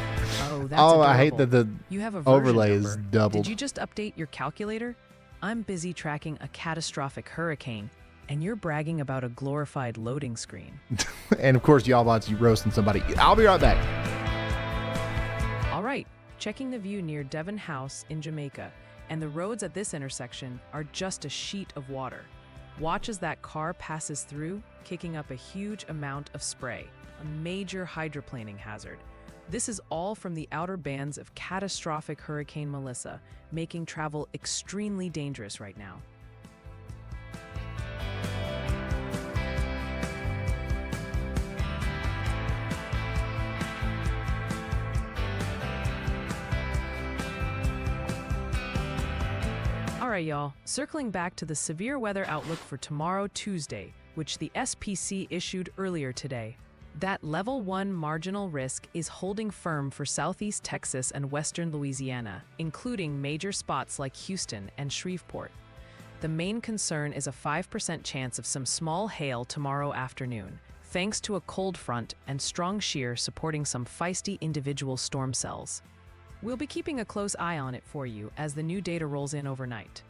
Oh, that's I hate adorable. that the You have a version overlay is number. doubled. Did you just update your calculator? I'm busy tracking a catastrophic hurricane, and you're bragging about a glorified loading screen. And of course, y'all bots, you roasting somebody. I'll be right back. All right, checking the view near Devon House in Jamaica, and the roads at this intersection are just a sheet of water. Watch as that car passes through, kicking up a huge amount of spray, a major hydroplaning hazard. This is all from the outer bands of catastrophic Hurricane Melissa, making travel extremely dangerous right now. All right, y'all. Circling back to the severe weather outlook for tomorrow, Tuesday, which the SPC issued earlier today. That level 1 marginal risk is holding firm for southeast Texas and western Louisiana, including major spots like Houston and Shreveport. The main concern is a 5% chance of some small hail tomorrow afternoon, thanks to a cold front and strong shear supporting some feisty individual storm cells. We'll be keeping a close eye on it for you as the new data rolls in overnight.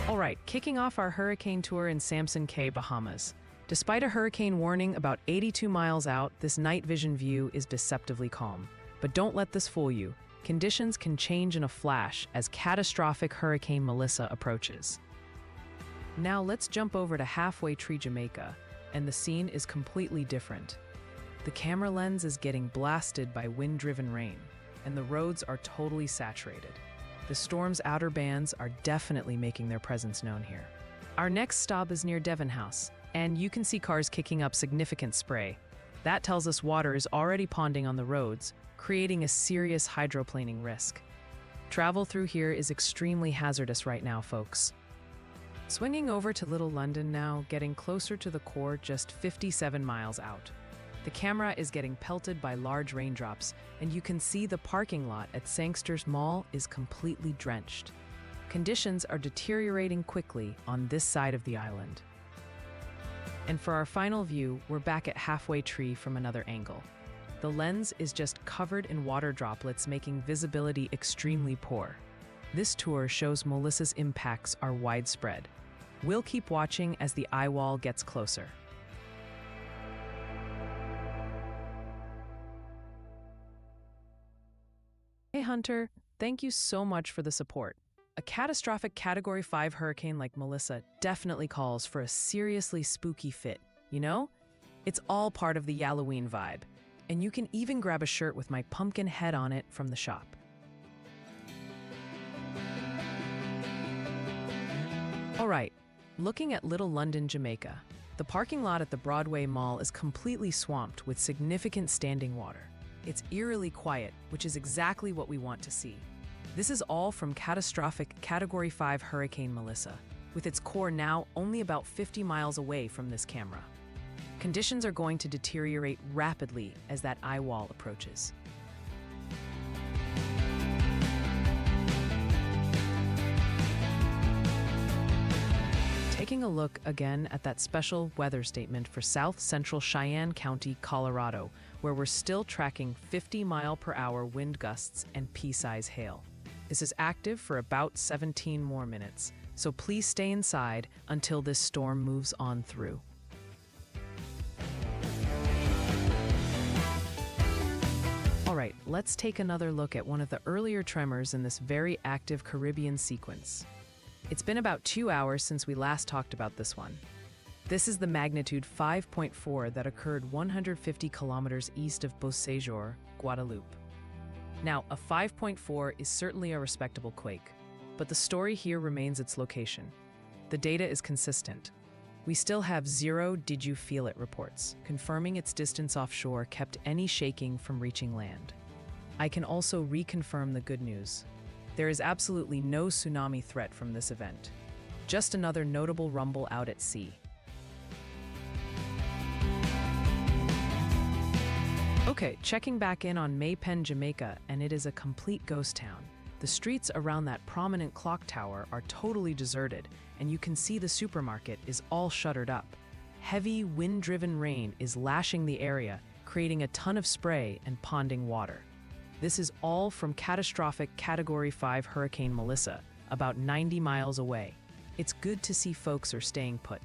All right, kicking off our hurricane tour in Samson Cay, Bahamas. Despite a hurricane warning about 82 miles out, this night vision view is deceptively calm. But don't let this fool you. Conditions can change in a flash as catastrophic Hurricane Melissa approaches. Now let's jump over to Halfway Tree, Jamaica, and the scene is completely different. The camera lens is getting blasted by wind-driven rain, and the roads are totally saturated. The storm's outer bands are definitely making their presence known here. Our next stop is near Devon House, and you can see cars kicking up significant spray. That tells us water is already ponding on the roads, creating a serious hydroplaning risk. Travel through here is extremely hazardous right now, folks. Swinging over to Little London now, getting closer to the core just 57 miles out. The camera is getting pelted by large raindrops, and you can see the parking lot at Sangster's Mall is completely drenched. Conditions are deteriorating quickly on this side of the island. And for our final view, we're back at Halfway Tree from another angle. The lens is just covered in water droplets, making visibility extremely poor. This tour shows Melissa's impacts are widespread. We'll keep watching as the eye wall gets closer. Hey Hunter, thank you so much for the support. A catastrophic Category 5 hurricane like Melissa definitely calls for a seriously spooky fit, you know? It's all part of the Halloween vibe, and you can even grab a shirt with my pumpkin head on it from the shop. All right, looking at Little London, Jamaica, the parking lot at the Broadway Mall is completely swamped with significant standing water. It's eerily quiet, which is exactly what we want to see. This is all from catastrophic Category 5 Hurricane Melissa, with its core now only about 50 miles away from this camera. Conditions are going to deteriorate rapidly as that eye wall approaches. Taking a look again at that special weather statement for South Central Cheyenne County, Colorado, where we're still tracking 50-mile-per-hour wind gusts and pea-size hail. This is active for about 17 more minutes, so please stay inside until this storm moves on through. All right, let's take another look at one of the earlier tremors in this very active Caribbean sequence. It's been about 2 hours since we last talked about this one. This is the magnitude 5.4 that occurred 150 kilometers east of Beauséjour, Guadeloupe. Now, a 5.4 is certainly a respectable quake, but the story here remains its location. The data is consistent. We still have 0 "did you feel it" reports, confirming its distance offshore kept any shaking from reaching land. I can also reconfirm the good news. There is absolutely no tsunami threat from this event. Just another notable rumble out at sea. Okay, checking back in on Maypen, Jamaica, and it is a complete ghost town. The streets around that prominent clock tower are totally deserted, and you can see the supermarket is all shuttered up. Heavy, wind-driven rain is lashing the area, creating a ton of spray and ponding water. This is all from catastrophic Category 5 Hurricane Melissa, about 90 miles away. It's good to see folks are staying put.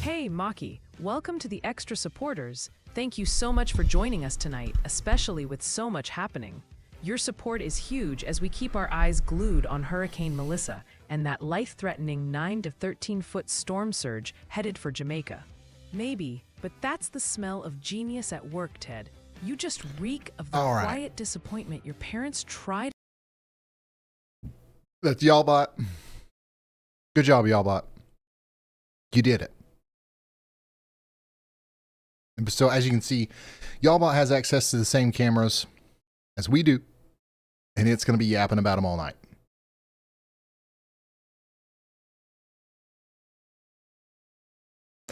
Hey, Maki, welcome to the Extra Supporters. Thank you so much for joining us tonight, especially with so much happening. Your support is huge as we keep our eyes glued on Hurricane Melissa and that life-threatening 9 to 13-foot storm surge headed for Jamaica. Maybe, but that's the smell of genius at work, Ted. You just reek of the quiet disappointment your parents tried. That's Y'allbot. Good job, Y'allbot. You did it. And so as you can see, Y'allbot has access to the same cameras as we do, and it's going to be yapping about them all night.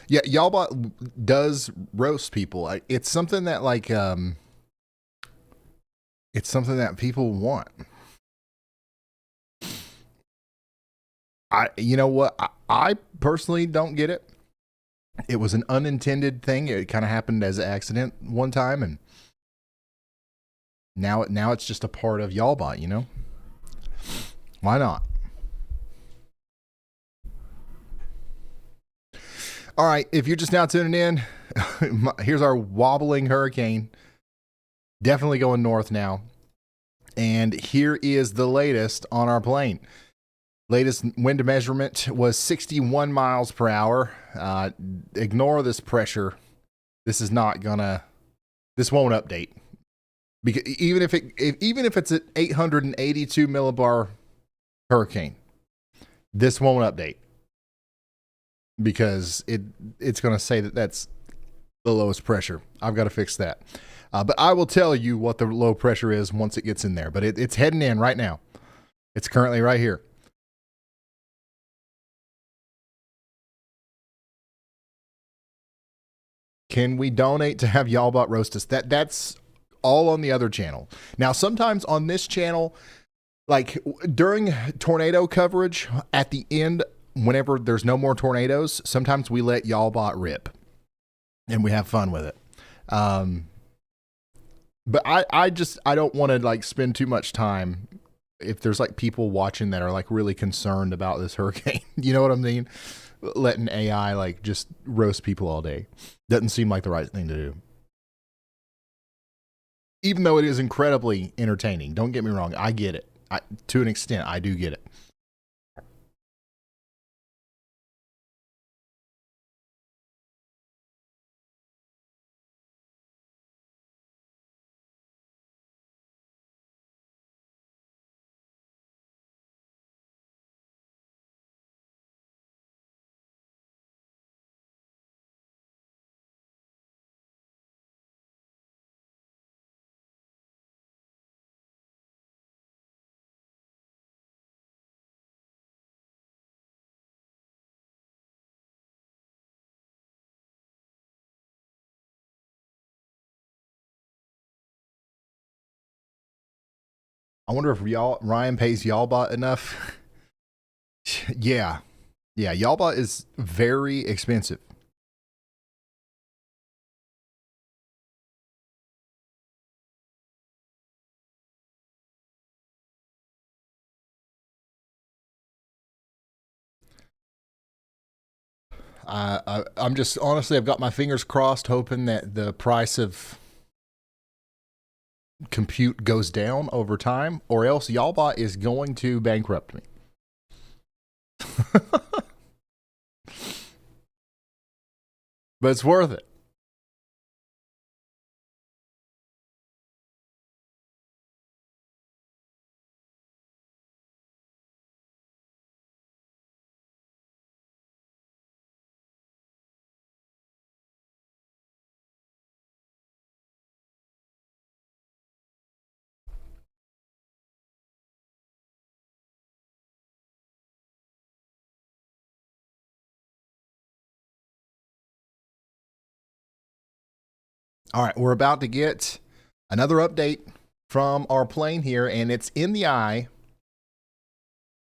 Yeah, Y'allbot does roast people. It's something that it's something that people want. You know what? I personally don't get it. It was an unintended thing. It kind of happened as an accident one time, and now it's just a part of Y'allbot, you know? Why not? All right, if you're just now tuning in, here's our wobbling hurricane. Definitely going north now. And here is the latest on our plane. Latest wind measurement was 61 miles per hour. Ignore this pressure. This is not gonna This won't update because even if it's an 882 millibar hurricane, this won't update because it's going to say that that's the lowest pressure. I've got to fix that. But I will tell you what the low pressure is once it gets in there. But it's heading in right now. It's currently right here. Can we donate to have Y'allbot roast us? That's all on the other channel. Now, sometimes on this channel, like during tornado coverage, at the end, whenever there's no more tornadoes, sometimes we let Y'allbot rip, and we have fun with it. But I don't want to like spend too much time if there's like people watching that are like really concerned about this hurricane. You know what I mean? Letting AI like just roast people all day doesn't seem like the right thing to do. Even though it is incredibly entertaining. Don't get me wrong. I get it. To an extent, I do get it. I wonder if Ryan pays Y'allbot enough. Yeah. Yeah, Y'allbot is very expensive. I'm just honestly, I've got my fingers crossed, hoping that the price of compute goes down over time, or else Y'allbot is going to bankrupt me. But it's worth it. All right, we're about to get another update from our plane here, and it's in the eye.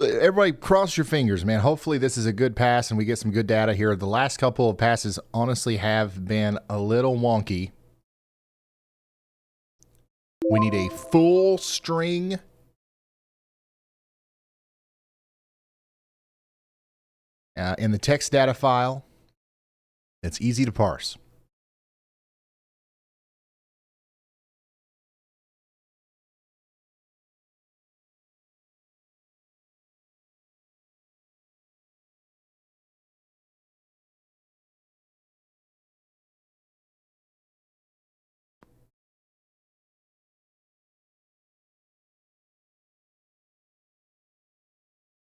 Everybody cross your fingers, man. Hopefully this is a good pass and we get some good data here. The last couple of passes honestly have been a little wonky. We need a full string in the text data file. It's easy to parse.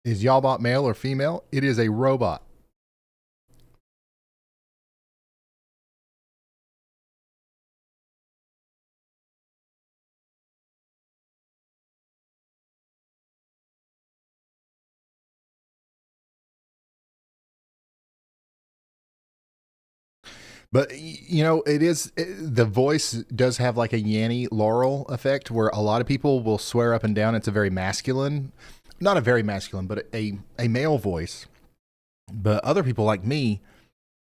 Is Y'allbot male or female? It is a robot. But you know, the voice does have like a Yanny Laurel effect where a lot of people will swear up and down it's a very masculine, not a very masculine, but a male voice. But other people like me,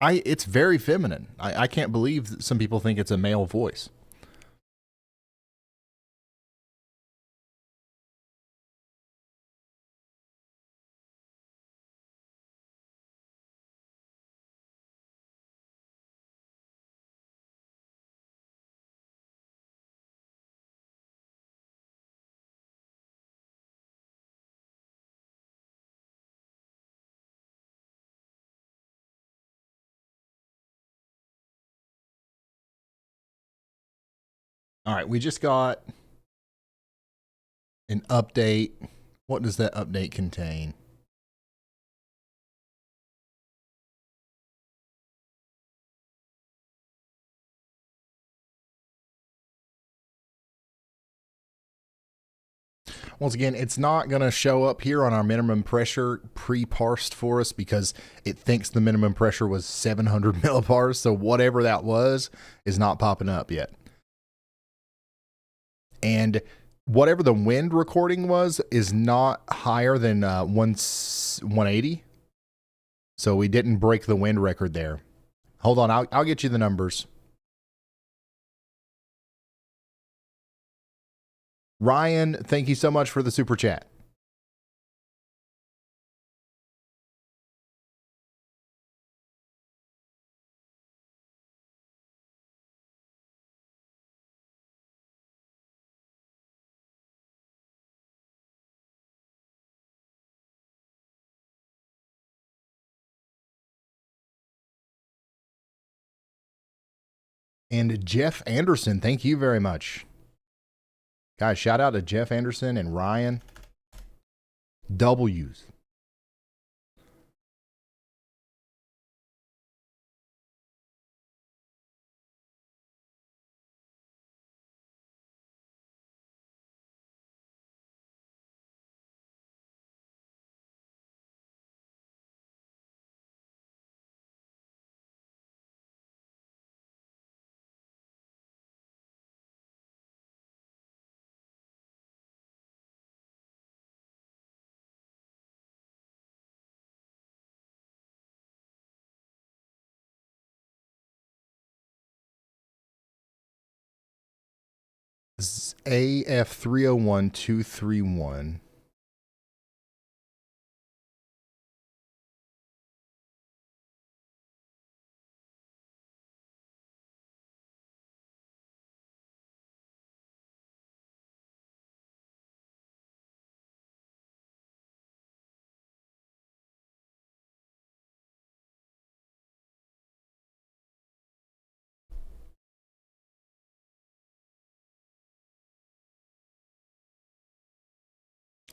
it's very feminine. I can't believe that some people think it's a male voice. All right, we just got an update. What does that update contain? Once again, it's not going to show up here on our minimum pressure pre-parsed for us because it thinks the minimum pressure was 700 millibars. So whatever that was is not popping up yet. And whatever the wind recording was is not higher than 180. So we didn't break the wind record there. Hold on, I'll get you the numbers. Ryan, thank you so much for the super chat. And Jeff Anderson, thank you very much. Guys, shout out to Jeff Anderson and Ryan. W's. AF301231.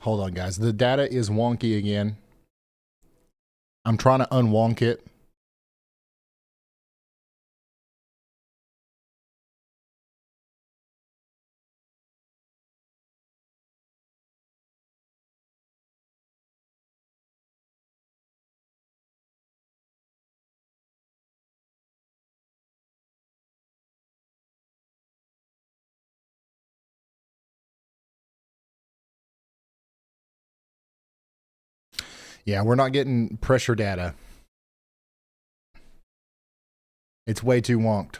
Hold on, guys. The data is wonky again. I'm trying to unwonk it. Yeah, we're not getting pressure data. It's way too wonked.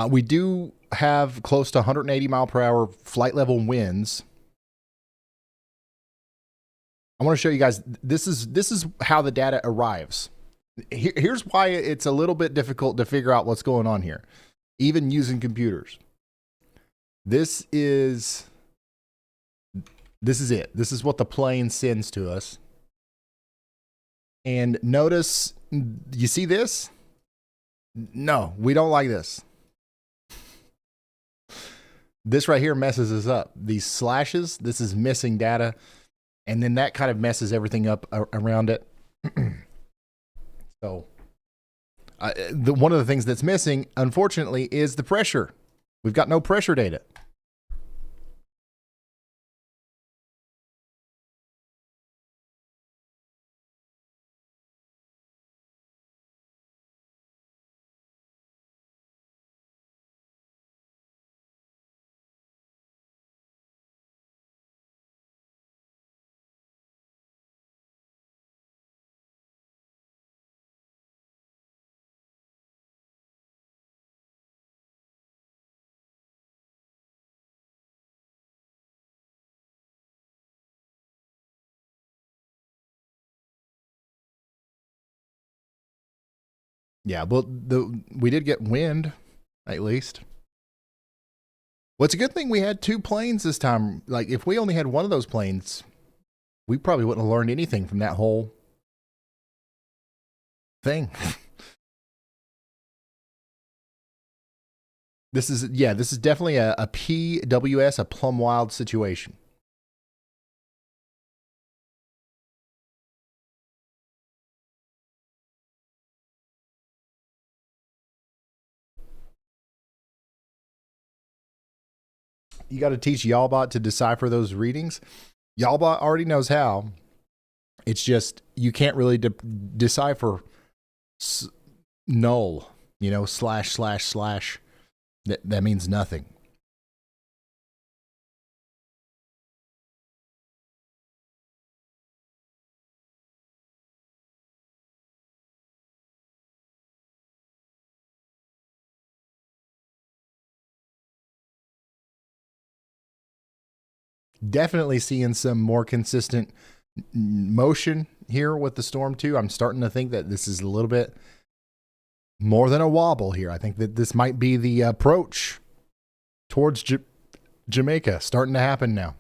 We do have close to 180 mile per hour flight level winds. I want to show you guys, this is how the data arrives. Here's why it's a little bit difficult to figure out what's going on here, even using computers. This is it. This is what the plane sends to us. And notice, you see this? No, we don't like this. This right here messes us up. These slashes, this is missing data. And then that kind of messes everything up around it. So one of the things that's missing, unfortunately, is the pressure. We've got no pressure data. Yeah, but we did get wind, at least. Well, it's a good thing we had two planes this time. Like, if we only had one of those planes, we probably wouldn't have learned anything from that whole thing. This is definitely a PWS, a plum wild situation. You got to teach Yalbot to decipher those readings. Yalbot already knows how. It's just you can't really decipher null, ///. That means nothing. Definitely seeing some more consistent motion here with the storm too. I'm starting to think that this is a little bit more than a wobble here. I think that this might be the approach towards Jamaica starting to happen now.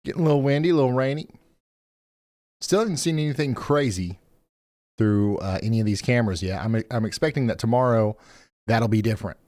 Getting a little windy, a little rainy. Still haven't seen anything crazy through any of these cameras yet. I'm expecting that tomorrow that'll be different.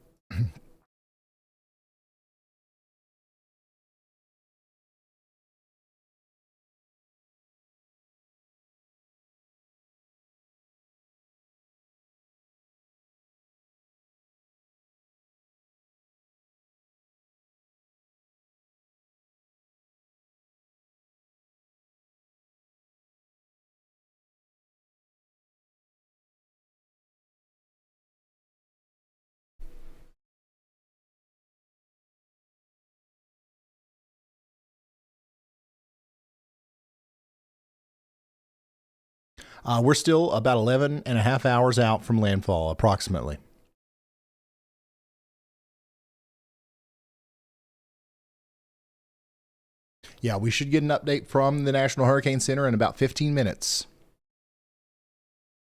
We're still about 11 and a half hours out from landfall, approximately. Yeah, we should get an update from the National Hurricane Center in about 15 minutes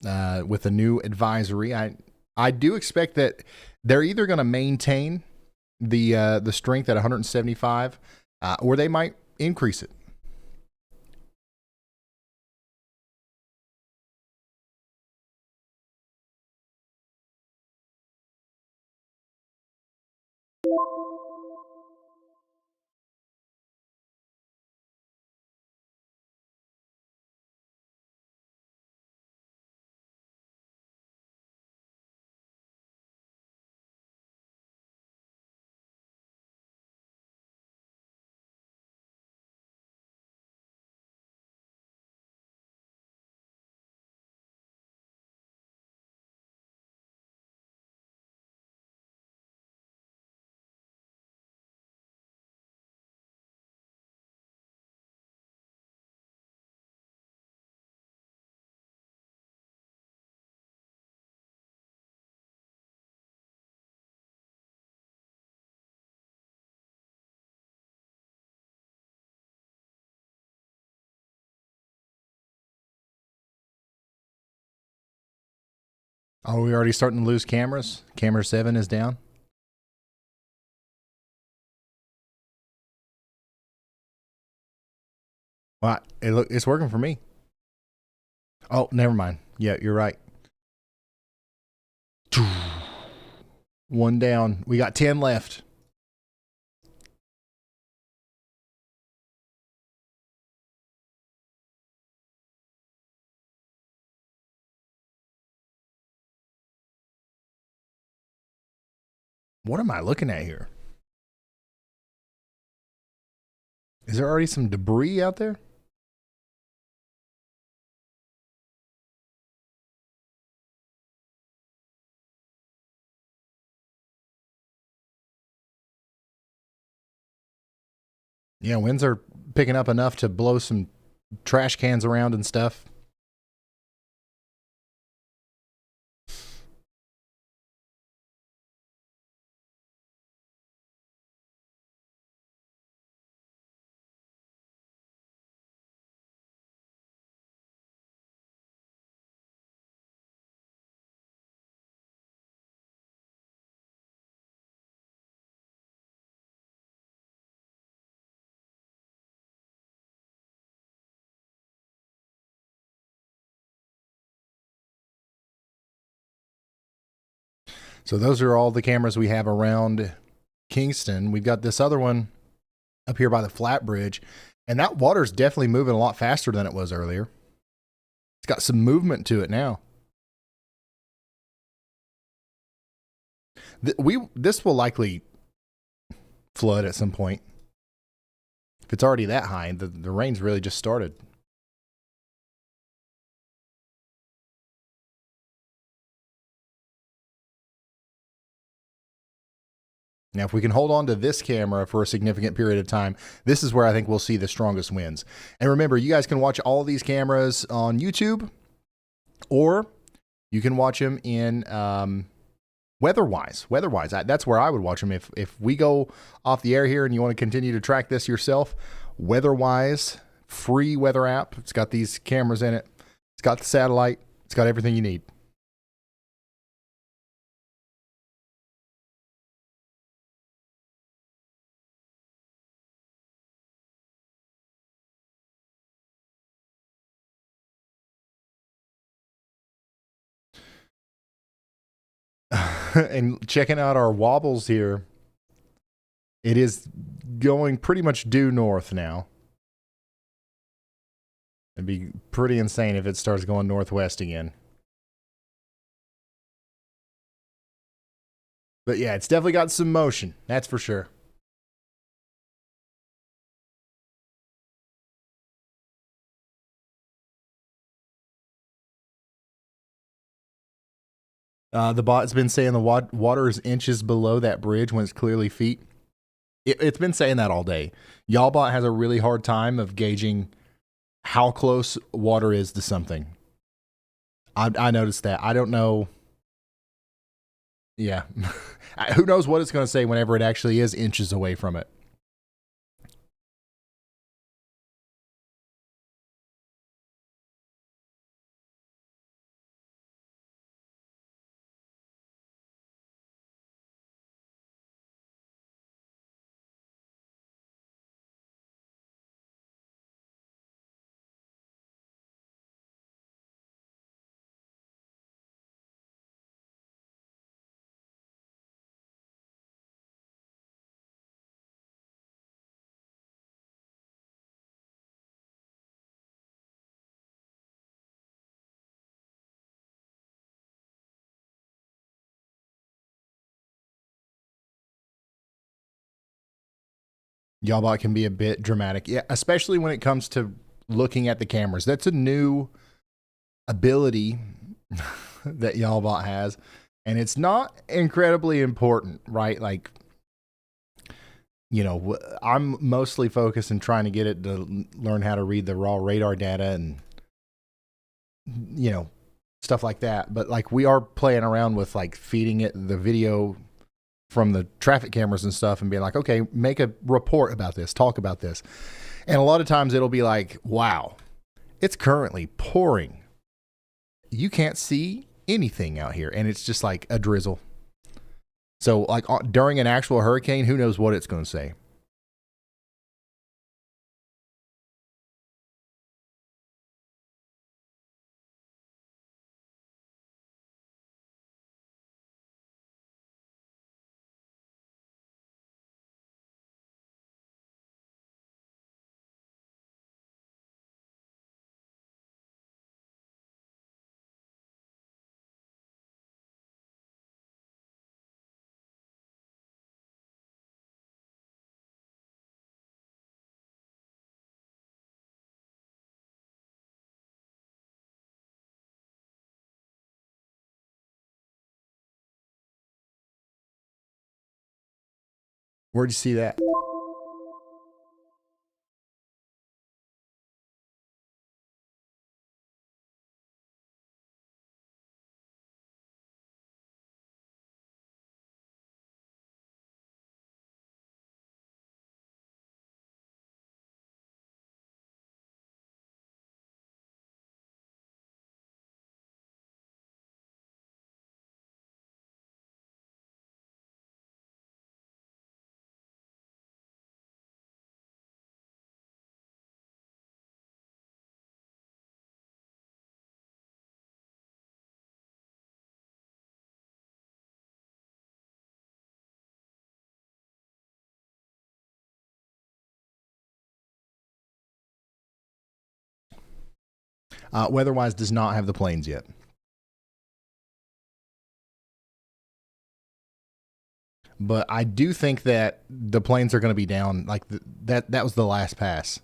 with a new advisory. I do expect that they're either going to maintain the strength at 175 or they might increase it. Are we already starting to lose cameras? Camera 7 is down. Well, it's working for me. Oh, never mind. Yeah, you're right. One down. We got 10 left. What am I looking at here? Is there already some debris out there? Yeah, winds are picking up enough to blow some trash cans around and stuff. So those are all the cameras we have around Kingston. We've got this other one up here by the flat bridge, and that water's definitely moving a lot faster than it was earlier. It's got some movement to it now. This will likely flood at some point. If it's already that high, the rain's really just started. Now, if we can hold on to this camera for a significant period of time, this is where I think we'll see the strongest winds. And remember, you guys can watch all these cameras on YouTube, or you can watch them in WeatherWise. WeatherWise, that's where I would watch them. If we go off the air here and you want to continue to track this yourself, WeatherWise, free weather app. It's got these cameras in it. It's got the satellite. It's got everything you need. And checking out our wobbles here, it is going pretty much due north now. It'd be pretty insane if it starts going northwest again. But yeah, it's definitely got some motion. That's for sure. The bot's been saying the water is inches below that bridge when it's clearly feet. It's been saying that all day. Y'allbot has a really hard time of gauging how close water is to something. I noticed that. I don't know. Yeah. Who knows what it's going to say whenever it actually is inches away from it. Y'allbot can be a bit dramatic. Yeah, especially when it comes to looking at the cameras. That's a new ability that Y'allbot has, and it's not incredibly important, right? Like, you know, I'm mostly focused in trying to get it to learn how to read the raw radar data and, you know, stuff like that. But like, we are playing around with like feeding it the video from the traffic cameras and stuff and being like, okay, make a report about this, talk about this. And a lot of times it'll be like, wow, it's currently pouring. You can't see anything out here. And it's just like a drizzle. So like during an actual hurricane, who knows what it's going to say. Where'd you see that? WeatherWise does not have the planes yet. But I do think that the planes are going to be down. Like that was the last pass.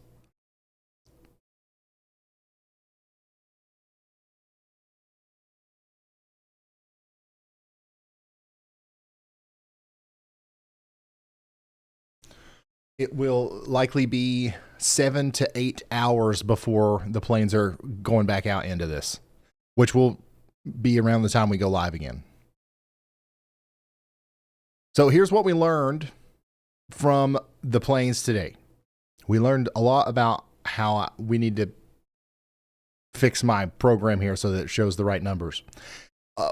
It will likely be 7 to 8 hours before the planes are going back out into this, which will be around the time we go live again. So here's what we learned from the planes today. We learned a lot about how we need to fix my program here so that it shows the right numbers.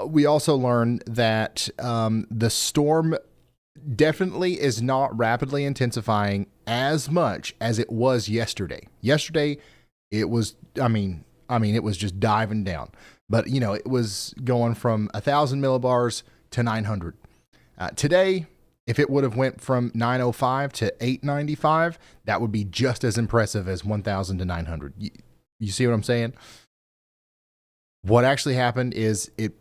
We also learned that the storm definitely is not rapidly intensifying as much as it was yesterday. Yesterday, it was, it was just diving down. But, it was going from 1,000 millibars to 900. Today, if it would have went from 905 to 895, that would be just as impressive as 1,000 to 900. You see what I'm saying? What actually happened is it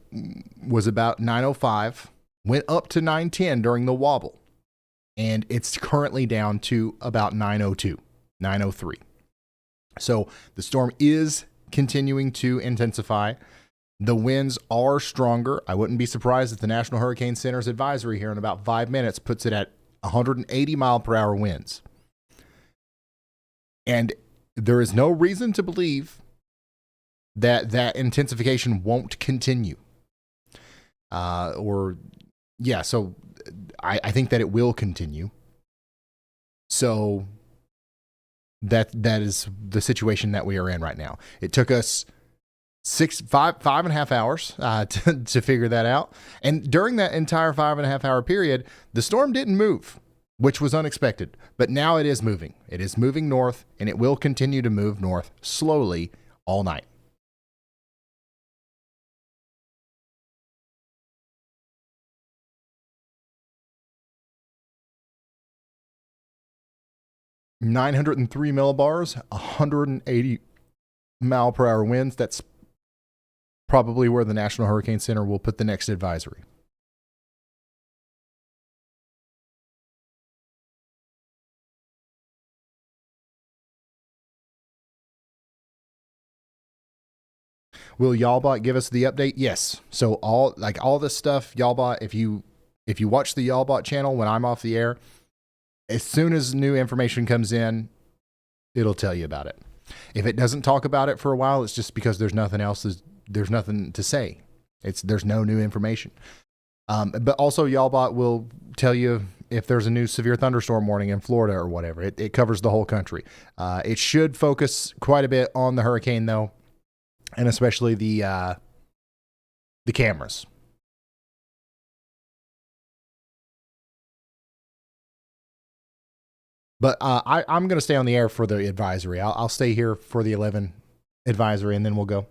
was about 905, went up to 910 during the wobble, and it's currently down to about 902, 903. So the storm is continuing to intensify. The winds are stronger. I wouldn't be surprised if the National Hurricane Center's advisory here in about 5 minutes puts it at 180 mile per hour winds. And there is no reason to believe that intensification won't continue. So I think that it will continue. So that is the situation that we are in right now. It took us 5.5 hours to figure that out. And during that entire 5.5 hour period, the storm didn't move, which was unexpected. But now it is moving. It is moving north, and it will continue to move north slowly all night. .903 millibars, 180 mile per hour winds. That's probably where the National Hurricane Center will put the next advisory. Will Y'allbot give us the update? Yes. So all this stuff, Y'allbot, if you watch the Y'allbot channel when I'm off the air, as soon as new information comes in, it'll tell you about it. If it doesn't talk about it for a while, it's just because there's nothing to say. There's no new information. But also Y'allbot will tell you if there's a new severe thunderstorm warning in Florida or whatever. It covers the whole country. It should focus quite a bit on the hurricane though, and especially the cameras. But I'm going to stay on the air for the advisory. I'll stay here for the 11 advisory, and then we'll go.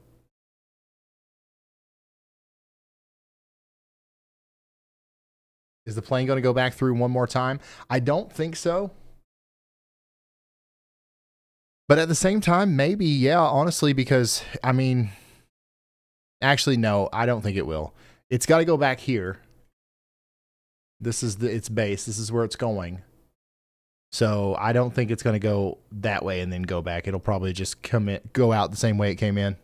Is the plane going to go back through one more time? I don't think so. But at the same time, maybe, yeah, honestly, because, actually, no, I don't think it will. It's got to go back here. This is its base. This is where it's going. So I don't think it's going to go that way and then go back. It'll probably just go out the same way it came in.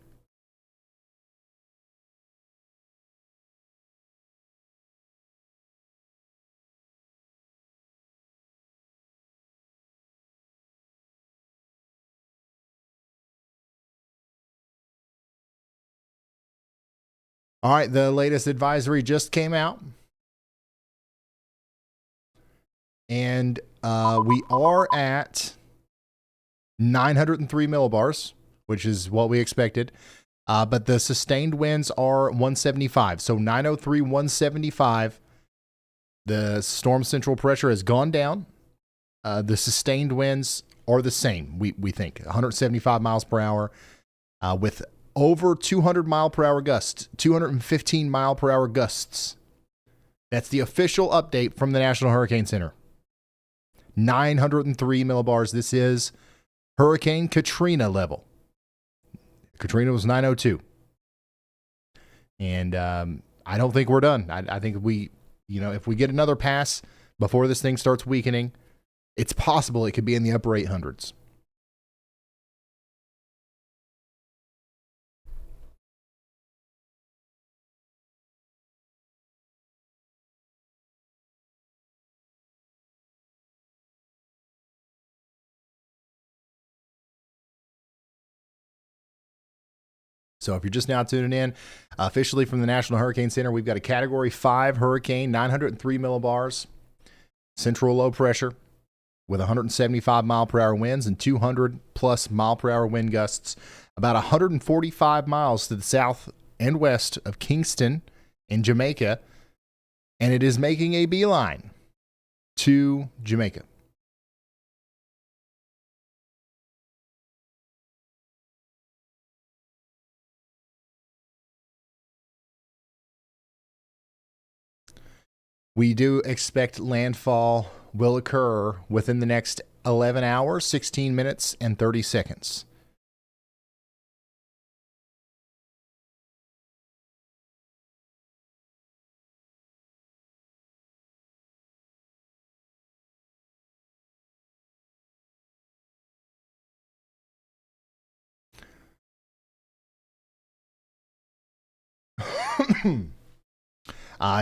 All right, the latest advisory just came out. And we are at 903 millibars, which is what we expected. But the sustained winds are 175. So 903, 175. The storm central pressure has gone down. The sustained winds are the same, we think. 175 miles per hour with over 200 mile per hour gusts, 215 mile per hour gusts. That's the official update from the National Hurricane Center. 903 millibars. This is Hurricane Katrina level. Katrina was 902. And I don't think we're done. I think if we get another pass before this thing starts weakening, it's possible it could be in the upper 800s. So if you're just now tuning in, officially from the National Hurricane Center, we've got a Category 5 hurricane, 903 millibars, central low pressure with 175 mile per hour winds and 200 plus mile per hour wind gusts, about 145 miles to the south and west of Kingston in Jamaica, and it is making a beeline to Jamaica. We do expect landfall will occur within the next 11 hours, 16 minutes, and 30 seconds.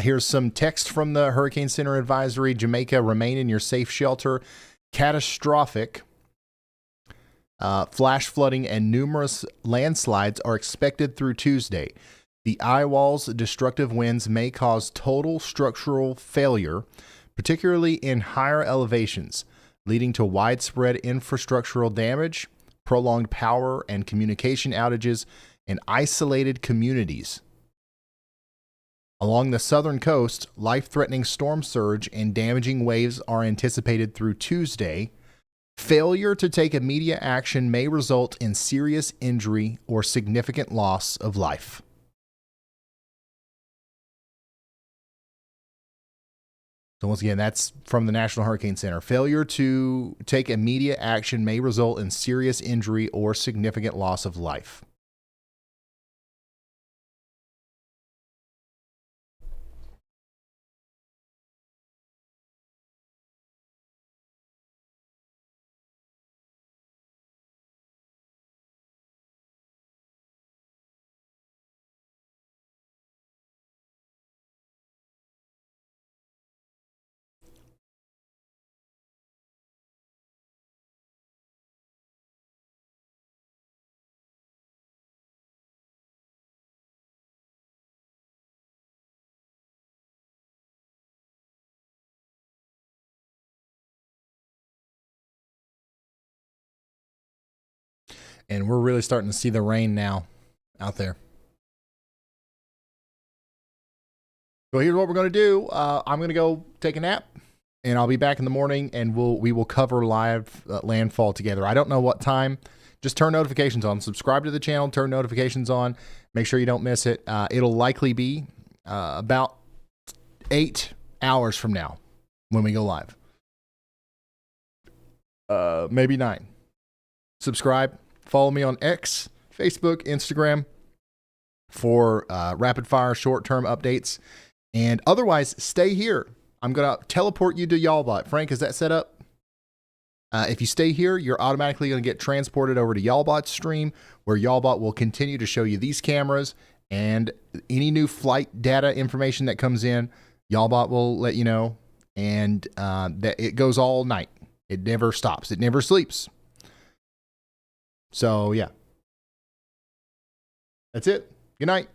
Here's some text from the Hurricane Center advisory. Jamaica, remain in your safe shelter. Catastrophic flash flooding and numerous landslides are expected through Tuesday. The eye wall's destructive winds may cause total structural failure, particularly in higher elevations, leading to widespread infrastructural damage, prolonged power and communication outages, and isolated communities. Along the southern coast, life-threatening storm surge and damaging waves are anticipated through Tuesday. Failure to take immediate action may result in serious injury or significant loss of life. So once again, that's from the National Hurricane Center. Failure to take immediate action may result in serious injury or significant loss of life. And we're really starting to see the rain now out there. So here's what we're going to do. I'm going to go take a nap, and I'll be back in the morning, and we will cover live landfall together. I don't know what time. Just turn notifications on. Subscribe to the channel. Turn notifications on. Make sure you don't miss it. It'll likely be about 8 hours from now when we go live. Maybe 9. Subscribe. Follow me on X, Facebook, Instagram for rapid fire short-term updates. And otherwise, stay here. I'm going to teleport you to YALLBOT. Frank, is that set up? If you stay here, you're automatically going to get transported over to YALLBOT's stream, where YALLBOT will continue to show you these cameras and any new flight data information that comes in. YALLBOT will let you know, and that it goes all night. It never stops. It never sleeps. So, yeah. That's it. Good night.